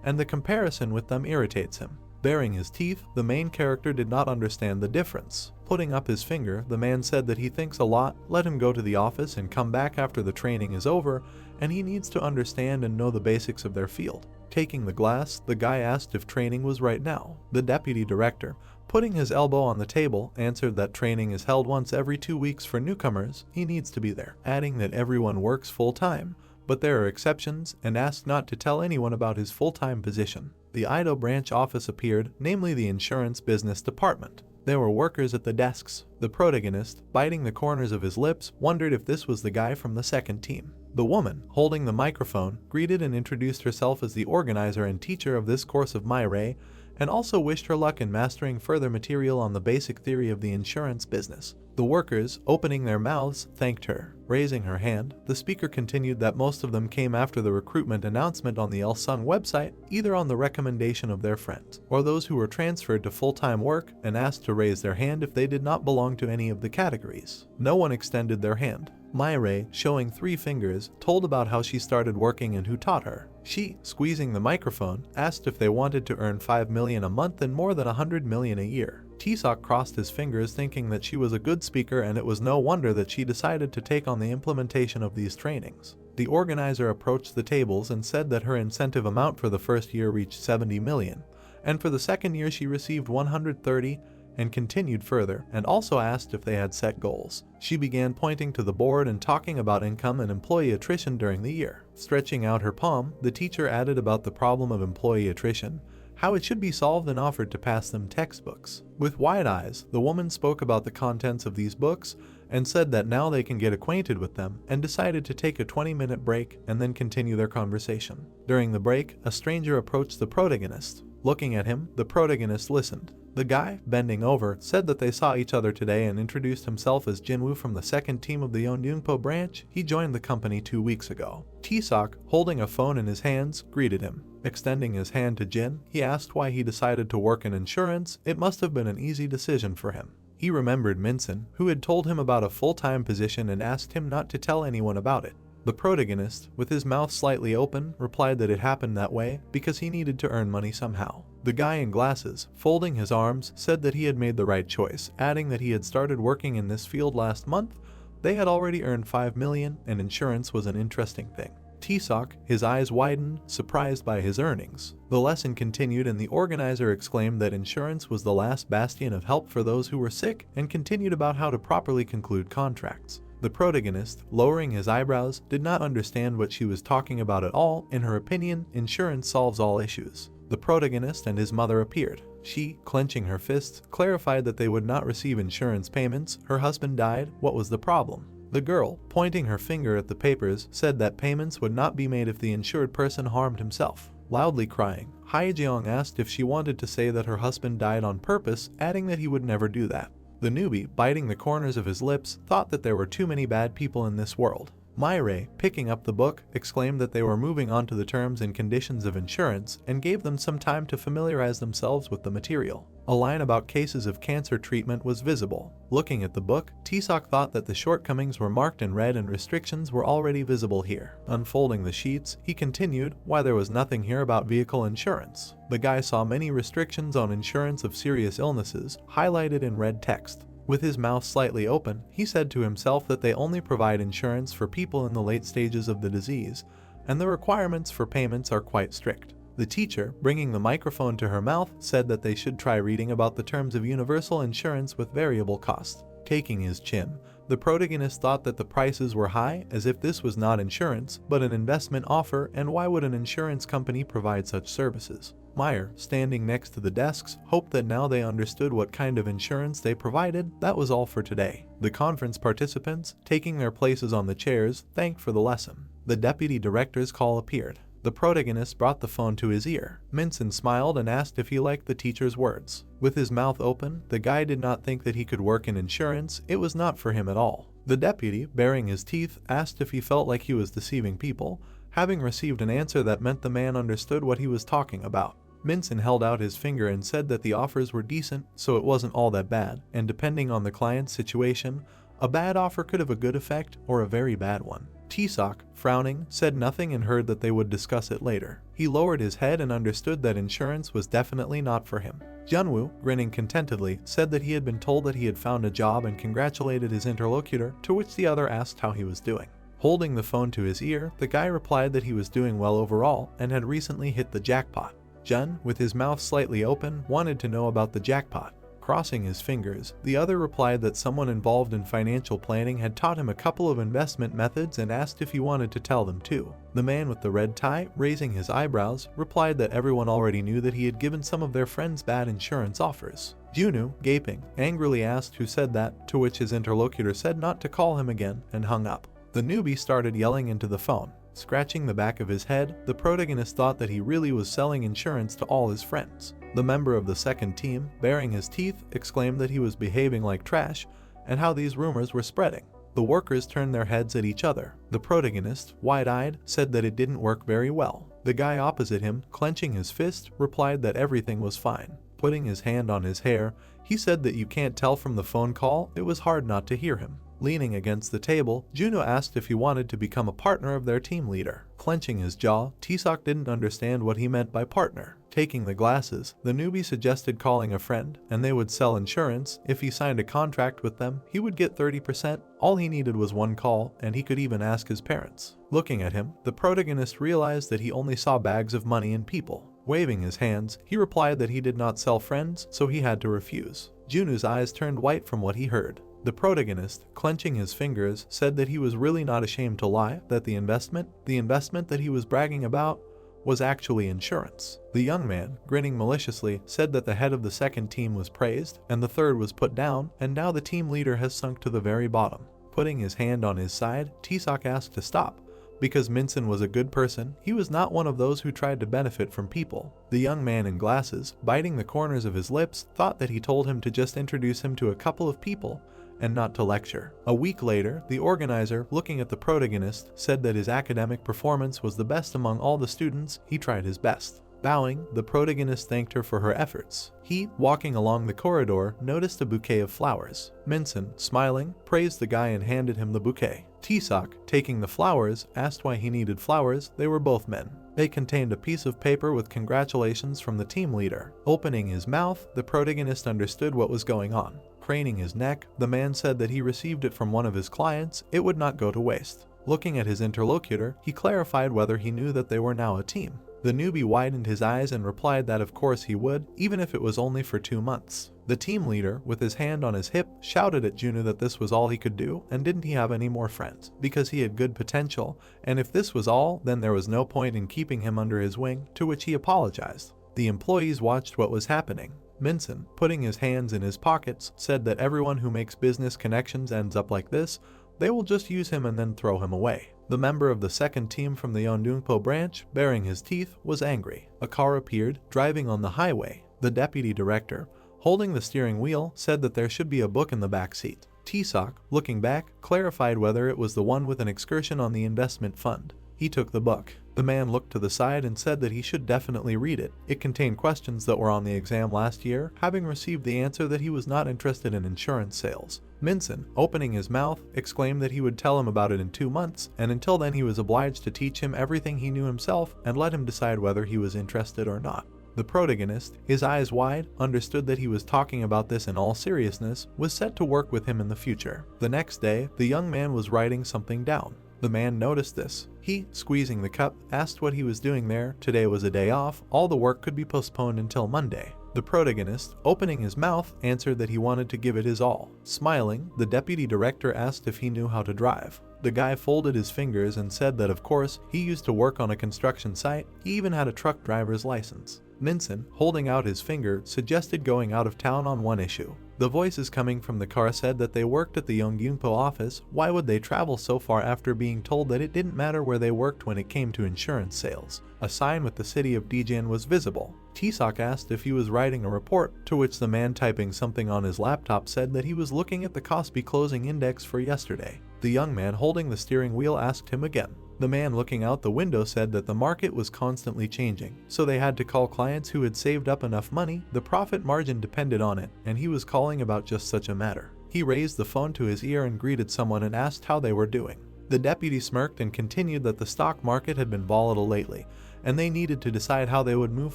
and the comparison with them irritates him. Baring his teeth, the main character did not understand the difference. Putting up his finger, the man said that he thinks a lot, let him go to the office and come back after the training is over, and he needs to understand and know the basics of their field. Taking the glass, the guy asked if training was right now. The deputy director, putting his elbow on the table, answered that training is held once every 2 weeks for newcomers. He needs to be there, adding that everyone works full-time, but there are exceptions, and asked not to tell anyone about his full-time position. The Ido branch office appeared, namely the insurance business department. There were workers at the desks. The protagonist, biting the corners of his lips, wondered if this was the guy from the second team. The woman, holding the microphone, greeted and introduced herself as the organizer and teacher of this course of Manga, and also wished her luck in mastering further material on the basic theory of the insurance business. The workers, opening their mouths, thanked her. Raising her hand, the speaker continued that most of them came after the recruitment announcement on the Elsung website, either on the recommendation of their friends, or those who were transferred to full-time work and asked to raise their hand if they did not belong to any of the categories. No one extended their hand. Myre, showing 3 fingers, told about how she started working and who taught her. She, squeezing the microphone, asked if they wanted to earn 5 million a month and more than 100 million a year. Tisok crossed his fingers, thinking that she was a good speaker, and it was no wonder that she decided to take on the implementation of these trainings. The organizer approached the tables and said that her incentive amount for the first year reached 70 million, and for the second year she received 130, and continued further, and also asked if they had set goals. She began pointing to the board and talking about income and employee attrition during the year. Stretching out her palm, the teacher added about the problem of employee attrition, how it should be solved, and offered to pass them textbooks. With wide eyes, the woman spoke about the contents of these books and said that now they can get acquainted with them, and decided to take a 20-minute break and then continue their conversation. During the break, a stranger approached the protagonist. Looking at him, the protagonist listened. The guy, bending over, said that they saw each other today and introduced himself as Jinwoo from the second team of the Yeongyungpo branch. He joined the company 2 weeks ago. Tisok, holding a phone in his hands, greeted him. Extending his hand to Jin, he asked why he decided to work in insurance. It must have been an easy decision for him. He remembered Minson, who had told him about a full-time position and asked him not to tell anyone about it. The protagonist, with his mouth slightly open, replied that it happened that way because he needed to earn money somehow. The guy in glasses, folding his arms, said that he had made the right choice, adding that he had started working in this field last month. They had already earned 5 million, and insurance was an interesting thing. Tisok, his eyes widened, surprised by his earnings. The lesson continued, and the organizer exclaimed that insurance was the last bastion of help for those who were sick, and continued about how to properly conclude contracts. The protagonist, lowering his eyebrows, did not understand what she was talking about at all. In her opinion, insurance solves all issues. The protagonist and his mother appeared. She, clenching her fists, clarified that they would not receive insurance payments. Her husband died. What was the problem? The girl, pointing her finger at the papers, said that payments would not be made if the insured person harmed himself. Loudly crying, Haejeong asked if she wanted to say that her husband died on purpose, adding that he would never do that. The newbie, biting the corners of his lips, thought that there were too many bad people in this world. Myre, picking up the book, exclaimed that they were moving on to the terms and conditions of insurance, and gave them some time to familiarize themselves with the material. A line about cases of cancer treatment was visible. Looking at the book, Tisok thought that the shortcomings were marked in red and restrictions were already visible here. Unfolding the sheets, he continued, why there was nothing here about vehicle insurance. The guy saw many restrictions on insurance of serious illnesses, highlighted in red text. With his mouth slightly open, he said to himself that they only provide insurance for people in the late stages of the disease, and the requirements for payments are quite strict. The teacher, bringing the microphone to her mouth, said that they should try reading about the terms of universal insurance with variable cost. Taking his chin, the protagonist thought that the prices were high, as if this was not insurance, but an investment offer, and why would an insurance company provide such services? Meyer, standing next to the desks, hoped that now they understood what kind of insurance they provided. That was all for today. The conference participants, taking their places on the chairs, thanked for the lesson. The deputy director's call appeared. The protagonist brought the phone to his ear. Minson smiled and asked if he liked the teacher's words. With his mouth open, the guy did not think that he could work in insurance. It was not for him at all. The deputy, baring his teeth, asked if he felt like he was deceiving people, having received an answer that meant the man understood what he was talking about. Minson held out his finger and said that the offers were decent, so it wasn't all that bad, and depending on the client's situation, a bad offer could have a good effect or a very bad one. Tisok, frowning, said nothing and heard that they would discuss it later. He lowered his head and understood that insurance was definitely not for him. Junwoo, grinning contentedly, said that he had been told that he had found a job and congratulated his interlocutor, to which the other asked how he was doing. Holding the phone to his ear, the guy replied that he was doing well overall and had recently hit the jackpot. Jun, with his mouth slightly open, wanted to know about the jackpot. Crossing his fingers, the other replied that someone involved in financial planning had taught him a couple of investment methods and asked if he wanted to tell them too. The man with the red tie, raising his eyebrows, replied that everyone already knew that he had given some of their friends bad insurance offers. Junoo, gaping, angrily asked who said that, to which his interlocutor said not to call him again and hung up. The newbie started yelling into the phone. Scratching the back of his head, the protagonist thought that he really was selling insurance to all his friends. The member of the second team, baring his teeth, exclaimed that he was behaving like trash and how these rumors were spreading. The workers turned their heads at each other. The protagonist, wide-eyed, said that it didn't work very well. The guy opposite him, clenching his fist, replied that everything was fine. Putting his hand on his hair, he said that you can't tell from the phone call, it was hard not to hear him. Leaning against the table, Junoo asked if he wanted to become a partner of their team leader. Clenching his jaw, Taesok didn't understand what he meant by partner. Taking the glasses, the newbie suggested calling a friend, and they would sell insurance. If he signed a contract with them, he would get 30%. All he needed was one call, and he could even ask his parents. Looking at him, the protagonist realized that he only saw bags of money and people. Waving his hands, he replied that he did not sell friends, so he had to refuse. Junoo's eyes turned white from what he heard. The protagonist, clenching his fingers, said that he was really not ashamed to lie, that the investment that he was bragging about, was actually insurance. The young man, grinning maliciously, said that the head of the second team was praised, and the third was put down, and now the team leader has sunk to the very bottom. Putting his hand on his side, Taesok asked to stop. Because Minson was a good person, he was not one of those who tried to benefit from people. The young man in glasses, biting the corners of his lips, thought that he told him to just introduce him to a couple of people, and not to lecture. A week later, the organizer, looking at the protagonist, said that his academic performance was the best among all the students. He tried his best. Bowing, the protagonist thanked her for her efforts. He, walking along the corridor, noticed a bouquet of flowers. Minson, smiling, praised the guy and handed him the bouquet. Taesok, taking the flowers, asked why he needed flowers. They were both men. They contained a piece of paper with congratulations from the team leader. Opening his mouth, the protagonist understood what was going on. Craning his neck, the man said that he received it from one of his clients. It would not go to waste. Looking at his interlocutor, he clarified whether he knew that they were now a team. The newbie widened his eyes and replied that of course he would, even if it was only for 2 months. The team leader, with his hand on his hip, shouted at Junoo that this was all he could do, and didn't he have any more friends, because he had good potential, and if this was all, then there was no point in keeping him under his wing, to which he apologized. The employees watched what was happening. Minson, putting his hands in his pockets, said that everyone who makes business connections ends up like this. They will just use him and then throw him away. The member of the second team from the Yeondungpo branch, baring his teeth, was angry. A car appeared, driving on the highway. The deputy director, holding the steering wheel, said that there should be a book in the back seat. Taesok, looking back, clarified whether it was the one with an excursion on the investment fund. He took the book. The man looked to the side and said that he should definitely read it. It contained questions that were on the exam last year, having received the answer that he was not interested in insurance sales. Minson, opening his mouth, exclaimed that he would tell him about it in 2 months, and until then he was obliged to teach him everything he knew himself and let him decide whether he was interested or not. The protagonist, his eyes wide, understood that he was talking about this in all seriousness, was set to work with him in the future. The next day, the young man was writing something down. The man noticed this. He, squeezing the cup, asked what he was doing there. Today was a day off. All the work could be postponed until Monday. The protagonist, opening his mouth, answered that he wanted to give it his all. Smiling, the deputy director asked if he knew how to drive. The guy folded his fingers and said that of course, he used to work on a construction site. He even had a truck driver's license. Minson, holding out his finger, suggested going out of town on one issue. The voices coming from the car said that they worked at the Yeongyungpo office. Why would they travel so far after being told that it didn't matter where they worked when it came to insurance sales? A sign with the city of Daejeon was visible. Taesok asked if he was writing a report, to which the man typing something on his laptop said that he was looking at the Kospi closing index for yesterday. The young man holding the steering wheel asked him again. The man looking out the window said that the market was constantly changing, so they had to call clients who had saved up enough money. The profit margin depended on it, and he was calling about just such a matter. He raised the phone to his ear and greeted someone and asked how they were doing. The deputy smirked and continued that the stock market had been volatile lately, and they needed to decide how they would move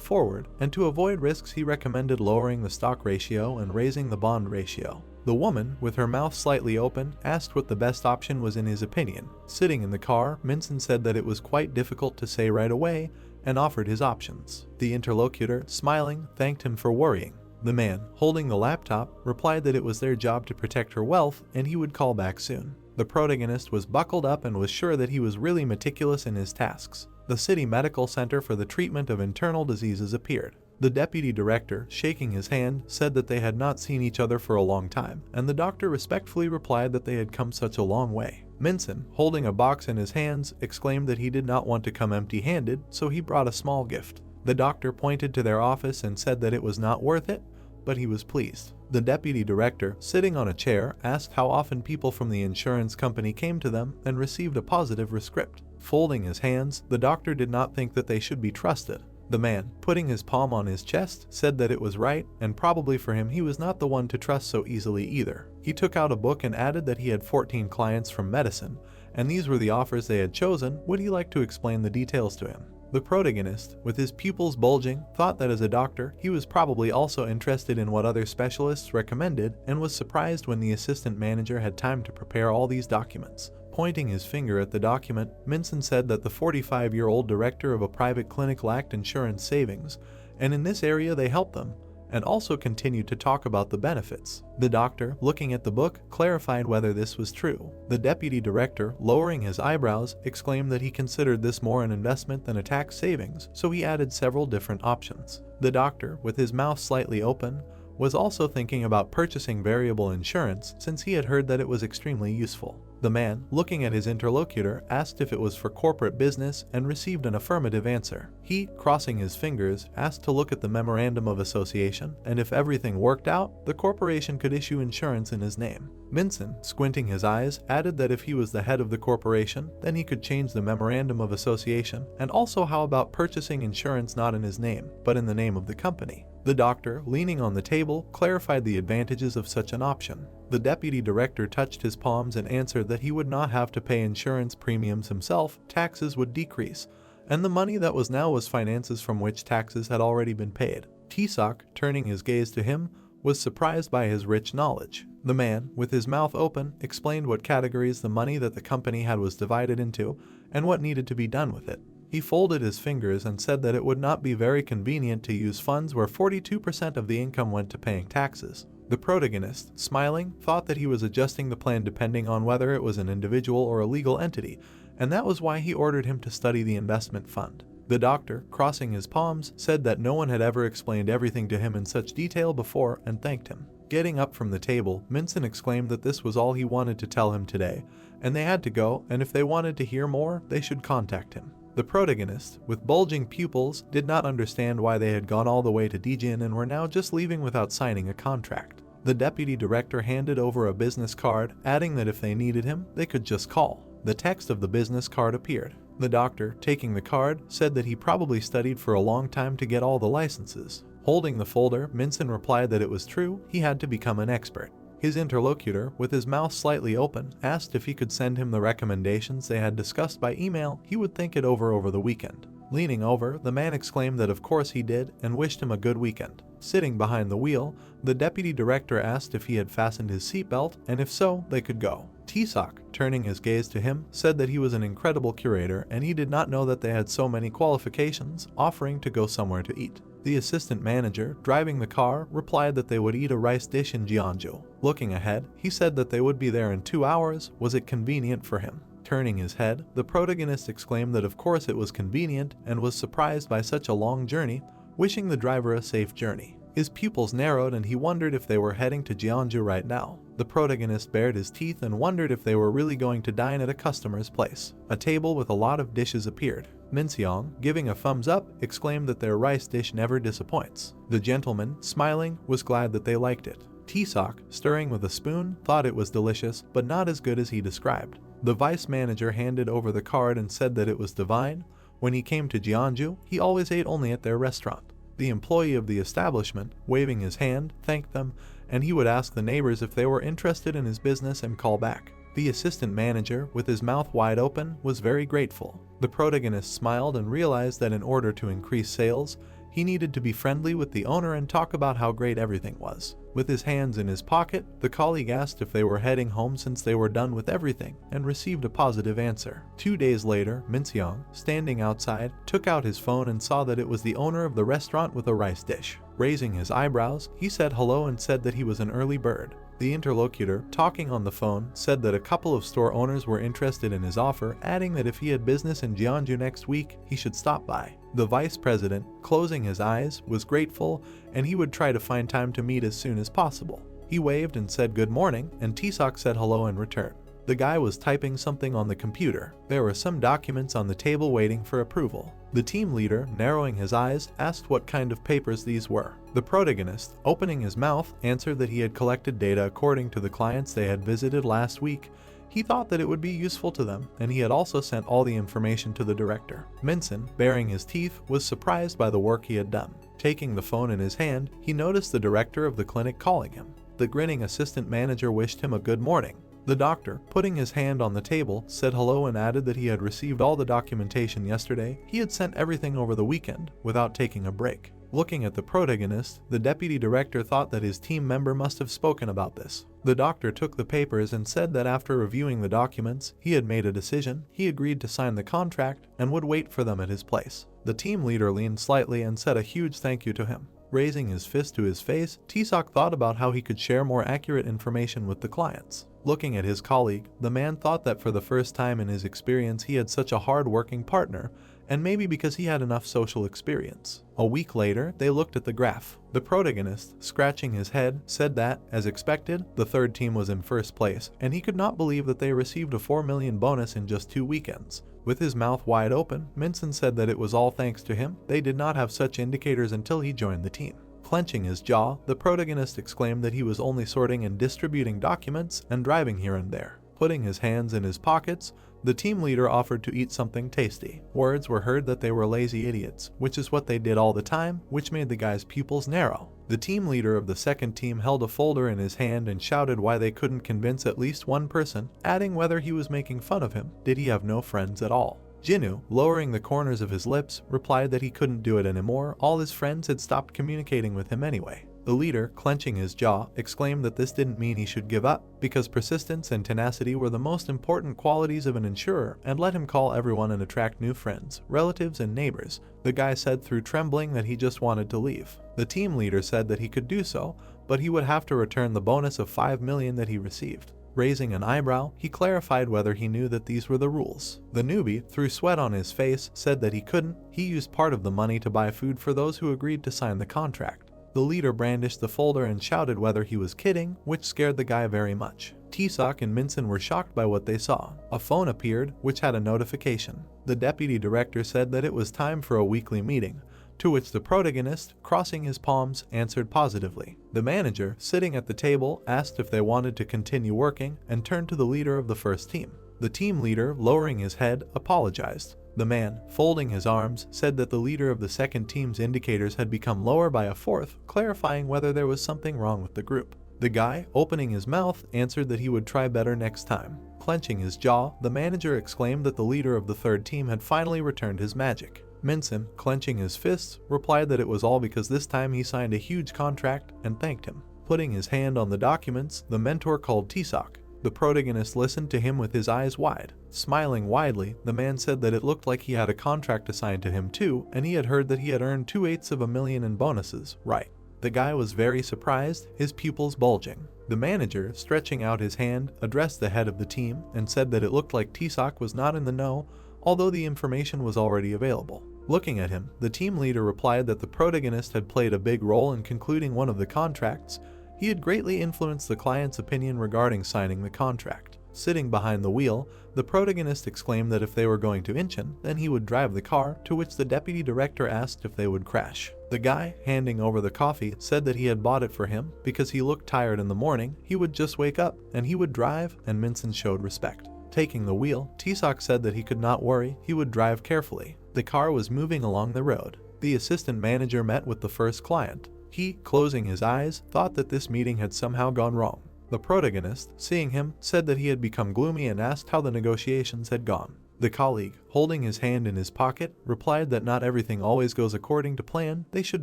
forward, and to avoid risks he recommended lowering the stock ratio and raising the bond ratio. The woman, with her mouth slightly open, asked what the best option was in his opinion. Sitting in the car, Minson said that it was quite difficult to say right away, and offered his options. The interlocutor, smiling, thanked him for worrying. The man, holding the laptop, replied that it was their job to protect her wealth and he would call back soon. The protagonist was buckled up and was sure that he was really meticulous in his tasks. The city medical center for the treatment of internal diseases appeared. The deputy director, shaking his hand, said that they had not seen each other for a long time, and the doctor respectfully replied that they had come such a long way. Minson, holding a box in his hands, exclaimed that he did not want to come empty-handed, so he brought a small gift. The doctor pointed to their office and said that it was not worth it, but he was pleased. The deputy director, sitting on a chair, asked how often people from the insurance company came to them and received a positive rescript. Folding his hands, the doctor did not think that they should be trusted. The man, putting his palm on his chest, said that it was right, and probably for him he was not the one to trust so easily either. He took out a book and added that he had 14 clients from medicine, and these were the offers they had chosen. Would he like to explain the details to him? The protagonist, with his pupils bulging, thought that as a doctor, he was probably also interested in what other specialists recommended and was surprised when the assistant manager had time to prepare all these documents. Pointing his finger at the document, Minson said that the 45-year-old director of a private clinic lacked insurance savings, and in this area they helped them, and also continued to talk about the benefits. The doctor, looking at the book, clarified whether this was true. The deputy director, lowering his eyebrows, exclaimed that he considered this more an investment than a tax savings, so he added several different options. The doctor, with his mouth slightly open, was also thinking about purchasing variable insurance since he had heard that it was extremely useful. The man, looking at his interlocutor, asked if it was for corporate business and received an affirmative answer. He, crossing his fingers, asked to look at the memorandum of association, and if everything worked out, the corporation could issue insurance in his name. Minson, squinting his eyes, added that if he was the head of the corporation, then he could change the memorandum of association, and also how about purchasing insurance not in his name, but in the name of the company. The doctor, leaning on the table, clarified the advantages of such an option. The deputy director touched his palms and answered that he would not have to pay insurance premiums himself, taxes would decrease, and the money that was now was finances from which taxes had already been paid. Tisak, turning his gaze to him, was surprised by his rich knowledge. The man, with his mouth open, explained what categories the money that the company had was divided into and what needed to be done with it. He folded his fingers and said that it would not be very convenient to use funds where 42% of the income went to paying taxes. The protagonist, smiling, thought that he was adjusting the plan depending on whether it was an individual or a legal entity, and that was why he ordered him to study the investment fund. The doctor, crossing his palms, said that no one had ever explained everything to him in such detail before and thanked him. Getting up from the table, Minson exclaimed that this was all he wanted to tell him today, and they had to go, and if they wanted to hear more, they should contact him. The protagonist, with bulging pupils, did not understand why they had gone all the way to Dijin and were now just leaving without signing a contract. The deputy director handed over a business card, adding that if they needed him, they could just call. The text of the business card appeared. The doctor, taking the card, said that he probably studied for a long time to get all the licenses. Holding the folder, Minson replied that it was true, he had to become an expert. His interlocutor, with his mouth slightly open, asked if he could send him the recommendations they had discussed by email. He would think it over the weekend. Leaning over, the man exclaimed that of course he did and wished him a good weekend. Sitting behind the wheel, the deputy director asked if he had fastened his seatbelt, and if so, they could go. Tisak, turning his gaze to him, said that he was an incredible curator and he did not know that they had so many qualifications, offering to go somewhere to eat. The assistant manager, driving the car, replied that they would eat a rice dish in Jeonju. Looking ahead, he said that they would be there in 2 hours. Was it convenient for him? Turning his head, the protagonist exclaimed that of course it was convenient and was surprised by such a long journey, wishing the driver a safe journey. His pupils narrowed and he wondered if they were heading to Jeonju right now. The protagonist bared his teeth and wondered if they were really going to dine at a customer's place. A table with a lot of dishes appeared. Minseong, giving a thumbs up, exclaimed that their rice dish never disappoints. The gentleman, smiling, was glad that they liked it. Tisak, stirring with a spoon, thought it was delicious, but not as good as he described. The vice manager handed over the card and said that it was divine. When he came to Jeonju, he always ate only at their restaurant. The employee of the establishment, waving his hand, thanked them, and he would ask the neighbors if they were interested in his business and call back. The assistant manager, with his mouth wide open, was very grateful. The protagonist smiled and realized that in order to increase sales, He needed to be friendly with the owner and talk about how great everything was. With his hands in his pocket, the colleague asked if they were heading home since they were done with everything and received a positive answer. 2 days later, Minseong, standing outside, took out his phone and saw that it was the owner of the restaurant with a rice dish. Raising his eyebrows, he said hello and said that he was an early bird. The interlocutor, talking on the phone, said that a couple of store owners were interested in his offer, adding that if he had business in Jeonju next week, he should stop by. The vice president, closing his eyes, was grateful, and he would try to find time to meet as soon as possible. He waved and said good morning, and Taesok said hello in return. The guy was typing something on the computer. There were some documents on the table waiting for approval. The team leader, narrowing his eyes, asked what kind of papers these were. The protagonist, opening his mouth, answered that he had collected data according to the clients they had visited last week. He thought that it would be useful to them, and he had also sent all the information to the director. Minson, baring his teeth, was surprised by the work he had done. Taking the phone in his hand, he noticed the director of the clinic calling him. The grinning assistant manager wished him a good morning. The doctor, putting his hand on the table, said hello and added that he had received all the documentation yesterday. He had sent everything over the weekend, without taking a break. Looking at the protagonist, the deputy director thought that his team member must have spoken about this. The doctor took the papers and said that after reviewing the documents, he had made a decision. He agreed to sign the contract and would wait for them at his place. The team leader leaned slightly and said a huge thank you to him. Raising his fist to his face, Taesok thought about how he could share more accurate information with the clients. Looking at his colleague, the man thought that for the first time in his experience he had such a hard-working partner, and maybe because he had enough social experience. A week later, they looked at the graph. The protagonist, scratching his head, said that, as expected, the third team was in first place, and he could not believe that they received a 4 million bonus in just 2 weekends. With his mouth wide open, Minson said that it was all thanks to him. They did not have such indicators until he joined the team. Clenching his jaw, the protagonist exclaimed that he was only sorting and distributing documents and driving here and there. Putting his hands in his pockets, the team leader offered to eat something tasty. Words were heard that they were lazy idiots, which is what they did all the time, which made the guy's pupils narrow. The team leader of the second team held a folder in his hand and shouted why they couldn't convince at least one person, adding whether he was making fun of him. Did he have no friends at all? Jinwoo, lowering the corners of his lips, replied that he couldn't do it anymore. All his friends had stopped communicating with him anyway. The leader, clenching his jaw, exclaimed that this didn't mean he should give up, because persistence and tenacity were the most important qualities of an insurer, and let him call everyone and attract new friends, relatives, and neighbors. The guy said through trembling that he just wanted to leave. The team leader said that he could do so, but he would have to return the bonus of 5 million that he received. Raising an eyebrow, he clarified whether he knew that these were the rules. The newbie, through sweat on his face, said that he couldn't. He used part of the money to buy food for those who agreed to sign the contract. The leader brandished the folder and shouted whether he was kidding, which scared the guy very much. Taesok and Minson were shocked by what they saw. A phone appeared, which had a notification. The deputy director said that it was time for a weekly meeting, to which the protagonist, crossing his palms, answered positively. The manager, sitting at the table, asked if they wanted to continue working and turned to the leader of the first team. The team leader, lowering his head, apologized. The man, folding his arms, said that the leader of the second team's indicators had become lower by a fourth, clarifying whether there was something wrong with the group. The guy, opening his mouth, answered that he would try better next time. Clenching his jaw, the manager exclaimed that the leader of the third team had finally returned his magic. Minson, clenching his fists, replied that it was all because this time he signed a huge contract and thanked him. Putting his hand on the documents, the mentor called Taesok. The protagonist listened to him with his eyes wide. Smiling widely, the man said that it looked like he had a contract assigned to him too, and he had heard that he had earned 2/8 million in bonuses. Right. The guy was very surprised, his pupils bulging. The manager, stretching out his hand, addressed the head of the team and said that it looked like Taesok was not in the know, although the information was already available. Looking at him, the team leader replied that the protagonist had played a big role in concluding one of the contracts. He had greatly influenced the client's opinion regarding signing the contract. Sitting behind the wheel, the protagonist exclaimed that if they were going to Incheon, then he would drive the car, to which the deputy director asked if they would crash. The guy, handing over the coffee, said that he had bought it for him because he looked tired in the morning. He would just wake up, and he would drive, and Minson showed respect. Taking the wheel, Taesok said that he could not worry, he would drive carefully. The car was moving along the road. The assistant manager met with the first client. He, closing his eyes, thought that this meeting had somehow gone wrong. The protagonist, seeing him, said that he had become gloomy and asked how the negotiations had gone. The colleague, holding his hand in his pocket, replied that not everything always goes according to plan, they should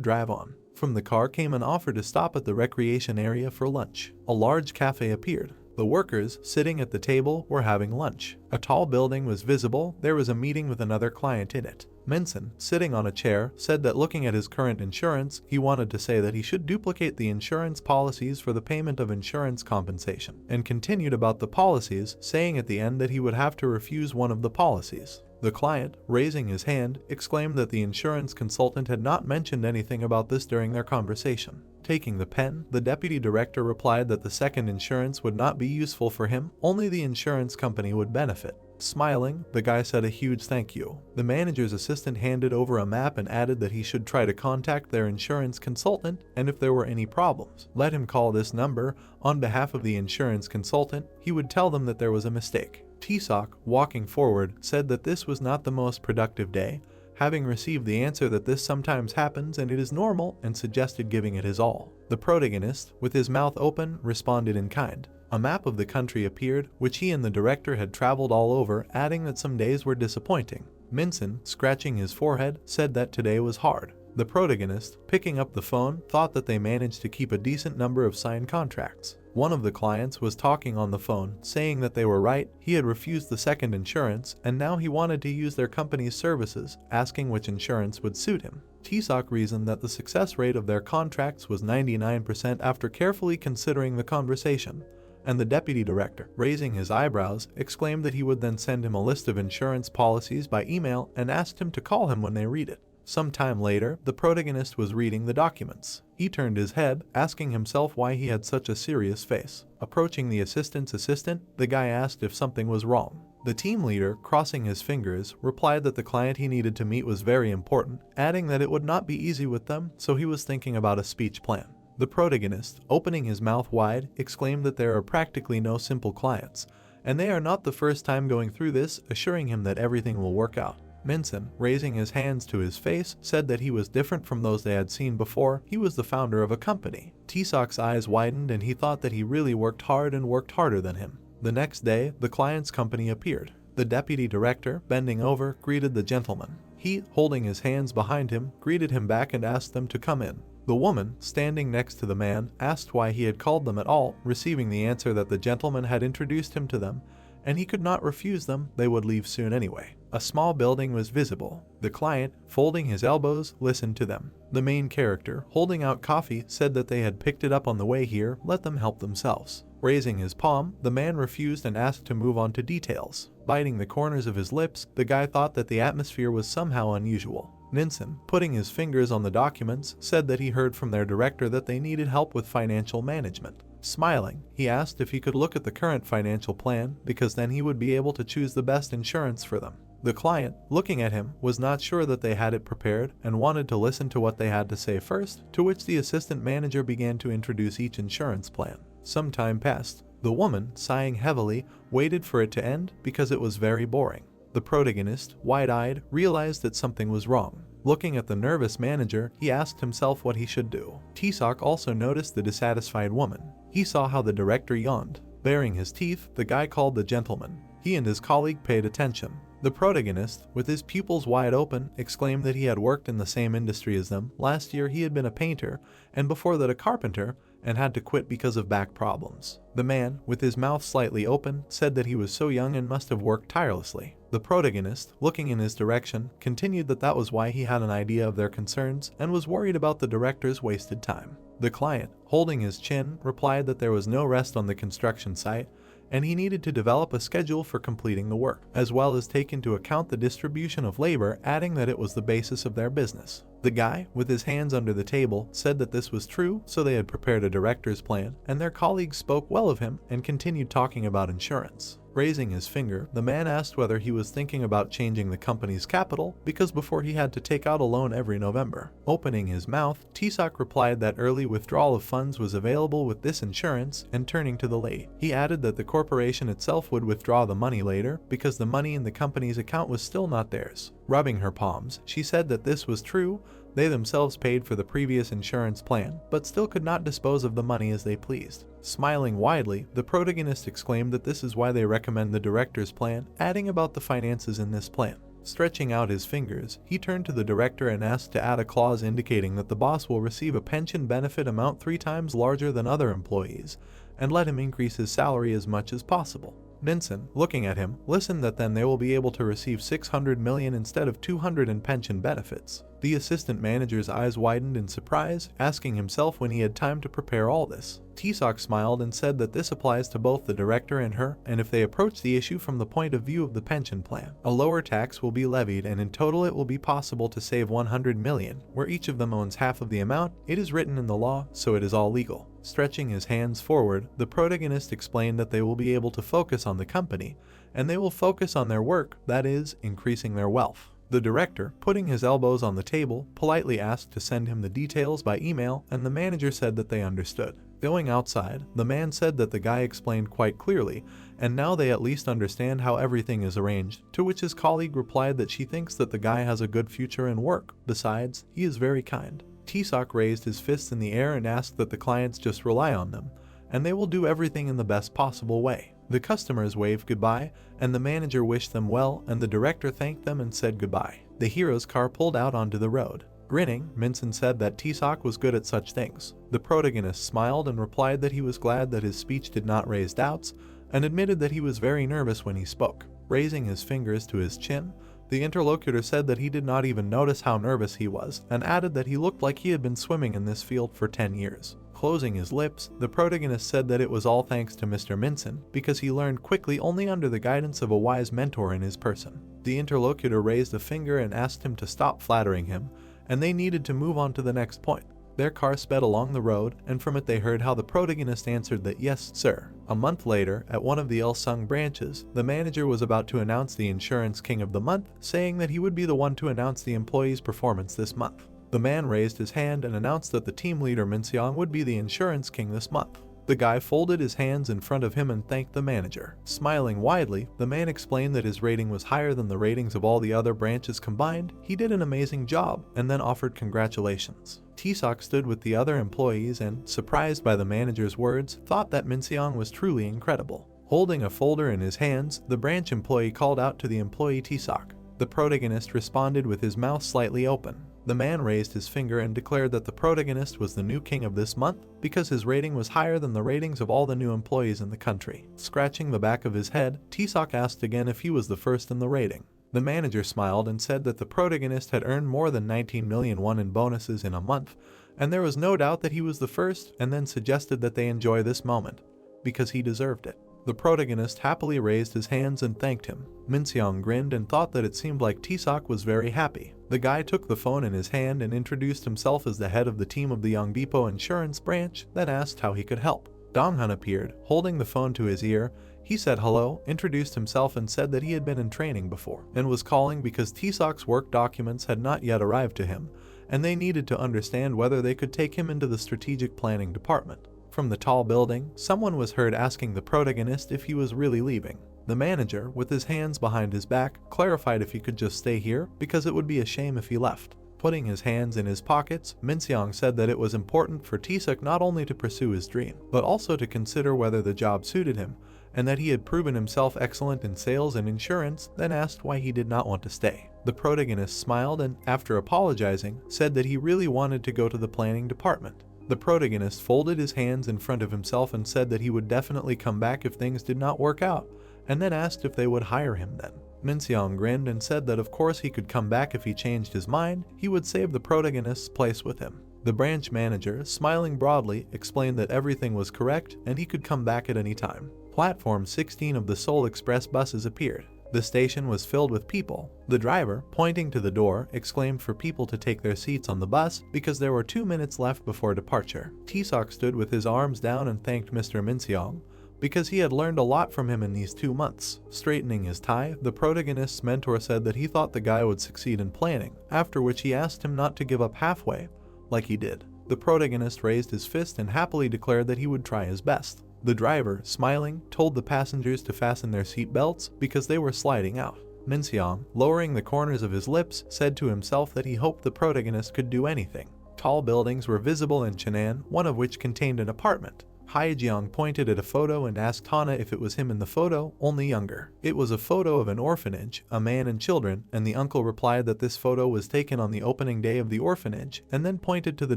drive on. From the car came an offer to stop at the recreation area for lunch. A large cafe appeared. The workers, sitting at the table, were having lunch. A tall building was visible. There was a meeting with another client in it. Minson, sitting on a chair, said that looking at his current insurance, he wanted to say that he should duplicate the insurance policies for the payment of insurance compensation, and continued about the policies, saying at the end that he would have to refuse one of the policies. The client, raising his hand, exclaimed that the insurance consultant had not mentioned anything about this during their conversation. Taking the pen, the deputy director replied that the second insurance would not be useful for him, only the insurance company would benefit. Smiling, the guy said a huge thank you. The manager's assistant handed over a map and added that he should try to contact their insurance consultant, and if there were any problems, let him call this number. On behalf of the insurance consultant, he would tell them that there was a mistake. T-Sock, walking forward, said that this was not the most productive day, having received the answer that this sometimes happens and it is normal, and suggested giving it his all. The protagonist, with his mouth open, responded in kind. A map of the country appeared, which he and the director had traveled all over, adding that some days were disappointing. Minson, scratching his forehead, said that today was hard. The protagonist, picking up the phone, thought that they managed to keep a decent number of signed contracts. One of the clients was talking on the phone, saying that they were right, he had refused the second insurance, and now he wanted to use their company's services, asking which insurance would suit him. T-Sock reasoned that the success rate of their contracts was 99% after carefully considering the conversation, and the deputy director, raising his eyebrows, exclaimed that he would then send him a list of insurance policies by email and asked him to call him when they read it. Some time later, the protagonist was reading the documents. He turned his head, asking himself why he had such a serious face. Approaching the assistant's assistant, the guy asked if something was wrong. The team leader, crossing his fingers, replied that the client he needed to meet was very important, adding that it would not be easy with them, so he was thinking about a speech plan. The protagonist, opening his mouth wide, exclaimed that there are practically no simple clients, and they are not the first time going through this, assuring him that everything will work out. Minson, raising his hands to his face, said that he was different from those they had seen before. He was the founder of a company. T-Sock's eyes widened and he thought that he really worked hard and worked harder than him. The next day, the client's company appeared. The deputy director, bending over, greeted the gentleman. He, holding his hands behind him, greeted him back and asked them to come in. The woman, standing next to the man, asked why he had called them at all, receiving the answer that the gentleman had introduced him to them, and he could not refuse them, they would leave soon anyway. A small building was visible. The client, folding his elbows, listened to them. The main character, holding out coffee, said that they had picked it up on the way here, let them help themselves. Raising his palm, the man refused and asked to move on to details. Biting the corners of his lips, the guy thought that the atmosphere was somehow unusual. Minson, putting his fingers on the documents, said that he heard from their director that they needed help with financial management. Smiling, he asked if he could look at the current financial plan, because then he would be able to choose the best insurance for them. The client, looking at him, was not sure that they had it prepared and wanted to listen to what they had to say first, to which the assistant manager began to introduce each insurance plan. Some time passed. The woman, sighing heavily, waited for it to end because it was very boring. The protagonist, wide-eyed, realized that something was wrong. Looking at the nervous manager, he asked himself what he should do. T-Sock also noticed the dissatisfied woman. He saw how the director yawned. Baring his teeth, the guy called the gentleman. He and his colleague paid attention. The protagonist, with his pupils wide open, exclaimed that he had worked in the same industry as them. Last year he had been a painter, and before that a carpenter, and had to quit because of back problems. The man, with his mouth slightly open, said that he was so young and must have worked tirelessly. The protagonist, looking in his direction, continued that was why he had an idea of their concerns and was worried about the director's wasted time. The client, holding his chin, replied that there was no rest on the construction site, and he needed to develop a schedule for completing the work, as well as take into account the distribution of labor, adding that it was the basis of their business. The guy, with his hands under the table, said that this was true, so they had prepared a director's plan, and their colleagues spoke well of him and continued talking about insurance. Raising his finger, the man asked whether he was thinking about changing the company's capital, because before he had to take out a loan every November. Opening his mouth, T-Sock replied that early withdrawal of funds was available with this insurance, and turning to the lady, he added that the corporation itself would withdraw the money later, because the money in the company's account was still not theirs. Rubbing her palms, she said that this was true. They themselves paid for the previous insurance plan, but still could not dispose of the money as they pleased. Smiling widely, the protagonist exclaimed that this is why they recommend the director's plan, adding about the finances in this plan. Stretching out his fingers, he turned to the director and asked to add a clause indicating that the boss will receive a pension benefit amount 3 times larger than other employees, and let him increase his salary as much as possible. Vincent, looking at him, listened that then they will be able to receive 600 million instead of 200 in pension benefits. The assistant manager's eyes widened in surprise, asking himself when he had time to prepare all this. T-Sock smiled and said that this applies to both the director and her, and if they approach the issue from the point of view of the pension plan, a lower tax will be levied and in total it will be possible to save 100 million, where each of them owns half of the amount. It is written in the law, so it is all legal. Stretching his hands forward, the protagonist explained that they will be able to focus on the company, and they will focus on their work, that is, increasing their wealth. The director, putting his elbows on the table, politely asked to send him the details by email, and the manager said that they understood. Going outside, the man said that the guy explained quite clearly, and now they at least understand how everything is arranged, to which his colleague replied that she thinks that the guy has a good future in work. Besides, he is very kind. T-Sock raised his fists in the air and asked that the clients just rely on them, and they will do everything in the best possible way. The customers waved goodbye, and the manager wished them well, and the director thanked them and said goodbye. The hero's car pulled out onto the road. Grinning, Minson said that T-Sock was good at such things. The protagonist smiled and replied that he was glad that his speech did not raise doubts, and admitted that he was very nervous when he spoke. Raising his fingers to his chin, the interlocutor said that he did not even notice how nervous he was, and added that he looked like he had been swimming in this field for 10 years. Closing his lips, the protagonist said that it was all thanks to Mr. Minson, because he learned quickly only under the guidance of a wise mentor in his person. The interlocutor raised a finger and asked him to stop flattering him, and they needed to move on to the next point. Their car sped along the road, and from it they heard how the protagonist answered that yes, sir. A month later, at one of the Il-sung branches, the manager was about to announce the insurance king of the month, saying that he would be the one to announce the employee's performance this month. The man raised his hand and announced that the team leader Min-seong would be the insurance king this month. The guy folded his hands in front of him and thanked the manager. Smiling widely, the man explained that his rating was higher than the ratings of all the other branches combined. He did an amazing job, and then offered congratulations. T-Sock stood with the other employees and, surprised by the manager's words, thought that Min-seong was truly incredible. Holding a folder in his hands, the branch employee called out to the employee T-Sock. The protagonist responded with his mouth slightly open. The man raised his finger and declared that the protagonist was the new king of this month because his rating was higher than the ratings of all the new employees in the country. Scratching the back of his head, T-Sock asked again if he was the first in the rating. The manager smiled and said that the protagonist had earned more than 19 million won in bonuses in a month, and there was no doubt that he was the first, and then suggested that they enjoy this moment, because he deserved it. The protagonist happily raised his hands and thanked him. Min-seong grinned and thought that it seemed like T-Sock was very happy. The guy took the phone in his hand and introduced himself as the head of the team of the Yongbipo insurance branch, then asked how he could help. Dong-hun appeared, holding the phone to his ear. He said hello, introduced himself and said that he had been in training before, and was calling because T-Sock's work documents had not yet arrived to him, and they needed to understand whether they could take him into the strategic planning department. From the tall building, someone was heard asking the protagonist if he was really leaving. The manager, with his hands behind his back, clarified if he could just stay here because it would be a shame if he left. Putting his hands in his pockets, Min-seong said that it was important for T-Sock not only to pursue his dream, but also to consider whether the job suited him, and that he had proven himself excellent in sales and insurance, then asked why he did not want to stay. The protagonist smiled and, after apologizing, said that he really wanted to go to the planning department. The protagonist folded his hands in front of himself and said that he would definitely come back if things did not work out, and then asked if they would hire him then. Min-seong grinned and said that of course he could come back if he changed his mind. He would save the protagonist's place with him. The branch manager, smiling broadly, explained that everything was correct and he could come back at any time. Platform 16 of the Seoul Express buses appeared. The station was filled with people. The driver, pointing to the door, exclaimed for people to take their seats on the bus because there were 2 minutes left before departure. T-Sock stood with his arms down and thanked Mr. Min-seong because he had learned a lot from him in these 2 months. Straightening his tie, the protagonist's mentor said that he thought the guy would succeed in planning, after which he asked him not to give up halfway, like he did. The protagonist raised his fist and happily declared that he would try his best. The driver, smiling, told the passengers to fasten their seat belts because they were sliding out. Minseong, lowering the corners of his lips, said to himself that he hoped the protagonist could do anything. Tall buildings were visible in Cheonan, one of which contained an apartment. Haejeong pointed at a photo and asked Hana if it was him in the photo, only younger. It was a photo of an orphanage, a man and children, and the uncle replied that this photo was taken on the opening day of the orphanage, and then pointed to the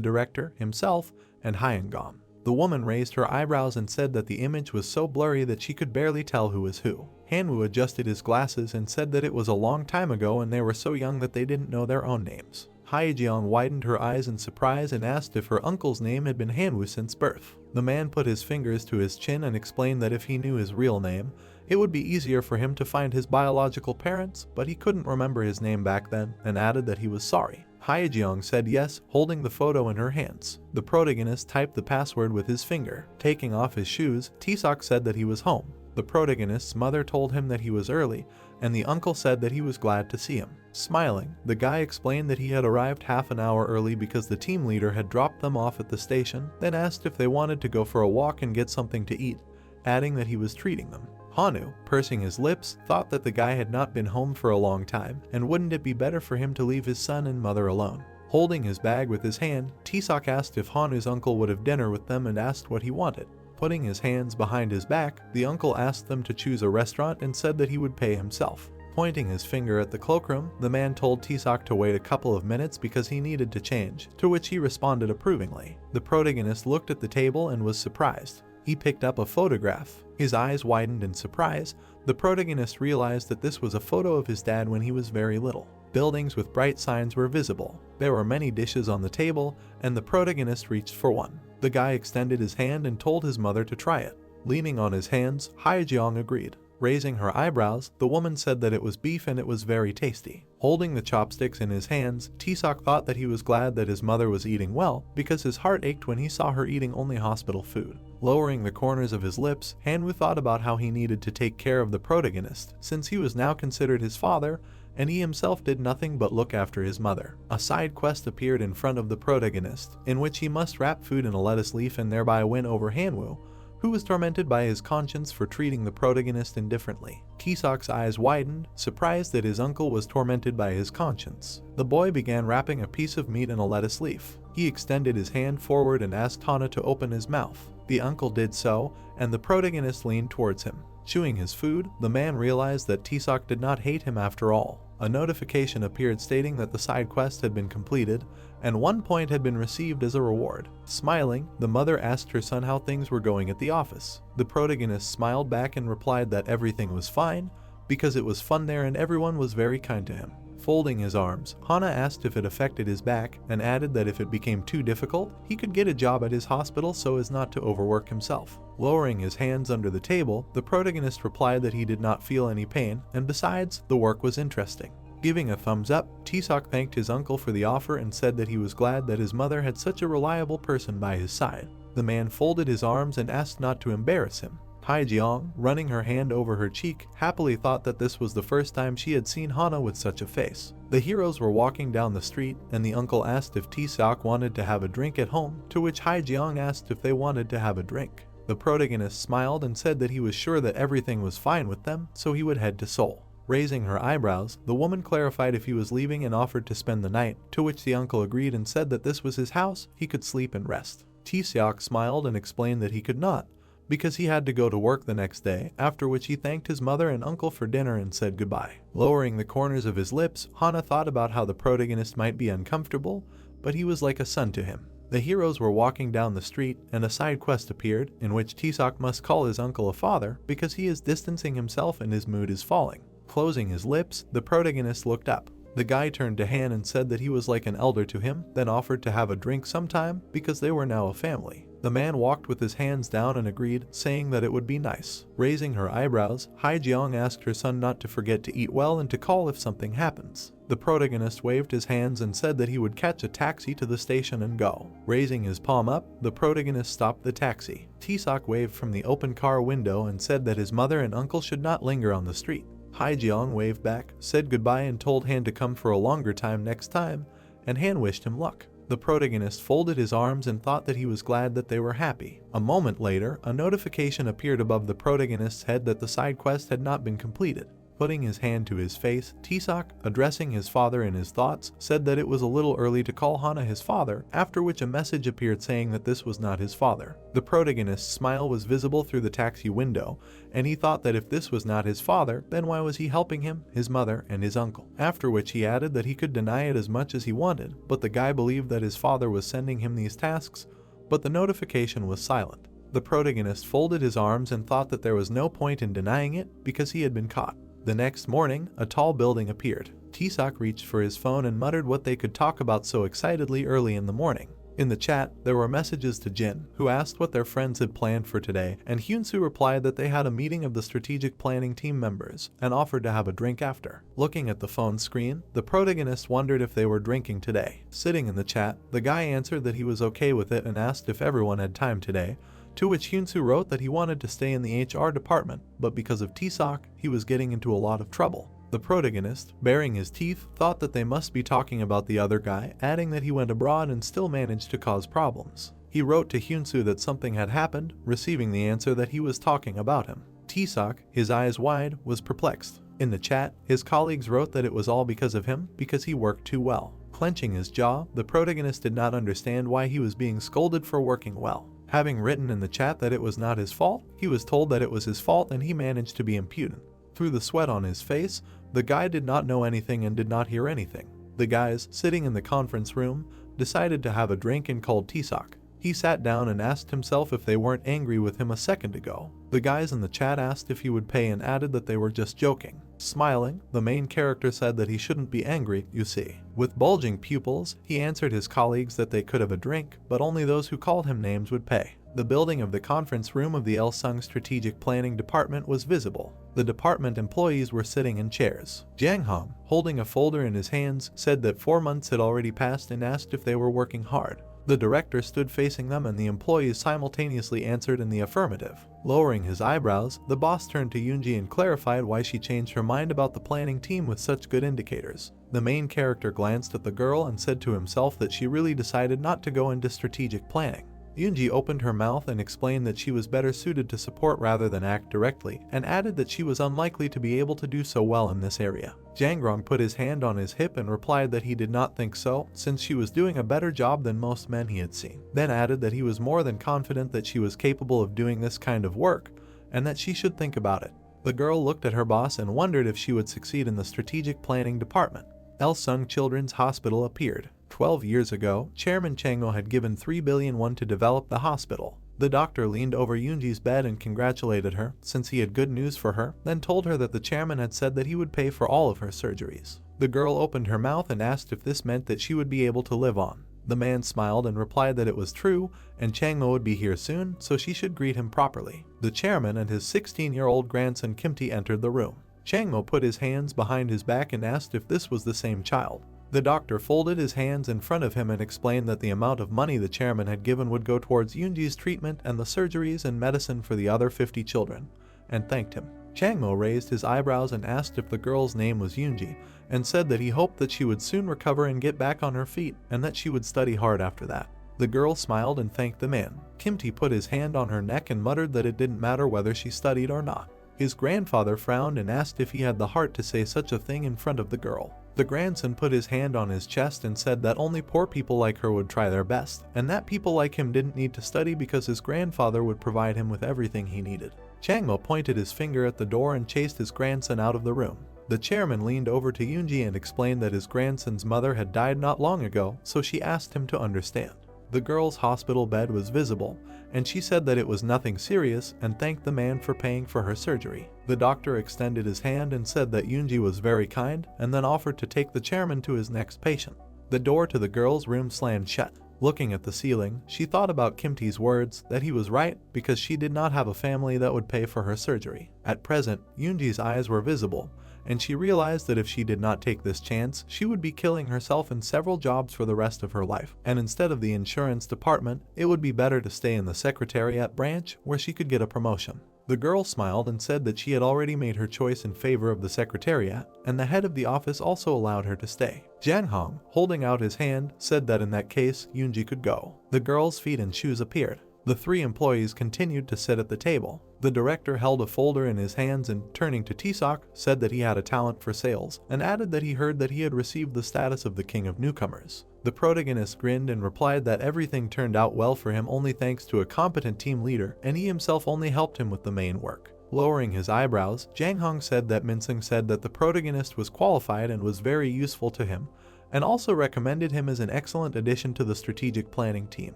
director, himself, and Hyungam. The woman raised her eyebrows and said that the image was so blurry that she could barely tell who was who. Hanwoo adjusted his glasses and said that it was a long time ago and they were so young that they didn't know their own names. Haejeong widened her eyes in surprise and asked if her uncle's name had been Hanwoo since birth. The man put his fingers to his chin and explained that if he knew his real name, it would be easier for him to find his biological parents, but he couldn't remember his name back then, and added that he was sorry. Haejeong said yes, holding the photo in her hands. The protagonist typed the password with his finger. Taking off his shoes, Taesok said that he was home. The protagonist's mother told him that he was early, and the uncle said that he was glad to see him. Smiling, the guy explained that he had arrived half an hour early because the team leader had dropped them off at the station, then asked if they wanted to go for a walk and get something to eat, adding that he was treating them. Hanu, pursing his lips, thought that the guy had not been home for a long time, and wouldn't it be better for him to leave his son and mother alone. Holding his bag with his hand, Taesok asked if Hanu's uncle would have dinner with them and asked what he wanted. Putting his hands behind his back, the uncle asked them to choose a restaurant and said that he would pay himself. Pointing his finger at the cloakroom, the man told Taesok to wait a couple of minutes because he needed to change, to which he responded approvingly. The protagonist looked at the table and was surprised. He picked up a photograph. His eyes widened in surprise. The protagonist realized that this was a photo of his dad when he was very little. Buildings with bright signs were visible. There were many dishes on the table, and the protagonist reached for one. The guy extended his hand and told his mother to try it. Leaning on his hands, Haejeong agreed. Raising her eyebrows, the woman said that it was beef and it was very tasty. Holding the chopsticks in his hands, Taesok thought that he was glad that his mother was eating well, because his heart ached when he saw her eating only hospital food. Lowering the corners of his lips, Hanwoo thought about how he needed to take care of the protagonist, since he was now considered his father, and he himself did nothing but look after his mother. A side quest appeared in front of the protagonist, in which he must wrap food in a lettuce leaf and thereby win over Hanwoo, who was tormented by his conscience for treating the protagonist indifferently. Taesok's eyes widened, surprised that his uncle was tormented by his conscience. The boy began wrapping a piece of meat in a lettuce leaf. He extended his hand forward and asked Hana to open his mouth. The uncle did so, and the protagonist leaned towards him. Chewing his food, the man realized that Taesok did not hate him after all. A notification appeared stating that the side quest had been completed, and 1 point had been received as a reward. Smiling, the mother asked her son how things were going at the office. The protagonist smiled back and replied that everything was fine, because it was fun there and everyone was very kind to him. Folding his arms, Hana asked if it affected his back, and added that if it became too difficult, he could get a job at his hospital so as not to overwork himself. Lowering his hands under the table, the protagonist replied that he did not feel any pain, and besides, the work was interesting. Giving a thumbs up, Taesok thanked his uncle for the offer and said that he was glad that his mother had such a reliable person by his side. The man folded his arms and asked not to embarrass him. Haejeong, running her hand over her cheek, happily thought that this was the first time she had seen Hana with such a face. The heroes were walking down the street, and the uncle asked if Taesok wanted to have a drink at home, to which Haejeong asked if they wanted to have a drink. The protagonist smiled and said that he was sure that everything was fine with them, so he would head to Seoul. Raising her eyebrows, the woman clarified if he was leaving and offered to spend the night, to which the uncle agreed and said that this was his house, he could sleep and rest. Taesok smiled and explained that he could not, because he had to go to work the next day, after which he thanked his mother and uncle for dinner and said goodbye. Lowering the corners of his lips, Hana thought about how the protagonist might be uncomfortable, but he was like a son to him. The heroes were walking down the street, and a side quest appeared, in which Taesok must call his uncle a father because he is distancing himself and his mood is falling. Closing his lips, the protagonist looked up. The guy turned to Han and said that he was like an elder to him, then offered to have a drink sometime because they were now a family. The man walked with his hands down and agreed, saying that it would be nice. Raising her eyebrows, Haejeong asked her son not to forget to eat well and to call if something happens. The protagonist waved his hands and said that he would catch a taxi to the station and go. Raising his palm up, the protagonist stopped the taxi. Taesok waved from the open car window and said that his mother and uncle should not linger on the street. Haejeong waved back, said goodbye and told Han to come for a longer time next time, and Han wished him luck. The protagonist folded his arms and thought that he was glad that they were happy. A moment later, a notification appeared above the protagonist's head that the side quest had not been completed. Putting his hand to his face, Tisok, addressing his father in his thoughts, said that it was a little early to call Hana his father, after which a message appeared saying that this was not his father. The protagonist's smile was visible through the taxi window, and he thought that if this was not his father, then why was he helping him, his mother, and his uncle? After which he added that he could deny it as much as he wanted, but the guy believed that his father was sending him these tasks, but the notification was silent. The protagonist folded his arms and thought that there was no point in denying it because he had been caught. The next morning, a tall building appeared. Tisok reached for his phone and muttered what they could talk about so excitedly early in the morning. In the chat, there were messages to Jin, who asked what their friends had planned for today, and Hyunsu replied that they had a meeting of the strategic planning team members and offered to have a drink after. Looking at the phone screen, the protagonist wondered if they were drinking today. Sitting in the chat, the guy answered that he was okay with it and asked if everyone had time today, to which Hyunsu wrote that he wanted to stay in the HR department, but because of Tisok, he was getting into a lot of trouble. The protagonist, baring his teeth, thought that they must be talking about the other guy, adding that he went abroad and still managed to cause problems. He wrote to Hyunsu that something had happened, receiving the answer that he was talking about him. Tisok, his eyes wide, was perplexed. In the chat, his colleagues wrote that it was all because of him, because he worked too well. Clenching his jaw, the protagonist did not understand why he was being scolded for working well. Having written in the chat that it was not his fault, he was told that it was his fault and he managed to be impudent. Through the sweat on his face, the guy did not know anything and did not hear anything. The guys, sitting in the conference room, decided to have a drink and called Tisok. He sat down and asked himself if they weren't angry with him a second ago. The guys in the chat asked if he would pay and added that they were just joking. Smiling, the main character said that he shouldn't be angry, you see. With bulging pupils, he answered his colleagues that they could have a drink, but only those who called him names would pay. The building of the conference room of the Ilsung Strategic Planning Department was visible. The department employees were sitting in chairs. Jang Hong, holding a folder in his hands, said that 4 months had already passed and asked if they were working hard. The director stood facing them and the employees simultaneously answered in the affirmative. Lowering his eyebrows, the boss turned to Yoonji and clarified why she changed her mind about the planning team with such good indicators. The main character glanced at the girl and said to himself that she really decided not to go into strategic planning. Yoonji opened her mouth and explained that she was better suited to support rather than act directly, and added that she was unlikely to be able to do so well in this area. Jangrong put his hand on his hip and replied that he did not think so, since she was doing a better job than most men he had seen. Then added that he was more than confident that she was capable of doing this kind of work, and that she should think about it. The girl looked at her boss and wondered if she would succeed in the strategic planning department. Ilsung Children's Hospital appeared. 12 years ago, Chairman Changmo had given 3 billion won to develop the hospital. The doctor leaned over Yoonji's bed and congratulated her, since he had good news for her, then told her that the chairman had said that he would pay for all of her surgeries. The girl opened her mouth and asked if this meant that she would be able to live on. The man smiled and replied that it was true, and Changmo would be here soon, so she should greet him properly. The chairman and his 16-year-old grandson Kimti entered the room. Changmo put his hands behind his back and asked if this was the same child. The doctor folded his hands in front of him and explained that the amount of money the chairman had given would go towards Yoonji's treatment and the surgeries and medicine for the other 50 children, and thanked him. Changmo raised his eyebrows and asked if the girl's name was Yoonji, and said that he hoped that she would soon recover and get back on her feet, and that she would study hard after that. The girl smiled and thanked the man. Kimti put his hand on her neck and muttered that it didn't matter whether she studied or not. His grandfather frowned and asked if he had the heart to say such a thing in front of the girl. The grandson put his hand on his chest and said that only poor people like her would try their best, and that people like him didn't need to study because his grandfather would provide him with everything he needed. Changmo pointed his finger at the door and chased his grandson out of the room. The chairman leaned over to Yoonji and explained that his grandson's mother had died not long ago, so she asked him to understand. The girl's hospital bed was visible, and she said that it was nothing serious and thanked the man for paying for her surgery. The doctor extended his hand and said that Yoonji was very kind, and then offered to take the chairman to his next patient. The door to the girl's room slammed shut. Looking at the ceiling, she thought about Kimti's words that he was right because she did not have a family that would pay for her surgery. At present, Yoonji's eyes were visible, and she realized that if she did not take this chance, she would be killing herself in several jobs for the rest of her life. And instead of the insurance department, it would be better to stay in the secretariat branch where she could get a promotion. The girl smiled and said that she had already made her choice in favor of the secretariat, and the head of the office also allowed her to stay. Jang Hong, holding out his hand, said that in that case, Yoonji could go. The girl's feet and shoes appeared. The 3 employees continued to sit at the table. The director held a folder in his hands and, turning to Tisok, said that he had a talent for sales, and added that he heard that he had received the status of the king of newcomers. The protagonist grinned and replied that everything turned out well for him only thanks to a competent team leader, and he himself only helped him with the main work. Lowering his eyebrows, Jang Hong said that Minsung said that the protagonist was qualified and was very useful to him, and also recommended him as an excellent addition to the strategic planning team.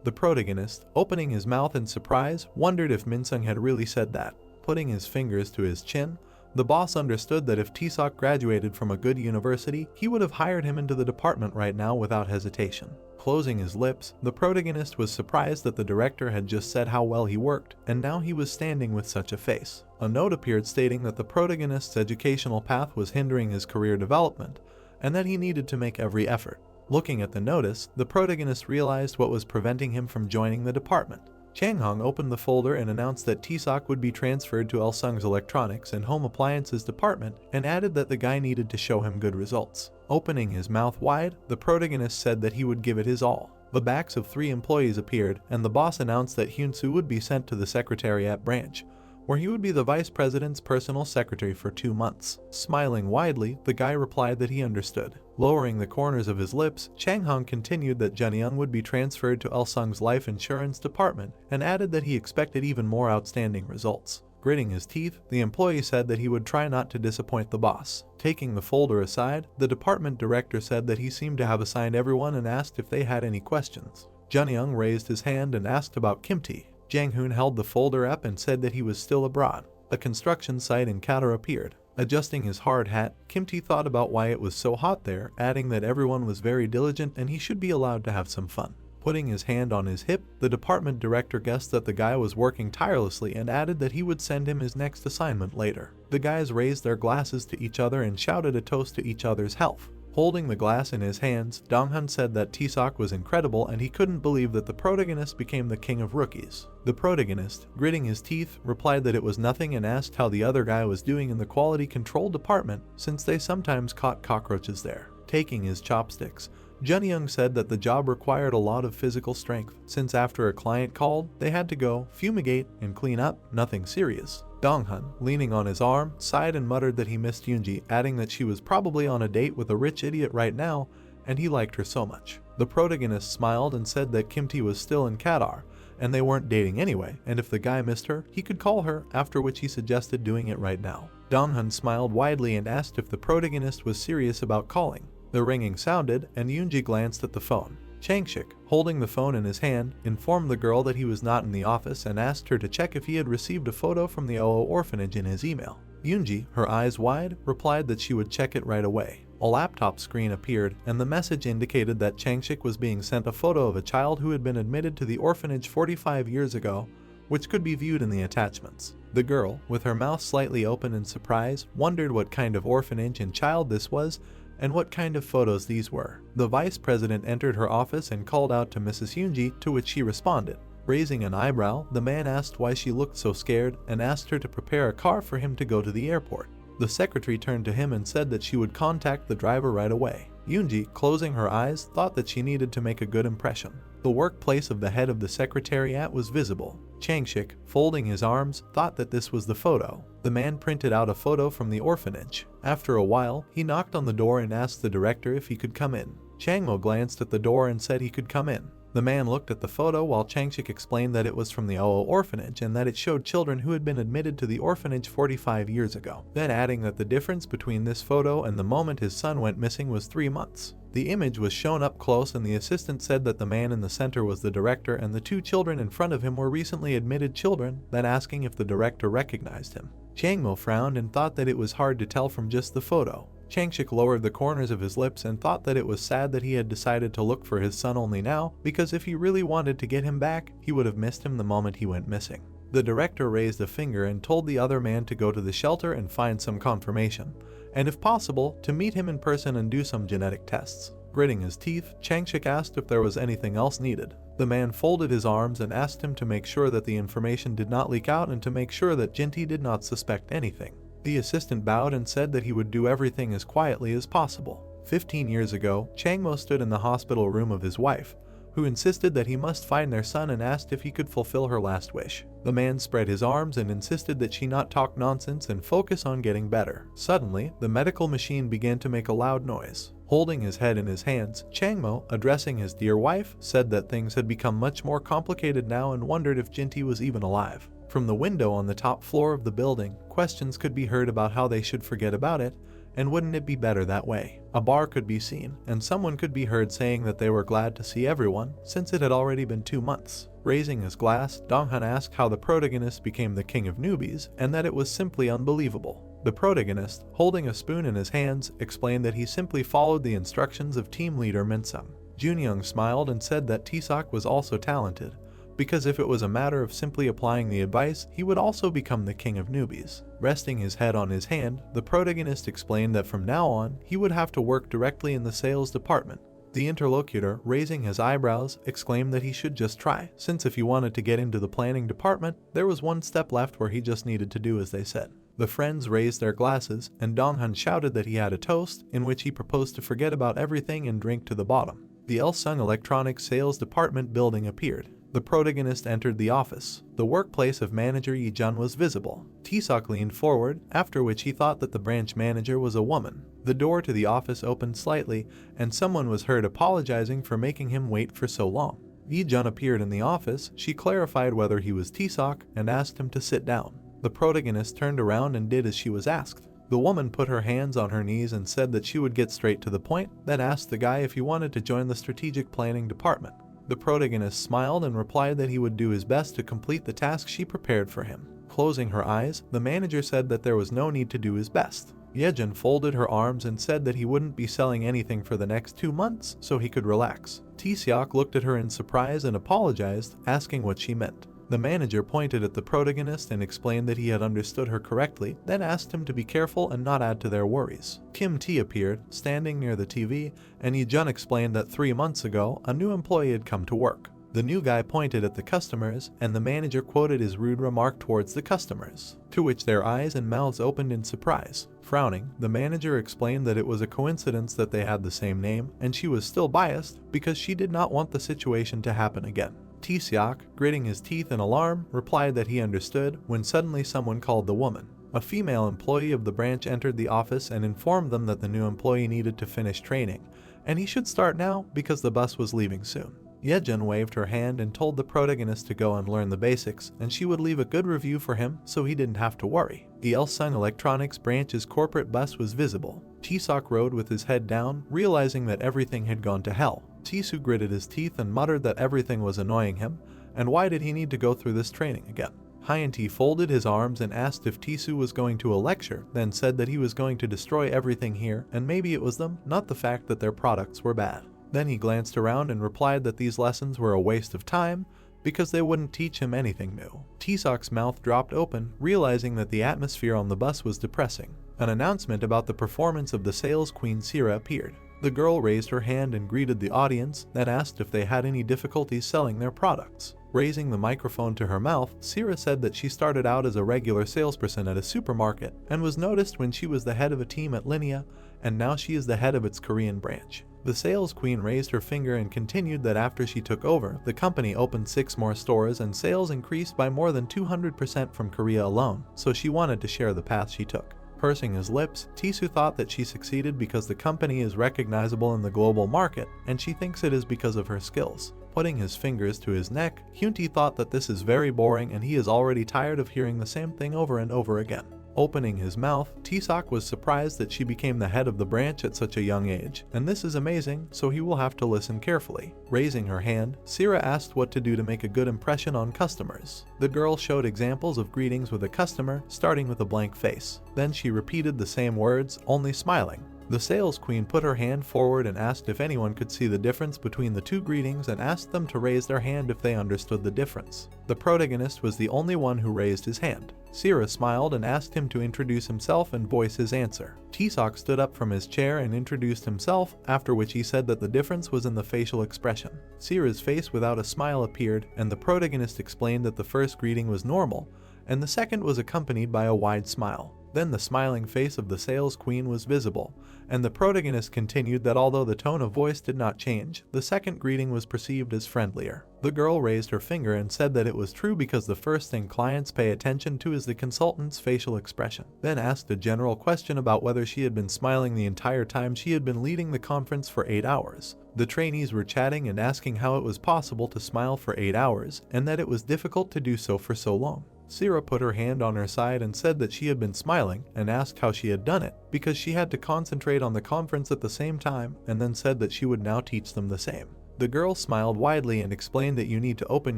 The protagonist, opening his mouth in surprise, wondered if Minsung had really said that. Putting his fingers to his chin, the boss understood that if Tisok graduated from a good university, he would have hired him into the department right now without hesitation. Closing his lips, the protagonist was surprised that the director had just said how well he worked, and now he was standing with such a face. A note appeared stating that the protagonist's educational path was hindering his career development, and that he needed to make every effort. Looking at the notice, the protagonist realized what was preventing him from joining the department. Chang Hong opened the folder and announced that Tisok would be transferred to Elsung's Electronics and Home Appliances department, and added that the guy needed to show him good results. Opening his mouth wide, the protagonist said that he would give it his all. The backs of 3 employees appeared, and the boss announced that Hyun-soo would be sent to the Secretariat branch, where he would be the vice president's personal secretary for 2 months. Smiling widely, the guy replied that he understood. Lowering the corners of his lips, Chang Hong continued that Junyoung would be transferred to Elsung's life insurance department, and added that he expected even more outstanding results. Gritting his teeth, the employee said that he would try not to disappoint the boss. Taking the folder aside, the department director said that he seemed to have assigned everyone and asked if they had any questions. Junyoung raised his hand and asked about Kim-tae. Jang Hoon held the folder up and said that he was still abroad. A construction site in Qatar appeared. Adjusting his hard hat, Kim-tae thought about why it was so hot there, adding that everyone was very diligent and he should be allowed to have some fun. Putting his hand on his hip, the department director guessed that the guy was working tirelessly and added that he would send him his next assignment later. The guys raised their glasses to each other and shouted a toast to each other's health. Holding the glass in his hands, Dong-hun said that Tisok was incredible and he couldn't believe that the protagonist became the king of rookies. The protagonist, gritting his teeth, replied that it was nothing and asked how the other guy was doing in the quality control department, since they sometimes caught cockroaches there. Taking his chopsticks, Junyoung said that the job required a lot of physical strength, since after a client called, they had to go, fumigate, and clean up, nothing serious. Dong-hun, leaning on his arm, sighed and muttered that he missed Yoonji, adding that she was probably on a date with a rich idiot right now, and he liked her so much. The protagonist smiled and said that Kim-tae was still in Qatar, and they weren't dating anyway, and if the guy missed her, he could call her, after which he suggested doing it right now. Dong-hun smiled widely and asked if the protagonist was serious about calling. The ringing sounded, and Yoonji glanced at the phone. Changshik, holding the phone in his hand, informed the girl that he was not in the office and asked her to check if he had received a photo from the OO orphanage in his email. Yoonji, her eyes wide, replied that she would check it right away. A laptop screen appeared, and the message indicated that Changshik was being sent a photo of a child who had been admitted to the orphanage 45 years ago, which could be viewed in the attachments. The girl, with her mouth slightly open in surprise, wondered what kind of orphanage and child this was, and what kind of photos these were. The vice president entered her office and called out to Mrs. Yoonji, to which she responded. Raising an eyebrow, the man asked why she looked so scared and asked her to prepare a car for him to go to the airport. The secretary turned to him and said that she would contact the driver right away. Yoonji, closing her eyes, thought that she needed to make a good impression. The workplace of the head of the secretariat was visible. Changshik, folding his arms, thought that this was the photo. The man printed out a photo from the orphanage. After a while, he knocked on the door and asked the director if he could come in. Changmo glanced at the door and said he could come in. The man looked at the photo while Changshik explained that it was from the OO orphanage and that it showed children who had been admitted to the orphanage 45 years ago, then adding that the difference between this photo and the moment his son went missing was 3 months. The image was shown up close and the assistant said that the man in the center was the director and the 2 children in front of him were recently admitted children, then asking if the director recognized him. Changmo frowned and thought that it was hard to tell from just the photo. Changshik lowered the corners of his lips and thought that it was sad that he had decided to look for his son only now, because if he really wanted to get him back, he would have missed him the moment he went missing. The director raised a finger and told the other man to go to the shelter and find some confirmation, and if possible, to meet him in person and do some genetic tests. Gritting his teeth, Changshik asked if there was anything else needed. The man folded his arms and asked him to make sure that the information did not leak out and to make sure that Jinti did not suspect anything. The assistant bowed and said that he would do everything as quietly as possible. 15 years ago, Changmo stood in the hospital room of his wife, who insisted that he must find their son and asked if he could fulfill her last wish. The man spread his arms and insisted that she not talk nonsense and focus on getting better. Suddenly, the medical machine began to make a loud noise. Holding his head in his hands, Changmo, addressing his dear wife, said that things had become much more complicated now and wondered if Jinti was even alive. From the window on the top floor of the building, questions could be heard about how they should forget about it, and wouldn't it be better that way? A bar could be seen, and someone could be heard saying that they were glad to see everyone, since it had already been 2 months. Raising his glass, Donghan asked how the protagonist became the king of newbies, and that it was simply unbelievable. The protagonist, holding a spoon in his hands, explained that he simply followed the instructions of team leader Minsung. Junyoung smiled and said that Taesok was also talented, because if it was a matter of simply applying the advice, he would also become the king of newbies. Resting his head on his hand, the protagonist explained that from now on, he would have to work directly in the sales department. The interlocutor, raising his eyebrows, exclaimed that he should just try, since if he wanted to get into the planning department, there was one step left where he just needed to do as they said. The friends raised their glasses, and Donghan shouted that he had a toast, in which he proposed to forget about everything and drink to the bottom. The Elsung Electronics Sales Department building appeared. The protagonist entered the office. The workplace of manager Yi-jun was visible. Taesok leaned forward, after which he thought that the branch manager was a woman. The door to the office opened slightly, and someone was heard apologizing for making him wait for so long. Yi-jun appeared in the office. She clarified whether he was Taesok and asked him to sit down. The protagonist turned around and did as she was asked. The woman put her hands on her knees and said that she would get straight to the point, then asked the guy if he wanted to join the strategic planning department. The protagonist smiled and replied that he would do his best to complete the task she prepared for him. Closing her eyes, the manager said that there was no need to do his best. Yejun folded her arms and said that he wouldn't be selling anything for the next 2 months, so he could relax. Taesok looked at her in surprise and apologized, asking what she meant. The manager pointed at the protagonist and explained that he had understood her correctly, then asked him to be careful and not add to their worries. Kim T appeared, standing near the TV, and Yi-jun explained that 3 months ago, a new employee had come to work. The new guy pointed at the customers, and the manager quoted his rude remark towards the customers, to which their eyes and mouths opened in surprise. Frowning, the manager explained that it was a coincidence that they had the same name, and she was still biased because she did not want the situation to happen again. Taesok, gritting his teeth in alarm, replied that he understood when suddenly someone called the woman. A female employee of the branch entered the office and informed them that the new employee needed to finish training, and he should start now because the bus was leaving soon. Yejun waved her hand and told the protagonist to go and learn the basics, and she would leave a good review for him so he didn't have to worry. The Elsung Electronics branch's corporate bus was visible. Taesok rode with his head down, realizing that everything had gone to hell. Tisu gritted his teeth and muttered that everything was annoying him, and why did he need to go through this training again? Hyanti folded his arms and asked if Tisu was going to a lecture, then said that he was going to destroy everything here, and maybe it was them, not the fact that their products were bad. Then he glanced around and replied that these lessons were a waste of time, because they wouldn't teach him anything new. Taesok's mouth dropped open, realizing that the atmosphere on the bus was depressing. An announcement about the performance of the sales queen Sira appeared. The girl raised her hand and greeted the audience, then asked if they had any difficulties selling their products. Raising the microphone to her mouth, Sira said that she started out as a regular salesperson at a supermarket and was noticed when she was the head of a team at Linea, and now she is the head of its Korean branch. The sales queen raised her finger and continued that after she took over, the company opened 6 more stores and sales increased by more than 200% from Korea alone, so she wanted to share the path she took. Pursing his lips, Tisu thought that she succeeded because the company is recognizable in the global market, and she thinks it is because of her skills. Putting his fingers to his neck, Hyunti thought that this is very boring and he is already tired of hearing the same thing over and over again. Opening his mouth, Taesok was surprised that she became the head of the branch at such a young age, and this is amazing, so he will have to listen carefully. Raising her hand, Sira asked what to do to make a good impression on customers. The girl showed examples of greetings with a customer, starting with a blank face. Then she repeated the same words, only smiling. The sales queen put her hand forward and asked if anyone could see the difference between the 2 greetings and asked them to raise their hand if they understood the difference. The protagonist was the only one who raised his hand. Sira smiled and asked him to introduce himself and voice his answer. Taesok stood up from his chair and introduced himself, after which he said that the difference was in the facial expression. Sira's face without a smile appeared, and the protagonist explained that the first greeting was normal, and the second was accompanied by a wide smile. Then the smiling face of the sales queen was visible, and the protagonist continued that although the tone of voice did not change, the second greeting was perceived as friendlier. The girl raised her finger and said that it was true because the first thing clients pay attention to is the consultant's facial expression. Then asked a general question about whether she had been smiling the entire time she had been leading the conference for 8 hours. The trainees were chatting and asking how it was possible to smile for 8 hours, and that it was difficult to do so for so long. Sira put her hand on her side and said that she had been smiling, and asked how she had done it, because she had to concentrate on the conference at the same time, and then said that she would now teach them the same. The girl smiled widely and explained that you need to open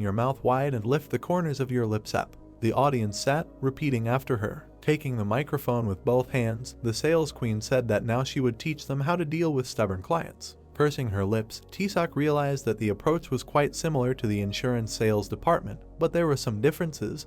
your mouth wide and lift the corners of your lips up. The audience sat, repeating after her. Taking the microphone with both hands, the sales queen said that now she would teach them how to deal with stubborn clients. Pursing her lips, Tisak realized that the approach was quite similar to the insurance sales department, but there were some differences,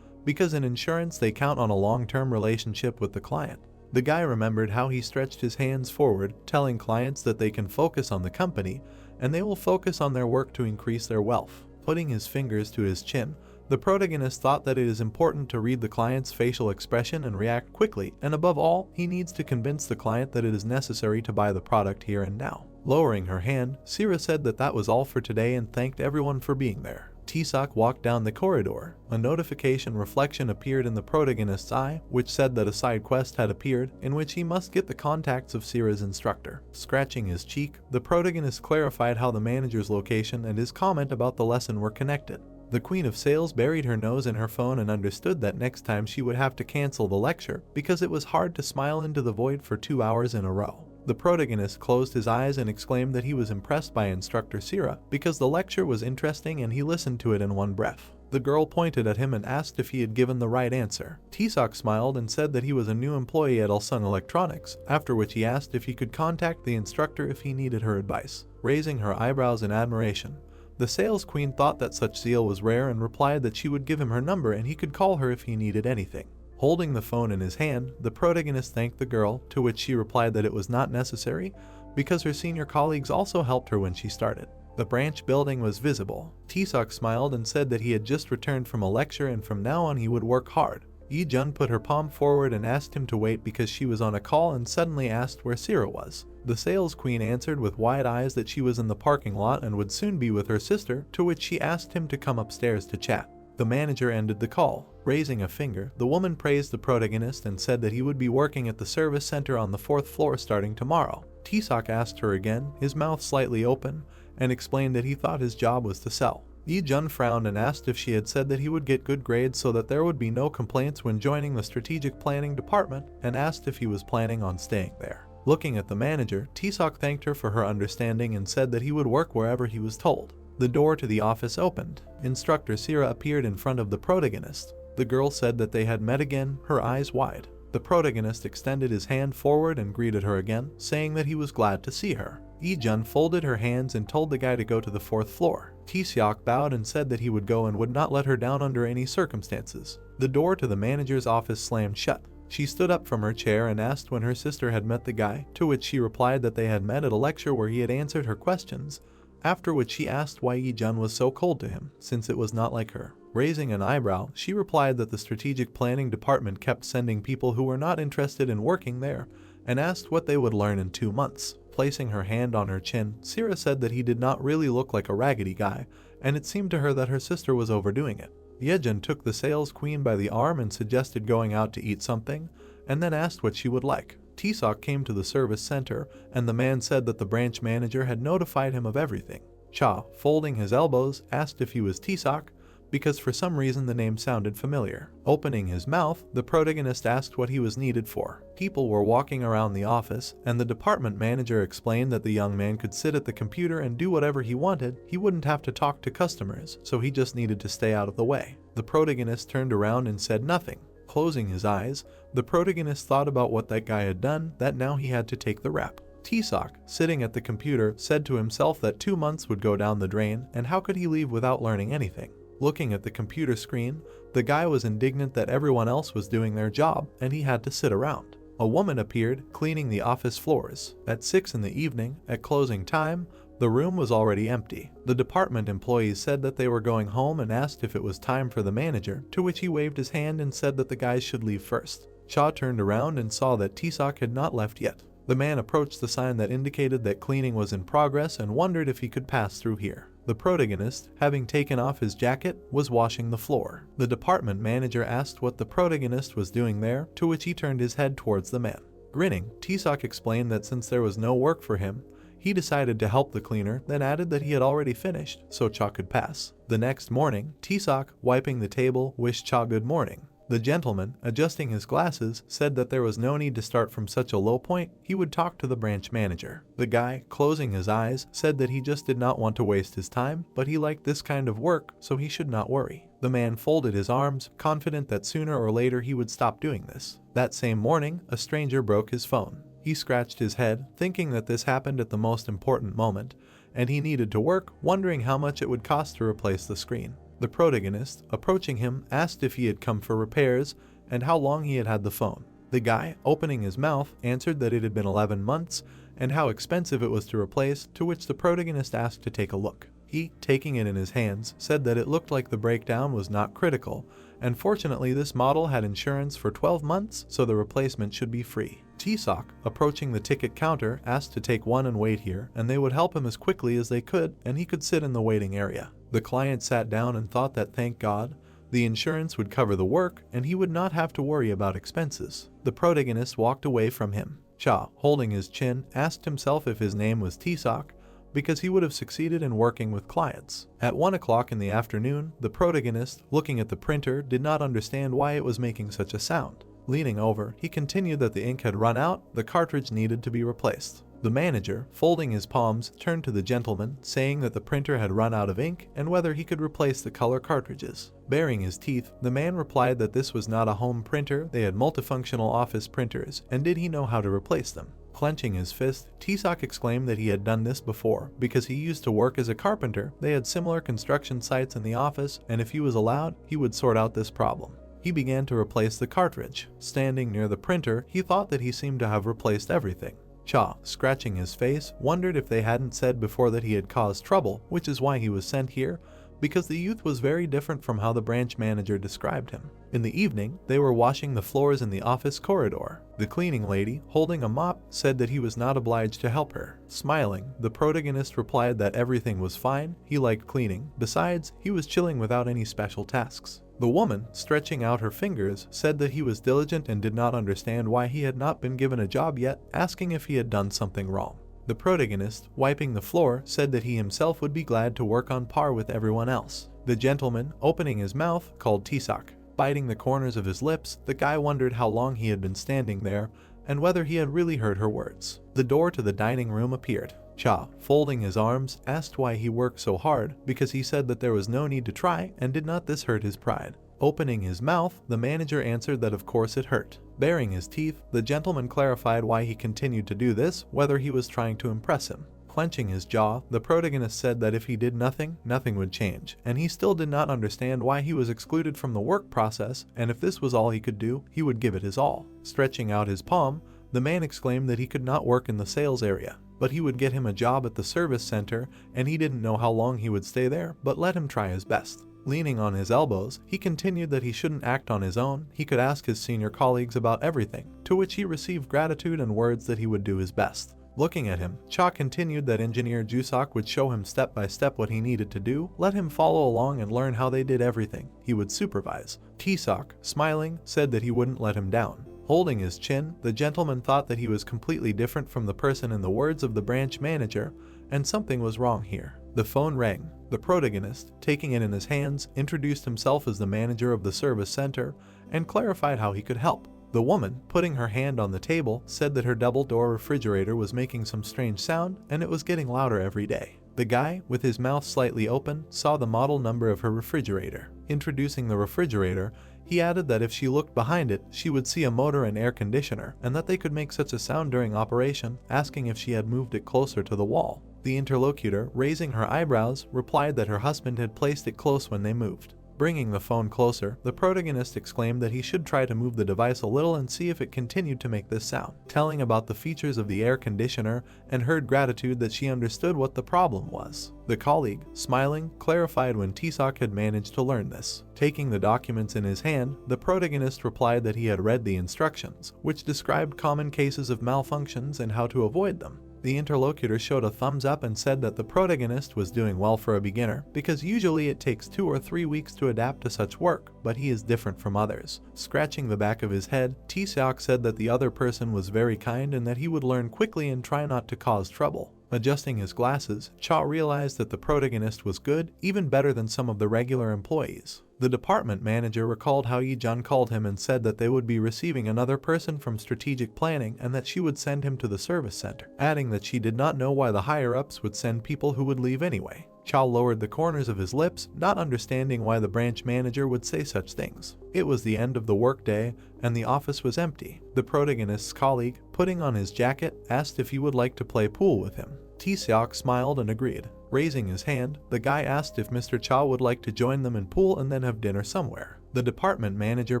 because in insurance they count on a long-term relationship with the client. The guy remembered how he stretched his hands forward, telling clients that they can focus on the company, and they will focus on their work to increase their wealth. Putting his fingers to his chin, the protagonist thought that it is important to read the client's facial expression and react quickly, and above all, he needs to convince the client that it is necessary to buy the product here and now. Lowering her hand, Sira said that that was all for today and thanked everyone for being there. Tisak walked down the corridor. A notification reflection appeared in the protagonist's eye, which said that a side quest had appeared, in which he must get the contacts of Sira's instructor. Scratching his cheek, the protagonist clarified how the manager's location and his comment about the lesson were connected. The Queen of Sales buried her nose in her phone and understood that next time she would have to cancel the lecture, because it was hard to smile into the void for 2 hours in a row. The protagonist closed his eyes and exclaimed that he was impressed by instructor Sira because the lecture was interesting and he listened to it in one breath. The girl pointed at him and asked if he had given the right answer. Tisak smiled and said that he was a new employee at Ulsan Electronics, after which he asked if he could contact the instructor if he needed her advice. Raising her eyebrows in admiration, the sales queen thought that such zeal was rare and replied that she would give him her number and he could call her if he needed anything. Holding the phone in his hand, the protagonist thanked the girl, to which she replied that it was not necessary, because her senior colleagues also helped her when she started. The branch building was visible. Tisak smiled and said that he had just returned from a lecture and from now on he would work hard. Yi-jun put her palm forward and asked him to wait because she was on a call and suddenly asked where Sira was. The sales queen answered with wide eyes that she was in the parking lot and would soon be with her sister, to which she asked him to come upstairs to chat. The manager ended the call. Raising a finger, the woman praised the protagonist and said that he would be working at the service center on the 4th floor starting tomorrow. Tisak asked her again, his mouth slightly open, and explained that he thought his job was to sell. Yi-jun frowned and asked if she had said that he would get good grades so that there would be no complaints when joining the strategic planning department, and asked if he was planning on staying there. Looking at the manager, Tisak thanked her for her understanding and said that he would work wherever he was told. The door to the office opened. Instructor Sira appeared in front of the protagonist. The girl said that they had met again, her eyes wide. The protagonist extended his hand forward and greeted her again, saying that he was glad to see her. Yi-jun folded her hands and told the guy to go to the 4th floor. Tisak bowed and said that he would go and would not let her down under any circumstances. The door to the manager's office slammed shut. She stood up from her chair and asked when her sister had met the guy, to which she replied that they had met at a lecture where he had answered her questions, after which she asked why Yi-jun was so cold to him, since it was not like her. Raising an eyebrow, she replied that the strategic planning department kept sending people who were not interested in working there, and asked what they would learn in 2 months. Placing her hand on her chin, Sira said that he did not really look like a raggedy guy, and it seemed to her that her sister was overdoing it. Yejin took the sales queen by the arm and suggested going out to eat something, and then asked what she would like. Tisak came to the service center, and the man said that the branch manager had notified him of everything. Cha, folding his elbows, asked if he was Tisak, because for some reason the name sounded familiar. Opening his mouth, the protagonist asked what he was needed for. People were walking around the office, and the department manager explained that the young man could sit at the computer and do whatever he wanted. He wouldn't have to talk to customers, so he just needed to stay out of the way. The protagonist turned around and said nothing. Closing his eyes, the protagonist thought about what that guy had done, that now he had to take the rap. Tisak, sitting at the computer, said to himself that 2 months would go down the drain, and how could he leave without learning anything? Looking at the computer screen, the guy was indignant that everyone else was doing their job, and he had to sit around. A woman appeared, cleaning the office floors. At 6 in the evening, at closing time, the room was already empty. The department employees said that they were going home and asked if it was time for the manager, to which he waved his hand and said that the guys should leave first. Cha turned around and saw that T-Sock had not left yet. The man approached the sign that indicated that cleaning was in progress and wondered if he could pass through here. The protagonist, having taken off his jacket, was washing the floor. The department manager asked what the protagonist was doing there, to which he turned his head towards the man. Grinning, T-Sock explained that since there was no work for him, he decided to help the cleaner, then added that he had already finished, so Cha could pass. The next morning, T-Sock, wiping the table, wished Cha good morning. The gentleman, adjusting his glasses, said that there was no need to start from such a low point, he would talk to the branch manager. The guy, closing his eyes, said that he just did not want to waste his time, but he liked this kind of work, so he should not worry. The man folded his arms, confident that sooner or later he would stop doing this. That same morning, a stranger broke his phone. He scratched his head, thinking that this happened at the most important moment, and he needed to work, wondering how much it would cost to replace the screen. The protagonist, approaching him, asked if he had come for repairs and how long he had had the phone. The guy, opening his mouth, answered that it had been 11 months and how expensive it was to replace, to which the protagonist asked to take a look. He, taking it in his hands, said that it looked like the breakdown was not critical, and fortunately this model had insurance for 12 months, so the replacement should be free. T-Sock, approaching the ticket counter, asked to take one and wait here, and they would help him as quickly as they could, and he could sit in the waiting area. The client sat down and thought that, thank God, the insurance would cover the work, and he would not have to worry about expenses. The protagonist walked away from him. Cha, holding his chin, asked himself if his name was T-Sock, because he would have succeeded in working with clients. At 1 o'clock in the afternoon, the protagonist, looking at the printer, did not understand why it was making such a sound. Leaning over, he continued that the ink had run out, the cartridge needed to be replaced. The manager, folding his palms, turned to the gentleman, saying that the printer had run out of ink and whether he could replace the color cartridges. Baring his teeth, the man replied that this was not a home printer, they had multifunctional office printers, and did he know how to replace them? Clenching his fist, T-Sock exclaimed that he had done this before, because he used to work as a carpenter, they had similar construction sites in the office, and if he was allowed, he would sort out this problem. He began to replace the cartridge. Standing near the printer, he thought that he seemed to have replaced everything. Cha, scratching his face, wondered if they hadn't said before that he had caused trouble, which is why he was sent here, because the youth was very different from how the branch manager described him. In the evening, they were washing the floors in the office corridor. The cleaning lady, holding a mop, said that he was not obliged to help her. Smiling, the protagonist replied that everything was fine, he liked cleaning, besides, he was chilling without any special tasks. The woman, stretching out her fingers, said that he was diligent and did not understand why he had not been given a job yet, asking if he had done something wrong. The protagonist, wiping the floor, said that he himself would be glad to work on par with everyone else. The gentleman, opening his mouth, called T-Sock. Biting the corners of his lips, the guy wondered how long he had been standing there, and whether he had really heard her words. The door to the dining room appeared. Cha, folding his arms, asked why he worked so hard, because he said that there was no need to try, and did not this hurt his pride. Opening his mouth, the manager answered that of course it hurt. Baring his teeth, the gentleman clarified why he continued to do this, whether he was trying to impress him. Clenching his jaw, the protagonist said that if he did nothing, nothing would change, and he still did not understand why he was excluded from the work process, and if this was all he could do, he would give it his all. Stretching out his palm, the man exclaimed that he could not work in the sales area, but he would get him a job at the service center, and he didn't know how long he would stay there, but let him try his best. Leaning on his elbows, he continued that he shouldn't act on his own, he could ask his senior colleagues about everything, to which he received gratitude and words that he would do his best. Looking at him, Cha continued that Engineer Jusok would show him step by step what he needed to do, let him follow along and learn how they did everything. He would supervise. T-Sock, smiling, said that he wouldn't let him down. Holding his chin, the gentleman thought that he was completely different from the person in the words of the branch manager, and something was wrong here. The phone rang. The protagonist, taking it in his hands, introduced himself as the manager of the service center and clarified how he could help. The woman, putting her hand on the table, said that her double-door refrigerator was making some strange sound and it was getting louder every day. The guy, with his mouth slightly open, saw the model number of her refrigerator. Introducing the refrigerator, he added that if she looked behind it, she would see a motor and air conditioner, and that they could make such a sound during operation, asking if she had moved it closer to the wall. The interlocutor, raising her eyebrows, replied that her husband had placed it close when they moved. Bringing the phone closer, the protagonist exclaimed that he should try to move the device a little and see if it continued to make this sound, telling about the features of the air conditioner, and heard gratitude that she understood what the problem was. The colleague, smiling, clarified when T-Sock had managed to learn this. Taking the documents in his hand, the protagonist replied that he had read the instructions, which described common cases of malfunctions and how to avoid them. The interlocutor showed a thumbs up and said that the protagonist was doing well for a beginner, because usually it takes 2 or 3 weeks to adapt to such work, but he is different from others. Scratching the back of his head, T-Seok said that the other person was very kind and that he would learn quickly and try not to cause trouble. Adjusting his glasses, Cha realized that the protagonist was good, even better than some of the regular employees. The department manager recalled how Yi-jun called him and said that they would be receiving another person from strategic planning and that she would send him to the service center, adding that she did not know why the higher-ups would send people who would leave anyway. Chow lowered the corners of his lips, not understanding why the branch manager would say such things. It was the end of the workday, and the office was empty. The protagonist's colleague, putting on his jacket, asked if he would like to play pool with him. T-Seok smiled and agreed. Raising his hand, the guy asked if Mr. Chow would like to join them in pool and then have dinner somewhere. The department manager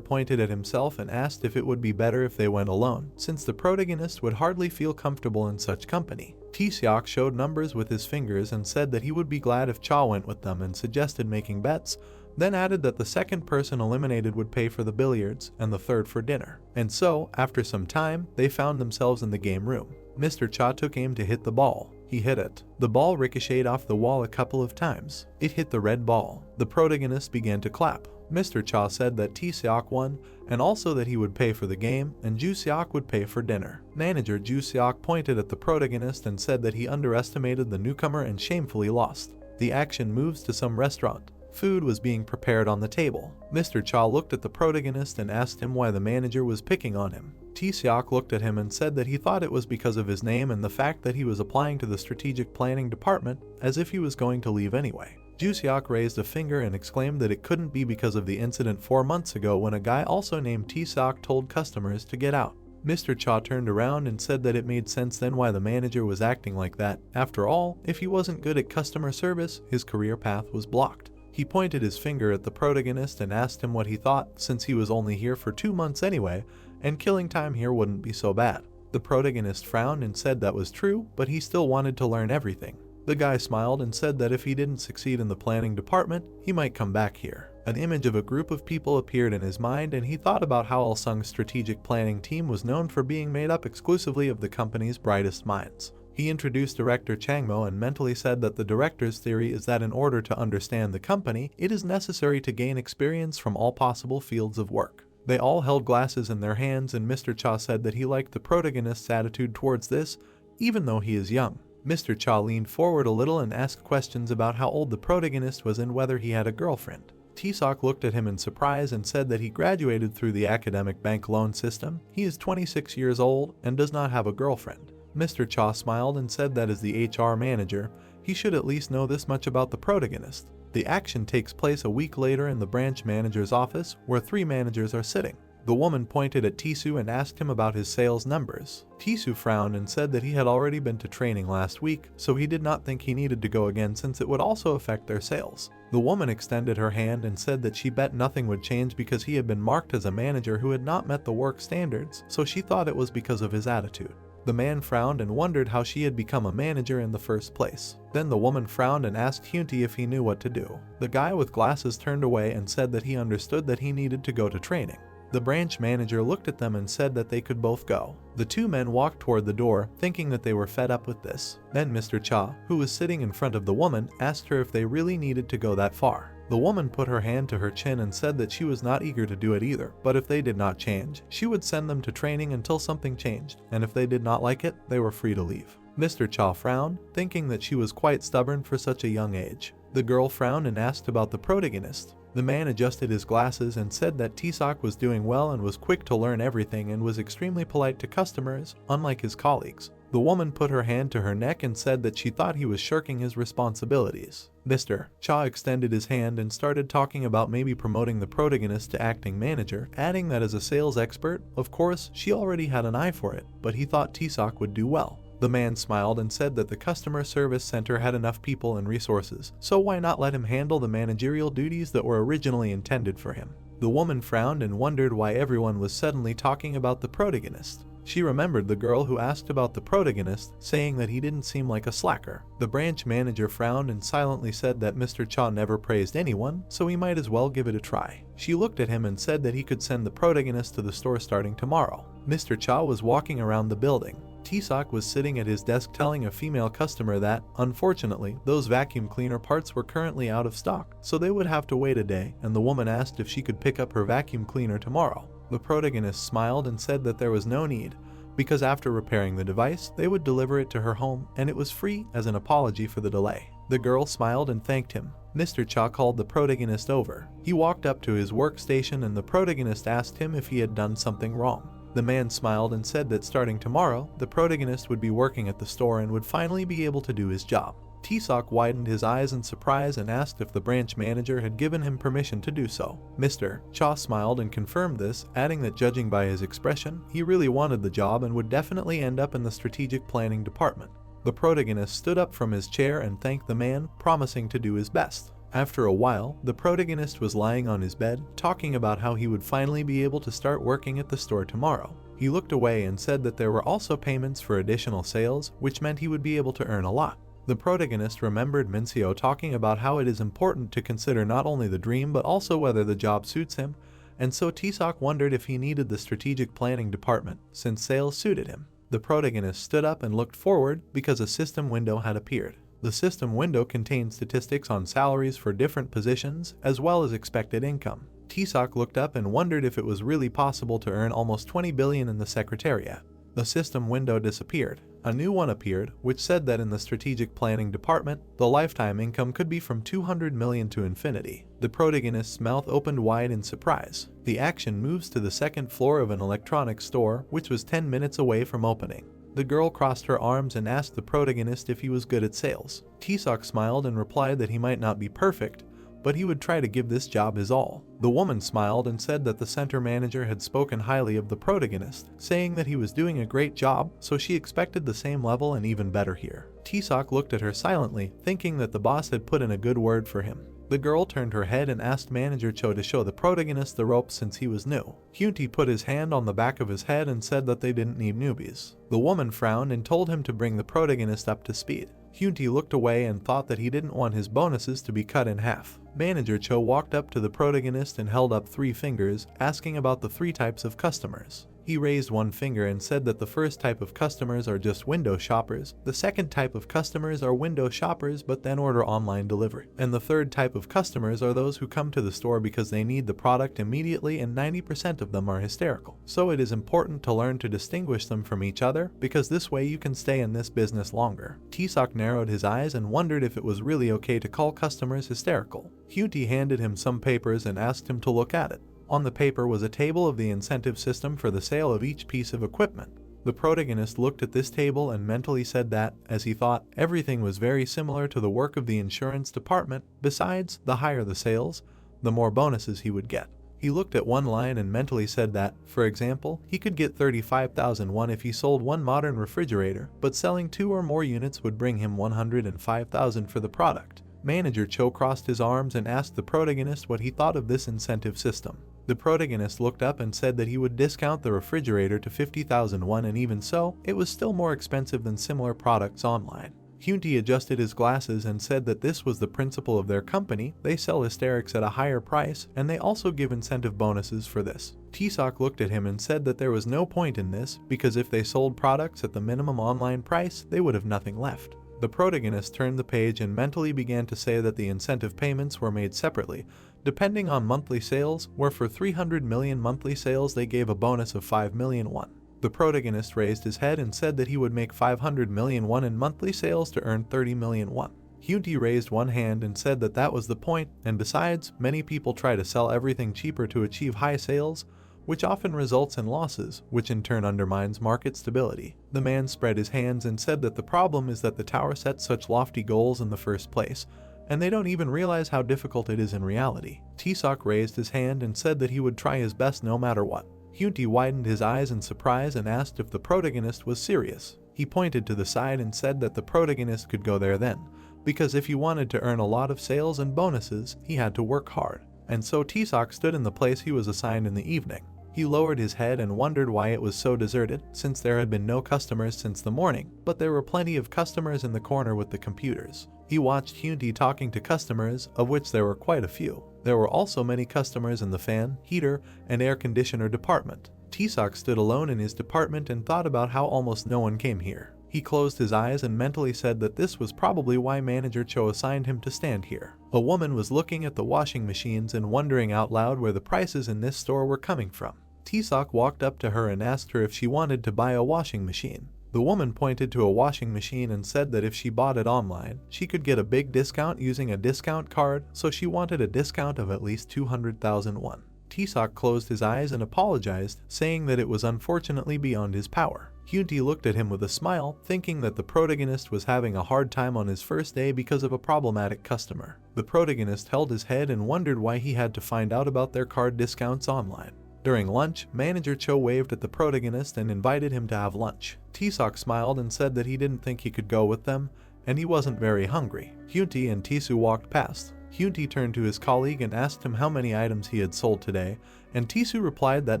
pointed at himself and asked if it would be better if they went alone, since the protagonist would hardly feel comfortable in such company. T-Seok showed numbers with his fingers and said that he would be glad if Chow went with them and suggested making bets, then added that the second person eliminated would pay for the billiards and the third for dinner. And so, after some time, they found themselves in the game room. Mr. Cha took aim to hit the ball. He hit it. The ball ricocheted off the wall a couple of times. It hit the red ball. The protagonist began to clap. Mr. Cha said that T-Seok won, and also that he would pay for the game, and Ju-Seok would pay for dinner. Manager Ju-Seok pointed at the protagonist and said that he underestimated the newcomer and shamefully lost. The action moves to some restaurant. Food was being prepared on the table. Mr. Cha looked at the protagonist and asked him why the manager was picking on him. T-Seok looked at him and said that he thought it was because of his name and the fact that he was applying to the strategic planning department, as if he was going to leave anyway. Ju-Seok raised a finger and exclaimed that it couldn't be because of the incident 4 months ago when a guy also named T-Seok told customers to get out. Mr. Cha turned around and said that it made sense then why the manager was acting like that. After all, if he wasn't good at customer service, his career path was blocked. He pointed his finger at the protagonist and asked him what he thought, since he was only here for 2 months anyway, and killing time here wouldn't be so bad. The protagonist frowned and said that was true, but he still wanted to learn everything. The guy smiled and said that if he didn't succeed in the planning department, he might come back here. An image of a group of people appeared in his mind, and he thought about how Ulsung's strategic planning team was known for being made up exclusively of the company's brightest minds. He introduced Director Changmo and mentally said that the director's theory is that in order to understand the company, it is necessary to gain experience from all possible fields of work. They all held glasses in their hands, and Mr. Cha said that he liked the protagonist's attitude towards this, even though he is young. Mr. Cha leaned forward a little and asked questions about how old the protagonist was and whether he had a girlfriend. T-Seok looked at him in surprise and said that he graduated through the academic bank loan system. He is 26 years old and does not have a girlfriend. Mr. Cha smiled and said that as the HR manager, he should at least know this much about the protagonist. The action takes place a week later in the branch manager's office, where 3 managers are sitting. The woman pointed at Tisu and asked him about his sales numbers. Tisu frowned and said that he had already been to training last week, so he did not think he needed to go again since it would also affect their sales. The woman extended her hand and said that she bet nothing would change because he had been marked as a manager who had not met the work standards, so she thought it was because of his attitude. The man frowned and wondered how she had become a manager in the first place. Then the woman frowned and asked Hyunti if he knew what to do. The guy with glasses turned away and said that he understood that he needed to go to training. The branch manager looked at them and said that they could both go. The 2 men walked toward the door, thinking that they were fed up with this. Then Mr. Cha, who was sitting in front of the woman, asked her if they really needed to go that far. The woman put her hand to her chin and said that she was not eager to do it either, but if they did not change, she would send them to training until something changed, and if they did not like it, they were free to leave. Mr. Cha frowned, thinking that she was quite stubborn for such a young age. The girl frowned and asked about the protagonist. The man adjusted his glasses and said that T-Seok was doing well and was quick to learn everything and was extremely polite to customers, unlike his colleagues. The woman put her hand to her neck and said that she thought he was shirking his responsibilities. Mr. Cha extended his hand and started talking about maybe promoting the protagonist to acting manager, adding that as a sales expert, of course, she already had an eye for it, but he thought T-Seok would do well. The man smiled and said that the customer service center had enough people and resources, so why not let him handle the managerial duties that were originally intended for him. The woman frowned and wondered why everyone was suddenly talking about the protagonist. She remembered the girl who asked about the protagonist, saying that he didn't seem like a slacker. The branch manager frowned and silently said that Mr. Cha never praised anyone, so he might as well give it a try. She looked at him and said that he could send the protagonist to the store starting tomorrow. Mr. Cha was walking around the building. T-Sock was sitting at his desk telling a female customer that, unfortunately, those vacuum cleaner parts were currently out of stock, so they would have to wait a day, and the woman asked if she could pick up her vacuum cleaner tomorrow. The protagonist smiled and said that there was no need, because after repairing the device, they would deliver it to her home, and it was free as an apology for the delay. The girl smiled and thanked him. Mr. Cha called the protagonist over. He walked up to his workstation and the protagonist asked him if he had done something wrong. The man smiled and said that starting tomorrow, the protagonist would be working at the store and would finally be able to do his job. T-Sock widened his eyes in surprise and asked if the branch manager had given him permission to do so. Mr. Cha smiled and confirmed this, adding that judging by his expression, he really wanted the job and would definitely end up in the strategic planning department. The protagonist stood up from his chair and thanked the man, promising to do his best. After a while, the protagonist was lying on his bed, talking about how he would finally be able to start working at the store tomorrow. He looked away and said that there were also payments for additional sales, which meant he would be able to earn a lot. The protagonist remembered Mincio talking about how it is important to consider not only the dream but also whether the job suits him, and so T-Sock wondered if he needed the strategic planning department, since sales suited him. The protagonist stood up and looked forward because a system window had appeared. The system window contained statistics on salaries for different positions, as well as expected income. T-Sock looked up and wondered if it was really possible to earn almost 20 billion in the Secretariat. The system window disappeared. A new one appeared, which said that in the strategic planning department, the lifetime income could be from 200 million to infinity. The protagonist's mouth opened wide in surprise. The action moves to the second floor of an electronics store, which was 10 minutes away from opening. The girl crossed her arms and asked the protagonist if he was good at sales. T-Sock smiled and replied that he might not be perfect, but he would try to give this job his all. The woman smiled and said that the center manager had spoken highly of the protagonist, saying that he was doing a great job, so she expected the same level and even better here. T-Sock looked at her silently, thinking that the boss had put in a good word for him. The girl turned her head and asked Manager Cho to show the protagonist the ropes since he was new. Hyunti put his hand on the back of his head and said that they didn't need newbies. The woman frowned and told him to bring the protagonist up to speed. Hyunti looked away and thought that he didn't want his bonuses to be cut in half. Manager Cho walked up to the protagonist and held up 3 fingers, asking about the 3 types of customers. He raised one finger and said that the first type of customers are just window shoppers, the second type of customers are window shoppers but then order online delivery, and the third type of customers are those who come to the store because they need the product immediately, and 90% of them are hysterical. So it is important to learn to distinguish them from each other, because this way you can stay in this business longer. T-Sock narrowed his eyes and wondered if it was really okay to call customers hysterical. Hyunti handed him some papers and asked him to look at it. On the paper was a table of the incentive system for the sale of each piece of equipment. The protagonist looked at this table and mentally said that, as he thought, everything was very similar to the work of the insurance department. Besides, the higher the sales, the more bonuses he would get. He looked at one line and mentally said that, for example, he could get 35,000 won if he sold one modern refrigerator, but selling 2 or more units would bring him 105,000 for the product. Manager Cho crossed his arms and asked the protagonist what he thought of this incentive system. The protagonist looked up and said that he would discount the refrigerator to 50,000 won, and even so, it was still more expensive than similar products online. Hyunti adjusted his glasses and said that this was the principle of their company. They sell hysterics at a higher price, and they also give incentive bonuses for this. T-Sock looked at him and said that there was no point in this, because if they sold products at the minimum online price, they would have nothing left. The protagonist turned the page and mentally began to say that the incentive payments were made separately, depending on monthly sales, where for 300 million monthly sales they gave a bonus of 5 million won. The protagonist raised his head and said that he would make 500 million won in monthly sales to earn 30 million won. Hyunti raised one hand and said that that was the point, and besides, many people try to sell everything cheaper to achieve high sales, which often results in losses, which in turn undermines market stability. The man spread his hands and said that the problem is that the tower sets such lofty goals in the first place, and they don't even realize how difficult it is in reality. T-Sock raised his hand and said that he would try his best no matter what. Hyunti widened his eyes in surprise and asked if the protagonist was serious. He pointed to the side and said that the protagonist could go there then, because if he wanted to earn a lot of sales and bonuses, he had to work hard. And so T-Sock stood in the place he was assigned in the evening. He lowered his head and wondered why it was so deserted, since there had been no customers since the morning, but there were plenty of customers in the corner with the computers. He watched Hyunti talking to customers, of which there were quite a few. There were also many customers in the fan, heater, and air conditioner department. T-Sock stood alone in his department and thought about how almost no one came here. He closed his eyes and mentally said that this was probably why Manager Cho assigned him to stand here. A woman was looking at the washing machines and wondering out loud where the prices in this store were coming from. T-Sock walked up to her and asked her if she wanted to buy a washing machine. The woman pointed to a washing machine and said that if she bought it online, she could get a big discount using a discount card, so she wanted a discount of at least 200,000 won. T-Sock closed his eyes and apologized, saying that it was unfortunately beyond his power. Hyunti looked at him with a smile, thinking that the protagonist was having a hard time on his first day because of a problematic customer. The protagonist held his head and wondered why he had to find out about their card discounts online. During lunch, Manager Cho waved at the protagonist and invited him to have lunch. T-Sock smiled and said that he didn't think he could go with them, and he wasn't very hungry. Hyunti and Tisu walked past. Hyunti turned to his colleague and asked him how many items he had sold today, and Tisu replied that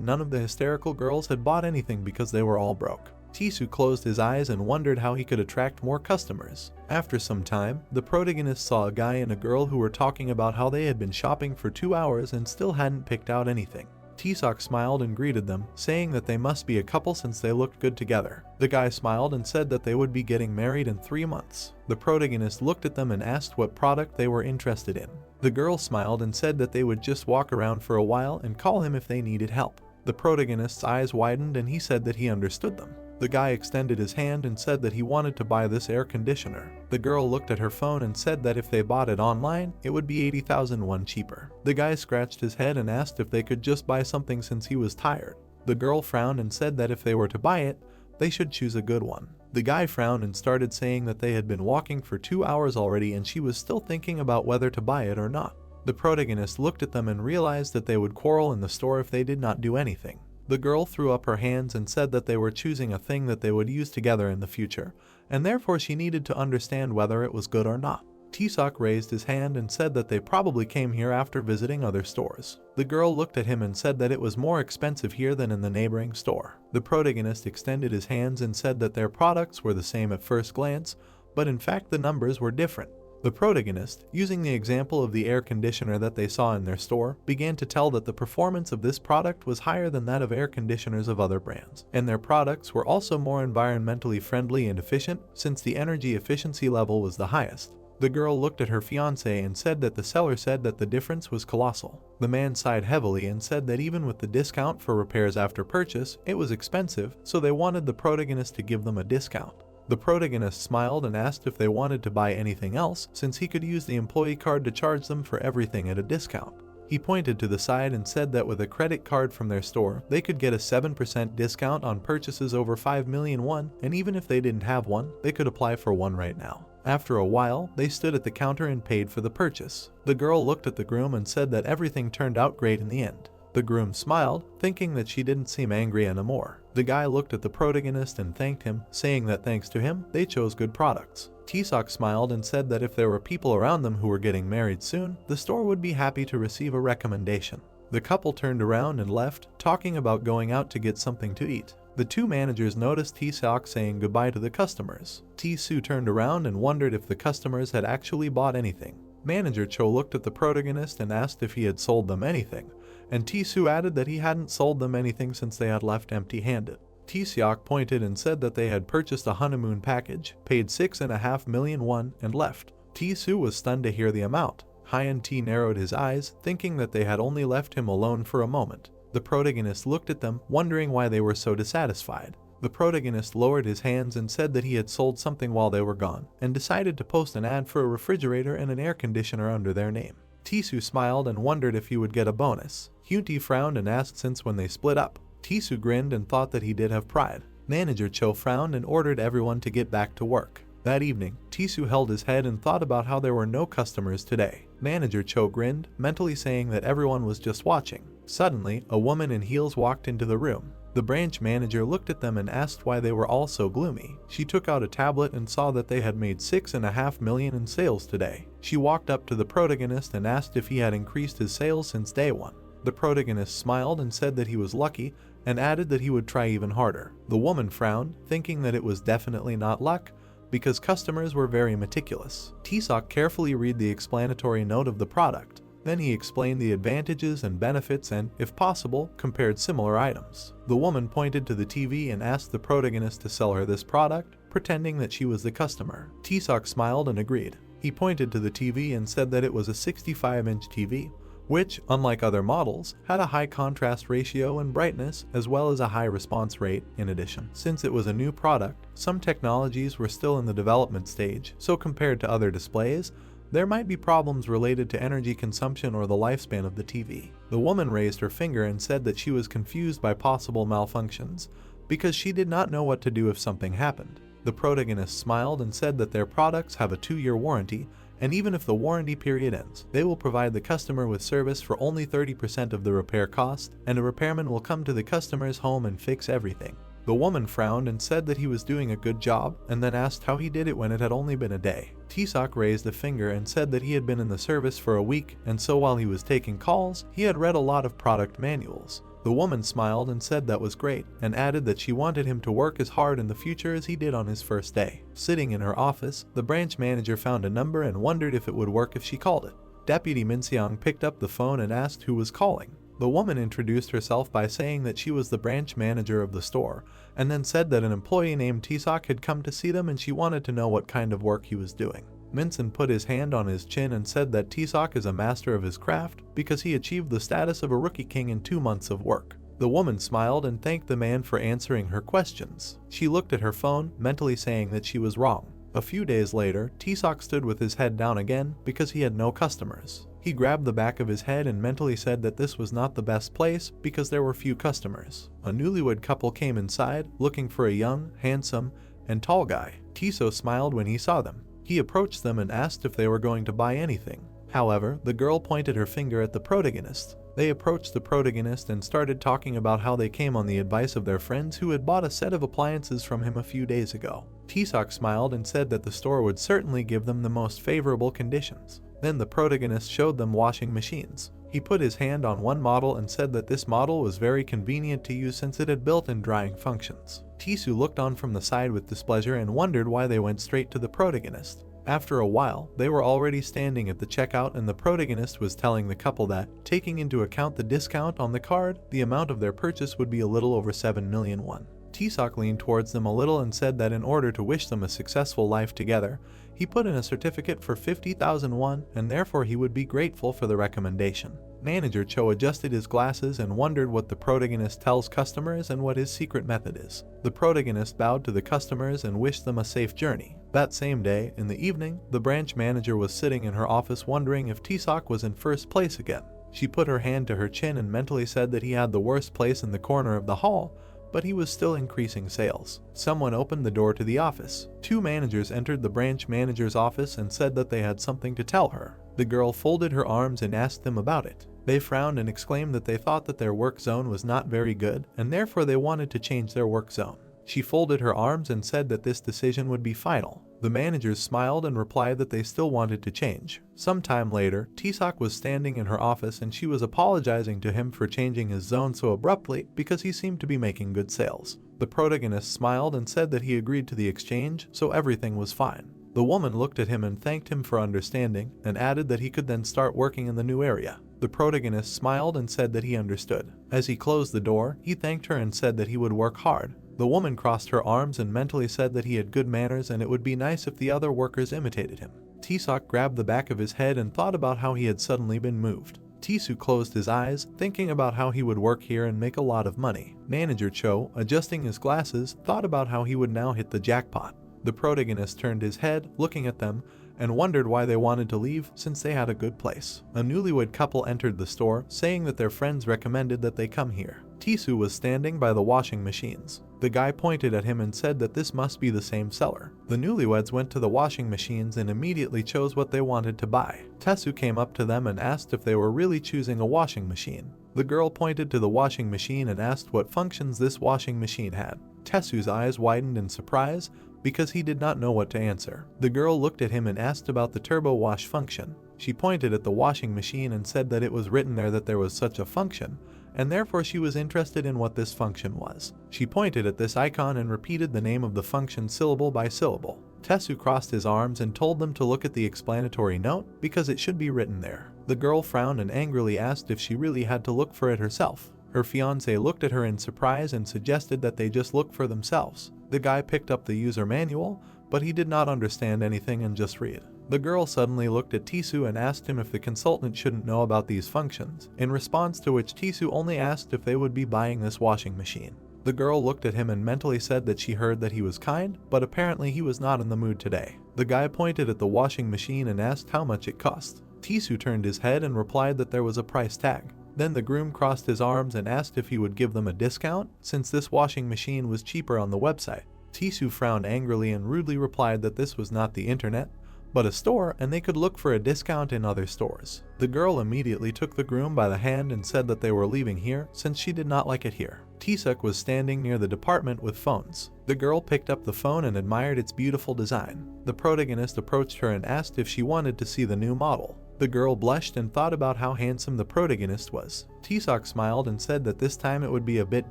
none of the hysterical girls had bought anything because they were all broke. Tisu closed his eyes and wondered how he could attract more customers. After some time, the protagonist saw a guy and a girl who were talking about how they had been shopping for 2 hours and still hadn't picked out anything. T-Sock smiled and greeted them, saying that they must be a couple since they looked good together. The guy smiled and said that they would be getting married in 3 months. The protagonist looked at them and asked what product they were interested in. The girl smiled and said that they would just walk around for a while and call him if they needed help. The protagonist's eyes widened and he said that he understood them. The guy extended his hand and said that he wanted to buy this air conditioner. The girl looked at her phone and said that if they bought it online, it would be 80,000 won cheaper. The guy scratched his head and asked if they could just buy something since he was tired. The girl frowned and said that if they were to buy it, they should choose a good one. The guy frowned and started saying that they had been walking for 2 hours already and she was still thinking about whether to buy it or not. The protagonist looked at them and realized that they would quarrel in the store if they did not do anything. The girl threw up her hands and said that they were choosing a thing that they would use together in the future, and therefore she needed to understand whether it was good or not. T-Sock raised his hand and said that they probably came here after visiting other stores. The girl looked at him and said that it was more expensive here than in the neighboring store. The protagonist extended his hands and said that their products were the same at first glance, but in fact the numbers were different. The protagonist, using the example of the air conditioner that they saw in their store, began to tell that the performance of this product was higher than that of air conditioners of other brands, and their products were also more environmentally friendly and efficient, since the energy efficiency level was the highest. The girl looked at her fiancé and said that the seller said that the difference was colossal. The man sighed heavily and said that even with the discount for repairs after purchase, it was expensive, so they wanted the protagonist to give them a discount. The protagonist smiled and asked if they wanted to buy anything else, since he could use the employee card to charge them for everything at a discount. He pointed to the side and said that with a credit card from their store, they could get a 7% discount on purchases over 5 million won, and even if they didn't have one, they could apply for one right now. After a while, they stood at the counter and paid for the purchase. The girl looked at the groom and said that everything turned out great in the end. The groom smiled, thinking that she didn't seem angry anymore. The guy looked at the protagonist and thanked him, saying that thanks to him, they chose good products. T-Sock smiled and said that if there were people around them who were getting married soon, the store would be happy to receive a recommendation. The couple turned around and left, talking about going out to get something to eat. The two managers noticed T-Sock saying goodbye to the customers. T-Soo turned around and wondered if the customers had actually bought anything. Manager Cho looked at the protagonist and asked if he had sold them anything, and T-Soo added that he hadn't sold them anything since they had left empty-handed. T-Seok pointed and said that they had purchased a honeymoon package, paid 6.5 million won, and left. T-Soo was stunned to hear the amount. Hyun-T narrowed his eyes, thinking that they had only left him alone for a moment. The protagonist looked at them, wondering why they were so dissatisfied. The protagonist lowered his hands and said that he had sold something while they were gone, and decided to post an ad for a refrigerator and an air conditioner under their name. T-Soo smiled and wondered if he would get a bonus. Hyun-T frowned and asked since when they split up. T-Soo grinned and thought that he did have pride. Manager Cho frowned and ordered everyone to get back to work. That evening, T-Soo held his head and thought about how there were no customers today. Manager Cho grinned, mentally saying that everyone was just watching. Suddenly, a woman in heels walked into the room. The branch manager looked at them and asked why they were all so gloomy. She took out a tablet and saw that they had made $6.5 million in sales today. She walked up to the protagonist and asked if he had increased his sales since day one. The protagonist smiled and said that he was lucky and added that he would try even harder. The woman frowned, thinking that it was definitely not luck, because customers were very meticulous. T-Sock carefully read the explanatory note of the product. Then he explained the advantages and benefits and, if possible, compared similar items. The woman pointed to the TV and asked the protagonist to sell her this product, pretending that she was the customer. T-Sock smiled and agreed. He pointed to the TV and said that it was a 65-inch TV, which, unlike other models, had a high contrast ratio and brightness as well as a high response rate. In addition, since it was a new product, some technologies were still in the development stage, so compared to other displays, there might be problems related to energy consumption or the lifespan of the TV. The woman raised her finger and said that she was confused by possible malfunctions because she did not know what to do if something happened. The protagonist smiled and said that their products have a 2-year warranty, and even if the warranty period ends, they will provide the customer with service for only 30% of the repair cost, and a repairman will come to the customer's home and fix everything. The woman frowned and said that he was doing a good job, and then asked how he did it when it had only been a day. T-Sock raised a finger and said that he had been in the service for a week, and so while he was taking calls, he had read a lot of product manuals. The woman smiled and said that was great, and added that she wanted him to work as hard in the future as he did on his first day. Sitting in her office, the branch manager found a number and wondered if it would work if she called it. Deputy Minseong picked up the phone and asked who was calling. The woman introduced herself by saying that she was the branch manager of the store, and then said that an employee named T-Sock had come to see them and she wanted to know what kind of work he was doing. Minson put his hand on his chin and said that T-Sock is a master of his craft because he achieved the status of a rookie king in 2 months of work. The woman smiled and thanked the man for answering her questions. She looked at her phone, mentally saying that she was wrong. A few days later, T-Sock stood with his head down again because he had no customers. He grabbed the back of his head and mentally said that this was not the best place because there were few customers. A newlywed couple came inside, looking for a young, handsome, and tall guy. Tiso smiled when he saw them. He approached them and asked if they were going to buy anything. However, the girl pointed her finger at the protagonist. They approached the protagonist and started talking about how they came on the advice of their friends who had bought a set of appliances from him a few days ago. T-Sock smiled and said that the store would certainly give them the most favorable conditions. Then the protagonist showed them washing machines. He put his hand on one model and said that this model was very convenient to use since it had built-in drying functions. Tisu looked on from the side with displeasure and wondered why they went straight to the protagonist. After a while, they were already standing at the checkout and the protagonist was telling the couple that, taking into account the discount on the card, the amount of their purchase would be a little over 7 million won. T-Sock leaned towards them a little and said that in order to wish them a successful life together, he put in a certificate for 50,000 won and therefore he would be grateful for the recommendation. Manager Cho adjusted his glasses and wondered what the protagonist tells customers and what his secret method is. The protagonist bowed to the customers and wished them a safe journey. That same day, in the evening, the branch manager was sitting in her office wondering if T-Sock was in first place again. She put her hand to her chin and mentally said that he had the worst place in the corner of the hall, but he was still increasing sales. Someone opened the door to the office. 2 managers entered the branch manager's office and said that they had something to tell her. The girl folded her arms and asked them about it. They frowned and exclaimed that they thought that their work zone was not very good and therefore they wanted to change their work zone. She folded her arms and said that this decision would be final. The managers smiled and replied that they still wanted to change. Some time later, T-Sock was standing in her office and she was apologizing to him for changing his zone so abruptly because he seemed to be making good sales. The protagonist smiled and said that he agreed to the exchange, so everything was fine. The woman looked at him and thanked him for understanding and added that he could then start working in the new area. The protagonist smiled and said that he understood. As he closed the door, he thanked her and said that he would work hard. The woman crossed her arms and mentally said that he had good manners and it would be nice if the other workers imitated him. T-Sock grabbed the back of his head and thought about how he had suddenly been moved. Tisu closed his eyes, thinking about how he would work here and make a lot of money. Manager Cho, adjusting his glasses, thought about how he would now hit the jackpot. The protagonist turned his head, looking at them, and wondered why they wanted to leave since they had a good place. A newlywed couple entered the store, saying that their friends recommended that they come here. Tisu was standing by the washing machines. The guy pointed at him and said that this must be the same seller. The newlyweds went to the washing machines and immediately chose what they wanted to buy. Tesu came up to them and asked if they were really choosing a washing machine. The girl pointed to the washing machine and asked what functions this washing machine had. Tesu's eyes widened in surprise because he did not know what to answer. The girl looked at him and asked about the turbo wash function. She pointed at the washing machine and said that it was written there that there was such a function, and therefore she was interested in what this function was. She pointed at this icon and repeated the name of the function syllable by syllable. Tesu crossed his arms and told them to look at the explanatory note because it should be written there. The girl frowned and angrily asked if she really had to look for it herself. Her fiancé looked at her in surprise and suggested that they just look for themselves. The guy picked up the user manual, but he did not understand anything and just read. The girl suddenly looked at Tisu and asked him if the consultant shouldn't know about these functions, in response to which Tisu only asked if they would be buying this washing machine. The girl looked at him and mentally said that she heard that he was kind, but apparently he was not in the mood today. The guy pointed at the washing machine and asked how much it cost. Tisu turned his head and replied that there was a price tag. Then the groom crossed his arms and asked if he would give them a discount, since this washing machine was cheaper on the website. Tisu frowned angrily and rudely replied that this was not the internet, but a store, and they could look for a discount in other stores. The girl immediately took the groom by the hand and said that they were leaving here since she did not like it here. Tisuk was standing near the department with phones. The girl picked up the phone and admired its beautiful design. The protagonist approached her and asked if she wanted to see the new model. The girl blushed and thought about how handsome the protagonist was. Tisuk smiled and said that this time it would be a bit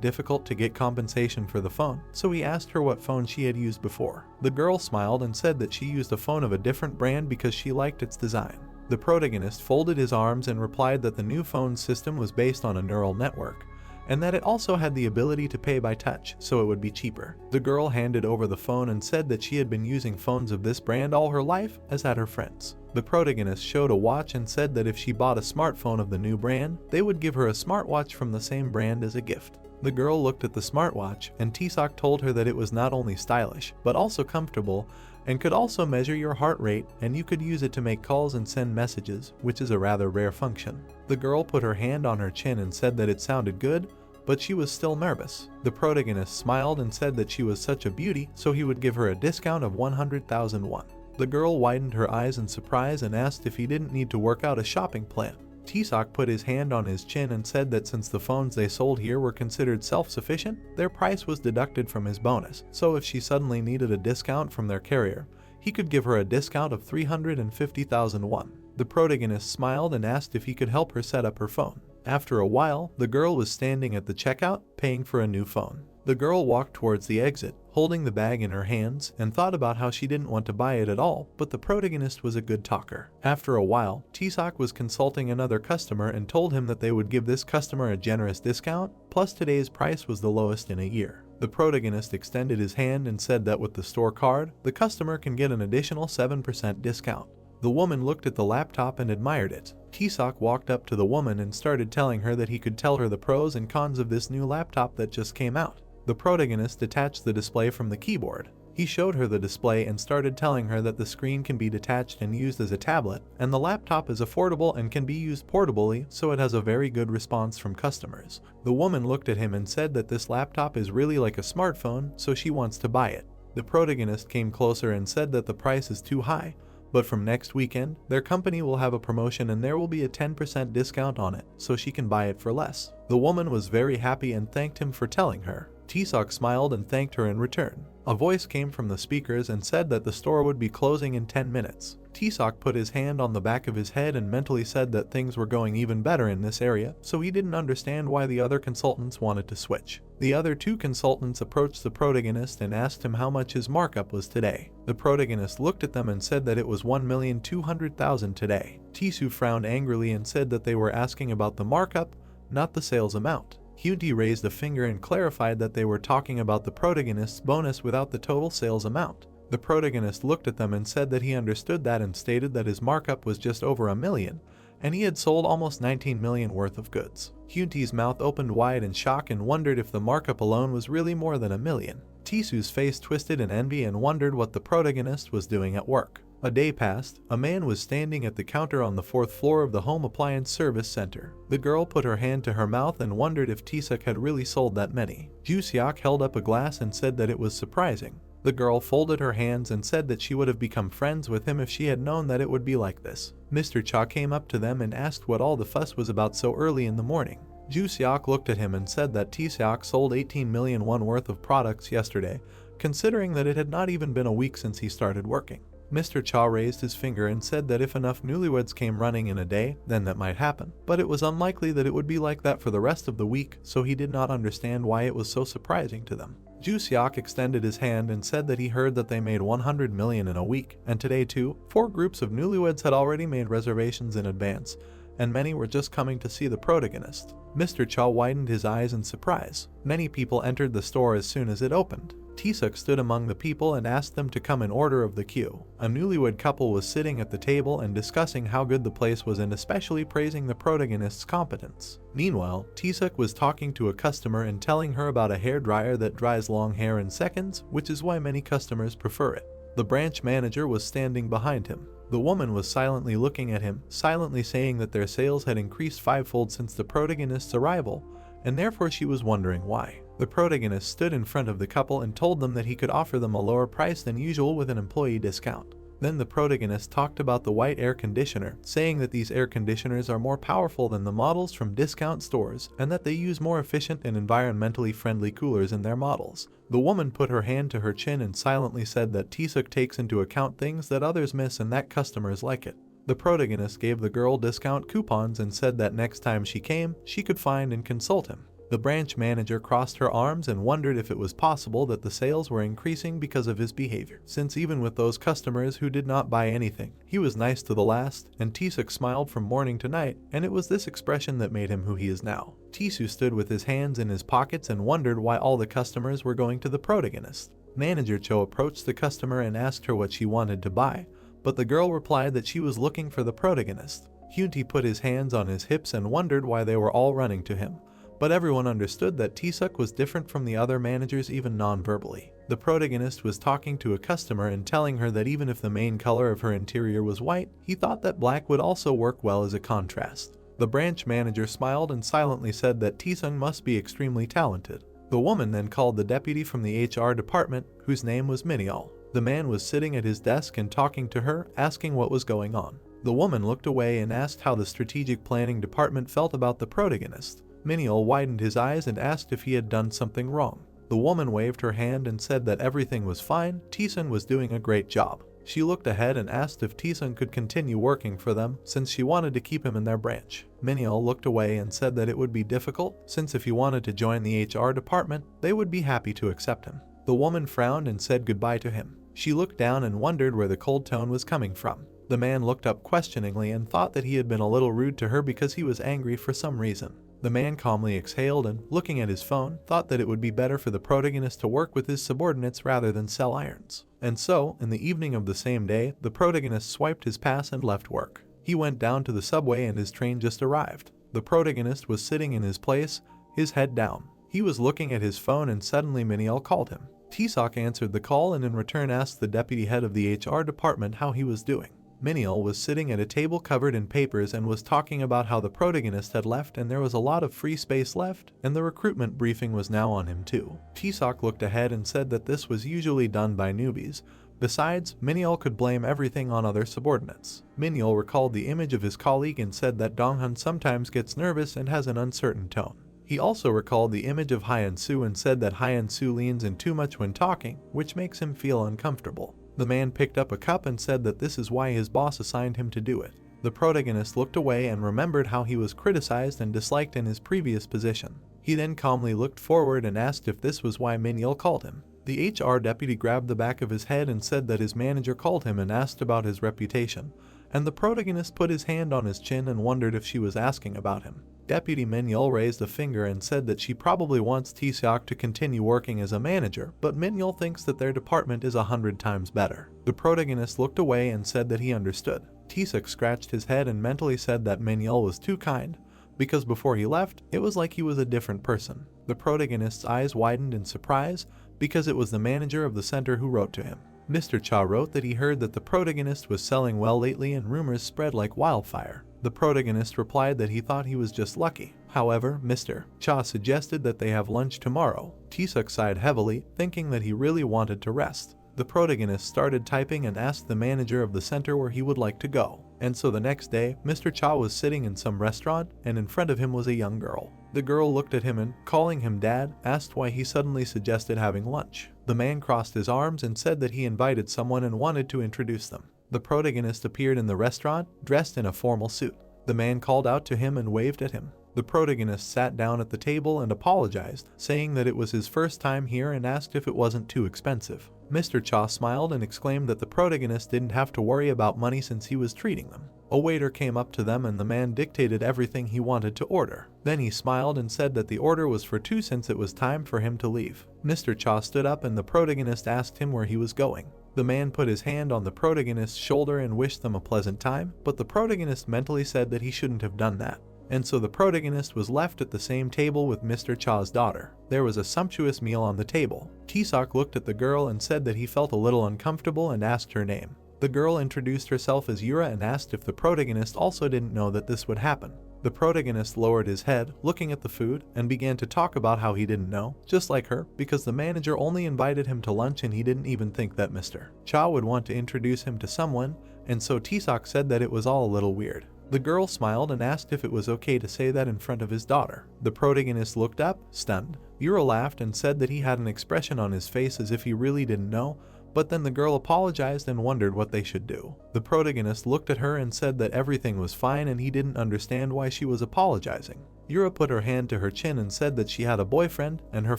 difficult to get compensation for the phone, so he asked her what phone she had used before. The girl smiled and said that she used a phone of a different brand because she liked its design. The protagonist folded his arms and replied that the new phone system was based on a neural network, and that it also had the ability to pay by touch, so it would be cheaper. The girl handed over the phone and said that she had been using phones of this brand all her life, as had her friends. The protagonist showed a watch and said that if she bought a smartphone of the new brand, they would give her a smartwatch from the same brand as a gift. The girl looked at the smartwatch, and Tisuk told her that it was not only stylish, but also comfortable, and could also measure your heart rate, and you could use it to make calls and send messages, which is a rather rare function. The girl put her hand on her chin and said that it sounded good, but she was still nervous. The protagonist smiled and said that she was such a beauty, so he would give her a discount of 100,000 won. The girl widened her eyes in surprise and asked if he didn't need to work out a shopping plan. Tisuk put his hand on his chin and said that since the phones they sold here were considered self-sufficient, their price was deducted from his bonus, so if she suddenly needed a discount from their carrier, he could give her a discount of 350,000 won. The protagonist smiled and asked if he could help her set up her phone. After a while, the girl was standing at the checkout, paying for a new phone. The girl walked towards the exit, holding the bag in her hands, and thought about how she didn't want to buy it at all, but the protagonist was a good talker. After a while, Tisuk was consulting another customer and told him that they would give this customer a generous discount, plus today's price was the lowest in a year. The protagonist extended his hand and said that with the store card, the customer can get an additional 7% discount. The woman looked at the laptop and admired it. Tisuk walked up to the woman and started telling her that he could tell her the pros and cons of this new laptop that just came out. The protagonist detached the display from the keyboard. He showed her the display and started telling her that the screen can be detached and used as a tablet, and the laptop is affordable and can be used portably, so it has a very good response from customers. The woman looked at him and said that this laptop is really like a smartphone, so she wants to buy it. The protagonist came closer and said that the price is too high, but from next weekend, their company will have a promotion and there will be a 10% discount on it, so she can buy it for less. The woman was very happy and thanked him for telling her. Tisuk smiled and thanked her in return. A voice came from the speakers and said that the store would be closing in 10 minutes. Tisuk put his hand on the back of his head and mentally said that things were going even better in this area, so he didn't understand why the other consultants wanted to switch. The other two consultants approached the protagonist and asked him how much his markup was today. The protagonist looked at them and said that it was 1,200,000 today. Tisu frowned angrily and said that they were asking about the markup, not the sales amount. Hyunti raised a finger and clarified that they were talking about the protagonist's bonus without the total sales amount. The protagonist looked at them and said that he understood that and stated that his markup was just over 1 million, and he had sold almost 19 million worth of goods. Hyunti's mouth opened wide in shock and wondered if the markup alone was really more than 1 million. Tisu's face twisted in envy and wondered what the protagonist was doing at work. A day passed. A man was standing at the counter on the 4th floor of the home appliance service center. The girl put her hand to her mouth and wondered if Taesuk had really sold that many. Joo-seok held up a glass and said that it was surprising. The girl folded her hands and said that she would have become friends with him if she had known that it would be like this. Mr. Cha came up to them and asked what all the fuss was about so early in the morning. Joo-seok looked at him and said that Taesuk sold 18 million won worth of products yesterday, considering that it had not even been a week since he started working. Mr. Cha raised his finger and said that if enough newlyweds came running in a day, then that might happen, but it was unlikely that it would be like that for the rest of the week, so he did not understand why it was so surprising to them. Joo-seok extended his hand and said that he heard that they made 100 million in a week, and today too, 4 groups of newlyweds had already made reservations in advance, and many were just coming to see the protagonist. Mr. Cha widened his eyes in surprise. Many people entered the store as soon as it opened. Taesuk stood among the people and asked them to come in order of the queue. A newlywed couple was sitting at the table and discussing how good the place was and especially praising the protagonist's competence. Meanwhile, Taesuk was talking to a customer and telling her about a hair dryer that dries long hair in seconds, which is why many customers prefer it. The branch manager was standing behind him. The woman was silently looking at him, silently saying that their sales had increased 5-fold since the protagonist's arrival, and therefore she was wondering why. The protagonist stood in front of the couple and told them that he could offer them a lower price than usual with an employee discount. Then the protagonist talked about the white air conditioner, saying that these air conditioners are more powerful than the models from discount stores and that they use more efficient and environmentally friendly coolers in their models. The woman put her hand to her chin and silently said that Taesuk takes into account things that others miss and that customers like it. The protagonist gave the girl discount coupons and said that next time she came, she could find and consult him. The branch manager crossed her arms and wondered if it was possible that the sales were increasing because of his behavior, since even with those customers who did not buy anything, he was nice to the last, and Taesuk smiled from morning to night, and it was this expression that made him who he is now. Taesuk stood with his hands in his pockets and wondered why all the customers were going to the protagonist. Manager Cho approached the customer and asked her what she wanted to buy, but the girl replied that she was looking for the protagonist. Hyunti put his hands on his hips and wondered why they were all running to him. But everyone understood that Taesuk was different from the other managers even non-verbally. The protagonist was talking to a customer and telling her that even if the main color of her interior was white, he thought that black would also work well as a contrast. The branch manager smiled and silently said that Taesuk must be extremely talented. The woman then called the deputy from the HR department, whose name was Miniol. The man was sitting at his desk and talking to her, asking what was going on. The woman looked away and asked how the strategic planning department felt about the protagonist. Miniol widened his eyes and asked if he had done something wrong. The woman waved her hand and said that everything was fine, Taesuk was doing a great job. She looked ahead and asked if Taesuk could continue working for them, since she wanted to keep him in their branch. Miniol looked away and said that it would be difficult, since if he wanted to join the HR department, they would be happy to accept him. The woman frowned and said goodbye to him. She looked down and wondered where the cold tone was coming from. The man looked up questioningly and thought that he had been a little rude to her because he was angry for some reason. The man calmly exhaled and, looking at his phone, thought that it would be better for the protagonist to work with his subordinates rather than sell irons. And so, in the evening of the same day, the protagonist swiped his pass and left work. He went down to the subway and his train just arrived. The protagonist was sitting in his place, his head down. He was looking at his phone and suddenly Miniol called him. Taesuk answered the call and in return asked the deputy head of the HR department how he was doing. Miniol was sitting at a table covered in papers and was talking about how the protagonist had left and there was a lot of free space left, and the recruitment briefing was now on him too. Taesuk looked ahead and said that this was usually done by newbies. Besides, Miniol could blame everything on other subordinates. Miniol recalled the image of his colleague and said that Donghyun sometimes gets nervous and has an uncertain tone. He also recalled the image of Hyun-soo and said that Hyun-soo leans in too much when talking, which makes him feel uncomfortable. The man picked up a cup and said that this is why his boss assigned him to do it. The protagonist looked away and remembered how he was criticized and disliked in his previous position. He then calmly looked forward and asked if this was why Miniol called him. The HR deputy grabbed the back of his head and said that his manager called him and asked about his reputation, and the protagonist put his hand on his chin and wondered if she was asking about him. Deputy Miniol raised a finger and said that she probably wants Taesuk to continue working as a manager, but Miniol thinks that their department is 100 times better. The protagonist looked away and said that he understood. Taesuk scratched his head and mentally said that Miniol was too kind, because before he left, it was like he was a different person. The protagonist's eyes widened in surprise, because it was the manager of the center who wrote to him. Mr. Cha wrote that he heard that the protagonist was selling well lately and rumors spread like wildfire. The protagonist replied that he thought he was just lucky. However, Mr. Cha suggested that they have lunch tomorrow. Taesuk sighed heavily, thinking that he really wanted to rest. The protagonist started typing and asked the manager of the center where he would like to go. And so the next day, Mr. Cha was sitting in some restaurant, and in front of him was a young girl. The girl looked at him and, calling him dad, asked why he suddenly suggested having lunch. The man crossed his arms and said that he invited someone and wanted to introduce them. The protagonist appeared in the restaurant, dressed in a formal suit. The man called out to him and waved at him. The protagonist sat down at the table and apologized, saying that it was his first time here and asked if it wasn't too expensive. Mr. Cha smiled and exclaimed that the protagonist didn't have to worry about money since he was treating them. A waiter came up to them and the man dictated everything he wanted to order. Then he smiled and said that the order was for two since it was time for him to leave. Mr. Cha stood up and the protagonist asked him where he was going. The man put his hand on the protagonist's shoulder and wished them a pleasant time, but the protagonist mentally said that he shouldn't have done that. And so the protagonist was left at the same table with Mr. Cha's daughter. There was a sumptuous meal on the table. Taesuk looked at the girl and said that he felt a little uncomfortable and asked her name. The girl introduced herself as Yura and asked if the protagonist also didn't know that this would happen. The protagonist lowered his head, looking at the food, and began to talk about how he didn't know, just like her, because the manager only invited him to lunch and he didn't even think that Mr. Cha would want to introduce him to someone, and so Taesuk said that it was all a little weird. The girl smiled and asked if it was okay to say that in front of his daughter. The protagonist looked up, stunned. Yura laughed and said that he had an expression on his face as if he really didn't know, but then the girl apologized and wondered what they should do. The protagonist looked at her and said that everything was fine and he didn't understand why she was apologizing. Yura put her hand to her chin and said that she had a boyfriend and her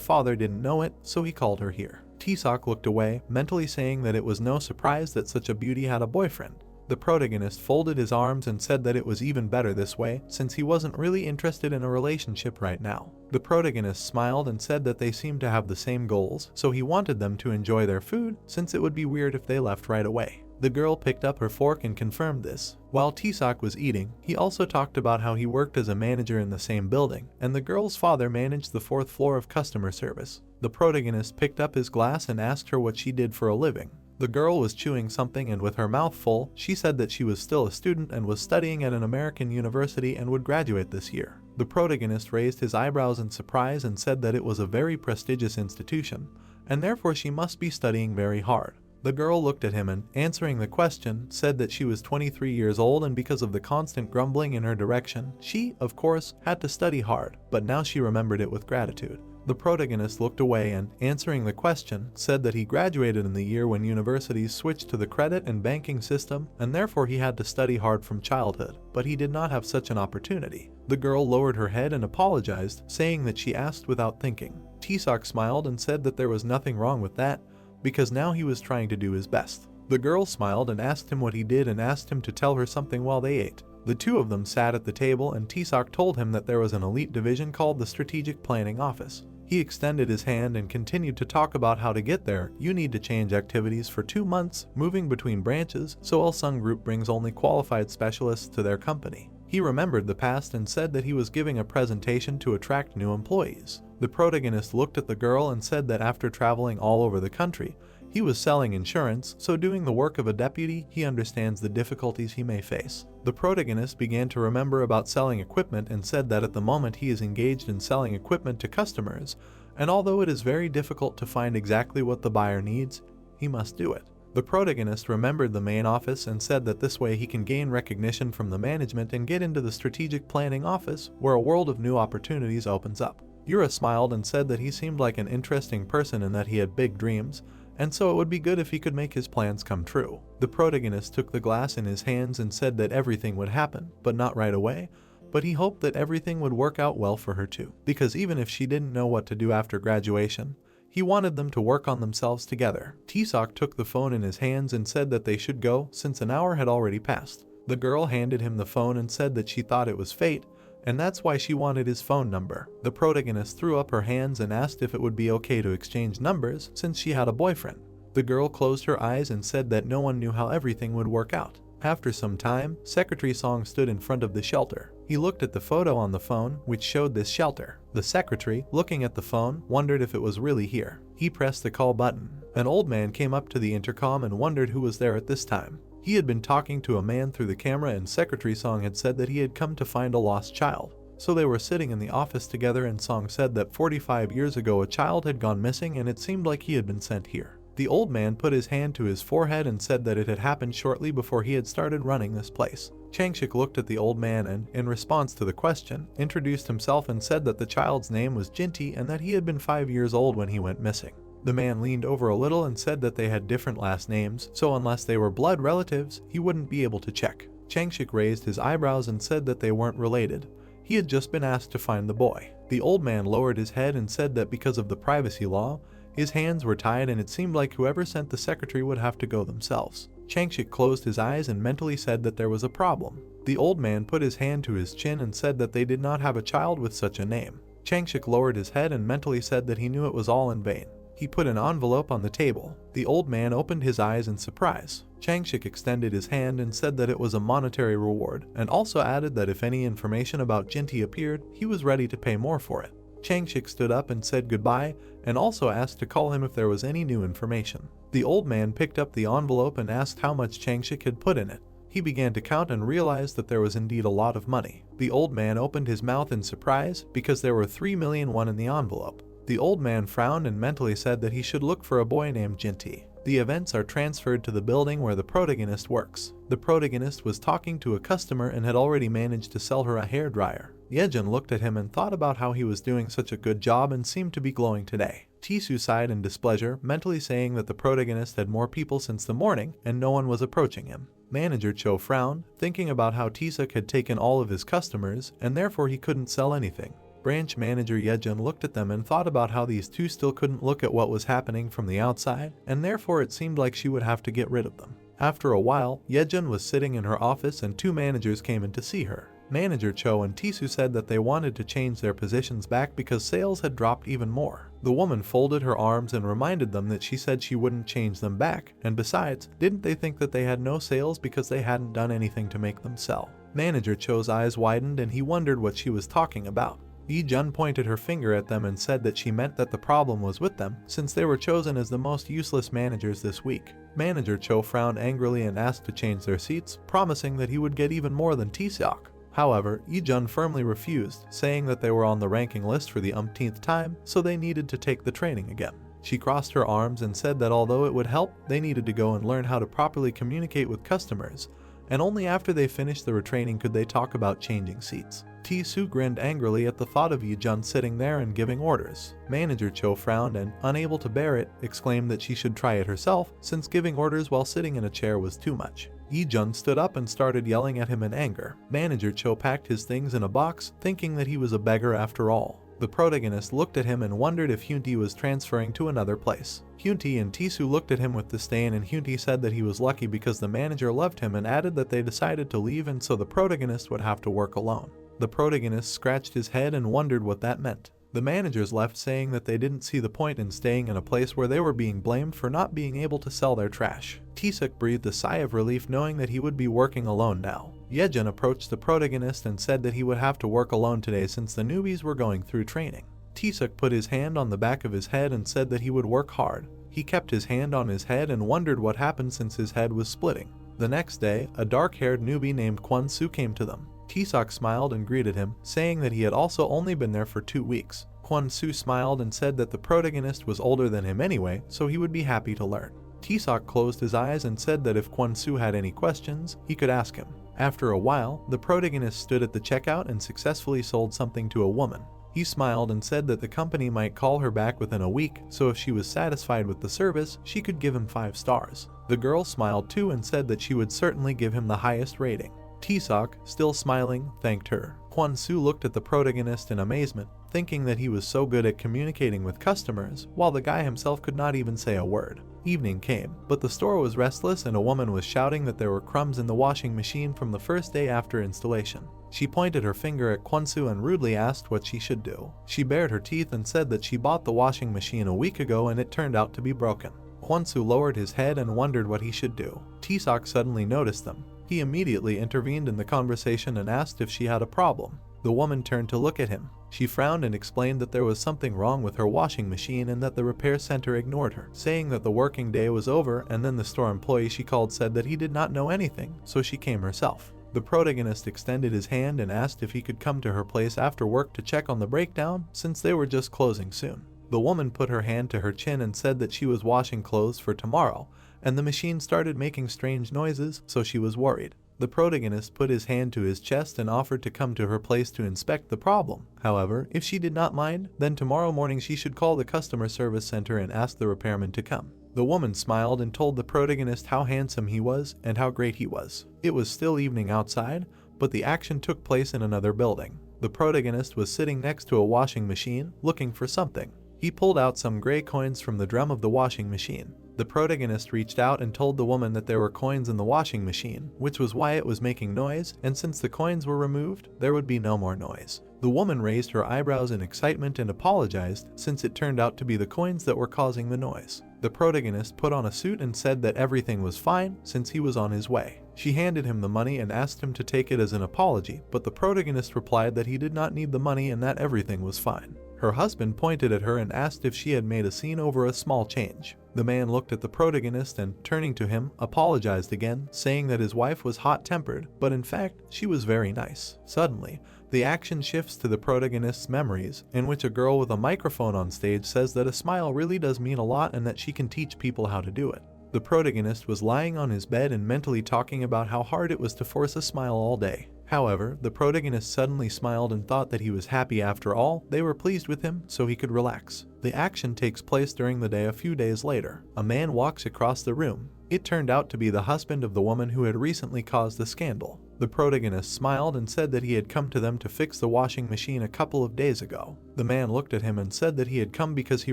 father didn't know it, so he called her here. Taesuk looked away, mentally saying that it was no surprise that such a beauty had a boyfriend. The protagonist folded his arms and said that it was even better this way, since he wasn't really interested in a relationship right now. The protagonist smiled and said that they seemed to have the same goals, so he wanted them to enjoy their food, since it would be weird if they left right away. The girl picked up her fork and confirmed this. While Taesuk was eating, he also talked about how he worked as a manager in the same building, and the girl's father managed the 4th floor of customer service. The protagonist picked up his glass and asked her what she did for a living. The girl was chewing something and with her mouth full, she said that she was still a student and was studying at an American university and would graduate this year. The protagonist raised his eyebrows in surprise and said that it was a very prestigious institution, and therefore she must be studying very hard. The girl looked at him and, answering the question, said that she was 23 years old and because of the constant grumbling in her direction, she, of course, had to study hard, but now she remembered it with gratitude. The protagonist looked away and, answering the question, said that he graduated in the year when universities switched to the credit and banking system, and therefore he had to study hard from childhood, but he did not have such an opportunity. The girl lowered her head and apologized, saying that she asked without thinking. Taesuk smiled and said that there was nothing wrong with that, because now he was trying to do his best. The girl smiled and asked him what he did and asked him to tell her something while they ate. The two of them sat at the table and Taesuk told him that there was an elite division called the Strategic Planning Office. He extended his hand and continued to talk about how to get there. You need to change activities for 2 months, moving between branches, so Ulsung Group brings only qualified specialists to their company. He remembered the past and said that he was giving a presentation to attract new employees. The protagonist looked at the girl and said that after traveling all over the country, he was selling insurance, so doing the work of a deputy, he understands the difficulties he may face. The protagonist began to remember about selling equipment and said that at the moment he is engaged in selling equipment to customers, and although it is very difficult to find exactly what the buyer needs, he must do it. The protagonist remembered the main office and said that this way he can gain recognition from the management and get into the strategic planning office, where a world of new opportunities opens up. Yura smiled and said that he seemed like an interesting person and that he had big dreams, and so it would be good if he could make his plans come true. The protagonist took the glass in his hands and said that everything would happen, but not right away, but he hoped that everything would work out well for her too, because even if she didn't know what to do after graduation, he wanted them to work on themselves together. Taesuk took the phone in his hands and said that they should go since an hour had already passed. The girl handed him the phone and said that she thought it was fate, and that's why she wanted his phone number. The protagonist threw up her hands and asked if it would be okay to exchange numbers since she had a boyfriend. The girl closed her eyes and said that no one knew how everything would work out. After some time, Secretary Song stood in front of the shelter. He looked at the photo on the phone, which showed this shelter. The secretary, looking at the phone, wondered if it was really here. He pressed the call button. An old man came up to the intercom and wondered who was there at this time. He had been talking to a man through the camera, and Secretary Song had said that he had come to find a lost child. So they were sitting in the office together, and Song said that 45 years ago a child had gone missing and it seemed like he had been sent here. The old man put his hand to his forehead and said that it had happened shortly before he had started running this place. Changshik looked at the old man and, in response to the question, introduced himself and said that the child's name was Jinti and that he had been 5 years old when he went missing. The man leaned over a little and said that they had different last names, so unless they were blood relatives, he wouldn't be able to check. Changshik raised his eyebrows and said that they weren't related. He had just been asked to find the boy. The old man lowered his head and said that because of the privacy law, his hands were tied and it seemed like whoever sent the secretary would have to go themselves. Changshik closed his eyes and mentally said that there was a problem. The old man put his hand to his chin and said that they did not have a child with such a name. Changshik lowered his head and mentally said that he knew it was all in vain. He put an envelope on the table. The old man opened his eyes in surprise. Changshik extended his hand and said that it was a monetary reward, and also added that if any information about Jinti appeared, he was ready to pay more for it. Changshik stood up and said goodbye, and also asked to call him if there was any new information. The old man picked up the envelope and asked how much Changshik had put in it. He began to count and realized that there was indeed a lot of money. The old man opened his mouth in surprise because there were 3 million won in the envelope. The old man frowned and mentally said that he should look for a boy named Jinti. The events are transferred to the building where the protagonist works. The protagonist was talking to a customer and had already managed to sell her a hairdryer. Yejun looked at him and thought about how he was doing such a good job and seemed to be glowing today. Tisu sighed in displeasure, mentally saying that the protagonist had more people since the morning and no one was approaching him. Manager Cho frowned, thinking about how Tisuk had taken all of his customers and therefore he couldn't sell anything. Branch manager Yejun looked at them and thought about how these two still couldn't look at what was happening from the outside, and therefore it seemed like she would have to get rid of them. After a while, Yejun was sitting in her office and two managers came in to see her. Manager Cho and Tisu said that they wanted to change their positions back because sales had dropped even more. The woman folded her arms and reminded them that she said she wouldn't change them back, and besides, didn't they think that they had no sales because they hadn't done anything to make them sell? Manager Cho's eyes widened and he wondered what she was talking about. Yi-jun pointed her finger at them and said that she meant that the problem was with them, since they were chosen as the most useless managers this week. Manager Cho frowned angrily and asked to change their seats, promising that he would get even more than T-Seok. However, Yi-jun firmly refused, saying that they were on the ranking list for the umpteenth time, so they needed to take the training again. She crossed her arms and said that although it would help, they needed to go and learn how to properly communicate with customers, and only after they finished the retraining could they talk about changing seats. T-Su grinned angrily at the thought of Yi-jun sitting there and giving orders. Manager Cho frowned and, unable to bear it, exclaimed that she should try it herself, since giving orders while sitting in a chair was too much. Yi-jun stood up and started yelling at him in anger. Manager Cho packed his things in a box, thinking that he was a beggar after all. The protagonist looked at him and wondered if Hyunti was transferring to another place. Hyunti and Tisu looked at him with disdain, and Hyunti said that he was lucky because the manager loved him and added that they decided to leave and so the protagonist would have to work alone. The protagonist scratched his head and wondered what that meant. The managers left saying that they didn't see the point in staying in a place where they were being blamed for not being able to sell their trash. Tisuk breathed a sigh of relief knowing that he would be working alone now. Yejun approached the protagonist and said that he would have to work alone today since the newbies were going through training. Tisuk put his hand on the back of his head and said that he would work hard. He kept his hand on his head and wondered what happened since his head was splitting. The next day, a dark-haired newbie named Kwon-soo came to them. Tisuk smiled and greeted him, saying that he had also only been there for 2 weeks. Kwon-soo smiled and said that the protagonist was older than him anyway, so he would be happy to learn. Tisuk closed his eyes and said that if Kwon-soo had any questions, he could ask him. After a while, the protagonist stood at the checkout and successfully sold something to a woman. He smiled and said that the company might call her back within a week, so if she was satisfied with the service, she could give him 5 stars. The girl smiled too and said that she would certainly give him the highest rating. Tisuk, still smiling, thanked her. Kwon-soo looked at the protagonist in amazement, thinking that he was so good at communicating with customers, while the guy himself could not even say a word. Evening came, but the store was restless and a woman was shouting that there were crumbs in the washing machine from the first day after installation. She pointed her finger at Kwon-soo and rudely asked what she should do. She bared her teeth and said that she bought the washing machine a week ago and it turned out to be broken. Kwon-soo lowered his head and wondered what he should do. Tisuk suddenly noticed them. He immediately intervened in the conversation and asked if she had a problem. The woman turned to look at him. She frowned and explained that there was something wrong with her washing machine and that the repair center ignored her, saying that the working day was over, and then the store employee she called said that he did not know anything, so she came herself. The protagonist extended his hand and asked if he could come to her place after work to check on the breakdown, since they were just closing soon. The woman put her hand to her chin and said that she was washing clothes for tomorrow, and the machine started making strange noises, so she was worried. The protagonist put his hand to his chest and offered to come to her place to inspect the problem. However, if she did not mind, then tomorrow morning she should call the customer service center and ask the repairman to come. The woman smiled and told the protagonist how handsome he was and how great he was. It was still evening outside, but the action took place in another building. The protagonist was sitting next to a washing machine, looking for something. He pulled out some gray coins from the drum of the washing machine. The protagonist reached out and told the woman that there were coins in the washing machine, which was why it was making noise, and since the coins were removed, there would be no more noise. The woman raised her eyebrows in excitement and apologized, since it turned out to be the coins that were causing the noise. The protagonist put on a suit and said that everything was fine, since he was on his way. She handed him the money and asked him to take it as an apology, but the protagonist replied that he did not need the money and that everything was fine. Her husband pointed at her and asked if she had made a scene over a small change. The man looked at the protagonist and, turning to him, apologized again, saying that his wife was hot-tempered, but in fact, she was very nice. Suddenly, the action shifts to the protagonist's memories, in which a girl with a microphone on stage says that a smile really does mean a lot and that she can teach people how to do it. The protagonist was lying on his bed and mentally talking about how hard it was to force a smile all day. However, the protagonist suddenly smiled and thought that he was happy after all. They were pleased with him, so he could relax. The action takes place during the day a few days later. A man walks across the room. It turned out to be the husband of the woman who had recently caused the scandal. The protagonist smiled and said that he had come to them to fix the washing machine a couple of days ago. The man looked at him and said that he had come because he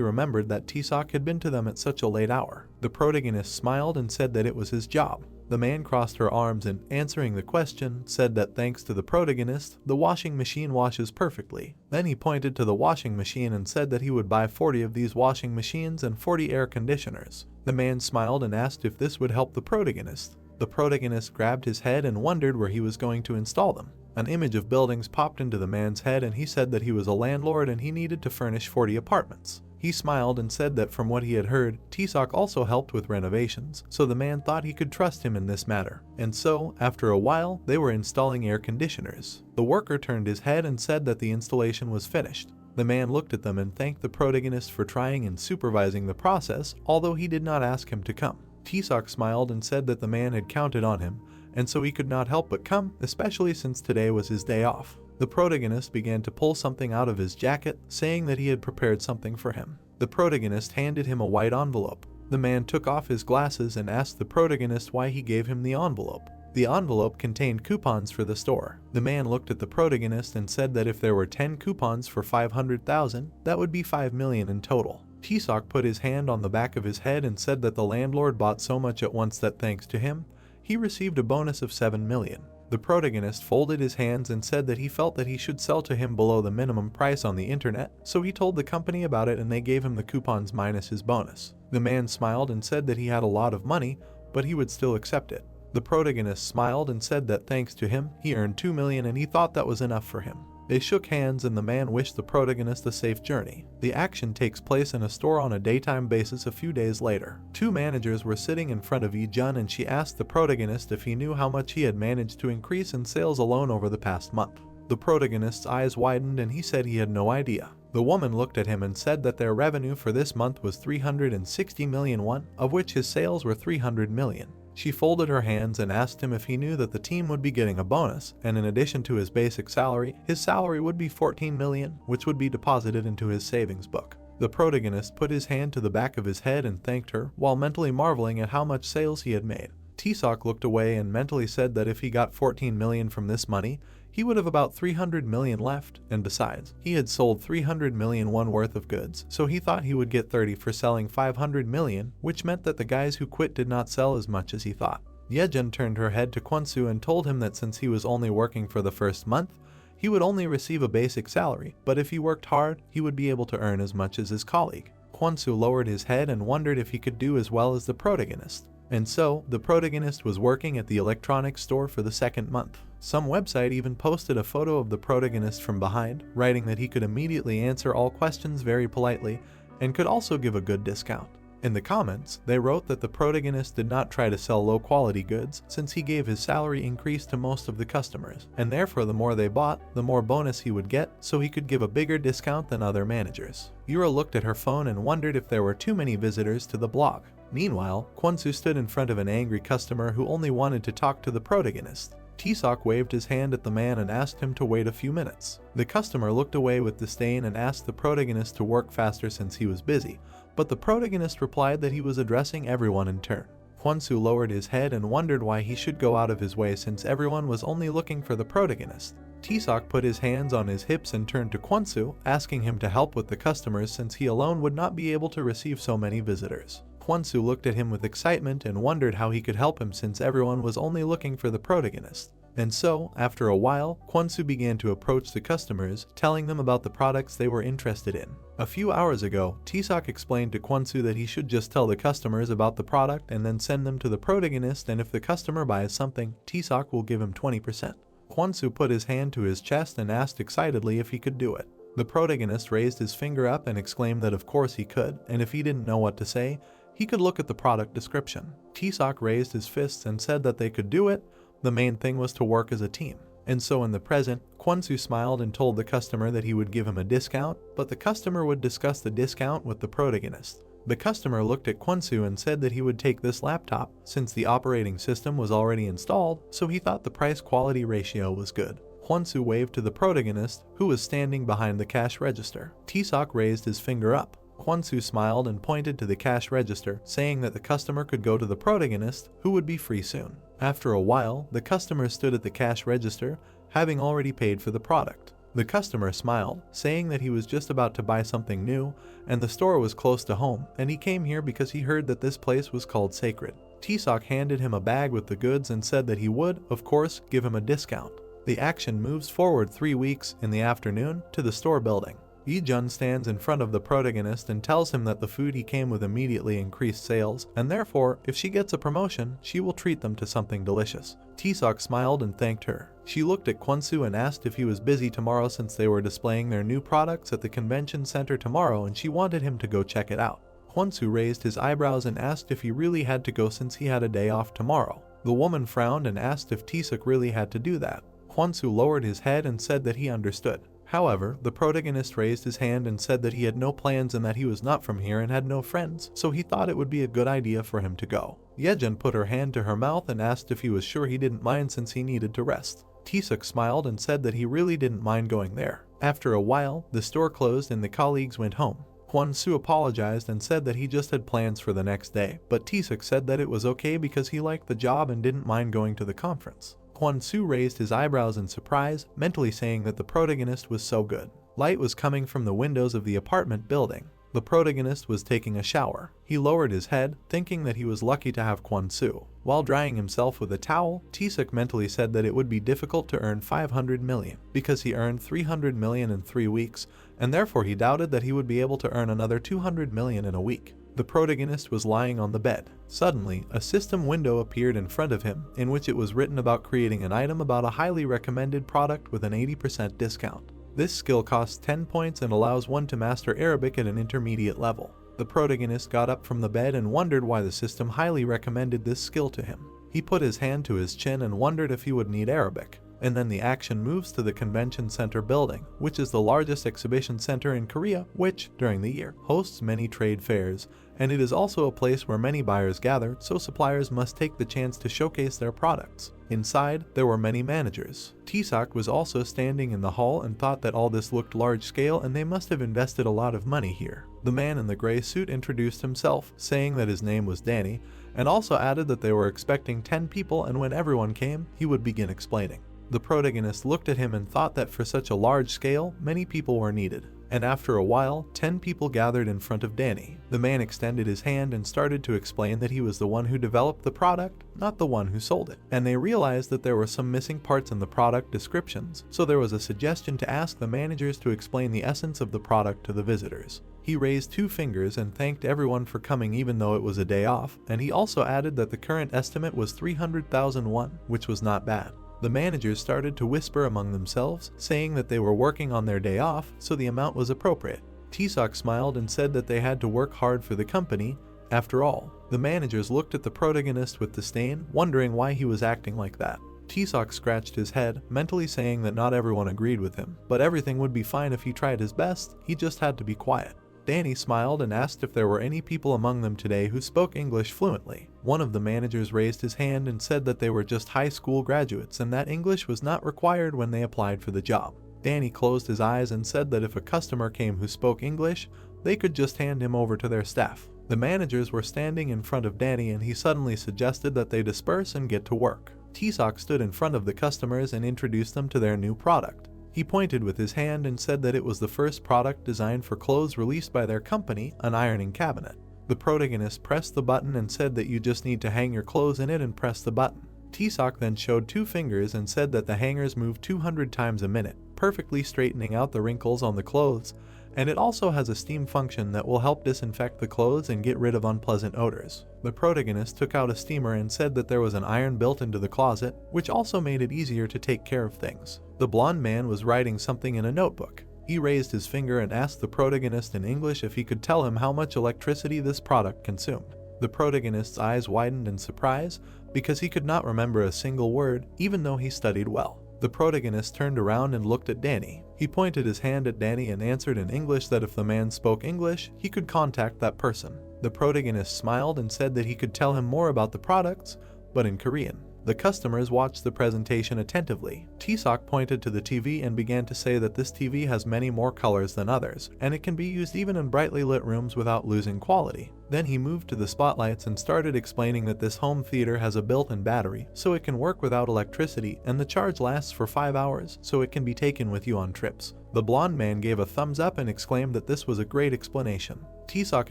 remembered that Tisak had been to them at such a late hour. The protagonist smiled and said that it was his job. The man crossed her arms and, answering the question, said that thanks to the protagonist, the washing machine washes perfectly. Then he pointed to the washing machine and said that he would buy 40 of these washing machines and 40 air conditioners. The man smiled and asked if this would help the protagonist. The protagonist grabbed his head and wondered where he was going to install them. An image of buildings popped into the man's head and he said that he was a landlord and he needed to furnish 40 apartments. He smiled and said that from what he had heard, Tisak also helped with renovations, so the man thought he could trust him in this matter. And so, after a while, they were installing air conditioners. The worker turned his head and said that the installation was finished. The man looked at them and thanked the protagonist for trying and supervising the process, although he did not ask him to come. Tisak smiled and said that the man had counted on him, and so he could not help but come, especially since today was his day off. The protagonist began to pull something out of his jacket, saying that he had prepared something for him. The protagonist handed him a white envelope. The man took off his glasses and asked the protagonist why he gave him the envelope. The envelope contained coupons for the store. The man looked at the protagonist and said that if there were 10 coupons for 500,000, that would be 5 million in total. Tisak put his hand on the back of his head and said that the landlord bought so much at once that thanks to him, he received a bonus of 7 million. The protagonist folded his hands and said that he felt that he should sell to him below the minimum price on the internet, so he told the company about it and they gave him the coupons minus his bonus. The man smiled and said that he had a lot of money, but he would still accept it. The protagonist smiled and said that thanks to him, he earned 2 million and he thought that was enough for him. They shook hands and the man wished the protagonist a safe journey. The action takes place in a store on a daytime basis a few days later. Two managers were sitting in front of Yi-jun and she asked the protagonist if he knew how much he had managed to increase in sales alone over the past month. The protagonist's eyes widened and he said he had no idea. The woman looked at him and said that their revenue for this month was 360 million won, of which his sales were 300 million. She folded her hands and asked him if he knew that the team would be getting a bonus, and in addition to his basic salary, his salary would be 14 million, which would be deposited into his savings book. The protagonist put his hand to the back of his head and thanked her, while mentally marveling at how much sales he had made. Tisak looked away and mentally said that if he got 14 million from this money, he would have about 300 million left, and besides, he had sold 300 million won worth of goods, so he thought he would get 30 for selling 500 million, which meant that the guys who quit did not sell as much as he thought. Yejun turned her head to Kwon-soo and told him that since he was only working for the first month, he would only receive a basic salary, but if he worked hard, he would be able to earn as much as his colleague. Kwon-soo lowered his head and wondered if he could do as well as the protagonist. And so, the protagonist was working at the electronics store for the second month. Some website even posted a photo of the protagonist from behind, writing that he could immediately answer all questions very politely and could also give a good discount. In the comments, they wrote that the protagonist did not try to sell low-quality goods since he gave his salary increase to most of the customers, and therefore the more they bought, the more bonus he would get, so he could give a bigger discount than other managers. Yura looked at her phone and wondered if there were too many visitors to the blog. Meanwhile, Kwon-soo stood in front of an angry customer who only wanted to talk to the protagonist. Taesok waved his hand at the man and asked him to wait a few minutes. The customer looked away with disdain and asked the protagonist to work faster since he was busy, but the protagonist replied that he was addressing everyone in turn. Kwon-soo lowered his head and wondered why he should go out of his way since everyone was only looking for the protagonist. Taesok put his hands on his hips and turned to Kwon-soo, asking him to help with the customers since he alone would not be able to receive so many visitors. Kwon-soo looked at him with excitement and wondered how he could help him since everyone was only looking for the protagonist. And so, after a while, Kwon-soo began to approach the customers, telling them about the products they were interested in. A few hours ago, Taesok explained to Kwon-soo that he should just tell the customers about the product and then send them to the protagonist, and if the customer buys something, Taesok will give him 20%. Kwon-soo put his hand to his chest and asked excitedly if he could do it. The protagonist raised his finger up and exclaimed that of course he could, and if he didn't know what to say, he could look at the product description. Taesok raised his fists and said that they could do it. The main thing was to work as a team. And so in the present, Kwon-soo smiled and told the customer that he would give him a discount, but the customer would discuss the discount with the protagonist. The customer looked at Kwon-soo and said that he would take this laptop, since the operating system was already installed, so he thought the price-quality ratio was good. Kwon-soo waved to the protagonist, who was standing behind the cash register. Taesok raised his finger up. Kwon-soo smiled and pointed to the cash register, saying that the customer could go to the protagonist, who would be free soon. After a while, the customer stood at the cash register, having already paid for the product. The customer smiled, saying that he was just about to buy something new, and the store was close to home, and he came here because he heard that this place was called Sacred. Taesok handed him a bag with the goods and said that he would, of course, give him a discount. The action moves forward 3 weeks, in the afternoon, to the store building. Yi-jun stands in front of the protagonist and tells him that the food he came with immediately increased sales, and therefore, if she gets a promotion, she will treat them to something delicious. Taesok smiled and thanked her. She looked at Kwon-soo and asked if he was busy tomorrow since they were displaying their new products at the convention center tomorrow and she wanted him to go check it out. Kwon-soo raised his eyebrows and asked if he really had to go since he had a day off tomorrow. The woman frowned and asked if Taesok really had to do that. Kwon-soo lowered his head and said that he understood. However, the protagonist raised his hand and said that he had no plans and that he was not from here and had no friends, so he thought it would be a good idea for him to go. Yejun put her hand to her mouth and asked if he was sure he didn't mind since he needed to rest. Taesok smiled and said that he really didn't mind going there. After a while, the store closed and the colleagues went home. Kwon-soo apologized and said that he just had plans for the next day, but Taesok said that it was okay because he liked the job and didn't mind going to the conference. Kwon-soo raised his eyebrows in surprise, mentally saying that the protagonist was so good. Light was coming from the windows of the apartment building. The protagonist was taking a shower. He lowered his head, thinking that he was lucky to have Kwon-soo. While drying himself with a towel, Taesok mentally said that it would be difficult to earn 500 million, because he earned 300 million in 3 weeks, and therefore he doubted that he would be able to earn another 200 million in a week. The protagonist was lying on the bed. Suddenly, a system window appeared in front of him, in which it was written about creating an item about a highly recommended product with an 80% discount. This skill costs 10 points and allows one to master Arabic at an intermediate level. The protagonist got up from the bed and wondered why the system highly recommended this skill to him. He put his hand to his chin and wondered if he would need Arabic. And then the action moves to the convention center building, which is the largest exhibition center in Korea, which, during the year, hosts many trade fairs, and it is also a place where many buyers gather, so suppliers must take the chance to showcase their products. Inside, there were many managers. Taesok was also standing in the hall and thought that all this looked large scale and they must have invested a lot of money here. The man in the gray suit introduced himself, saying that his name was Danny, and also added that they were expecting 10 people and when everyone came, he would begin explaining. The protagonist looked at him and thought that for such a large scale, many people were needed. And after a while, 10 people gathered in front of Danny. The man extended his hand and started to explain that he was the one who developed the product, not the one who sold it. And they realized that there were some missing parts in the product descriptions, so there was a suggestion to ask the managers to explain the essence of the product to the visitors. He raised 2 fingers and thanked everyone for coming even though it was a day off, and he also added that the current estimate was 300,000 won, which was not bad. The managers started to whisper among themselves, saying that they were working on their day off, so the amount was appropriate. Taesok smiled and said that they had to work hard for the company. After all, the managers looked at the protagonist with disdain, wondering why he was acting like that. Taesok scratched his head, mentally saying that not everyone agreed with him, but everything would be fine if he tried his best, he just had to be quiet. Danny smiled and asked if there were any people among them today who spoke English fluently. One of the managers raised his hand and said that they were just high school graduates and that English was not required when they applied for the job. Danny closed his eyes and said that if a customer came who spoke English, they could just hand him over to their staff. The managers were standing in front of Danny and he suddenly suggested that they disperse and get to work. Taesok stood in front of the customers and introduced them to their new product. He pointed with his hand and said that it was the first product designed for clothes released by their company, an ironing cabinet. The protagonist pressed the button and said that you just need to hang your clothes in it and press the button. Taesok then showed 2 fingers and said that the hangers move 200 times a minute, perfectly straightening out the wrinkles on the clothes, and it also has a steam function that will help disinfect the clothes and get rid of unpleasant odors. The protagonist took out a steamer and said that there was an iron built into the closet, which also made it easier to take care of things. The blonde man was writing something in a notebook. He raised his finger and asked the protagonist in English if he could tell him how much electricity this product consumed. The protagonist's eyes widened in surprise because he could not remember a single word, even though he studied well. The protagonist turned around and looked at Danny. He pointed his hand at Danny and answered in English that if the man spoke English, he could contact that person. The protagonist smiled and said that he could tell him more about the products, but in Korean. The customers watched the presentation attentively. Taesok pointed to the TV and began to say that this TV has many more colors than others, and it can be used even in brightly lit rooms without losing quality. Then he moved to the spotlights and started explaining that this home theater has a built-in battery, so it can work without electricity, and the charge lasts for 5 hours, so it can be taken with you on trips. The blonde man gave a thumbs up and exclaimed that this was a great explanation. Taesok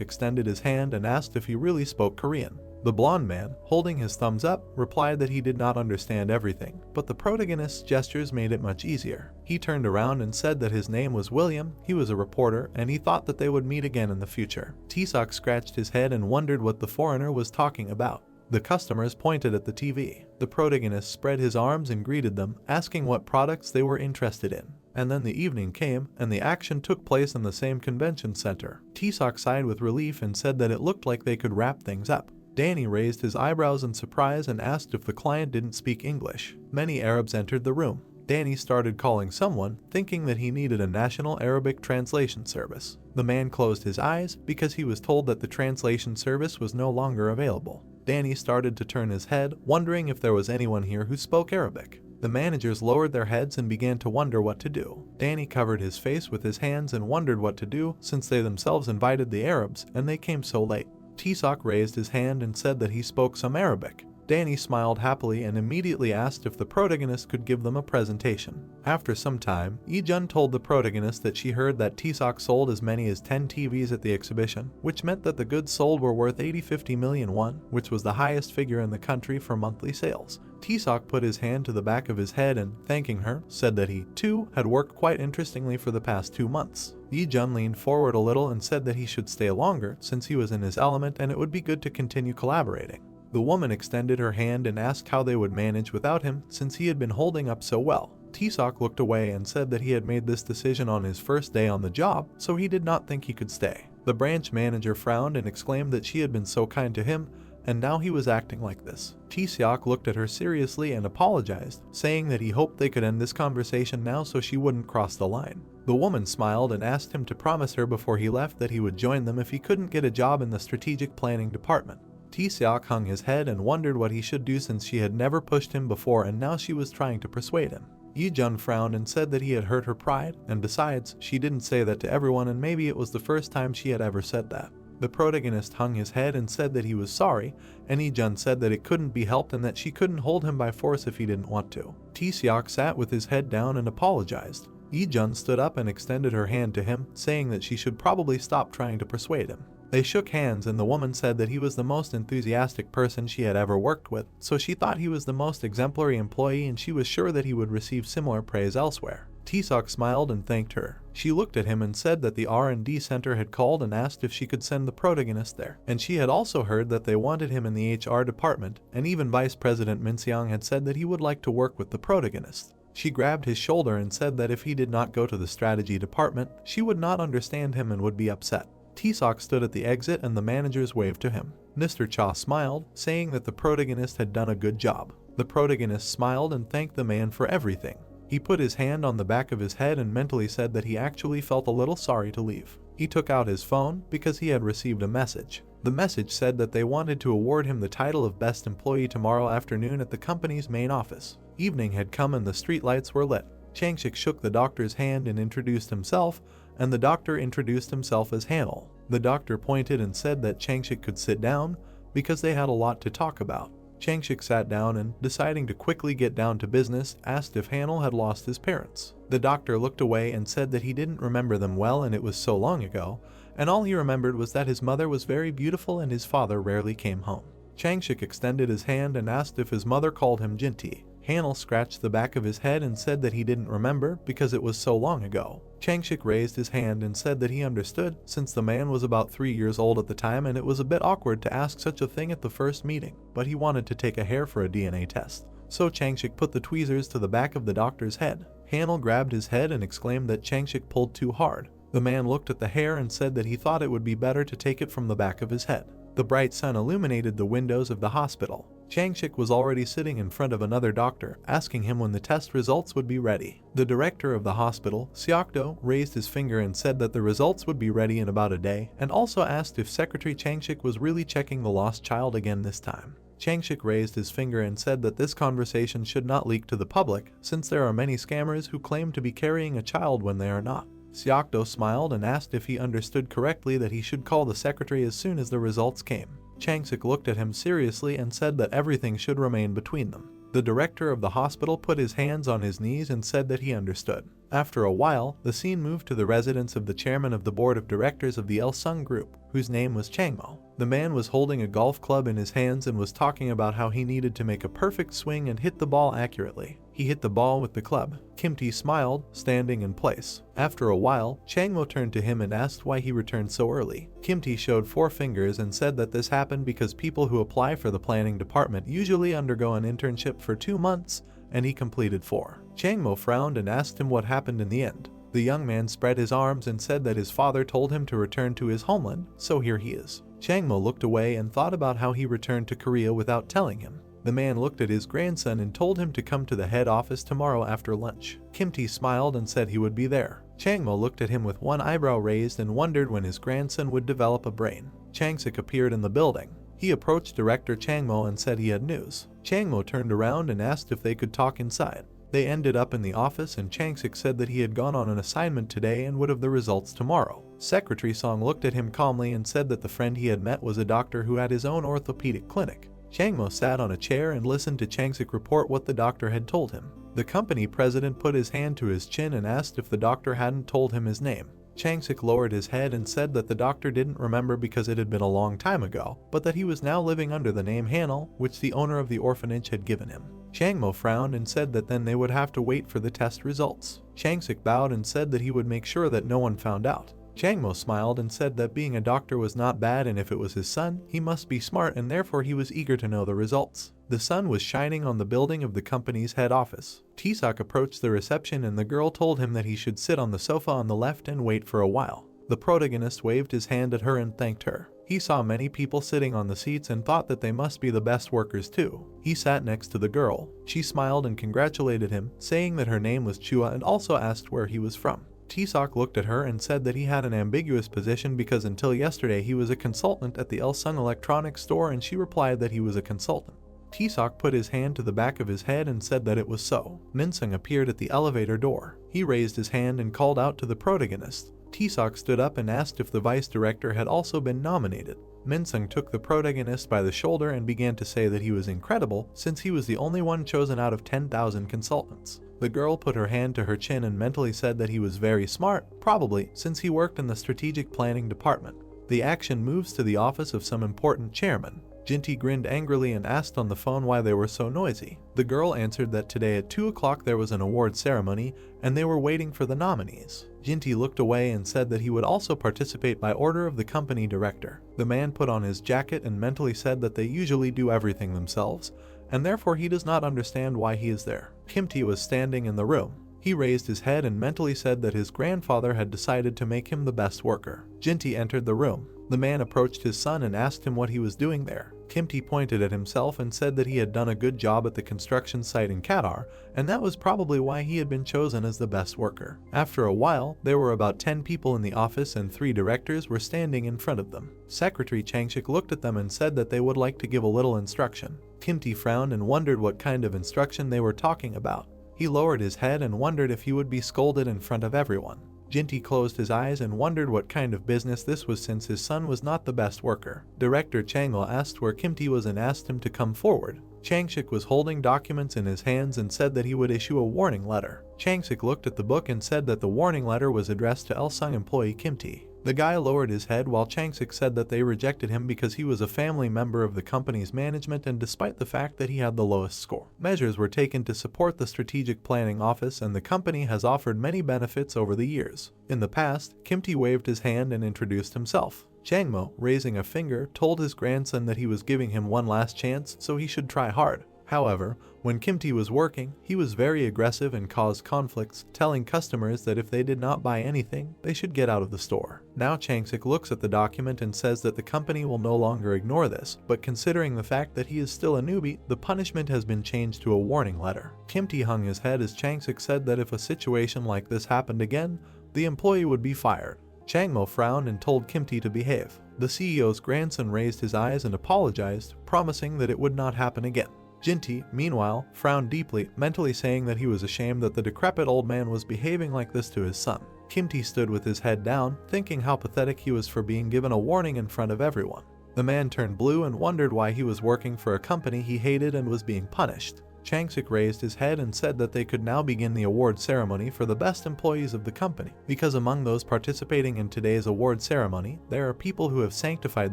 extended his hand and asked if he really spoke Korean. The blonde man, holding his thumbs up, replied that he did not understand everything, but the protagonist's gestures made it much easier. He turned around and said that his name was William, he was a reporter, and he thought that they would meet again in the future. Taesok scratched his head and wondered what the foreigner was talking about. The customers pointed at the TV. The protagonist spread his arms and greeted them, asking what products they were interested in. And then the evening came, and the action took place in the same convention center. Taesok sighed with relief and said that it looked like they could wrap things up. Danny raised his eyebrows in surprise and asked if the client didn't speak English. Many Arabs entered the room. Danny started calling someone, thinking that he needed a national Arabic translation service. The man closed his eyes because he was told that the translation service was no longer available. Danny started to turn his head, wondering if there was anyone here who spoke Arabic. The managers lowered their heads and began to wonder what to do. Danny covered his face with his hands and wondered what to do since they themselves invited the Arabs and they came so late. Taesok raised his hand and said that he spoke some Arabic. Danny smiled happily and immediately asked if the protagonist could give them a presentation. After some time, Ijun told the protagonist that she heard that Taesok sold as many as 10 TVs at the exhibition, which meant that the goods sold were worth 50 million won, which was the highest figure in the country for monthly sales. Taesok put his hand to the back of his head and, thanking her, said that he, too, had worked quite interestingly for the past 2 months. Ijun leaned forward a little and said that he should stay longer since he was in his element and it would be good to continue collaborating. The woman extended her hand and asked how they would manage without him since he had been holding up so well. Taesok looked away and said that he had made this decision on his first day on the job, so he did not think he could stay. The branch manager frowned and exclaimed that she had been so kind to him, and now he was acting like this. Taesok looked at her seriously and apologized, saying that he hoped they could end this conversation now so she wouldn't cross the line. The woman smiled and asked him to promise her before he left that he would join them if he couldn't get a job in the strategic planning department. Taesok hung his head and wondered what he should do since she had never pushed him before and now she was trying to persuade him. Ijun frowned and said that he had hurt her pride, and besides, she didn't say that to everyone and maybe it was the first time she had ever said that. The protagonist hung his head and said that he was sorry, and Ijun said that it couldn't be helped and that she couldn't hold him by force if he didn't want to. Taesok sat with his head down and apologized. Ijun stood up and extended her hand to him, saying that she should probably stop trying to persuade him. They shook hands and the woman said that he was the most enthusiastic person she had ever worked with, so she thought he was the most exemplary employee and she was sure that he would receive similar praise elsewhere. T-Sok smiled and thanked her. She looked at him and said that the R&D center had called and asked if she could send the protagonist there. And she had also heard that they wanted him in the HR department, and even Vice President Minseong had said that he would like to work with the protagonist. She grabbed his shoulder and said that if he did not go to the strategy department, she would not understand him and would be upset. T-Sok stood at the exit and the managers waved to him. Mr. Cha smiled, saying that the protagonist had done a good job. The protagonist smiled and thanked the man for everything. He put his hand on the back of his head and mentally said that he actually felt a little sorry to leave. He took out his phone because he had received a message. The message said that they wanted to award him the title of Best Employee tomorrow afternoon at the company's main office. Evening had come and the streetlights were lit. Changshik shook the doctor's hand and introduced himself, and the doctor introduced himself as Hanel. The doctor pointed and said that Changshik could sit down because they had a lot to talk about. Changshik sat down and, deciding to quickly get down to business, asked if Hanel had lost his parents. The doctor looked away and said that he didn't remember them well and it was so long ago, and all he remembered was that his mother was very beautiful and his father rarely came home. Changshik extended his hand and asked if his mother called him Jinti. Hanel scratched the back of his head and said that he didn't remember because it was so long ago. Changshik raised his hand and said that he understood, since the man was about 3 years old at the time and it was a bit awkward to ask such a thing at the first meeting, but he wanted to take a hair for a DNA test. So Changshik put the tweezers to the back of the doctor's head. Hanel grabbed his head and exclaimed that Changshik pulled too hard. The man looked at the hair and said that he thought it would be better to take it from the back of his head. The bright sun illuminated the windows of the hospital. Changshik was already sitting in front of another doctor, asking him when the test results would be ready. The director of the hospital, Seokdo, raised his finger and said that the results would be ready in about a day, and also asked if Secretary Changshik was really checking the lost child again this time. Changshik raised his finger and said that this conversation should not leak to the public, since there are many scammers who claim to be carrying a child when they are not. Seokdo smiled and asked if he understood correctly that he should call the secretary as soon as the results came. Changshik looked at him seriously and said that everything should remain between them. The director of the hospital put his hands on his knees and said that he understood. After a while, the scene moved to the residence of the chairman of the board of directors of the Il-sung group, whose name was Changmo. The man was holding a golf club in his hands and was talking about how he needed to make a perfect swing and hit the ball accurately. He hit the ball with the club. Kim-tae smiled, standing in place. After a while, Changmo turned to him and asked why he returned so early. Kim-tae showed 4 fingers and said that this happened because people who apply for the planning department usually undergo an internship for 2 months, and he completed 4. Changmo frowned and asked him what happened in the end. The young man spread his arms and said that his father told him to return to his homeland, so here he is. Changmo looked away and thought about how he returned to Korea without telling him. The man looked at his grandson and told him to come to the head office tomorrow after lunch. Kim-tae smiled and said he would be there. Changmo looked at him with one eyebrow raised and wondered when his grandson would develop a brain. Changshik appeared in the building. He approached Director Changmo and said he had news. Changmo turned around and asked if they could talk inside. They ended up in the office and Changshik said that he had gone on an assignment today and would have the results tomorrow. Secretary Song looked at him calmly and said that the friend he had met was a doctor who had his own orthopedic clinic. Changmo sat on a chair and listened to Changshik report what the doctor had told him. The company president put his hand to his chin and asked if the doctor hadn't told him his name. Changshik lowered his head and said that the doctor didn't remember because it had been a long time ago, but that he was now living under the name Hanel, which the owner of the orphanage had given him. Changmo frowned and said that then they would have to wait for the test results. Changshik bowed and said that he would make sure that no one found out. Changmo smiled and said that being a doctor was not bad, and if it was his son, he must be smart, and therefore he was eager to know the results. The sun was shining on the building of the company's head office. T-Sok approached the reception and the girl told him that he should sit on the sofa on the left and wait for a while. The protagonist waved his hand at her and thanked her. He saw many people sitting on the seats and thought that they must be the best workers too. He sat next to the girl. She smiled and congratulated him, saying that her name was Chua and also asked where he was from. T-Sok looked at her and said that he had an ambiguous position because until yesterday he was a consultant at the Il-sung electronics store, and she replied that he was a consultant. T-Sok put his hand to the back of his head and said that it was so. Minseong appeared at the elevator door. He raised his hand and called out to the protagonist. T-Sok stood up and asked if the vice director had also been nominated. Minseong took the protagonist by the shoulder and began to say that he was incredible since he was the only one chosen out of 10,000 consultants. The girl put her hand to her chin and mentally said that he was very smart, probably since he worked in the strategic planning department. The action moves to the office of some important chairman. Jinty grinned angrily and asked on the phone why they were so noisy. The girl answered that today at 2 o'clock there was an award ceremony and they were waiting for the nominees. Jinty looked away and said that he would also participate by order of the company director. The man put on his jacket and mentally said that they usually do everything themselves, and therefore he does not understand why he is there. Kimti was standing in the room. He raised his head and mentally said that his grandfather had decided to make him the best worker. Jinty entered the room. The man approached his son and asked him what he was doing there. Kimti pointed at himself and said that he had done a good job at the construction site in Qatar, and that was probably why he had been chosen as the best worker. After a while, there were about 10 people in the office and 3 directors were standing in front of them. Secretary Changshik looked at them and said that they would like to give a little instruction. Kimti frowned and wondered what kind of instruction they were talking about. He lowered his head and wondered if he would be scolded in front of everyone. Jinty closed his eyes and wondered what kind of business this was since his son was not the best worker. Director Changla asked where Kimti was and asked him to come forward. Changshik was holding documents in his hands and said that he would issue a warning letter. Changshik looked at the book and said that the warning letter was addressed to Elsung employee Kimti. The guy lowered his head while Changshik said that they rejected him because he was a family member of the company's management and despite the fact that he had the lowest score. Measures were taken to support the strategic planning office and the company has offered many benefits over the years. In the past, Kimti waved his hand and introduced himself. Changmo, raising a finger, told his grandson that he was giving him one last chance so he should try hard. However, when Kimti was working, he was very aggressive and caused conflicts, telling customers that if they did not buy anything, they should get out of the store. Now Changsik looks at the document and says that the company will no longer ignore this, but considering the fact that he is still a newbie, the punishment has been changed to a warning letter. Kimti hung his head as Changsik said that if a situation like this happened again, the employee would be fired. Changmo frowned and told Kimti to behave. The CEO's grandson raised his eyes and apologized, promising that it would not happen again. Jinty, meanwhile, frowned deeply, mentally saying that he was ashamed that the decrepit old man was behaving like this to his son. Kimti stood with his head down, thinking how pathetic he was for being given a warning in front of everyone. The man turned blue and wondered why he was working for a company he hated and was being punished. Changsik raised his head and said that they could now begin the award ceremony for the best employees of the company, because among those participating in today's award ceremony, there are people who have sanctified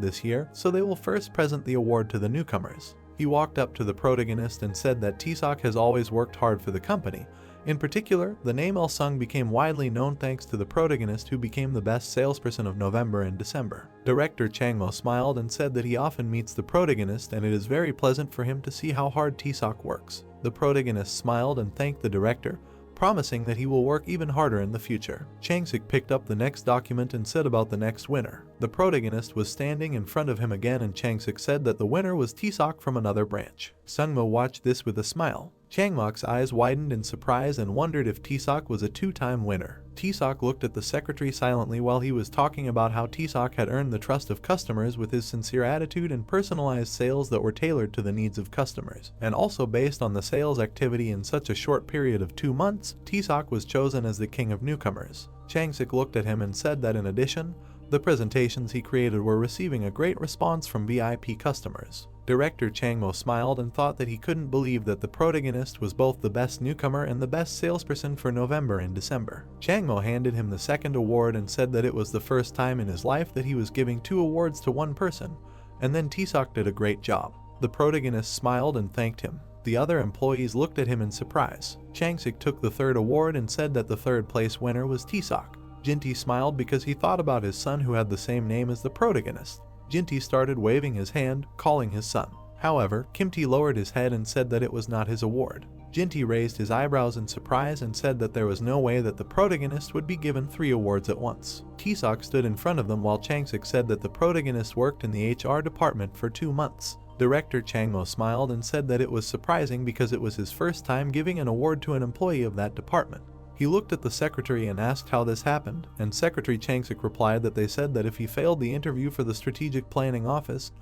this year, so they will first present the award to the newcomers. He walked up to the protagonist and said that Tisak has always worked hard for the company. In particular, the name Elsung became widely known thanks to the protagonist who became the best salesperson of November and December. Director Changmo smiled and said that he often meets the protagonist and it is very pleasant for him to see how hard Tisak works. The protagonist smiled and thanked the director, promising that he will work even harder in the future. Changsik picked up the next document and said about the next winner. The protagonist was standing in front of him again and Changsik said that the winner was Tisak from another branch. Sungmo watched this with a smile. Changmok's eyes widened in surprise and wondered if Tisak was a 2-time winner. Tisak looked at the secretary silently while he was talking about how Tisak had earned the trust of customers with his sincere attitude and personalized sales that were tailored to the needs of customers. And also based on the sales activity in such a short period of 2 months, Tisak was chosen as the king of newcomers. Changsik looked at him and said that in addition, the presentations he created were receiving a great response from VIP customers. Director Changmo smiled and thought that he couldn't believe that the protagonist was both the best newcomer and the best salesperson for November and December. Changmo handed him the second award and said that it was the first time in his life that he was giving 2 awards to one person, and then Tisak did a great job. The protagonist smiled and thanked him. The other employees looked at him in surprise. Changsik took the 3rd award and said that the 3rd place winner was Tisak. Jinty smiled because he thought about his son who had the same name as the protagonist. Jinty started waving his hand, calling his son. However, Kimti lowered his head and said that it was not his award. Jinty raised his eyebrows in surprise and said that there was no way that the protagonist would be given 3 awards at once. Tisak stood in front of them while Changsik said that the protagonist worked in the HR department for 2 months. Director Changmo smiled and said that it was surprising because it was his first time giving an award to an employee of that department. He looked at the secretary and asked how this happened, and Secretary Changsik replied that they said that if he failed the interview for the strategic planning office,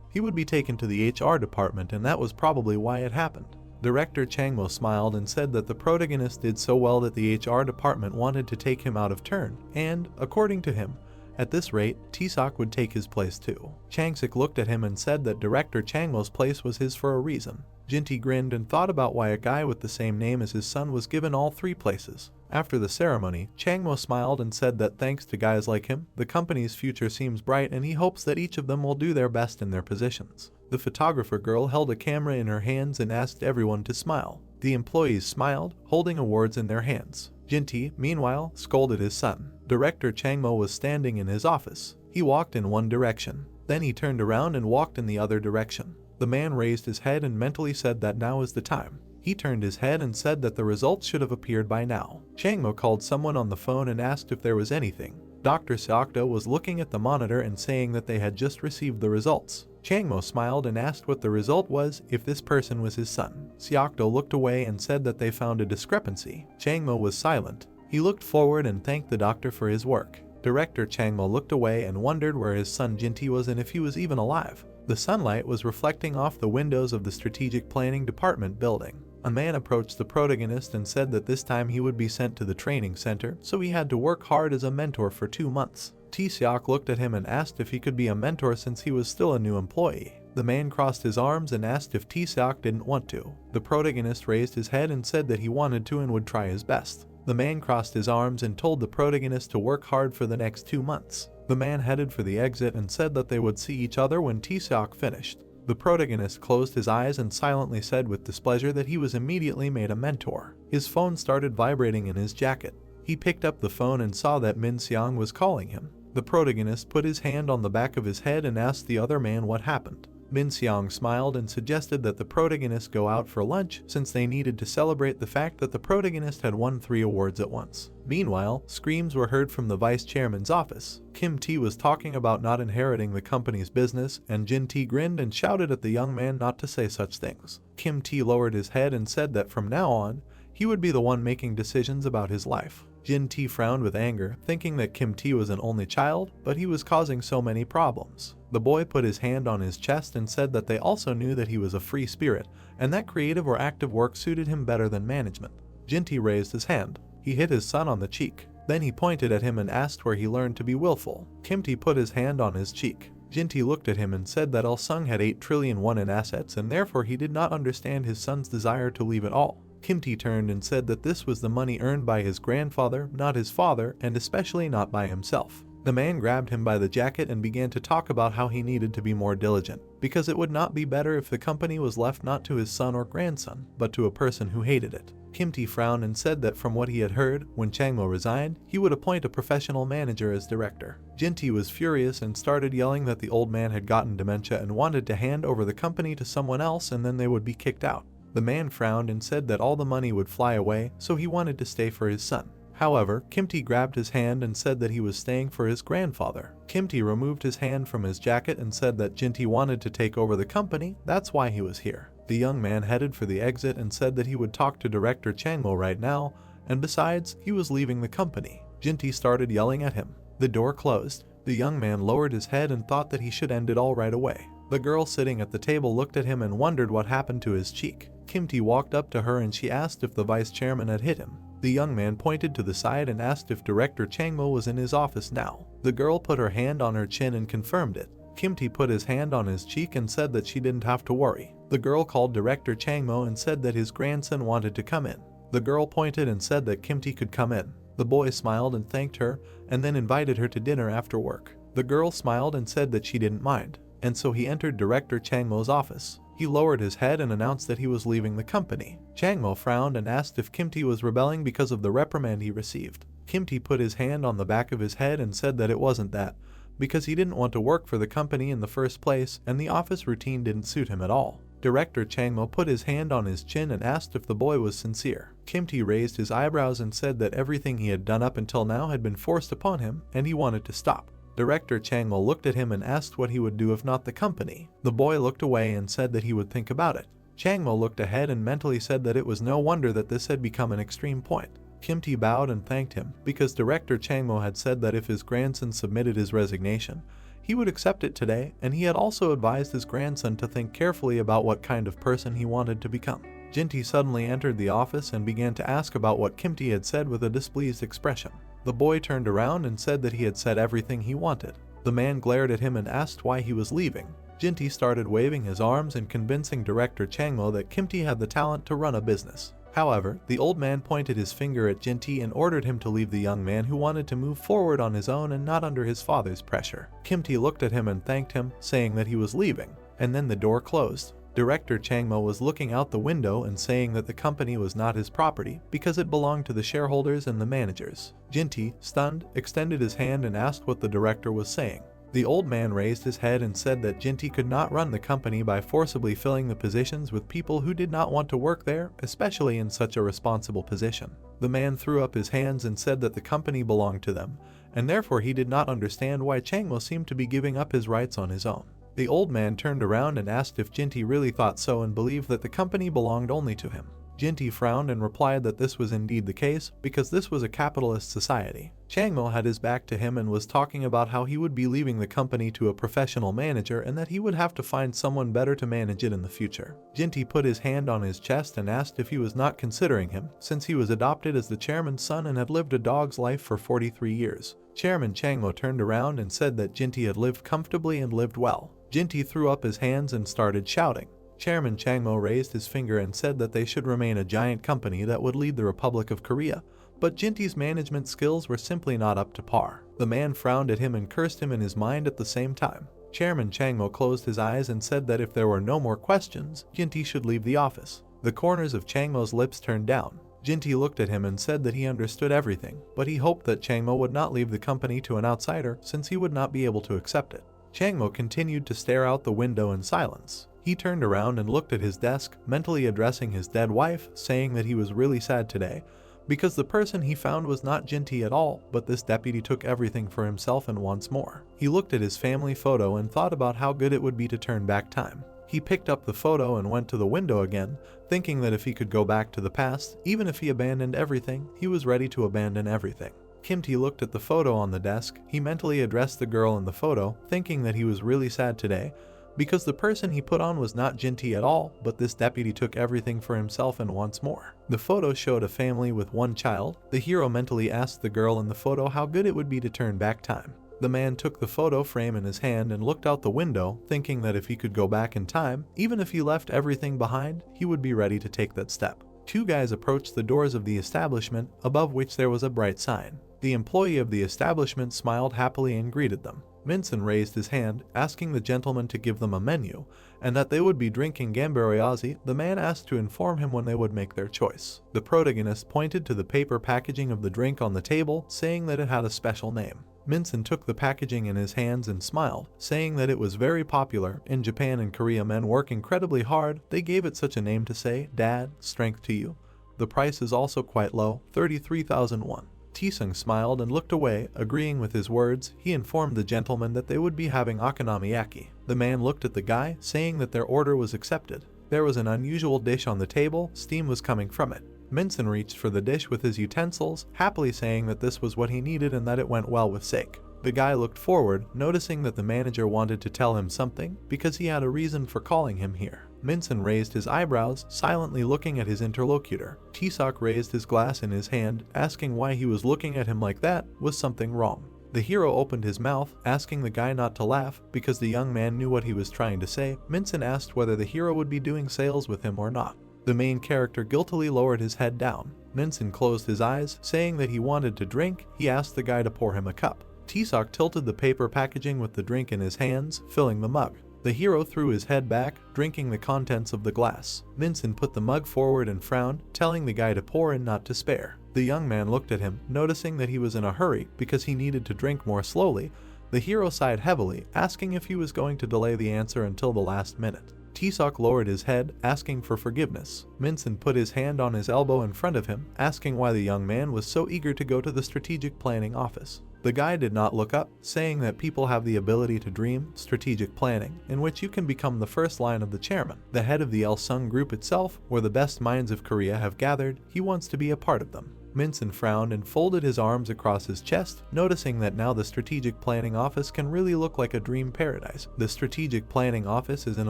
he would be taken to the HR department and that was probably why it happened. Director Changmo smiled and said that the protagonist did so well that the HR department wanted to take him out of turn, and, according to him, at this rate, Tisak would take his place too. Changsik looked at him and said that Director Changmo's place was his for a reason. Jinty grinned and thought about why a guy with the same name as his son was given all 3 places. After the ceremony, Changmo smiled and said that thanks to guys like him, the company's future seems bright and he hopes that each of them will do their best in their positions. The photographer girl held a camera in her hands and asked everyone to smile. The employees smiled, holding awards in their hands. Jinti, meanwhile, scolded his son. Director Changmo was standing in his office. He walked in one direction. Then he turned around and walked in the other direction. The man raised his head and mentally said that now is the time. He turned his head and said that the results should have appeared by now. Changmo called someone on the phone and asked if there was anything. Dr. Seokdo was looking at the monitor and saying that they had just received the results. Changmo smiled and asked what the result was, if this person was his son. Seokdo looked away and said that they found a discrepancy. Changmo was silent. He looked forward and thanked the doctor for his work. Director Changmo looked away and wondered where his son Jinti was and if he was even alive. The sunlight was reflecting off the windows of the Strategic Planning Department building. A man approached the protagonist and said that this time he would be sent to the training center, so he had to work hard as a mentor for 2 months. Tae-seok looked at him and asked if he could be a mentor since he was still a new employee. The man crossed his arms and asked if Tae-seok didn't want to. The protagonist raised his head and said that he wanted to and would try his best. The man crossed his arms and told the protagonist to work hard for the next 2 months. The man headed for the exit and said that they would see each other when Tae-seok finished. The protagonist closed his eyes and silently said with displeasure that he was immediately made a mentor. His phone started vibrating in his jacket. He picked up the phone and saw that Min Seong was calling him. The protagonist put his hand on the back of his head and asked the other man what happened. Min Seong smiled and suggested that the protagonist go out for lunch since they needed to celebrate the fact that the protagonist had won 3 awards at once. Meanwhile, screams were heard from the vice chairman's office. Kim Tae was talking about not inheriting the company's business, and Jin Tae grinned and shouted at the young man not to say such things. Kim Tae lowered his head and said that from now on, he would be the one making decisions about his life. Jin Tae frowned with anger, thinking that Kim Tae was an only child, but he was causing so many problems. The boy put his hand on his chest and said that they also knew that he was a free spirit, and that creative or active work suited him better than management. Jin Tae raised his hand. He hit his son on the cheek. Then he pointed at him and asked where he learned to be willful. Kim Tae put his hand on his cheek. Jin Tae looked at him and said that Il-sung had 8 trillion won in assets and therefore he did not understand his son's desire to leave it all. Kim Tae turned and said that this was the money earned by his grandfather, not his father, and especially not by himself. The man grabbed him by the jacket and began to talk about how he needed to be more diligent, because it would not be better if the company was left not to his son or grandson, but to a person who hated it. Kim Tae frowned and said that from what he had heard, when Changmo resigned, he would appoint a professional manager as director. Jin Tae was furious and started yelling that the old man had gotten dementia and wanted to hand over the company to someone else and then they would be kicked out. The man frowned and said that all the money would fly away, so he wanted to stay for his son. However, Kim Tae grabbed his hand and said that he was staying for his grandfather. Kim Tae removed his hand from his jacket and said that Jin Tae wanted to take over the company, that's why he was here. The young man headed for the exit and said that he would talk to Director Changmo right now, and besides, he was leaving the company. Jin Tae started yelling at him. The door closed. The young man lowered his head and thought that he should end it all right away. The girl sitting at the table looked at him and wondered what happened to his cheek. Kim Tae walked up to her and she asked if the vice chairman had hit him. The young man pointed to the side and asked if Director Changmo was in his office now. The girl put her hand on her chin and confirmed it. Kim Tae put his hand on his cheek and said that she didn't have to worry. The girl called Director Changmo and said that his grandson wanted to come in. The girl pointed and said that Kim Tae could come in. The boy smiled and thanked her, and then invited her to dinner after work. The girl smiled and said that she didn't mind, and so he entered Director Changmo's office. He lowered his head and announced that he was leaving the company. Changmo frowned and asked if Kim Tae was rebelling because of the reprimand he received. Kim Tae put his hand on the back of his head and said that it wasn't that, because he didn't want to work for the company in the first place and the office routine didn't suit him at all. Director Changmo put his hand on his chin and asked if the boy was sincere. Kim Tae raised his eyebrows and said that everything he had done up until now had been forced upon him and he wanted to stop. Director Changmo looked at him and asked what he would do if not the company. The boy looked away and said that he would think about it. Changmo looked ahead and mentally said that it was no wonder that this had become an extreme point. Kim Tae bowed and thanked him, because Director Changmo had said that if his grandson submitted his resignation, he would accept it today, and he had also advised his grandson to think carefully about what kind of person he wanted to become. Jin Tae suddenly entered the office and began to ask about what Kim Tae had said with a displeased expression. The boy turned around and said that he had said everything he wanted. The man glared at him and asked why he was leaving. Jin Tae started waving his arms and convincing Director Changmo that Kim Tae had the talent to run a business. However, the old man pointed his finger at Jin Tae and ordered him to leave the young man who wanted to move forward on his own and not under his father's pressure. Kim Tae looked at him and thanked him, saying that he was leaving. and then the door closed. Director Changmo was looking out the window and saying that the company was not his property because it belonged to the shareholders and the managers. Jinti, stunned, extended his hand and asked what the director was saying. The old man raised his head and said that Jinti could not run the company by forcibly filling the positions with people who did not want to work there, especially in such a responsible position. The man threw up his hands and said that the company belonged to them, and therefore he did not understand why Changmo seemed to be giving up his rights on his own. The old man turned around and asked if Jinti really thought so and believed that the company belonged only to him. Jinti frowned and replied that this was indeed the case because this was a capitalist society. Changmo had his back to him and was talking about how he would be leaving the company to a professional manager and that he would have to find someone better to manage it in the future. Jinti put his hand on his chest and asked if he was not considering him, since he was adopted as the chairman's son and had lived a dog's life for 43 years. Chairman Changmo turned around and said that Jinti had lived comfortably and lived well. Jinti threw up his hands and started shouting. Chairman Changmo raised his finger and said that they should remain a giant company that would lead the Republic of Korea, but Jinti's management skills were simply not up to par. The man frowned at him and cursed him in his mind at the same time. Chairman Changmo closed his eyes and said that if there were no more questions, Jinti should leave the office. The corners of Changmo's lips turned down. Jinti looked at him and said that he understood everything, but he hoped that Changmo would not leave the company to an outsider since he would not be able to accept it. Changmo continued to stare out the window in silence. He turned around and looked at his desk, mentally addressing his dead wife, saying that he was really sad today, because the person he found was not Jinti at all, but this deputy took everything for himself and wants more. He looked at his family photo and thought about how good it would be to turn back time. He picked up the photo and went to the window again, thinking that if he could go back to the past, even if he abandoned everything, he was ready to abandon everything. Kimti looked at the photo on the desk. He mentally addressed the girl in the photo, thinking that he was really sad today, because the person he put on was not Jinti at all, but this deputy took everything for himself and wants more. The photo showed a family with one child. The hero mentally asked the girl in the photo how good it would be to turn back time. The man took the photo frame in his hand and looked out the window, thinking that if he could go back in time, even if he left everything behind, he would be ready to take that step. Two guys approached the doors of the establishment, above which there was a bright sign. The employee of the establishment smiled happily and greeted them. Minson raised his hand, asking the gentleman to give them a menu, and that they would be drinking Gambariozi. The man asked to inform him when they would make their choice. The protagonist pointed to the paper packaging of the drink on the table, saying that it had a special name. Minson took the packaging in his hands and smiled, saying that it was very popular. In Japan and Korea, men work incredibly hard. They gave it such a name to say, "Dad, strength to you." The price is also quite low, 33,001. Tisung smiled and looked away, agreeing with his words. He informed the gentleman that they would be having okonomiyaki. The man looked at the guy, saying that their order was accepted. There was an unusual dish on the table. Steam was coming from it. Minson reached for the dish with his utensils, happily saying that this was what he needed and that it went well with sake. The guy looked forward, noticing that the manager wanted to tell him something because he had a reason for calling him here. Minson raised his eyebrows, silently looking at his interlocutor. Tisak raised his glass in his hand, asking why he was looking at him like that. Was something wrong? The hero opened his mouth, asking the guy not to laugh, because the young man knew what he was trying to say. Minson asked whether the hero would be doing sales with him or not. The main character guiltily lowered his head down. Minson closed his eyes, saying that he wanted to drink. He asked the guy to pour him a cup. Tisak tilted the paper packaging with the drink in his hands, filling the mug. The hero threw his head back, drinking the contents of the glass. Minson put the mug forward and frowned, telling the guy to pour and not to spare. The young man looked at him, noticing that he was in a hurry because he needed to drink more slowly. The hero sighed heavily, asking if he was going to delay the answer until the last minute. Tisak lowered his head, asking for forgiveness. Minson put his hand on his elbow in front of him, asking why the young man was so eager to go to the strategic planning office. The guy did not look up, saying that people have the ability to dream, strategic planning, in which you can become the first line of the chairman. The head of the Elsung group itself, where the best minds of Korea have gathered, he wants to be a part of them. Minson frowned and folded his arms across his chest, noticing that now the Strategic Planning Office can really look like a dream paradise. The Strategic Planning Office is an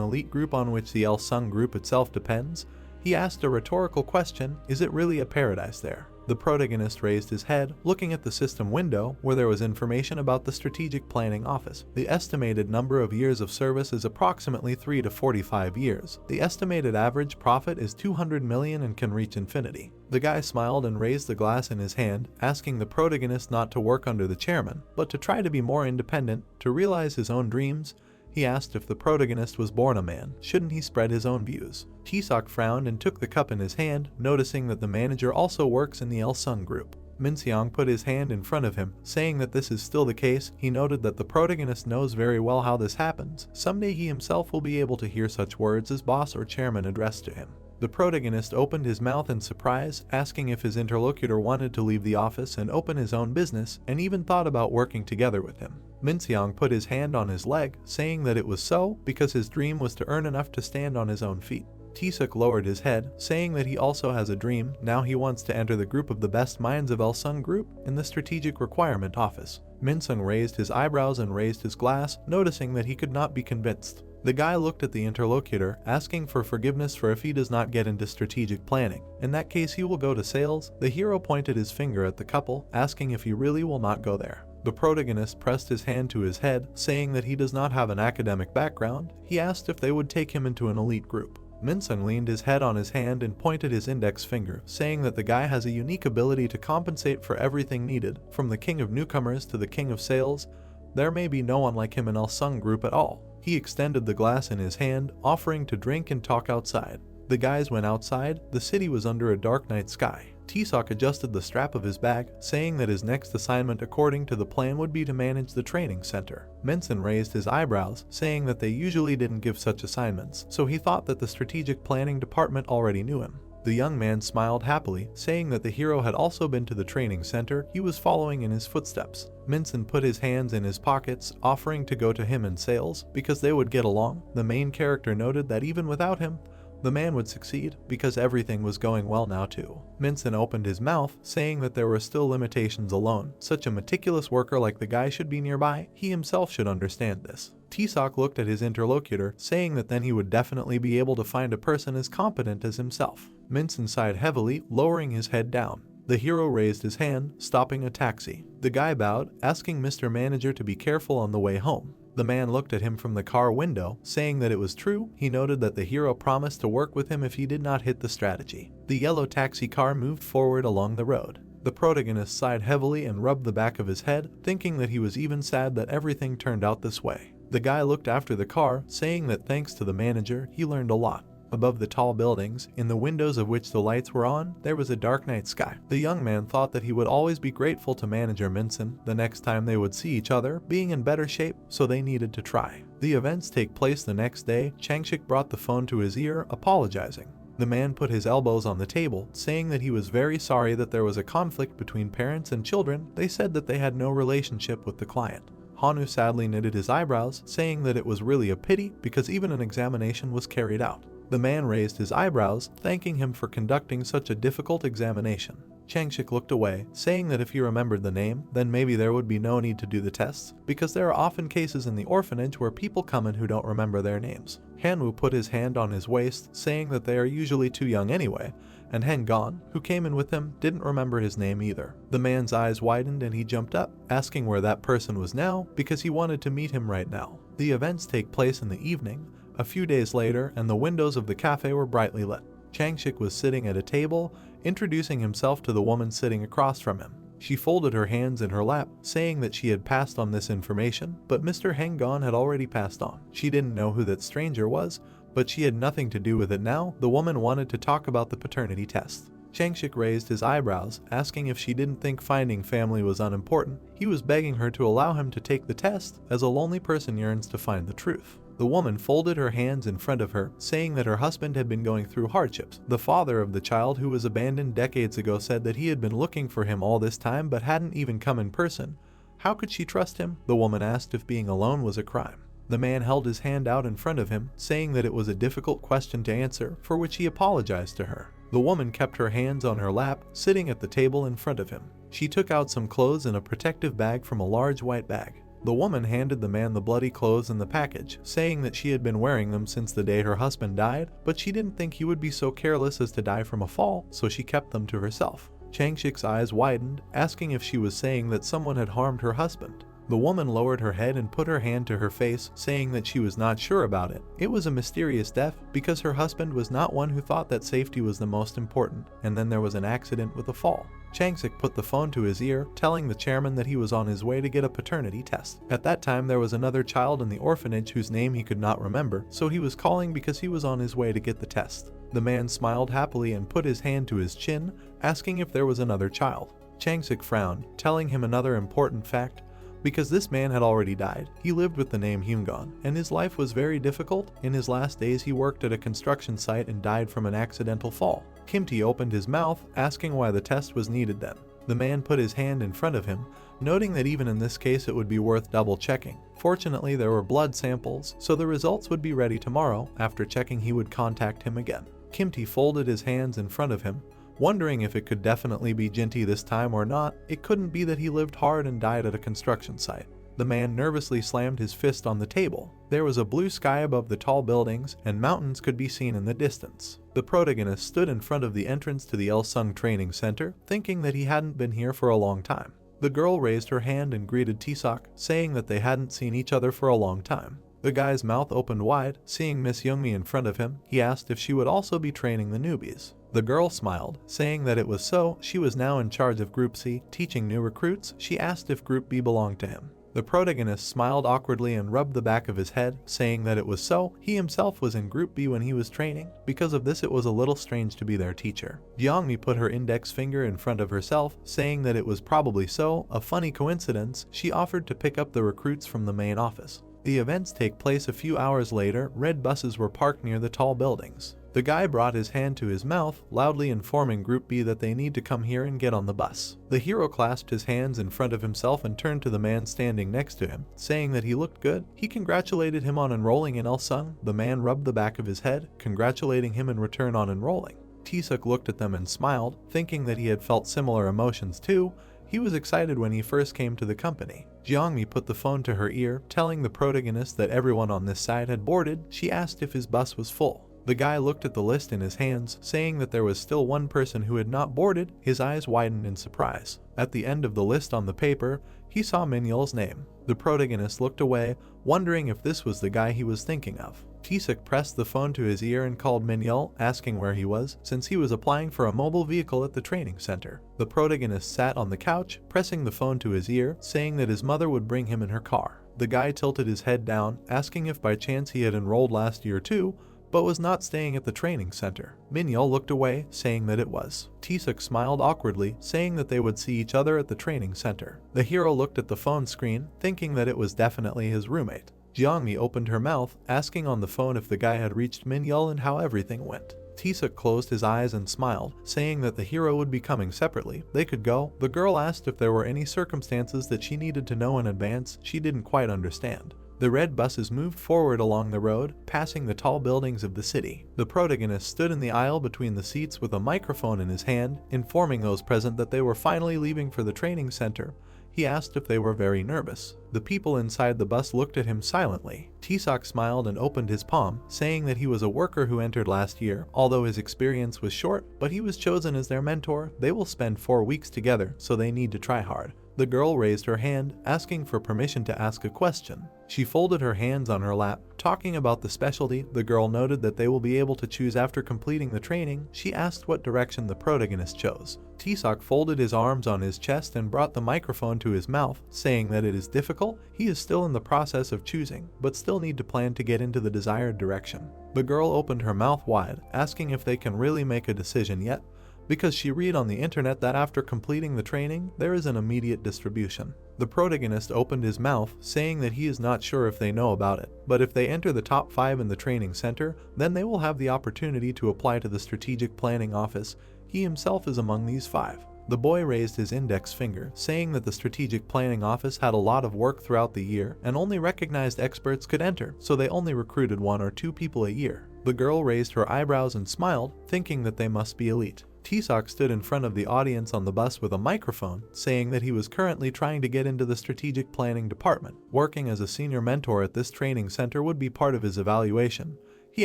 elite group on which the Elsung group itself depends. He asked a rhetorical question, is it really a paradise there? The protagonist raised his head, looking at the system window, where there was information about the Strategic Planning Office. The estimated number of years of service is approximately 3 to 45 years. The estimated average profit is 200 million and can reach infinity. The guy smiled and raised the glass in his hand, asking the protagonist not to work under the chairman, but to try to be more independent, to realize his own dreams. He asked if the protagonist was born a man, shouldn't he spread his own views? Taesok frowned and took the cup in his hand, noticing that the manager also works in the Il-sung group. Min-seong put his hand in front of him, saying that this is still the case. He noted that the protagonist knows very well how this happens. Someday he himself will be able to hear such words as boss or chairman addressed to him. The protagonist opened his mouth in surprise, asking if his interlocutor wanted to leave the office and open his own business, and even thought about working together with him. Min-seong put his hand on his leg, saying that it was so because his dream was to earn enough to stand on his own feet. Taesok lowered his head, saying that he also has a dream. Now he wants to enter the group of the best minds of Il-sung group in the strategic requirement office. Min-seong raised his eyebrows and raised his glass, noticing that he could not be convinced. The guy looked at the interlocutor, asking for forgiveness for if he does not get into strategic planning. In that case, he will go to sales. The hero pointed his finger at the couple, asking if he really will not go there. The protagonist pressed his hand to his head, saying that he does not have an academic background. He asked if they would take him into an elite group. Min-seong leaned his head on his hand and pointed his index finger, saying that the guy has a unique ability to compensate for everything needed, from the king of newcomers to the king of sales. There may be no one like him in Il-sung group at all. He extended the glass in his hand, offering to drink and talk outside. The guys went outside. The city was under a dark night sky. Taesok adjusted the strap of his bag, saying that his next assignment according to the plan would be to manage the training center. Min-seong raised his eyebrows, saying that they usually didn't give such assignments, so he thought that the strategic planning department already knew him. The young man smiled happily, saying that the hero had also been to the training center. He was following in his footsteps. Min-seong put his hands in his pockets, offering to go to him in sales, because they would get along. The main character noted that even without him, the man would succeed, because everything was going well now too. Min-seong opened his mouth, saying that there were still limitations alone. Such a meticulous worker like the guy should be nearby. He himself should understand this. Taesok looked at his interlocutor, saying that then he would definitely be able to find a person as competent as himself. Min-seong sighed heavily, lowering his head down. The hero raised his hand, stopping a taxi. The guy bowed, asking Mr. Manager to be careful on the way home. The man looked at him from the car window, saying that it was true. He noted that the hero promised to work with him if he did not hit the strategy. The yellow taxi car moved forward along the road. The protagonist sighed heavily and rubbed the back of his head, thinking that he was even sad that everything turned out this way. The guy looked after the car, saying that thanks to the manager, he learned a lot. Above the tall buildings, in the windows of which the lights were on, there was a dark night sky. The young man thought that he would always be grateful to Manager Min-seong the next time they would see each other, being in better shape, so they needed to try. The events take place the next day. Changshik brought the phone to his ear, apologizing. The man put his elbows on the table, saying that he was very sorry that there was a conflict between parents and children. They said that they had no relationship with the client. Hanu sadly knitted his eyebrows, saying that it was really a pity because even an examination was carried out. The man raised his eyebrows, thanking him for conducting such a difficult examination. Changshik looked away, saying that if he remembered the name, then maybe there would be no need to do the tests, because there are often cases in the orphanage where people come in who don't remember their names. Hanwoo put his hand on his waist, saying that they are usually too young anyway, and Hengon, who came in with him, didn't remember his name either. The man's eyes widened and he jumped up, asking where that person was now, because he wanted to meet him right now. The events take place in the evening, a few days later, and the windows of the cafe were brightly lit. Changshik was sitting at a table, introducing himself to the woman sitting across from him. She folded her hands in her lap, saying that she had passed on this information, but Mr. Hengon had already passed on. She didn't know who that stranger was, but she had nothing to do with it now. The woman wanted to talk about the paternity test. Changshik raised his eyebrows, asking if she didn't think finding family was unimportant. He was begging her to allow him to take the test, as a lonely person yearns to find the truth. The woman folded her hands in front of her, saying that her husband had been going through hardships. The father of the child who was abandoned decades ago said that he had been looking for him all this time but hadn't even come in person. How could she trust him? The woman asked if being alone was a crime. The man held his hand out in front of him, saying that it was a difficult question to answer, for which he apologized to her. The woman kept her hands on her lap, sitting at the table in front of him. She took out some clothes in a protective bag from a large white bag. The woman handed the man the bloody clothes in the package, saying that she had been wearing them since the day her husband died, but she didn't think he would be so careless as to die from a fall, so she kept them to herself. Changshik's eyes widened, asking if she was saying that someone had harmed her husband. The woman lowered her head and put her hand to her face, saying that she was not sure about it. It was a mysterious death because her husband was not one who thought that safety was the most important, and then there was an accident with a fall. Changsik put the phone to his ear, telling the chairman that he was on his way to get a paternity test. At that time there was another child in the orphanage whose name he could not remember, so he was calling because he was on his way to get the test. The man smiled happily and put his hand to his chin, asking if there was another child. Changsik frowned, telling him another important fact. Because this man had already died, he lived with the name Hyungon, and his life was very difficult. In his last days he worked at a construction site and died from an accidental fall. Kimti opened his mouth, asking why the test was needed then. The man put his hand in front of him, noting that even in this case it would be worth double checking. Fortunately there were blood samples, so the results would be ready tomorrow. After checking he would contact him again. Kimti folded his hands in front of him, wondering if it could definitely be Jinti this time or not. It couldn't be that he lived hard and died at a construction site. The man nervously slammed his fist on the table. There was a blue sky above the tall buildings, and mountains could be seen in the distance. The protagonist stood in front of the entrance to the Ilsung Training Center, thinking that he hadn't been here for a long time. The girl raised her hand and greeted Tisok, saying that they hadn't seen each other for a long time. The guy's mouth opened wide, seeing Miss Youngmi in front of him. He asked if she would also be training the newbies. The girl smiled, saying that it was so. She was now in charge of Group C, teaching new recruits. She asked if Group B belonged to him. The protagonist smiled awkwardly and rubbed the back of his head, saying that it was so. He himself was in Group B when he was training. Because of this it was a little strange to be their teacher. Jeongmi put her index finger in front of herself, saying that it was probably so. A funny coincidence. She offered to pick up the recruits from the main office. The events take place a few hours later. Red buses were parked near the tall buildings. The guy brought his hand to his mouth, loudly informing Group B that they need to come here and get on the bus. The hero clasped his hands in front of himself and turned to the man standing next to him, saying that he looked good. He congratulated him on enrolling in Ilsung. The man rubbed the back of his head, congratulating him in return on enrolling. Tisuk looked at them and smiled, thinking that he had felt similar emotions too. He was excited when he first came to the company. Jeongmi put the phone to her ear, telling the protagonist that everyone on this side had boarded. She asked if his bus was full. The guy looked at the list in his hands, saying that there was still one person who had not boarded. His eyes widened in surprise. At the end of the list on the paper, he saw Minyol's name. The protagonist looked away, wondering if this was the guy he was thinking of. Tisuk pressed the phone to his ear and called Minyol, asking where he was, since he was applying for a mobile vehicle at the training center. The protagonist sat on the couch, pressing the phone to his ear, saying that his mother would bring him in her car. The guy tilted his head down, asking if by chance he had enrolled last year too, but was not staying at the training center. Minyol looked away, saying that it was. Tisuk smiled awkwardly, saying that they would see each other at the training center. The hero looked at the phone screen, thinking that it was definitely his roommate. Jeongmi opened her mouth, asking on the phone if the guy had reached Minyol and how everything went. Tisuk closed his eyes and smiled, saying that the hero would be coming separately. They could go. The girl asked if there were any circumstances that she needed to know in advance. She didn't quite understand. The red buses moved forward along the road, passing the tall buildings of the city. The protagonist stood in the aisle between the seats with a microphone in his hand, informing those present that they were finally leaving for the training center. He asked if they were very nervous. The people inside the bus looked at him silently. Tisok smiled and opened his palm, saying that he was a worker who entered last year. Although his experience was short, but he was chosen as their mentor. They will spend 4 weeks together, so they need to try hard. The girl raised her hand, asking for permission to ask a question. She folded her hands on her lap, talking about the specialty. The girl noted that they will be able to choose after completing the training. She asked what direction the protagonist chose. Tisok folded his arms on his chest and brought the microphone to his mouth, saying that it is difficult. He is still in the process of choosing, but still need to plan to get into the desired direction. The girl opened her mouth wide, asking if they can really make a decision yet, because she read on the internet that after completing the training, there is an immediate distribution. The protagonist opened his mouth, saying that he is not sure if they know about it, but if they enter the top 5 in the training center, then they will have the opportunity to apply to the strategic planning office. He himself is among these 5. The boy raised his index finger, saying that the strategic planning office had a lot of work throughout the year, and only recognized experts could enter, so they only recruited 1 or 2 people a year. The girl raised her eyebrows and smiled, thinking that they must be elite. Tisok stood in front of the audience on the bus with a microphone, saying that he was currently trying to get into the strategic planning department. Working as a senior mentor at this training center would be part of his evaluation. He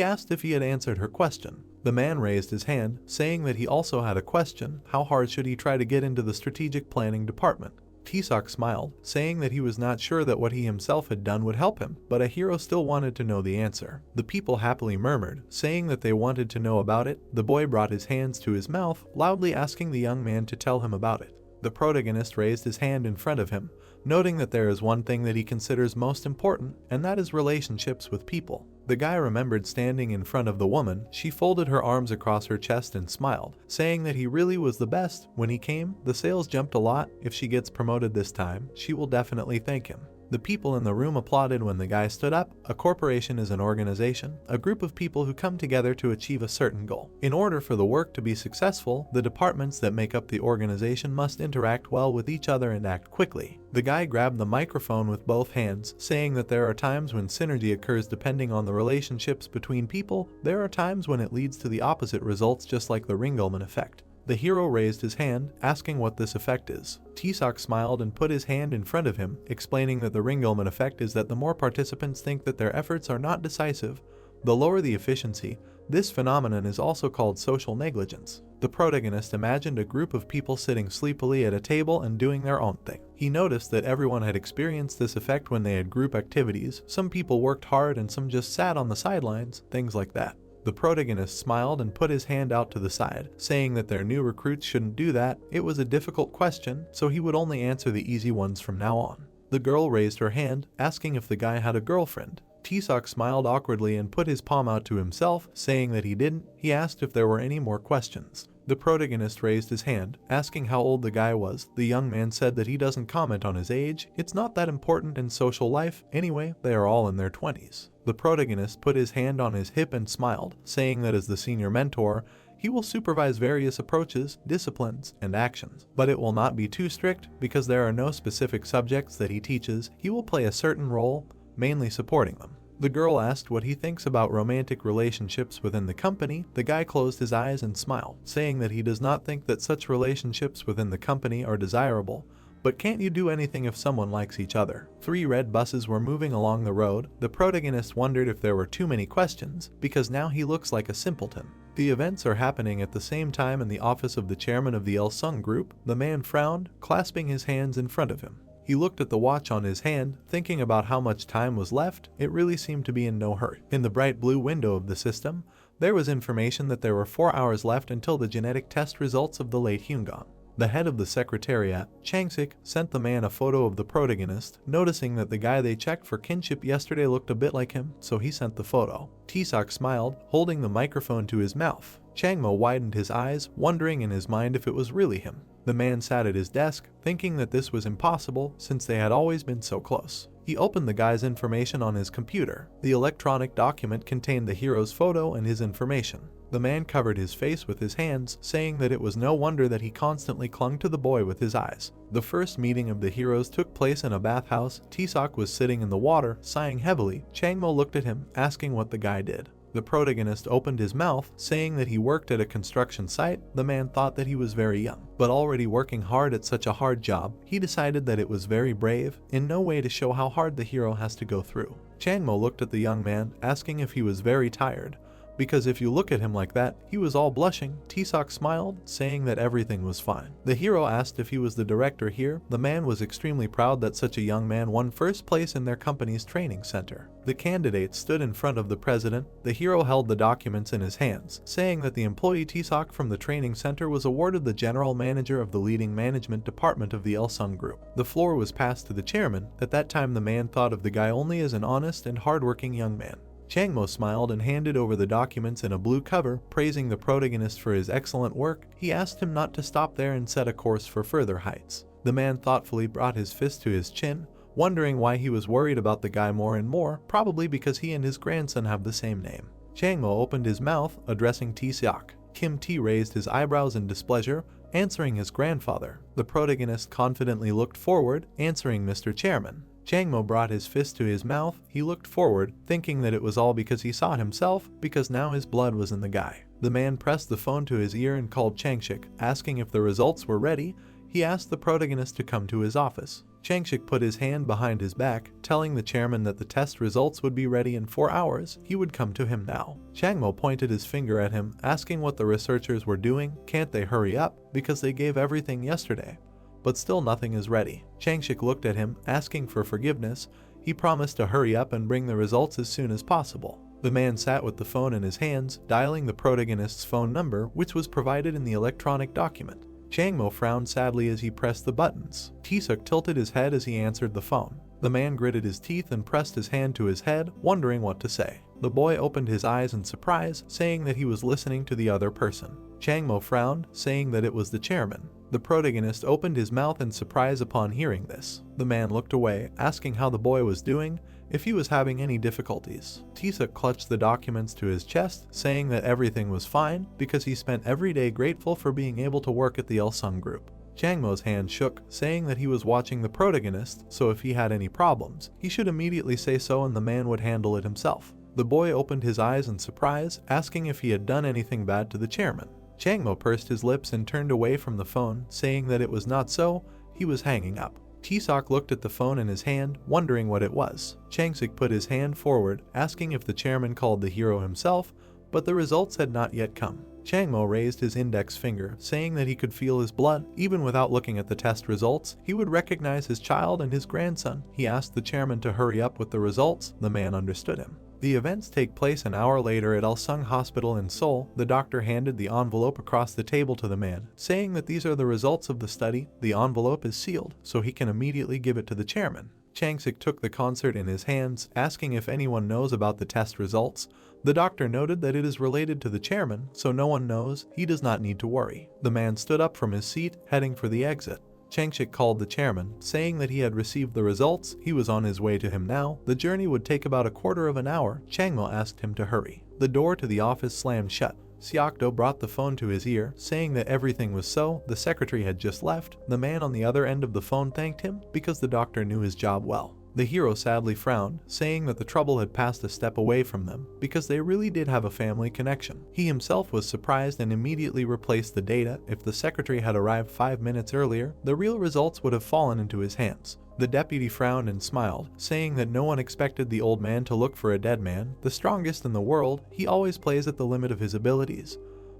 asked if he had answered her question. The man raised his hand, saying that he also had a question. How hard should he try to get into the strategic planning department? Tisak smiled, saying that he was not sure that what he himself had done would help him, but a hero still wanted to know the answer. The people happily murmured, saying that they wanted to know about it. The boy brought his hands to his mouth, loudly asking the young man to tell him about it. The protagonist raised his hand in front of him, noting that there is one thing that he considers most important, and that is relationships with people. The guy remembered standing in front of the woman. She folded her arms across her chest and smiled, saying that he really was the best. When he came, the sales jumped a lot. If she gets promoted this time, she will definitely thank him. The people in the room applauded when the guy stood up. A corporation is an organization, a group of people who come together to achieve a certain goal. In order for the work to be successful, the departments that make up the organization must interact well with each other and act quickly. The guy grabbed the microphone with both hands, saying that there are times when synergy occurs depending on the relationships between people. There are times when it leads to the opposite results, just like the Ringelmann effect. The hero raised his hand, asking what this effect is. Tisak smiled and put his hand in front of him, explaining that the Ringelmann effect is that the more participants think that their efforts are not decisive, the lower the efficiency. This phenomenon is also called social negligence. The protagonist imagined a group of people sitting sleepily at a table and doing their own thing. He noticed that everyone had experienced this effect when they had group activities. Some people worked hard and some just sat on the sidelines, things like that. The protagonist smiled and put his hand out to the side, saying that their new recruits shouldn't do that. It was a difficult question, so he would only answer the easy ones from now on. The girl raised her hand, asking if the guy had a girlfriend. Tisak smiled awkwardly and put his palm out to himself, saying that he didn't. He asked if there were any more questions. The protagonist raised his hand, asking how old the guy was. The young man said that he doesn't comment on his age. It's not that important in social life. Anyway, they are all in their 20s. The protagonist put his hand on his hip and smiled, saying that as the senior mentor, he will supervise various approaches, disciplines, and actions. But it will not be too strict because there are no specific subjects that he teaches. He will play a certain role, mainly supporting them. The girl asked what he thinks about romantic relationships within the company. The guy closed his eyes and smiled, saying that he does not think that such relationships within the company are desirable. But can't you do anything if someone likes each other? 3 red buses were moving along the road. The protagonist wondered if there were too many questions, because now he looks like a simpleton. The events are happening at the same time in the office of the chairman of the Il-sung group. The man frowned, clasping his hands in front of him. He looked at the watch on his hand, thinking about how much time was left. It really seemed to be in no hurry. In the bright blue window of the system, there was information that there were 4 hours left until the genetic test results of the late Hyungan. The head of the secretariat, Changsik, sent the man a photo of the protagonist, noticing that the guy they checked for kinship yesterday looked a bit like him, so he sent the photo. Tisak smiled, holding the microphone to his mouth. Changmo widened his eyes, wondering in his mind if it was really him. The man sat at his desk, thinking that this was impossible since they had always been so close. He opened the guy's information on his computer. The electronic document contained the hero's photo and his information. The man covered his face with his hands, saying that it was no wonder that he constantly clung to the boy with his eyes. The first meeting of the heroes took place in a bathhouse. Tisak was sitting in the water, sighing heavily. Changmo looked at him, asking what the guy did. The protagonist opened his mouth, saying that he worked at a construction site. The man thought that he was very young, but already working hard at such a hard job. He decided that it was very brave, in no way to show how hard the hero has to go through. Changmo looked at the young man, asking if he was very tired. Because if you look at him like that, he was all blushing. Tisak smiled, saying that everything was fine. The hero asked if he was the director here. The man was extremely proud that such a young man won first place in their company's training center. The candidate stood in front of the president. The hero held the documents in his hands, saying that the employee Tisak from the training center was awarded the general manager of the leading management department of the Il-sung group. The floor was passed to the chairman. At that time the man thought of the guy only as an honest and hardworking young man. Changmo smiled and handed over the documents in a blue cover, praising the protagonist for his excellent work. He asked him not to stop there and set a course for further heights. The man thoughtfully brought his fist to his chin, wondering why he was worried about the guy more and more, probably because he and his grandson have the same name. Changmo opened his mouth, addressing Tisak. Kim T raised his eyebrows in displeasure, answering his grandfather. The protagonist confidently looked forward, answering Mr. Chairman. Changmo brought his fist to his mouth. He looked forward, thinking that it was all because he saw it himself, because now his blood was in the guy. The man pressed the phone to his ear and called Changshik, asking if the results were ready. He asked the protagonist to come to his office. Changshik put his hand behind his back, telling the chairman that the test results would be ready in 4 hours. He would come to him now. Changmo pointed his finger at him, asking what the researchers were doing. Can't they hurry up, because they gave everything yesterday? but still nothing is ready. Changshik looked at him, asking for forgiveness. He promised to hurry up and bring the results as soon as possible. The man sat with the phone in his hands, dialing the protagonist's phone number, which was provided in the electronic document. Changmo frowned sadly as he pressed the buttons. Taesuk tilted his head as he answered the phone. The man gritted his teeth and pressed his hand to his head, wondering what to say. The boy opened his eyes in surprise, saying that he was listening to the other person. Changmo frowned, saying that it was the chairman. The protagonist opened his mouth in surprise upon hearing this. The man looked away, asking how the boy was doing, if he was having any difficulties. Taesuk clutched the documents to his chest, saying that everything was fine because he spent every day grateful for being able to work at the Ilsung group. Changmo's hand shook, saying that he was watching the protagonist, so if he had any problems, he should immediately say so and the man would handle it himself. The boy opened his eyes in surprise, asking if he had done anything bad to the chairman. Changmo pursed his lips and turned away from the phone, saying that it was not so. He was hanging up. Taesuk looked at the phone in his hand, wondering what it was. Changshik put his hand forward, asking if the chairman called the hero himself, but the results had not yet come. Changmo raised his index finger, saying that he could feel his blood. Even without looking at the test results, he would recognize his child and his grandson. He asked the chairman to hurry up with the results. The man understood him. The events take place an hour later at Ilsung Hospital in Seoul. The doctor handed the envelope across the table to the man, saying that these are the results of the study. The envelope is sealed, so he can immediately give it to the chairman. Changshik took the concert in his hands, asking if anyone knows about the test results. The doctor noted that it is related to the chairman, so no one knows. He does not need to worry. The man stood up from his seat, heading for the exit. Changshik called the chairman, saying that he had received the results. He was on his way to him now. The journey would take about a quarter of an hour. Changmo asked him to hurry. The door to the office slammed shut. Seokdo brought the phone to his ear, saying that everything was so. The secretary had just left. The man on the other end of the phone thanked him because the doctor knew his job well. The hero sadly frowned, saying that the trouble had passed a step away from them because they really did have a family connection. He himself was surprised and immediately replaced the data. If the secretary had arrived 5 minutes earlier, the real results would have fallen into his hands. The deputy frowned and smiled, saying that no one expected the old man to look for a dead man. The strongest in the world, he always plays at the limit of his abilities.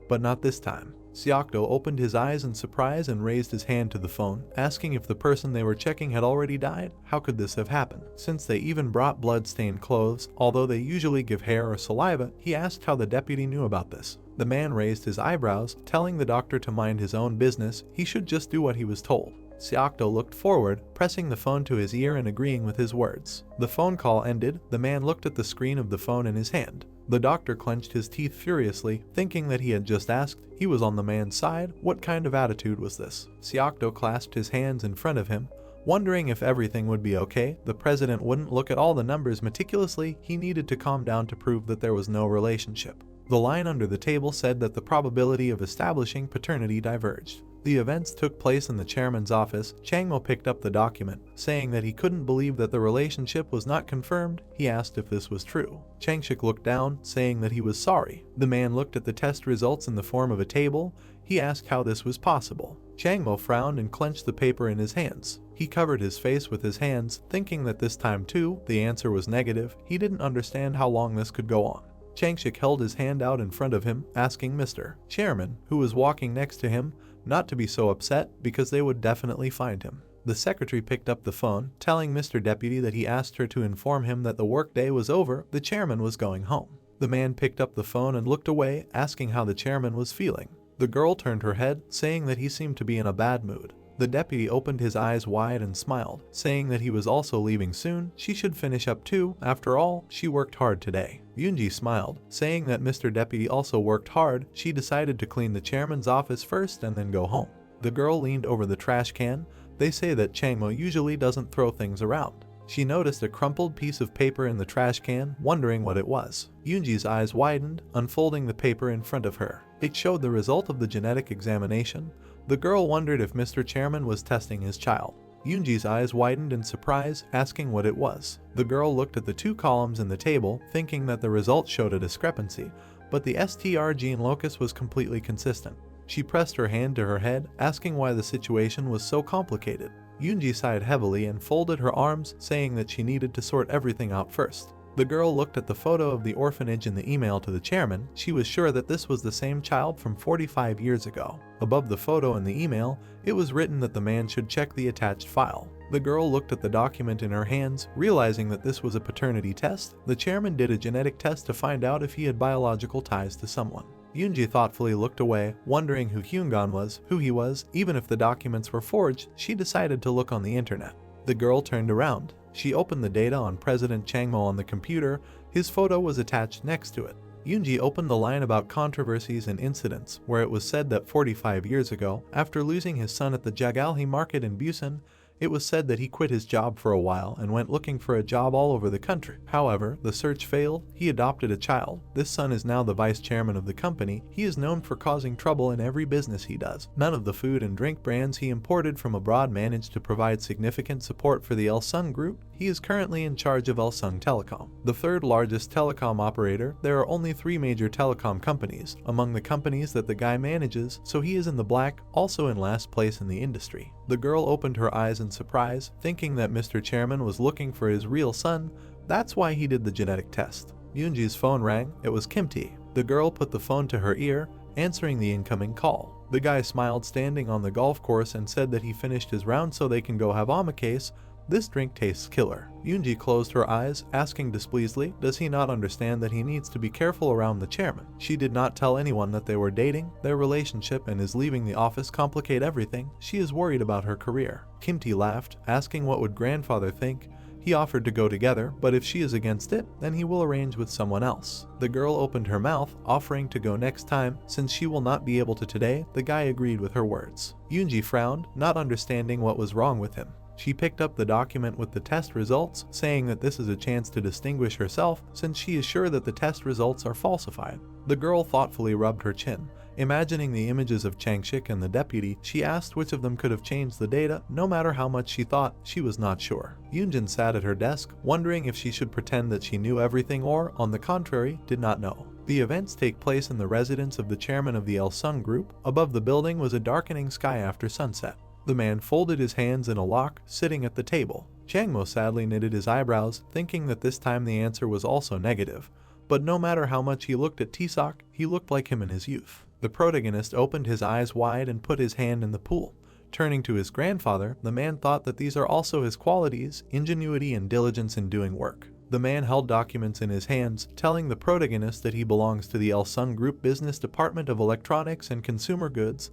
But not this time. Seokdo opened his eyes in surprise and raised his hand to the phone, asking if the person they were checking had already died. How could this have happened? Since they even brought blood-stained clothes, although they usually give hair or saliva, he asked how the deputy knew about this. The man raised his eyebrows, telling the doctor to mind his own business. He should just do what he was told. Seokdo looked forward, pressing the phone to his ear and agreeing with his words. The phone call ended. The man looked at the screen of the phone in his hand. The doctor clenched his teeth furiously, thinking that he had just asked. He was on the man's side. What kind of attitude was this? Seokdo clasped his hands in front of him, wondering if everything would be okay. The president wouldn't look at all the numbers meticulously. He needed to calm down to prove that there was no relationship. The line under the table said that the probability of establishing paternity diverged. The events took place in the chairman's office. Changmo picked up the document, saying that he couldn't believe that the relationship was not confirmed. He asked if this was true. Changshik looked down, saying that he was sorry. The man looked at the test results in the form of a table. He asked how this was possible. Changmo frowned and clenched the paper in his hands. He covered his face with his hands, thinking that this time too, the answer was negative. He didn't understand how long this could go on. Changshik held his hand out in front of him, asking Mr. Chairman, who was walking next to him, not to be so upset because they would definitely find him. The secretary picked up the phone, telling Mr. Deputy that he asked her to inform him that the workday was over. The chairman was going home. The man picked up the phone and looked away, asking how the chairman was feeling. The girl turned her head, saying that he seemed to be in a bad mood. The deputy opened his eyes wide and smiled, saying that he was also leaving soon. She should finish up too. After all, she worked hard today. Yoonji smiled, saying that Mr. Deputy also worked hard. She decided to clean the chairman's office first and then go home. The girl leaned over the trash can. They say that Changmo usually doesn't throw things around. She noticed a crumpled piece of paper in the trash can, wondering what it was. Yoonji's eyes widened, unfolding the paper in front of her. It showed the result of the genetic examination. The girl wondered if Mr. Chairman was testing his child. Yoonji's eyes widened in surprise, asking what it was. The girl looked at the 2 columns in the table, thinking that the results showed a discrepancy, but the STR gene locus was completely consistent. She pressed her hand to her head, asking why the situation was so complicated. Yoonji sighed heavily and folded her arms, saying that she needed to sort everything out first. The girl looked at the photo of the orphanage in the email to the chairman. She was sure that this was the same child from 45 years ago. Above the photo in the email, it was written that the man should check the attached file. The girl looked at the document in her hands, realizing that this was a paternity test. The chairman did a genetic test to find out if he had biological ties to someone. Yoonji thoughtfully looked away, wondering who Hyungan was, who he was. Even if the documents were forged, she decided to look on the internet. The girl turned around. She opened the data on President Changmo on the computer. His photo was attached next to it. Yoonji opened the line about controversies and incidents, where it was said that 45 years ago, after losing his son at the Jagalhi market in Busan, it was said that he quit his job for a while and went looking for a job all over the country. However, the search failed. He adopted a child. This son is now the vice chairman of the company. He is known for causing trouble in every business he does. None of the food and drink brands he imported from abroad managed to provide significant support for the Elsung Group. He is currently in charge of Elsung Telecom, the third largest telecom operator. There are only 3 major telecom companies among the companies that the guy manages, so he is in the black, also in last place in the industry. The girl opened her eyes in surprise, thinking that Mr. Chairman was looking for his real son. That's why he did the genetic test. Yoonji's phone rang. It was Kimti. The girl put the phone to her ear, answering the incoming call. The guy smiled standing on the golf course and said that he finished his round so they can go have omakase. This drink tastes killer. Yoonji closed her eyes, asking displeasedly, does he not understand that he needs to be careful around the chairman? She did not tell anyone that they were dating. Their relationship and his leaving the office complicate everything. She is worried about her career. Kimti laughed, asking what would grandfather think. He offered to go together, but if she is against it, then he will arrange with someone else. The girl opened her mouth, offering to go next time. Since she will not be able to today, the guy agreed with her words. Yoonji frowned, not understanding what was wrong with him. She picked up the document with the test results, saying that this is a chance to distinguish herself since she is sure that the test results are falsified. The girl thoughtfully rubbed her chin. Imagining the images of Changshik and the deputy, she asked which of them could have changed the data. No matter how much she thought, she was not sure. Yoonjin sat at her desk, wondering if she should pretend that she knew everything or, on the contrary, did not know. The events take place in the residence of the chairman of the Elsung Group. Above the building was a darkening sky after sunset. The man folded his hands in a lock, sitting at the table. Changmo sadly knitted his eyebrows, thinking that this time the answer was also negative. But no matter how much he looked at Taesok, he looked like him in his youth. The protagonist opened his eyes wide and put his hand in the pool. Turning to his grandfather, the man thought that these are also his qualities, ingenuity and diligence in doing work. The man held documents in his hands, telling the protagonist that he belongs to the Elsung Group Business Department of Electronics and Consumer Goods.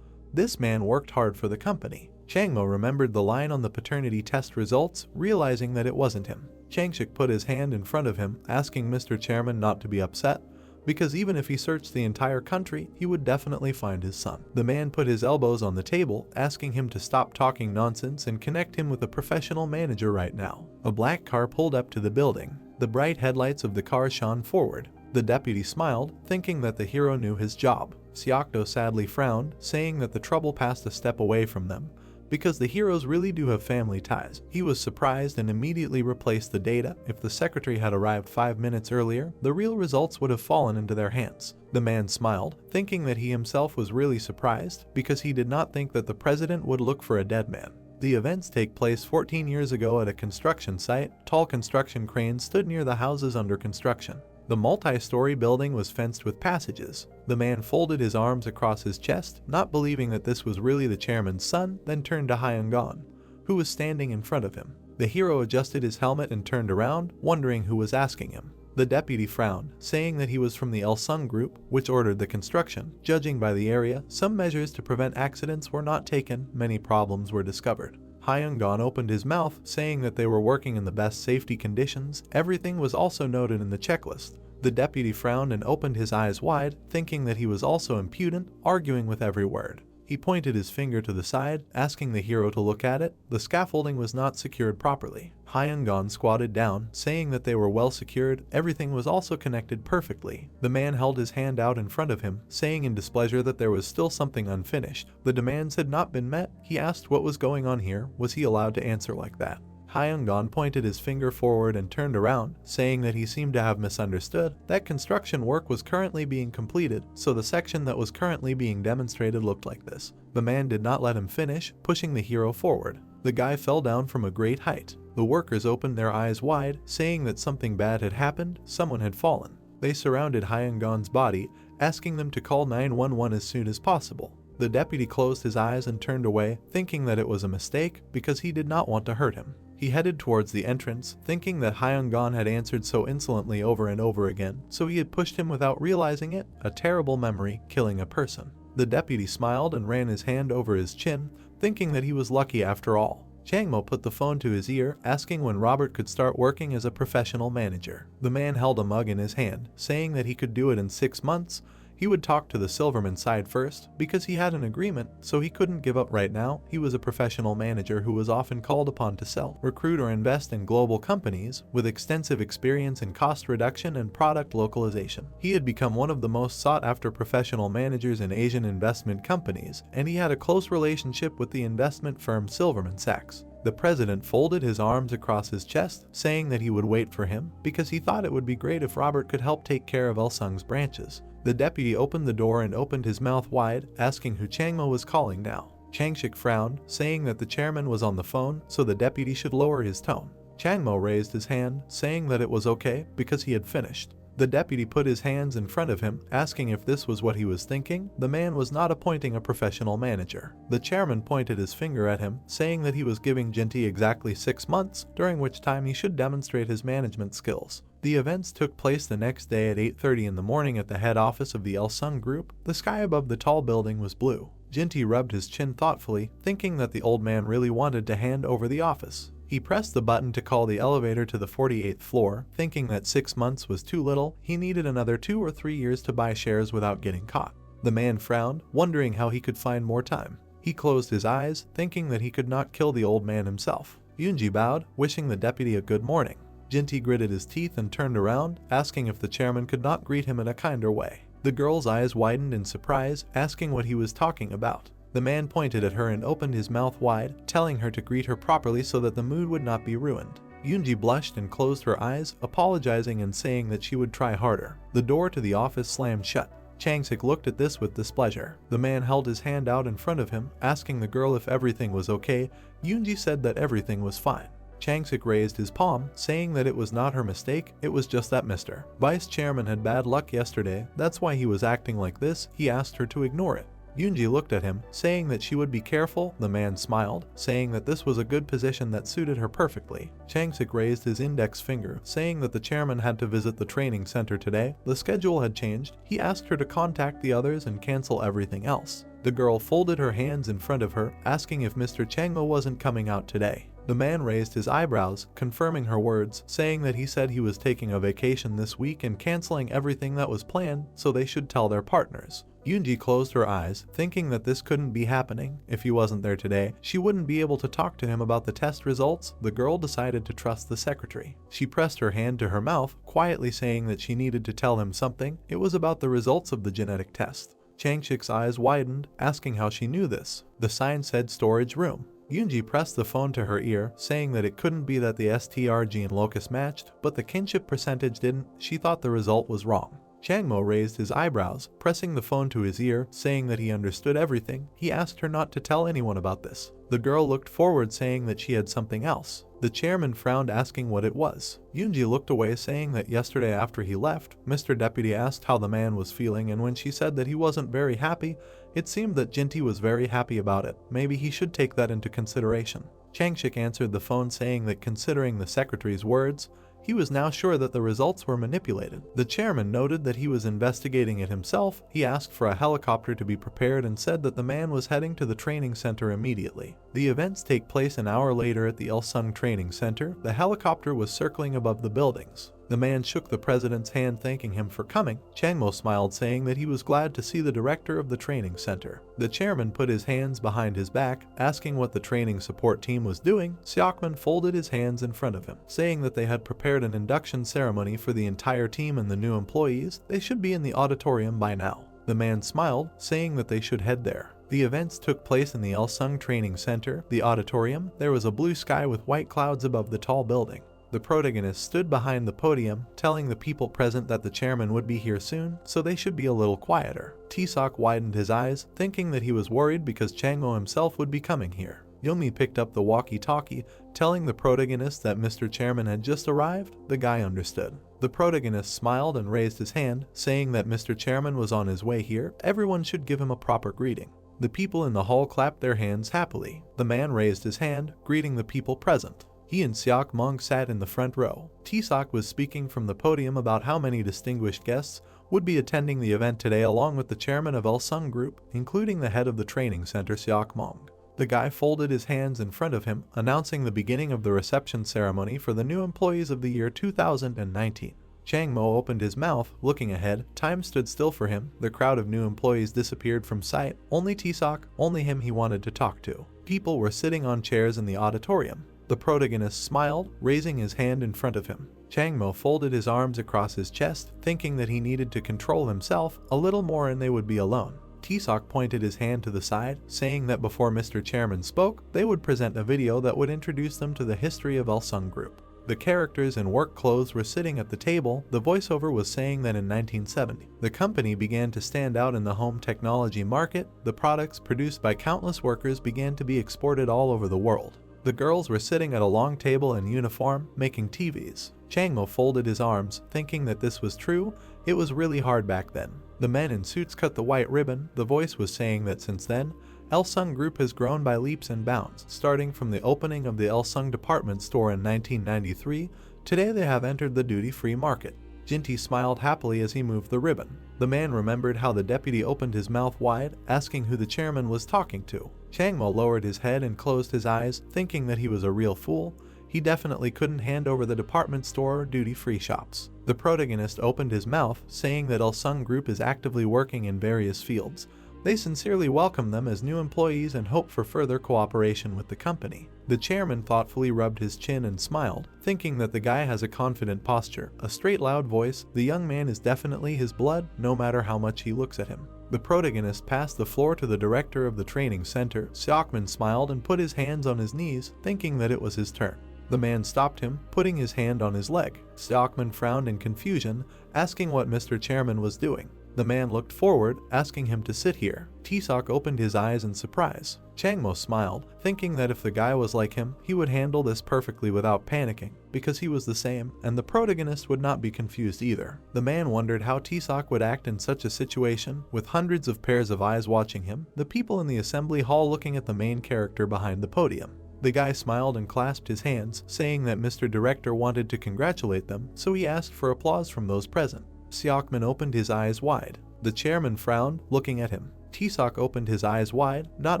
This man worked hard for the company. Changmo remembered the line on the paternity test results, realizing that it wasn't him. Changshik put his hand in front of him, asking Mr. Chairman not to be upset, because even if he searched the entire country, he would definitely find his son. The man put his elbows on the table, asking him to stop talking nonsense and connect him with a professional manager right now. A black car pulled up to the building. The bright headlights of the car shone forward. The deputy smiled, thinking that the hero knew his job. Seokdo sadly frowned, saying that the trouble passed a step away from them, because the heroes really do have family ties. He was surprised and immediately replaced the data. If the secretary had arrived 5 minutes earlier, the real results would have fallen into their hands. The man smiled, thinking that he himself was really surprised, because he did not think that the president would look for a dead man. The events take place 14 years ago at a construction site. Tall construction cranes stood near the houses under construction. The multi-story building was fenced with passages. The man folded his arms across his chest, not believing that this was really the chairman's son, then turned to Hyungan, who was standing in front of him. The hero adjusted his helmet and turned around, wondering who was asking him. The deputy frowned, saying that he was from the Elsung Group, which ordered the construction. Judging by the area, some measures to prevent accidents were not taken. Many problems were discovered. Hyungan opened his mouth, saying that they were working in the best safety conditions. Everything was also noted in the checklist. The deputy frowned and opened his eyes wide, thinking that he was also impudent, arguing with every word. He pointed his finger to the side, asking the hero to look at it. The scaffolding was not secured properly. Hyungan squatted down, saying that they were well secured. Everything was also connected perfectly. The man held his hand out in front of him, saying in displeasure that there was still something unfinished. The demands had not been met. He asked what was going on here. Was he allowed to answer like that? Hyungan pointed his finger forward and turned around, saying that he seemed to have misunderstood that construction work was currently being completed, so the section that was currently being demonstrated looked like this. The man did not let him finish, pushing the hero forward. The guy fell down from a great height. The workers opened their eyes wide, saying that something bad had happened, someone had fallen. They surrounded Hyungan's body, asking them to call 911 as soon as possible. The deputy closed his eyes and turned away, thinking that it was a mistake because he did not want to hurt him. He headed towards the entrance, thinking that Hyungan had answered so insolently over and over again, so he had pushed him without realizing it, a terrible memory, killing a person. The deputy smiled and ran his hand over his chin, thinking that he was lucky after all. Changmo put the phone to his ear, asking when Robert could start working as a professional manager. The man held a mug in his hand, saying that he could do it in 6 months. He would talk to the Silverman side first, because he had an agreement, so he couldn't give up right now. He was a professional manager who was often called upon to sell, recruit or invest in global companies, with extensive experience in cost reduction and product localization. He had become one of the most sought-after professional managers in Asian investment companies, and he had a close relationship with the investment firm Silverman Sachs. The president folded his arms across his chest, saying that he would wait for him, because he thought it would be great if Robert could help take care of Elsung's branches. The deputy opened the door and opened his mouth wide, asking who Changmo was calling now. Changshik frowned, saying that the chairman was on the phone, so the deputy should lower his tone. Changmo raised his hand, saying that it was okay, because he had finished. The deputy put his hands in front of him, asking if this was what he was thinking. The man was not appointing a professional manager. The chairman pointed his finger at him, saying that he was giving Jinty exactly 6 months, during which time he should demonstrate his management skills. The events took place the next day at 8:30 in the morning at the head office of the Elsung Group. The sky above the tall building was blue. Jinty rubbed his chin thoughtfully, thinking that the old man really wanted to hand over the office. He pressed the button to call the elevator to the 48th floor, thinking that 6 months was too little. He needed another 2 or 3 years to buy shares without getting caught. The man frowned, wondering how he could find more time. He closed his eyes, thinking that he could not kill the old man himself. Yoonji bowed, wishing the deputy a good morning. Jinty gritted his teeth and turned around, asking if the chairman could not greet him in a kinder way. The girl's eyes widened in surprise, asking what he was talking about. The man pointed at her and opened his mouth wide, telling her to greet her properly so that the mood would not be ruined. Yoonji blushed and closed her eyes, apologizing and saying that she would try harder. The door to the office slammed shut. Changsik looked at this with displeasure. The man held his hand out in front of him, asking the girl if everything was okay. Yoonji said that everything was fine. Changsik raised his palm, saying that it was not her mistake, it was just that Mr. Vice Chairman had bad luck yesterday, that's why he was acting like this. He asked her to ignore it. Yoonji looked at him, saying that she would be careful. The man smiled, saying that this was a good position that suited her perfectly. Changsik raised his index finger, saying that the chairman had to visit the training center today. The schedule had changed. He asked her to contact the others and cancel everything else. The girl folded her hands in front of her, asking if Mr. Changmo wasn't coming out today. The man raised his eyebrows, confirming her words, saying that he said he was taking a vacation this week and canceling everything that was planned, so they should tell their partners. Yoonji closed her eyes, thinking that this couldn't be happening. If he wasn't there today, she wouldn't be able to talk to him about the test results. The girl decided to trust the secretary. She pressed her hand to her mouth, quietly saying that she needed to tell him something. It was about the results of the genetic test. Changshik's eyes widened, asking how she knew this. The sign said storage room. Yoonji pressed the phone to her ear, saying that it couldn't be that the STR gene locus matched, but the kinship percentage didn't. She thought the result was wrong. Changmo raised his eyebrows, pressing the phone to his ear, saying that he understood everything. He asked her not to tell anyone about this. The girl looked forward, saying that she had something else. The chairman frowned, asking what it was. Yoonji looked away, saying that yesterday after he left, Mr. Deputy asked how the man was feeling, and when she said that he wasn't very happy, it seemed that Jinty was very happy about it. Maybe he should take that into consideration. Changshik answered the phone, saying that considering the secretary's words, he was now sure that the results were manipulated. The chairman noted that he was investigating it himself. He asked for a helicopter to be prepared and said that the man was heading to the training center immediately. The events take place an hour later at the Elsung Training Center. The helicopter was circling above the buildings. The man shook the president's hand, thanking him for coming. Changmo smiled, saying that he was glad to see the director of the training center. The chairman put his hands behind his back, asking what the training support team was doing. Seokman folded his hands in front of him, saying that they had prepared an induction ceremony for the entire team and the new employees. They should be in the auditorium by now. The man smiled, saying that they should head there. The events took place in the Ilsung Training Center, the auditorium. There was a blue sky with white clouds above the tall building. The protagonist stood behind the podium, telling the people present that the chairman would be here soon, so they should be a little quieter. Taesok widened his eyes, thinking that he was worried because Changmo himself would be coming here. Yomi picked up the walkie-talkie, telling the protagonist that Mr. Chairman had just arrived. The guy understood. The protagonist smiled and raised his hand, saying that Mr. Chairman was on his way here. Everyone should give him a proper greeting. The people in the hall clapped their hands happily. The man raised his hand, greeting the people present. He and Seok Mong sat in the front row. Taesok was speaking from the podium about how many distinguished guests would be attending the event today, along with the chairman of Ilsung Group, including the head of the training center, Seok Mong. The guy folded his hands in front of him, announcing the beginning of the reception ceremony for the new employees of the year 2019. Changmo opened his mouth, looking ahead. Time stood still for him. The crowd of new employees disappeared from sight. Only Taesok, only him he wanted to talk to. People were sitting on chairs in the auditorium. The protagonist smiled, raising his hand in front of him. Changmo folded his arms across his chest, thinking that he needed to control himself a little more and they would be alone. Taesok pointed his hand to the side, saying that before Mr. Chairman spoke, they would present a video that would introduce them to the history of Ilsung Group. The characters in work clothes were sitting at the table. The voiceover was saying that in 1970, the company began to stand out in the home technology market. The products produced by countless workers began to be exported all over the world. The girls were sitting at a long table in uniform, making TVs. Changmo folded his arms, thinking that this was true. It was really hard back then. The men in suits cut the white ribbon. The voice was saying that since then, Ilsung Group has grown by leaps and bounds. Starting from the opening of the Ilsung department store in 1993, today they have entered the duty-free market. Jinti smiled happily as he moved the ribbon. The man remembered how the deputy opened his mouth wide, asking who the chairman was talking to. Changmo lowered his head and closed his eyes, thinking that he was a real fool. He definitely couldn't hand over the department store or duty-free shops. The protagonist opened his mouth, saying that Ilsung Group is actively working in various fields. They sincerely welcome them as new employees and hope for further cooperation with the company. The chairman thoughtfully rubbed his chin and smiled, thinking that the guy has a confident posture, a straight loud voice. The young man is definitely his blood, no matter how much he looks at him. The protagonist passed the floor to the director of the training center. Seokman smiled and put his hands on his knees, thinking that it was his turn. The man stopped him, putting his hand on his leg. Seokman frowned in confusion, asking what Mr. Chairman was doing. The man looked forward, asking him to sit here. Taesok opened his eyes in surprise. Changmo smiled, thinking that if the guy was like him, he would handle this perfectly without panicking, because he was the same, and the protagonist would not be confused either. The man wondered how Taesok would act in such a situation, with hundreds of pairs of eyes watching him, the people in the assembly hall looking at the main character behind the podium. The guy smiled and clasped his hands, saying that Mr. Director wanted to congratulate them, so he asked for applause from those present. Seokman opened his eyes wide. The chairman frowned, looking at him. Taesok opened his eyes wide, not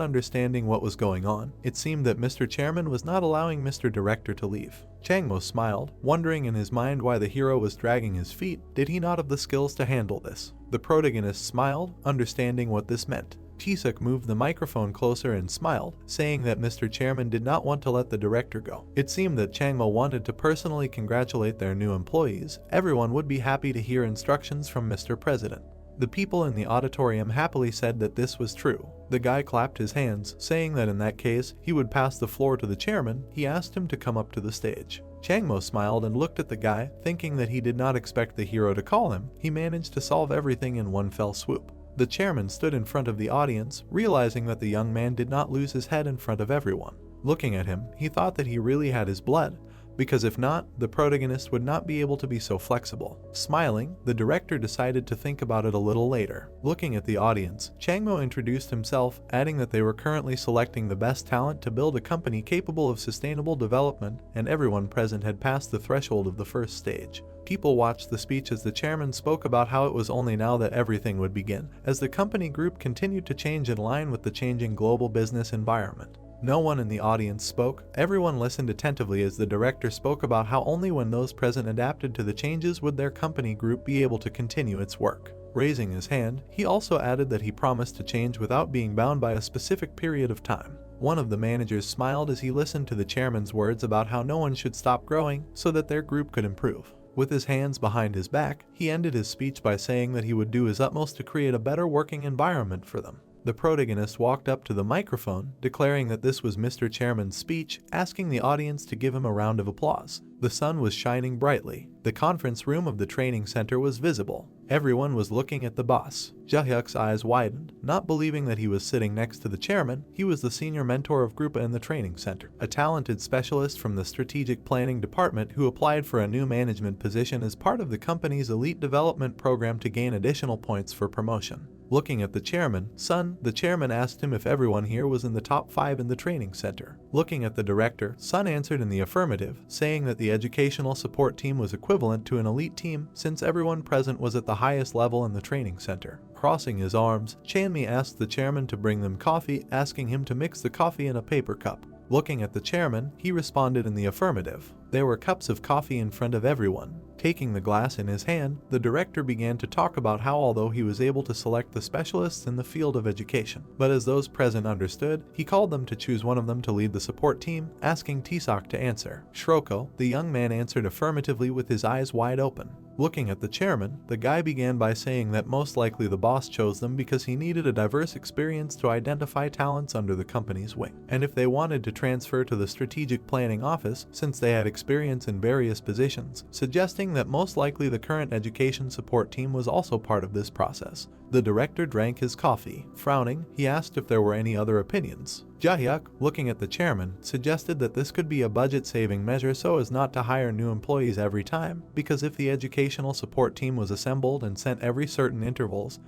understanding what was going on. It seemed that Mr. Chairman was not allowing Mr. Director to leave. Changmo smiled, wondering in his mind why the hero was dragging his feet. Did he not have the skills to handle this? The protagonist smiled, understanding what this meant. Taesok moved the microphone closer and smiled, saying that Mr. Chairman did not want to let the director go. It seemed that Changmo wanted to personally congratulate their new employees. Everyone would be happy to hear instructions from Mr. President. The people in the auditorium happily said that this was true. The guy clapped his hands, saying that in that case, he would pass the floor to the chairman. He asked him to come up to the stage. Changmo smiled and looked at the guy, thinking that he did not expect the hero to call him. He managed to solve everything in one fell swoop. The chairman stood in front of the audience, realizing that the young man did not lose his head in front of everyone. Looking at him, he thought that he really had his blood, because if not, the protagonist would not be able to be so flexible. Smiling, the director decided to think about it a little later. Looking at the audience, Changmo introduced himself, adding that they were currently selecting the best talent to build a company capable of sustainable development, and everyone present had passed the threshold of the first stage. People watched the speech as the chairman spoke about how it was only now that everything would begin, as the company group continued to change in line with the changing global business environment. No one in the audience spoke. Everyone listened attentively as the director spoke about how only when those present adapted to the changes would their company group be able to continue its work. Raising his hand, he also added that he promised to change without being bound by a specific period of time. One of the managers smiled as he listened to the chairman's words about how no one should stop growing so that their group could improve. With his hands behind his back, he ended his speech by saying that he would do his utmost to create a better working environment for them. The protagonist walked up to the microphone, declaring that this was Mr. Chairman's speech, asking the audience to give him a round of applause. The sun was shining brightly. The conference room of the training center was visible. Everyone was looking at the boss. Jaehyuk's eyes widened, not believing that he was sitting next to the chairman. He was the senior mentor of Grupa in the training center, a talented specialist from the strategic planning department who applied for a new management position as part of the company's elite development program to gain additional points for promotion. Looking at the chairman, Sun, the chairman asked him if everyone here was in the top 5 in the training center. Looking at the director, Sun answered in the affirmative, saying that the educational support team was equivalent to an elite team since everyone present was at the highest level in the training center. Crossing his arms, Chanmi asked the chairman to bring them coffee, asking him to mix the coffee in a paper cup. Looking at the chairman, he responded in the affirmative. There were cups of coffee in front of everyone. Taking the glass in his hand, the director began to talk about how although he was able to select the specialists in the field of education, but as those present understood, he called them to choose one of them to lead the support team, asking Taesok to answer. Shroko, the young man, answered affirmatively with his eyes wide open. Looking at the chairman, the guy began by saying that most likely the boss chose them because he needed a diverse experience to identify talents under the company's wing, and if they wanted to transfer to the strategic planning office since they had experience in various positions, suggesting that most likely the current education support team was also part of this process. The director drank his coffee. Frowning, he asked if there were any other opinions. Jaehyuk, looking at the chairman, suggested that this could be a budget-saving measure so as not to hire new employees every time, because if the educational support team was assembled and sent every certain intervals,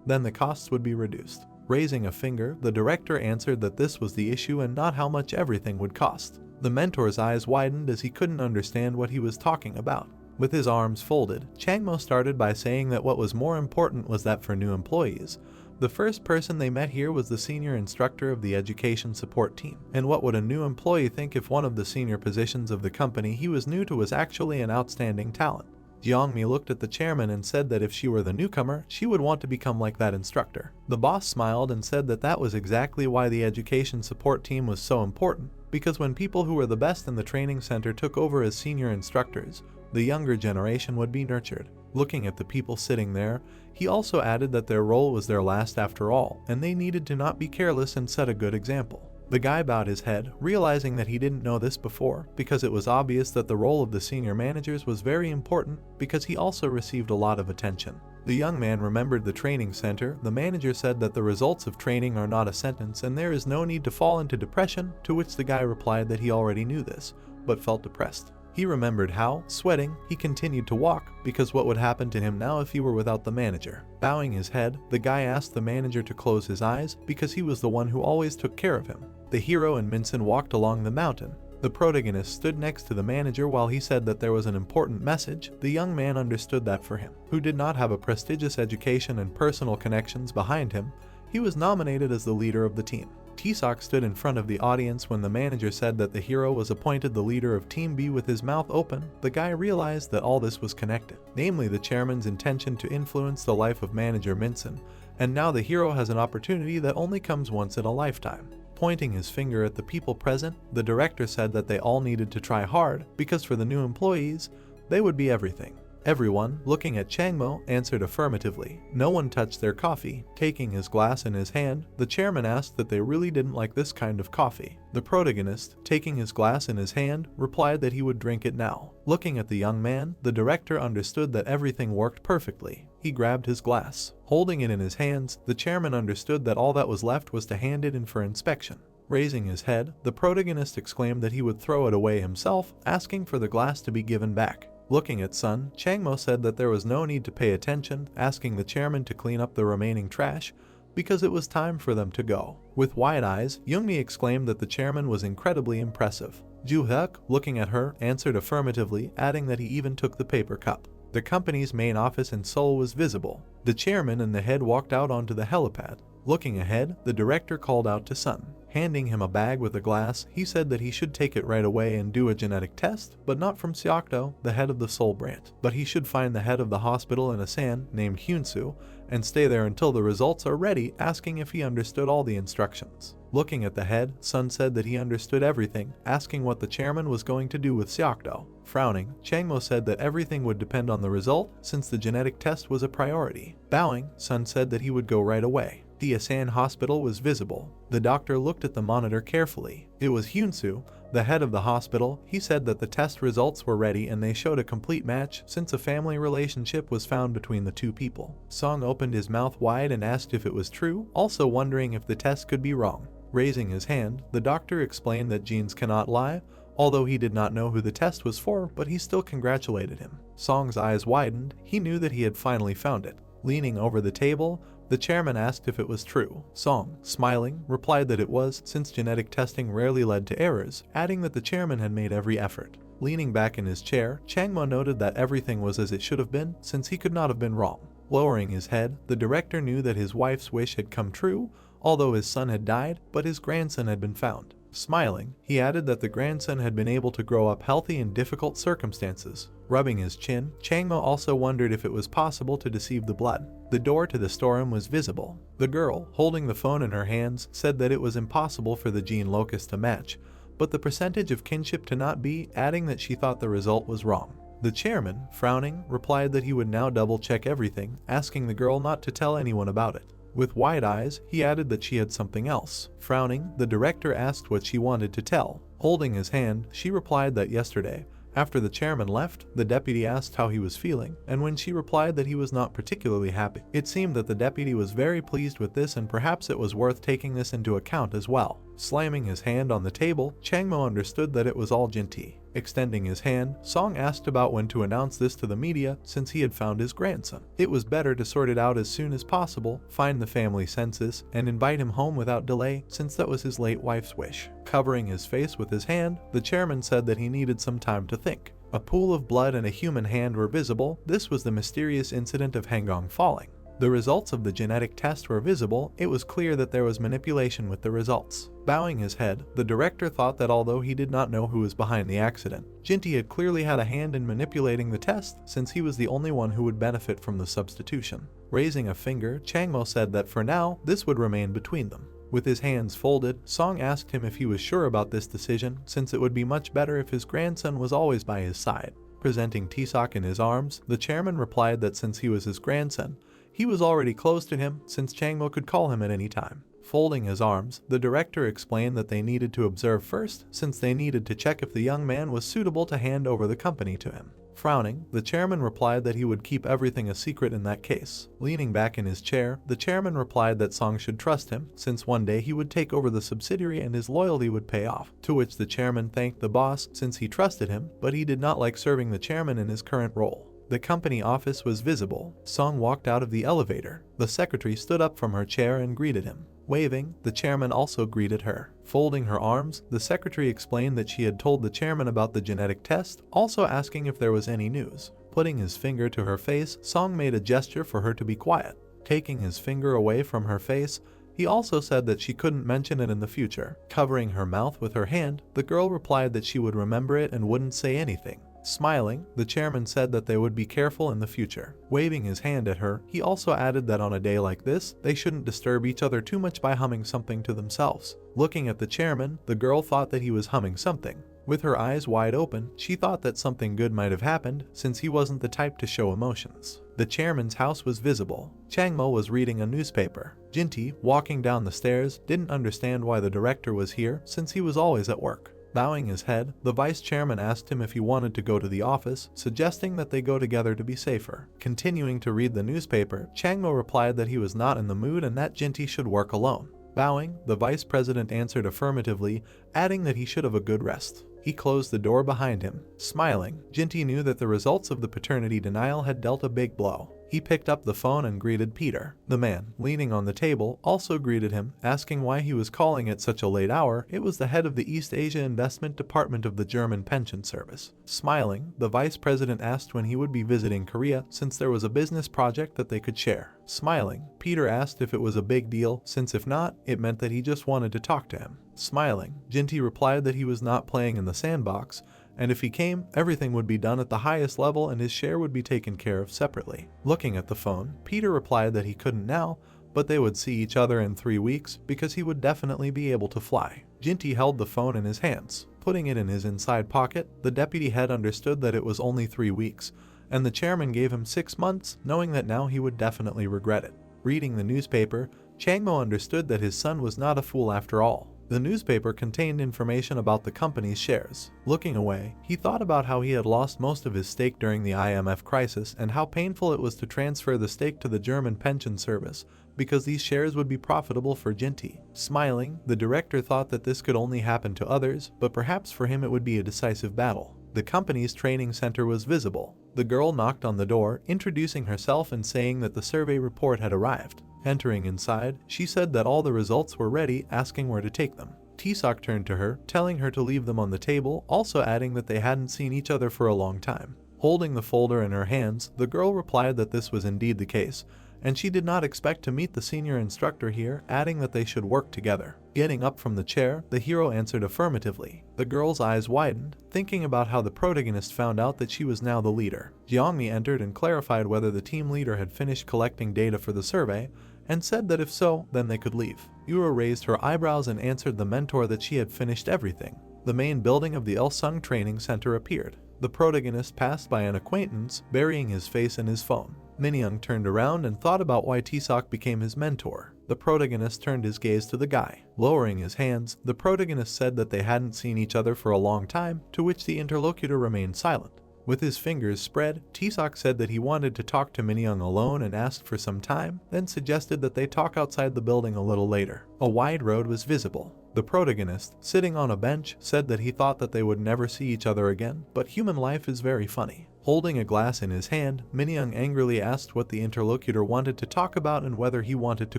then the costs would be reduced. Raising a finger, the director answered that this was the issue and not how much everything would cost. The mentor's eyes widened as he couldn't understand what he was talking about. With his arms folded, Changmo started by saying that what was more important was that for new employees, the first person they met here was the senior instructor of the education support team. And what would a new employee think if one of the senior positions of the company he was new to was actually an outstanding talent? Jeongmi looked at the chairman and said that if she were the newcomer, she would want to become like that instructor. The boss smiled and said that that was exactly why the education support team was so important, because when people who were the best in the training center took over as senior instructors, the younger generation would be nurtured. Looking at the people sitting there, he also added that their role was their last after all, and they needed to not be careless and set a good example. The guy bowed his head, realizing that he didn't know this before, because it was obvious that the role of the senior managers was very important because he also received a lot of attention. The young man remembered the training center. The manager said that the results of training are not a sentence and there is no need to fall into depression, to which the guy replied that he already knew this, but felt depressed. He remembered how, sweating, he continued to walk, because what would happen to him now if he were without the manager? Bowing his head, the guy asked the manager to close his eyes, because he was the one who always took care of him. The hero and Minson walked along the mountain. The protagonist stood next to the manager while he said that there was an important message. The young man understood that for him, who did not have a prestigious education and personal connections behind him, he was nominated as the leader of the team. Taesok stood in front of the audience when the manager said that the hero was appointed the leader of Team B. With his mouth open, the guy realized that all this was connected, namely the chairman's intention to influence the life of manager Minson, and now the hero has an opportunity that only comes once in a lifetime. Pointing his finger at the people present, the director said that they all needed to try hard, because for the new employees, they would be everything. Everyone, looking at Changmo, answered affirmatively. No one touched their coffee. Taking his glass in his hand, the chairman asked that they really didn't like this kind of coffee. The protagonist, taking his glass in his hand, replied that he would drink it now. Looking at the young man, the director understood that everything worked perfectly. He grabbed his glass. Holding it in his hands, the chairman understood that all that was left was to hand it in for inspection. Raising his head, the protagonist exclaimed that he would throw it away himself, asking for the glass to be given back. Looking at Sun, Changmo said that there was no need to pay attention, asking the chairman to clean up the remaining trash, because it was time for them to go. With wide eyes, Youngmi exclaimed that the chairman was incredibly impressive. Joo-hyuk, looking at her, answered affirmatively, adding that he even took the paper cup. The company's main office in Seoul was visible. The chairman and the head walked out onto the helipad. Looking ahead, the director called out to Sun. Handing him a bag with a glass, he said that he should take it right away and do a genetic test, but not from Seokdo, the head of the Seoul branch. But he should find the head of the hospital in Asan, named Hyunsu, and stay there until the results are ready, asking if he understood all the instructions. Looking at the head, Sun said that he understood everything, asking what the chairman was going to do with Seokdo. Frowning, Changmo said that everything would depend on the result, since the genetic test was a priority. Bowing, Sun said that he would go right away. The Asan hospital was visible. The doctor looked at the monitor carefully. It was Hyunsu, the head of the hospital. He said that the test results were ready and they showed a complete match since a family relationship was found between the two people. Song opened his mouth wide and asked if it was true, also wondering if the test could be wrong. Raising his hand, the doctor explained that genes cannot lie, although he did not know who the test was for, but he still congratulated him. Song's eyes widened. He knew that he had finally found it. Leaning over the table, the chairman asked if it was true. Song, smiling, replied that it was, since genetic testing rarely led to errors, adding that the chairman had made every effort. Leaning back in his chair, Changmo noted that everything was as it should have been, since he could not have been wrong. Lowering his head, the director knew that his wife's wish had come true, although his son had died, but his grandson had been found. Smiling, he added that the grandson had been able to grow up healthy in difficult circumstances. Rubbing his chin, Changmo also wondered if it was possible to deceive the blood. The door to the storeroom was visible. The girl, holding the phone in her hands, said that it was impossible for the gene locus to match, but the percentage of kinship to not be, adding that she thought the result was wrong. The chairman, frowning, replied that he would now double-check everything, asking the girl not to tell anyone about it. With wide eyes, he added that she had something else. Frowning, the director asked what she wanted to tell. Holding his hand, she replied that yesterday, after the chairman left, the deputy asked how he was feeling, and when she replied that he was not particularly happy, it seemed that the deputy was very pleased with this and perhaps it was worth taking this into account as well. Slamming his hand on the table, Changmo understood that it was all Jinti. Extending his hand, Song asked about when to announce this to the media since he had found his grandson. It was better to sort it out as soon as possible, find the family census, and invite him home without delay since that was his late wife's wish. Covering his face with his hand, the chairman said that he needed some time to think. A pool of blood and a human hand were visible. This was the mysterious incident of Hangong falling. The results of the genetic test were visible. It was clear that there was manipulation with the results. Bowing his head, the director thought that although he did not know who was behind the accident, Jinti had clearly had a hand in manipulating the test since he was the only one who would benefit from the substitution. Raising a finger, Changmo said that for now, this would remain between them. With his hands folded, Song asked him if he was sure about this decision since it would be much better if his grandson was always by his side. Presenting Tiseok in his arms, the chairman replied that since he was his grandson, he was already close to him since Changmo could call him at any time. Folding his arms, the director explained that they needed to observe first since they needed to check if the young man was suitable to hand over the company to him. Frowning, the chairman replied that he would keep everything a secret in that case. Leaning back in his chair, the chairman replied that Song should trust him since one day he would take over the subsidiary and his loyalty would pay off, to which the chairman thanked the boss since he trusted him, but he did not like serving the chairman in his current role. The company office was visible. Song walked out of the elevator. The secretary stood up from her chair and greeted him. Waving, the chairman also greeted her. Folding her arms, the secretary explained that she had told the chairman about the genetic test, also asking if there was any news. Putting his finger to her face, Song made a gesture for her to be quiet. Taking his finger away from her face, he also said that she couldn't mention it in the future. Covering her mouth with her hand, the girl replied that she would remember it and wouldn't say anything. Smiling, the chairman said that they would be careful in the future. Waving his hand at her, he also added that on a day like this, they shouldn't disturb each other too much by humming something to themselves. Looking at the chairman, the girl thought that he was humming something. With her eyes wide open, she thought that something good might have happened since he wasn't the type to show emotions. The chairman's house was visible. Changmo was reading a newspaper. Jinti, walking down the stairs, didn't understand why the director was here since he was always at work. Bowing his head, the vice chairman asked him if he wanted to go to the office, suggesting that they go together to be safer. Continuing to read the newspaper, Changmo replied that he was not in the mood and that Jinti should work alone. Bowing, the vice president answered affirmatively, adding that he should have a good rest. He closed the door behind him. Smiling, Jinti knew that the results of the paternity denial had dealt a big blow. He picked up the phone and greeted Peter. The man, leaning on the table, also greeted him, asking why he was calling at such a late hour. It was the head of the East Asia Investment Department of the German Pension Service. Smiling, the vice president asked when he would be visiting Korea since there was a business project that they could share. Smiling, Peter asked if it was a big deal, since if not, it meant that he just wanted to talk to him. Smiling, Jinti replied that he was not playing in the sandbox, and if he came, everything would be done at the highest level and his share would be taken care of separately. Looking at the phone, Peter replied that he couldn't now, but they would see each other in 3 weeks because he would definitely be able to fly. Jinti held the phone in his hands. Putting it in his inside pocket, the deputy head understood that it was only 3 weeks, and the chairman gave him 6 months, knowing that now he would definitely regret it. Reading the newspaper, Changmo understood that his son was not a fool after all. The newspaper contained information about the company's shares. Looking away, he thought about how he had lost most of his stake during the IMF crisis and how painful it was to transfer the stake to the German pension service, because these shares would be profitable for Jinty. Smiling, the director thought that this could only happen to others, but perhaps for him it would be a decisive battle. The company's training center was visible. The girl knocked on the door, introducing herself and saying that the survey report had arrived. Entering inside, she said that all the results were ready, asking where to take them. T-Sock turned to her, telling her to leave them on the table, also adding that they hadn't seen each other for a long time. Holding the folder in her hands, the girl replied that this was indeed the case, and she did not expect to meet the senior instructor here, adding that they should work together. Getting up from the chair, the hero answered affirmatively. The girl's eyes widened, thinking about how the protagonist found out that she was now the leader. Jiangmi entered and clarified whether the team leader had finished collecting data for the survey, and said that if so, then they could leave. Yura raised her eyebrows and answered the mentor that she had finished everything. The main building of the Elsung Training Center appeared. The protagonist passed by an acquaintance, burying his face in his phone. Minyoung turned around and thought about why T-Sock became his mentor. The protagonist turned his gaze to the guy. Lowering his hands, the protagonist said that they hadn't seen each other for a long time, to which the interlocutor remained silent. With his fingers spread, T-Sock said that he wanted to talk to Minyoung alone and asked for some time, then suggested that they talk outside the building a little later. A wide road was visible. The protagonist, sitting on a bench, said that he thought that they would never see each other again, but human life is very funny. Holding a glass in his hand, Minyoung angrily asked what the interlocutor wanted to talk about and whether he wanted to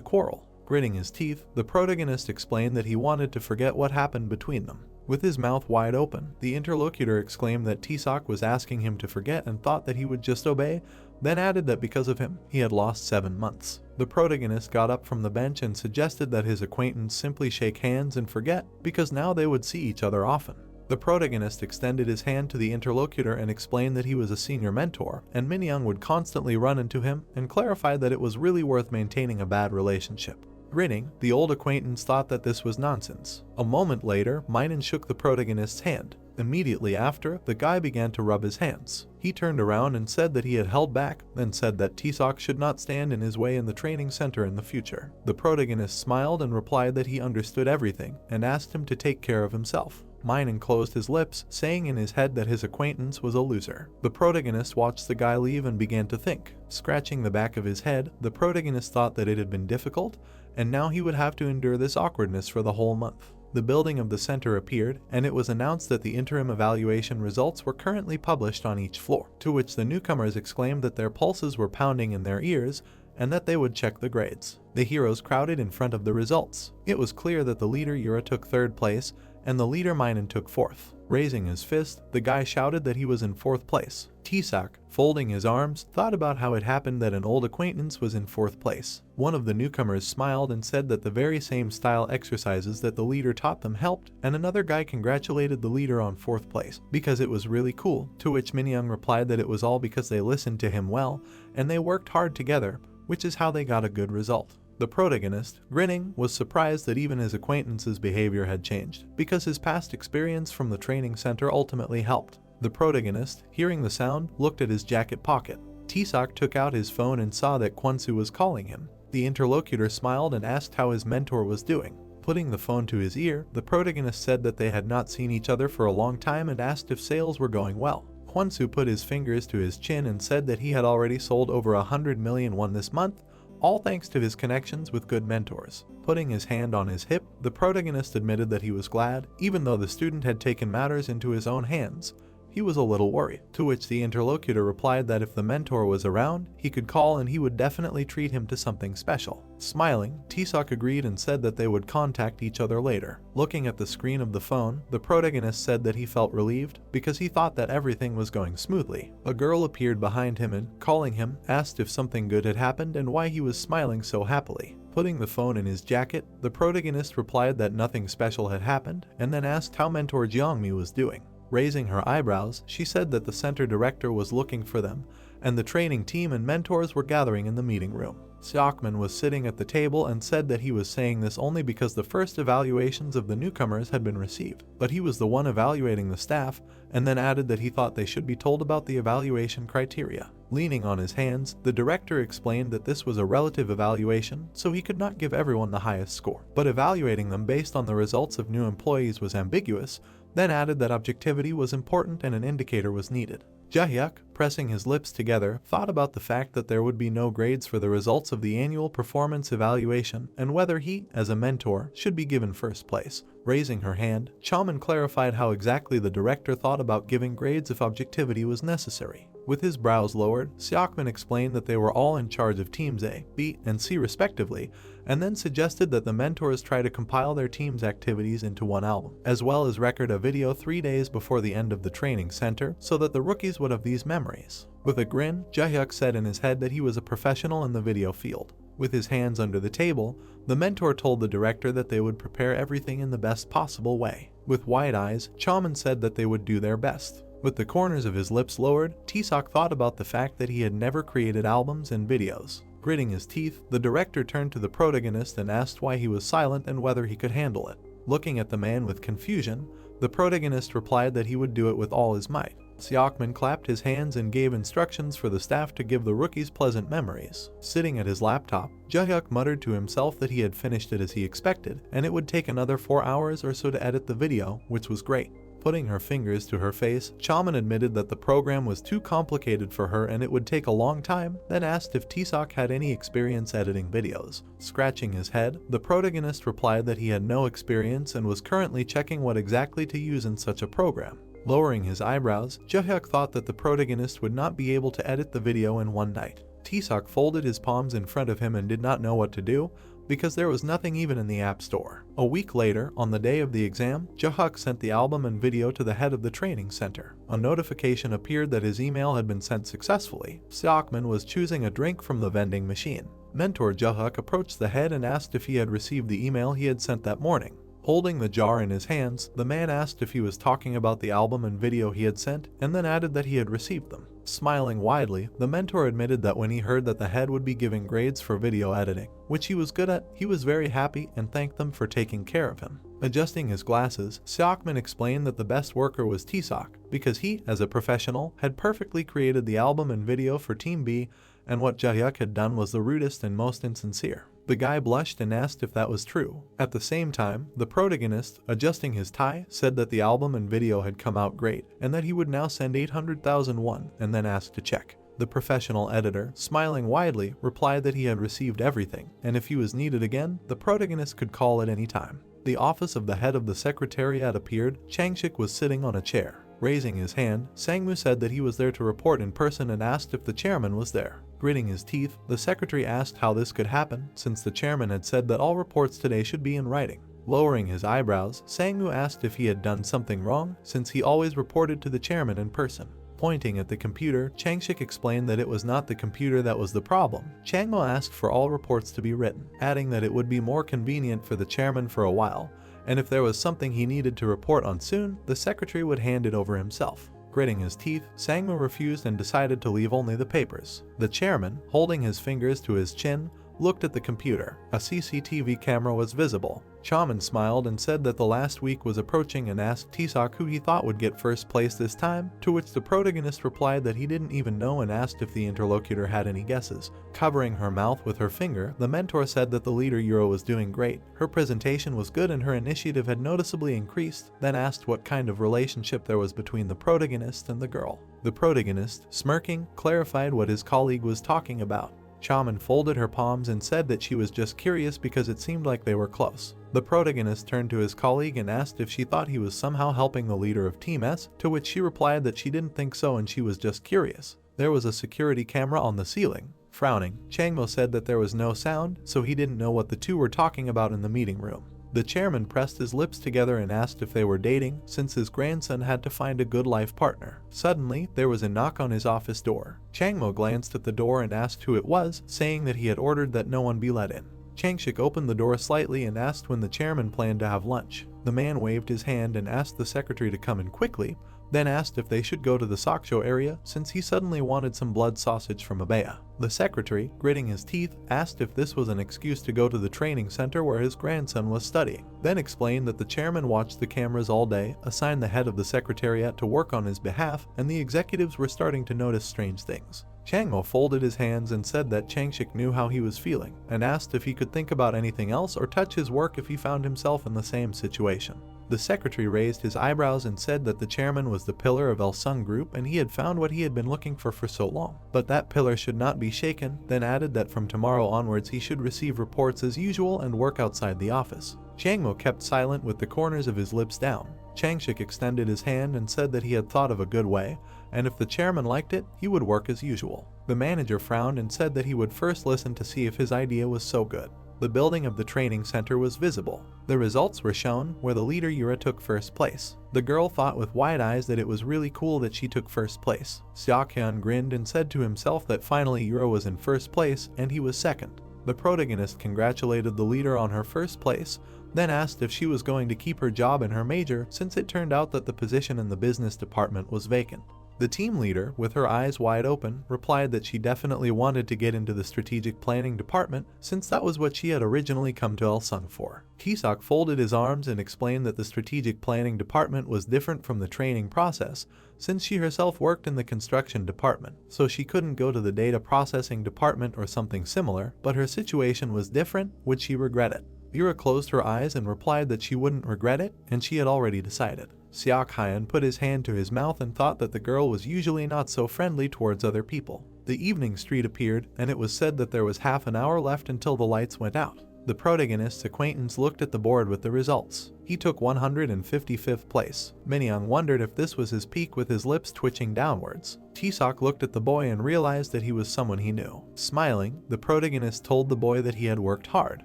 quarrel. Gritting his teeth, the protagonist explained that he wanted to forget what happened between them. With his mouth wide open, the interlocutor exclaimed that T-Sock was asking him to forget and thought that he would just obey, then added that because of him, he had lost 7 months. The protagonist got up from the bench and suggested that his acquaintance simply shake hands and forget, because now they would see each other often. The protagonist extended his hand to the interlocutor and explained that he was a senior mentor, and Minyoung would constantly run into him, and clarified that it was really worth maintaining a bad relationship. Grinning, the old acquaintance thought that this was nonsense. A moment later, Minun shook the protagonist's hand. Immediately after, the guy began to rub his hands. He turned around and said that he had held back, then said that T-Sock should not stand in his way in the training center in the future. The protagonist smiled and replied that he understood everything, and asked him to take care of himself. Minun closed his lips, saying in his head that his acquaintance was a loser. The protagonist watched the guy leave and began to think. Scratching the back of his head, the protagonist thought that it had been difficult, and now he would have to endure this awkwardness for the whole month. The building of the center appeared, and it was announced that the interim evaluation results were currently published on each floor, to which the newcomers exclaimed that their pulses were pounding in their ears, and that they would check the grades. The heroes crowded in front of the results. It was clear that the leader Yura took 3rd place, and the leader Minun took 4th. Raising his fist, the guy shouted that he was in 4th place. T-Sock, folding his arms, thought about how it happened that an old acquaintance was in 4th place. One of the newcomers smiled and said that the very same style exercises that the leader taught them helped, and another guy congratulated the leader on 4th place, because it was really cool, to which Minyoung replied that it was all because they listened to him well, and they worked hard together, which is how they got a good result. The protagonist, grinning, was surprised that even his acquaintance's behavior had changed, because his past experience from the training center ultimately helped. The protagonist, hearing the sound, looked at his jacket pocket. T-Sock took out his phone and saw that Kwon-Soo was calling him. The interlocutor smiled and asked how his mentor was doing. Putting the phone to his ear, the protagonist said that they had not seen each other for a long time and asked if sales were going well. Kwon-Soo put his fingers to his chin and said that he had already sold over 100 million won this month, all thanks to his connections with good mentors. Putting his hand on his hip, the protagonist admitted that he was glad, even though the student had taken matters into his own hands. He was a little worried, to which the interlocutor replied that if the mentor was around, he could call and he would definitely treat him to something special. Smiling, T-Sock agreed and said that they would contact each other later. Looking at the screen of the phone, the protagonist said that he felt relieved because he thought that everything was going smoothly. A girl appeared behind him and, calling him, asked if something good had happened and why he was smiling so happily. Putting the phone in his jacket, the protagonist replied that nothing special had happened and then asked how mentor Jiangmi was doing. Raising her eyebrows, she said that the center director was looking for them, and the training team and mentors were gathering in the meeting room. Seokman was sitting at the table and said that he was saying this only because the first evaluations of the newcomers had been received, but he was the one evaluating the staff, and then added that he thought they should be told about the evaluation criteria. Leaning on his hands, the director explained that this was a relative evaluation, so he could not give everyone the highest score, but evaluating them based on the results of new employees was ambiguous, then added that objectivity was important and an indicator was needed. Jaehyuk, pressing his lips together, thought about the fact that there would be no grades for the results of the annual performance evaluation and whether he, as a mentor, should be given first place. Raising her hand, Chaman clarified how exactly the director thought about giving grades if objectivity was necessary. With his brows lowered, Seokman explained that they were all in charge of teams A, B, and C respectively, and then suggested that the mentors try to compile their team's activities into one album, as well as record a video 3 days before the end of the training center so that the rookies would have these memories. With a grin, Jaehyuk said in his head that he was a professional in the video field. With his hands under the table, the mentor told the director that they would prepare everything in the best possible way. With wide eyes, Chaman said that they would do their best. With the corners of his lips lowered, Taesok thought about the fact that he had never created albums and videos. Gritting his teeth, the director turned to the protagonist and asked why he was silent and whether he could handle it. Looking at the man with confusion, the protagonist replied that he would do it with all his might. Seokman clapped his hands and gave instructions for the staff to give the rookies pleasant memories. Sitting at his laptop, Jaehyuk muttered to himself that he had finished it as he expected, and it would take another 4 hours or so to edit the video, which was great. Putting her fingers to her face, Chaman admitted that the program was too complicated for her and it would take a long time, then asked if Taesok had any experience editing videos. Scratching his head, the protagonist replied that he had no experience and was currently checking what exactly to use in such a program. Lowering his eyebrows, Jaehyuk thought that the protagonist would not be able to edit the video in one night. Taesok folded his palms in front of him and did not know what to do, because there was nothing even in the App Store. A week later, on the day of the exam, Jaehyuk sent the album and video to the head of the training center. A notification appeared that his email had been sent successfully. Seokman was choosing a drink from the vending machine. Mentor Jaehyuk approached the head and asked if he had received the email he had sent that morning. Holding the jar in his hands, the man asked if he was talking about the album and video he had sent, and then added that he had received them. Smiling widely, the mentor admitted that when he heard that the head would be giving grades for video editing, which he was good at, he was very happy and thanked them for taking care of him. Adjusting his glasses, Seokman explained that the best worker was Taesok, because he, as a professional, had perfectly created the album and video for Team B, and what Jaehyuk had done was the rudest and most insincere. The guy blushed and asked if that was true. At the same time, the protagonist, adjusting his tie, said that the album and video had come out great, and that he would now send 800,000 won, and then asked to check. The professional editor, smiling widely, replied that he had received everything, and if he was needed again, the protagonist could call at any time. The office of the head of the secretariat appeared. Changshik was sitting on a chair. Raising his hand, Sangmu said that he was there to report in person and asked if the chairman was there. Gritting his teeth, the secretary asked how this could happen, since the chairman had said that all reports today should be in writing. Lowering his eyebrows, Sangmu asked if he had done something wrong, since he always reported to the chairman in person. Pointing at the computer, Changshik explained that it was not the computer that was the problem. Changmo asked for all reports to be written, adding that it would be more convenient for the chairman for a while, and if there was something he needed to report on soon, the secretary would hand it over himself. Gritting his teeth, Sangmu refused and decided to leave only the papers. The chairman, holding his fingers to his chin, looked at the computer. A CCTV camera was visible. Chaman smiled and said that the last week was approaching and asked Taesok who he thought would get first place this time, to which the protagonist replied that he didn't even know and asked if the interlocutor had any guesses. Covering her mouth with her finger, the mentor said that the leader Euro was doing great. Her presentation was good and her initiative had noticeably increased, then asked what kind of relationship there was between the protagonist and the girl. The protagonist, smirking, clarified what his colleague was talking about. Chaman folded her palms and said that she was just curious because it seemed like they were close. The protagonist turned to his colleague and asked if she thought he was somehow helping the leader of Team S, to which she replied that she didn't think so and she was just curious. There was a security camera on the ceiling. Frowning, Changmo said that there was no sound, so he didn't know what the two were talking about in the meeting room. The chairman pressed his lips together and asked if they were dating, since his grandson had to find a good life partner. Suddenly, there was a knock on his office door. Changmo glanced at the door and asked who it was, saying that he had ordered that no one be let in. Changshik opened the door slightly and asked when the chairman planned to have lunch. The man waved his hand and asked the secretary to come in quickly, then asked if they should go to the Soksho area since he suddenly wanted some blood sausage from Abaya. The secretary, gritting his teeth, asked if this was an excuse to go to the training center where his grandson was studying, then explained that the chairman watched the cameras all day, assigned the head of the secretariat to work on his behalf, and the executives were starting to notice strange things. Changmo folded his hands and said that Changshik knew how he was feeling, and asked if he could think about anything else or touch his work if he found himself in the same situation. The secretary raised his eyebrows and said that the chairman was the pillar of Elsung Group and he had found what he had been looking for so long, but that pillar should not be shaken, then added that from tomorrow onwards he should receive reports as usual and work outside the office. Changmo kept silent with the corners of his lips down. Changshik extended his hand and said that he had thought of a good way, and if the chairman liked it, he would work as usual. The manager frowned and said that he would first listen to see if his idea was so good. The building of the training center was visible. The results were shown, where the leader Yura took first place. The girl thought with wide eyes that it was really cool that she took first place. Seokhyun grinned and said to himself that finally Yura was in first place and he was second. The protagonist congratulated the leader on her first place, then asked if she was going to keep her job in her major since it turned out that the position in the business department was vacant. The team leader, with her eyes wide open, replied that she definitely wanted to get into the strategic planning department since that was what she had originally come to Elsung for. Kisok folded his arms and explained that the strategic planning department was different from the training process since she herself worked in the construction department, so she couldn't go to the data processing department or something similar, but her situation was different, which she regretted. Yura closed her eyes and replied that she wouldn't regret it, and she had already decided. Seokhyun put his hand to his mouth and thought that the girl was usually not so friendly towards other people. The evening street appeared, and it was said that there was half an hour left until the lights went out. The protagonist's acquaintance looked at the board with the results. He took 155th place. Minyoung wondered if this was his peak with his lips twitching downwards. Tisok looked at the boy and realized that he was someone he knew. Smiling, the protagonist told the boy that he had worked hard.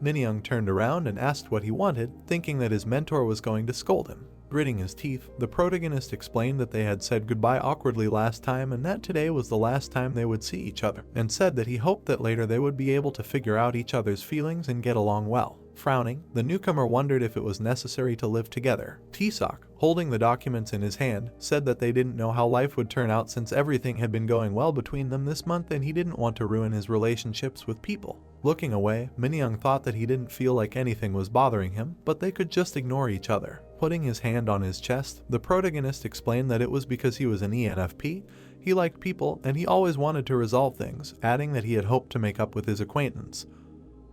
Minyoung turned around and asked what he wanted, thinking that his mentor was going to scold him. Gritting his teeth, the protagonist explained that they had said goodbye awkwardly last time and that today was the last time they would see each other, and said that he hoped that later they would be able to figure out each other's feelings and get along well. Frowning, the newcomer wondered if it was necessary to live together. Tisok, holding the documents in his hand, said that they didn't know how life would turn out since everything had been going well between them this month and he didn't want to ruin his relationships with people. Looking away, Minyoung thought that he didn't feel like anything was bothering him, but they could just ignore each other. Putting his hand on his chest, the protagonist explained that it was because he was an ENFP, he liked people, and he always wanted to resolve things, adding that he had hoped to make up with his acquaintance.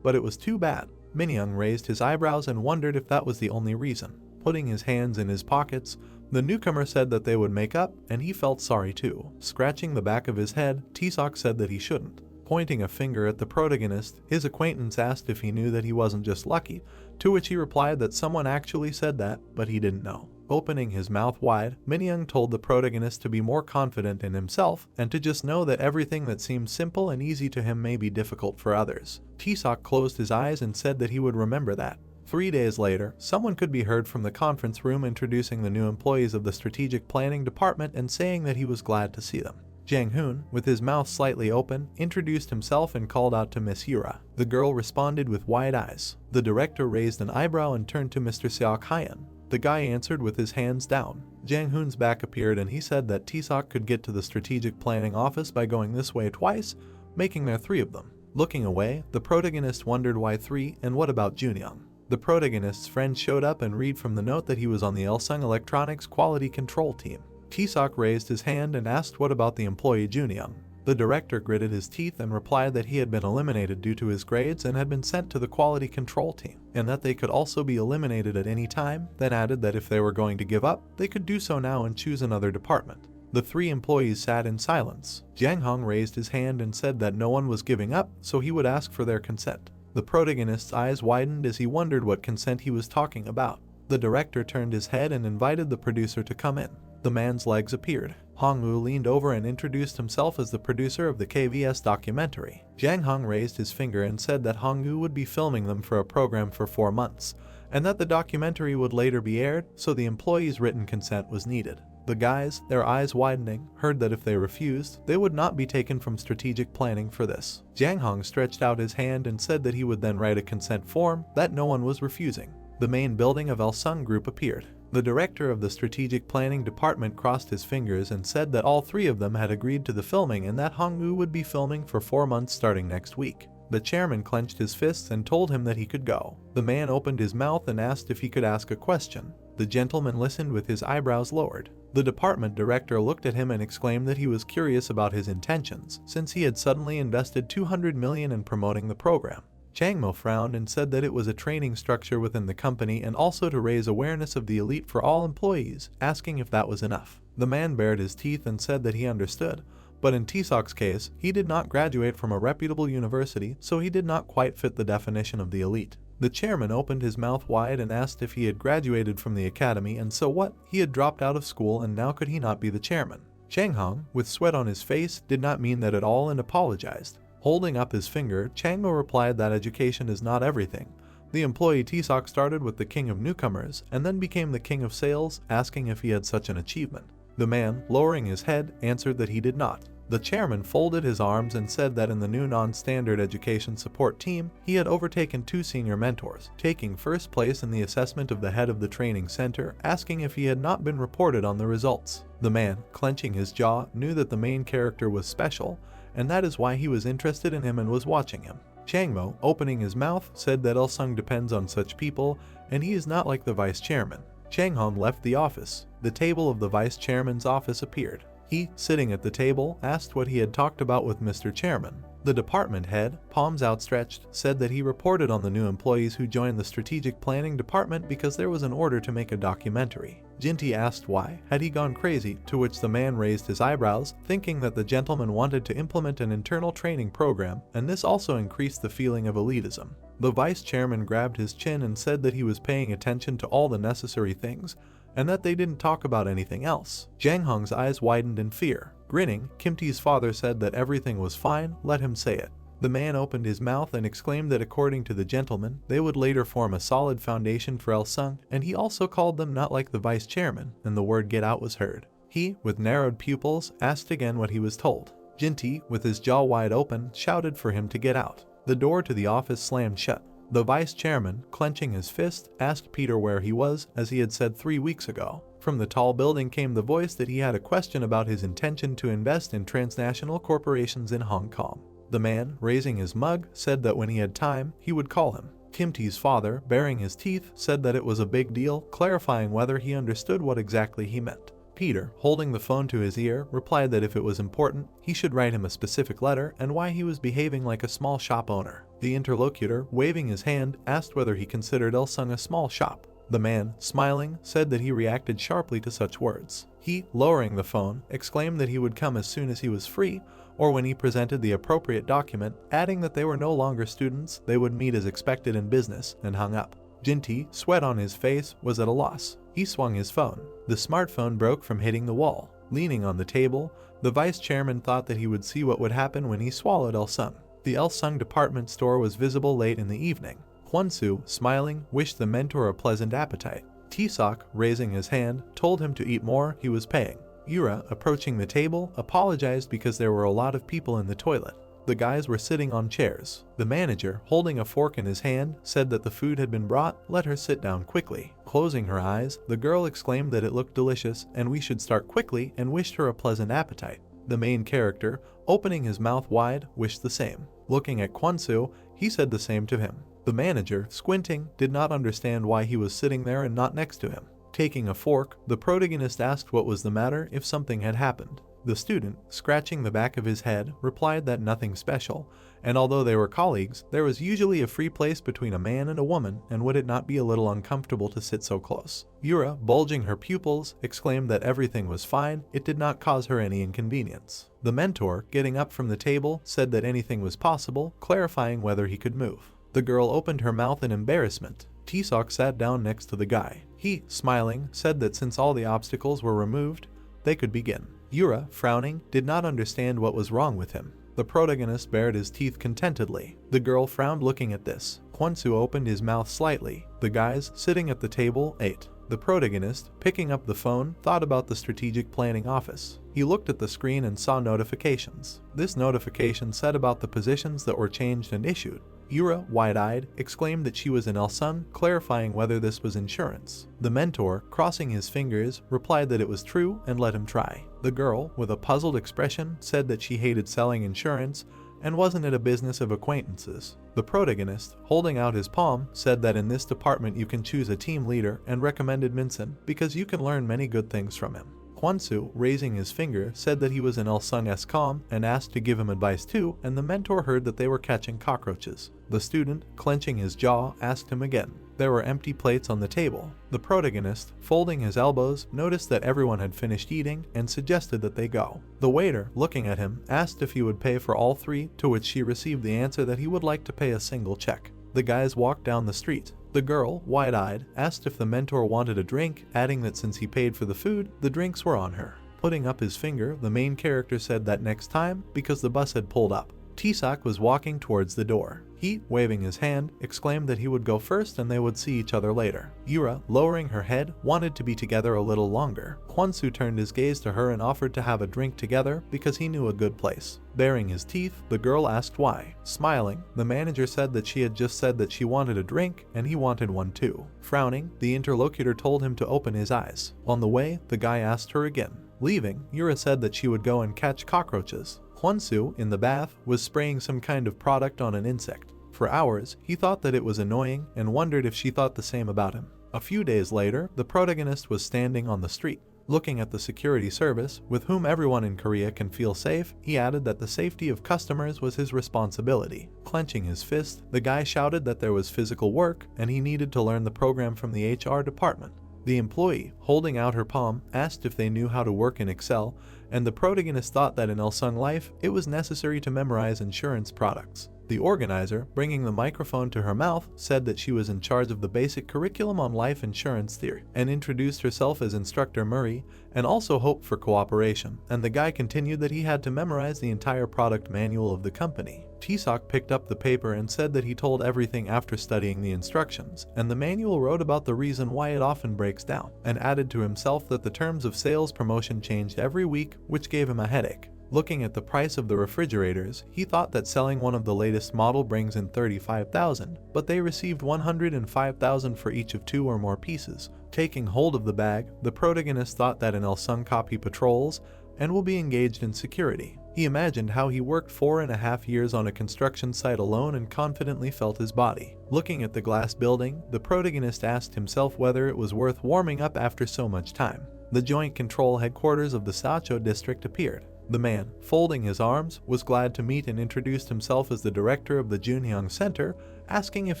But it was too bad. Minyoung raised his eyebrows and wondered if that was the only reason. Putting his hands in his pockets, the newcomer said that they would make up, and he felt sorry too. Scratching the back of his head, Tisok said that he shouldn't. Pointing a finger at the protagonist, his acquaintance asked if he knew that he wasn't just lucky, to which he replied that someone actually said that, but he didn't know. Opening his mouth wide, Minyoung told the protagonist to be more confident in himself and to just know that everything that seems simple and easy to him may be difficult for others. Tisok closed his eyes and said that he would remember that. 3 days later, someone could be heard from the conference room introducing the new employees of the strategic planning department and saying that he was glad to see them. Jang Hoon, with his mouth slightly open, introduced himself and called out to Miss Yura. The girl responded with wide eyes. The director raised an eyebrow and turned to Mr. Seokhyun. The guy answered with his hands down. Jang Hoon's back appeared and he said that Tisok could get to the strategic planning office by going this way twice, making there 3 of them. Looking away, the protagonist wondered why 3 and what about Junyoung. The protagonist's friend showed up and read from the note that he was on the Elsung Electronics Quality Control Team. Tisok raised his hand and asked what about the employee Junyoung. The director gritted his teeth and replied that he had been eliminated due to his grades and had been sent to the quality control team, and that they could also be eliminated at any time, then added that if they were going to give up, they could do so now and choose another department. The 3 employees sat in silence. Jang Hong raised his hand and said that no one was giving up, so he would ask for their consent. The protagonist's eyes widened as he wondered what consent he was talking about. The director turned his head and invited the producer to come in. The man's legs appeared. Hong-woo leaned over and introduced himself as the producer of the KVS documentary. Jang Hong raised his finger and said that Hong-woo would be filming them for a program for 4 months, and that the documentary would later be aired, so the employee's written consent was needed. The guys, their eyes widening, heard that if they refused, they would not be taken from strategic planning for this. Jiang Hong stretched out his hand and said that he would then write a consent form that no one was refusing. The main building of Il-sung Group appeared. The director of the strategic planning department crossed his fingers and said that all three of them had agreed to the filming and that Hong-woo would be filming for 4 months starting next week. The chairman clenched his fists and told him that he could go. The man opened his mouth and asked if he could ask a question. The gentleman listened with his eyebrows lowered. The department director looked at him and exclaimed that he was curious about his intentions, since he had suddenly invested 200 million in promoting the program. Chang Mo frowned and said that it was a training structure within the company and also to raise awareness of the elite for all employees, asking if that was enough. The man bared his teeth and said that he understood, but in T-Sock's case, he did not graduate from a reputable university, so he did not quite fit the definition of the elite. The chairman opened his mouth wide and asked if he had graduated from the academy, and so what? He had dropped out of school and now could he not be the chairman? Chang Hong, with sweat on his face, did not mean that at all and apologized. Holding up his finger, Chang Mo replied that education is not everything. The employee T-Sock started with the king of newcomers and then became the king of sales, asking if he had such an achievement. The man, lowering his head, answered that he did not. The chairman folded his arms and said that in the new non-standard education support team, he had overtaken 2 senior mentors, taking first place in the assessment of the head of the training center, asking if he had not been reported on the results. The man, clenching his jaw, knew that the main character was special, and that is why he was interested in him and was watching him. Chang Mo, opening his mouth, said that Il-sung depends on such people, and he is not like the vice chairman. Chang Hong left the office. The table of the vice chairman's office appeared. He, sitting at the table, asked what he had talked about with Mr. Chairman. The department head, palms outstretched, said that he reported on the new employees who joined the strategic planning department because there was an order to make a documentary. Jinti asked why, had he gone crazy, to which the man raised his eyebrows, thinking that the gentleman wanted to implement an internal training program, and this also increased the feeling of elitism. The vice chairman grabbed his chin and said that he was paying attention to all the necessary things, and that they didn't talk about anything else. Jiang Hong's eyes widened in fear. Grinning, Kim Tae's father said that everything was fine, let him say it. The man opened his mouth and exclaimed that according to the gentleman, they would later form a solid foundation for Il-sung, and he also called them not like the vice chairman, and the word get out was heard. He, with narrowed pupils, asked again what he was told. Jinti, with his jaw wide open, shouted for him to get out. The door to the office slammed shut. The vice chairman, clenching his fist, asked Peter where he was, as he had said 3 weeks ago. From the tall building came the voice that he had a question about his intention to invest in transnational corporations in Hong Kong. The man, raising his mug, said that when he had time, he would call him. Kim Tae's father, baring his teeth, said that it was a big deal, clarifying whether he understood what exactly he meant. Peter, holding the phone to his ear, replied that if it was important, he should write him a specific letter and why he was behaving like a small shop owner. The interlocutor, waving his hand, asked whether he considered Il-sung a small shop. The man, smiling, said that he reacted sharply to such words. He, lowering the phone, exclaimed that he would come as soon as he was free, or when he presented the appropriate document, adding that they were no longer students, they would meet as expected in business, and hung up. Jinti, sweat on his face, was at a loss. He swung his phone. The smartphone broke from hitting the wall. Leaning on the table, the vice chairman thought that he would see what would happen when he swallowed Il-sung. The Il-sung department store was visible late in the evening. Kwon-soo, smiling, wished the mentor a pleasant appetite. T-Sock, raising his hand, told him to eat more, he was paying. Yura, approaching the table, apologized because there were a lot of people in the toilet. The guys were sitting on chairs. The manager, holding a fork in his hand, said that the food had been brought, let her sit down quickly. Closing her eyes, the girl exclaimed that it looked delicious and we should start quickly and wished her a pleasant appetite. The main character, opening his mouth wide, wished the same. Looking at Kwon-soo, he said the same to him. The manager, squinting, did not understand why he was sitting there and not next to him. Taking a fork, the protagonist asked what was the matter if something had happened. The student, scratching the back of his head, replied that nothing special, and although they were colleagues, there was usually a free place between a man and a woman, and would it not be a little uncomfortable to sit so close? Yura, bulging her pupils, exclaimed that everything was fine, it did not cause her any inconvenience. The mentor, getting up from the table, said that anything was possible, clarifying whether he could move. The girl opened her mouth in embarrassment. T-Sock sat down next to the guy. He, smiling, said that since all the obstacles were removed, they could begin. Yura, frowning, did not understand what was wrong with him. The protagonist bared his teeth contentedly. The girl frowned looking at this. Kwon-soo opened his mouth slightly. The guys, sitting at the table, ate. The protagonist, picking up the phone, thought about the strategic planning office. He looked at the screen and saw notifications. This notification said about the positions that were changed and issued. Yura, wide-eyed, exclaimed that she was in Elsun, clarifying whether this was insurance. The mentor, crossing his fingers, replied that it was true and let him try. The girl, with a puzzled expression, said that she hated selling insurance and wasn't it a business of acquaintances. The protagonist, holding out his palm, said that in this department you can choose a team leader and recommended Minson because you can learn many good things from him. Hwansu, raising his finger, said that he was in Elsun's comm and asked to give him advice too, and the mentor heard that they were catching cockroaches. The student, clenching his jaw, asked him again. There were empty plates on the table. The protagonist, folding his elbows, noticed that everyone had finished eating and suggested that they go. The waiter, looking at him, asked if he would pay for all three, to which she received the answer that he would like to pay a single check. The guys walked down the street. The girl, wide-eyed, asked if the mentor wanted a drink, adding that since he paid for the food, the drinks were on her. Putting up his finger, the main character said that next time, because the bus had pulled up. Tisak was walking towards the door. He, waving his hand, exclaimed that he would go first and they would see each other later. Yura, lowering her head, wanted to be together a little longer. Hwansu turned his gaze to her and offered to have a drink together because he knew a good place. Baring his teeth, the girl asked why. Smiling, the manager said that she had just said that she wanted a drink and he wanted one too. Frowning, the interlocutor told him to open his eyes. On the way, the guy asked her again. Leaving, Yura said that she would go and catch cockroaches. Hwansu, in the bath, was spraying some kind of product on an insect. For hours, he thought that it was annoying and wondered if she thought the same about him. A few days later, the protagonist was standing on the street. Looking at the security service, with whom everyone in Korea can feel safe, he added that the safety of customers was his responsibility. Clenching his fist, the guy shouted that there was physical work and he needed to learn the program from the HR department. The employee, holding out her palm, asked if they knew how to work in Excel, and the protagonist thought that in Elsung life, it was necessary to memorize insurance products. The organizer, bringing the microphone to her mouth, said that she was in charge of the basic curriculum on life insurance theory, and introduced herself as Instructor Murray, and also hoped for cooperation, and the guy continued that he had to memorize the entire product manual of the company. Tisak picked up the paper and said that he told everything after studying the instructions, and the manual wrote about the reason why it often breaks down, and added to himself that the terms of sales promotion changed every week, which gave him a headache. Looking at the price of the refrigerators, he thought that selling one of the latest model brings in 35,000, but they received 105,000 for each of 2 or more pieces. Taking hold of the bag, the protagonist thought that an Elsung copy patrols and will be engaged in security. He imagined how he worked 4.5 years on a construction site alone and confidently felt his body. Looking at the glass building, the protagonist asked himself whether it was worth warming up after so much time. The Joint Control Headquarters of the Sacho district appeared. The man, folding his arms, was glad to meet and introduced himself as the director of the Junhyang Center, asking if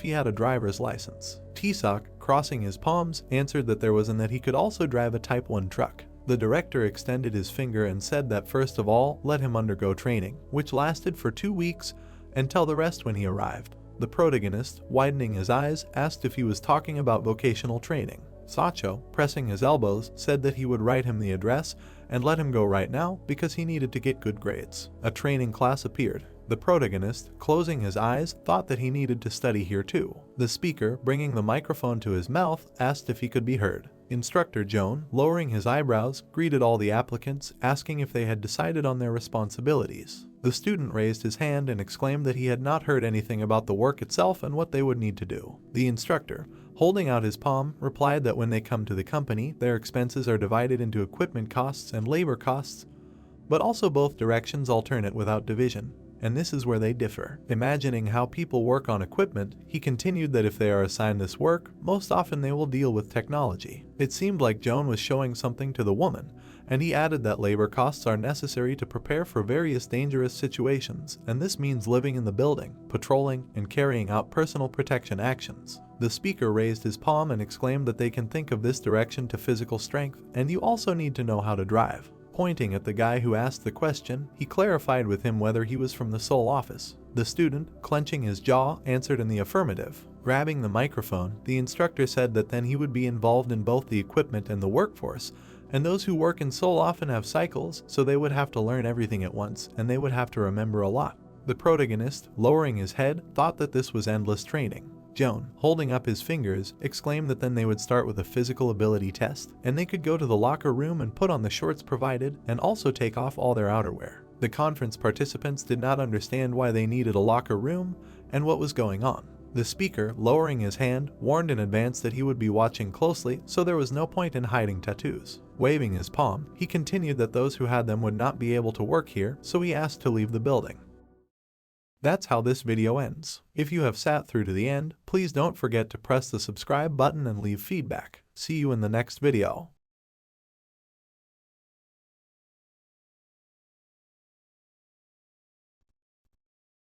he had a driver's license. Tisak, crossing his palms, answered that there was and that he could also drive a Type 1 truck. The director extended his finger and said that first of all, let him undergo training, which lasted for 2 weeks, and tell the rest when he arrived. The protagonist, widening his eyes, asked if he was talking about vocational training. Sacho, pressing his elbows, said that he would write him the address and let him go right now because he needed to get good grades. A training class appeared. The protagonist, closing his eyes, thought that he needed to study here too. The speaker, bringing the microphone to his mouth, asked if he could be heard. Instructor Joan, lowering his eyebrows, greeted all the applicants, asking if they had decided on their responsibilities. The student raised his hand and exclaimed that he had not heard anything about the work itself and what they would need to do. The instructor, holding out his palm, replied that when they come to the company, their expenses are divided into equipment costs and labor costs, but also both directions alternate without division. And this is where they differ. Imagining how people work on equipment, he continued that if they are assigned this work, most often they will deal with technology. It seemed like Joan was showing something to the woman, and he added that labor costs are necessary to prepare for various dangerous situations, and this means living in the building, patrolling, and carrying out personal protection actions. The speaker raised his palm and exclaimed that they can think of this direction to physical strength, and you also need to know how to drive. Pointing at the guy who asked the question, he clarified with him whether he was from the Seoul office. The student, clenching his jaw, answered in the affirmative. Grabbing the microphone, the instructor said that then he would be involved in both the equipment and the workforce, and those who work in Seoul often have cycles, so they would have to learn everything at once, and they would have to remember a lot. The protagonist, lowering his head, thought that this was endless training. Joan, holding up his fingers, exclaimed that then they would start with a physical ability test, and they could go to the locker room and put on the shorts provided, and also take off all their outerwear. The conference participants did not understand why they needed a locker room and what was going on. The speaker, lowering his hand, warned in advance that he would be watching closely, so there was no point in hiding tattoos. Waving his palm, he continued that those who had them would not be able to work here, so he asked to leave the building. That's how this video ends. If you have sat through to the end, please don't forget to press the subscribe button and leave feedback. See you in the next video.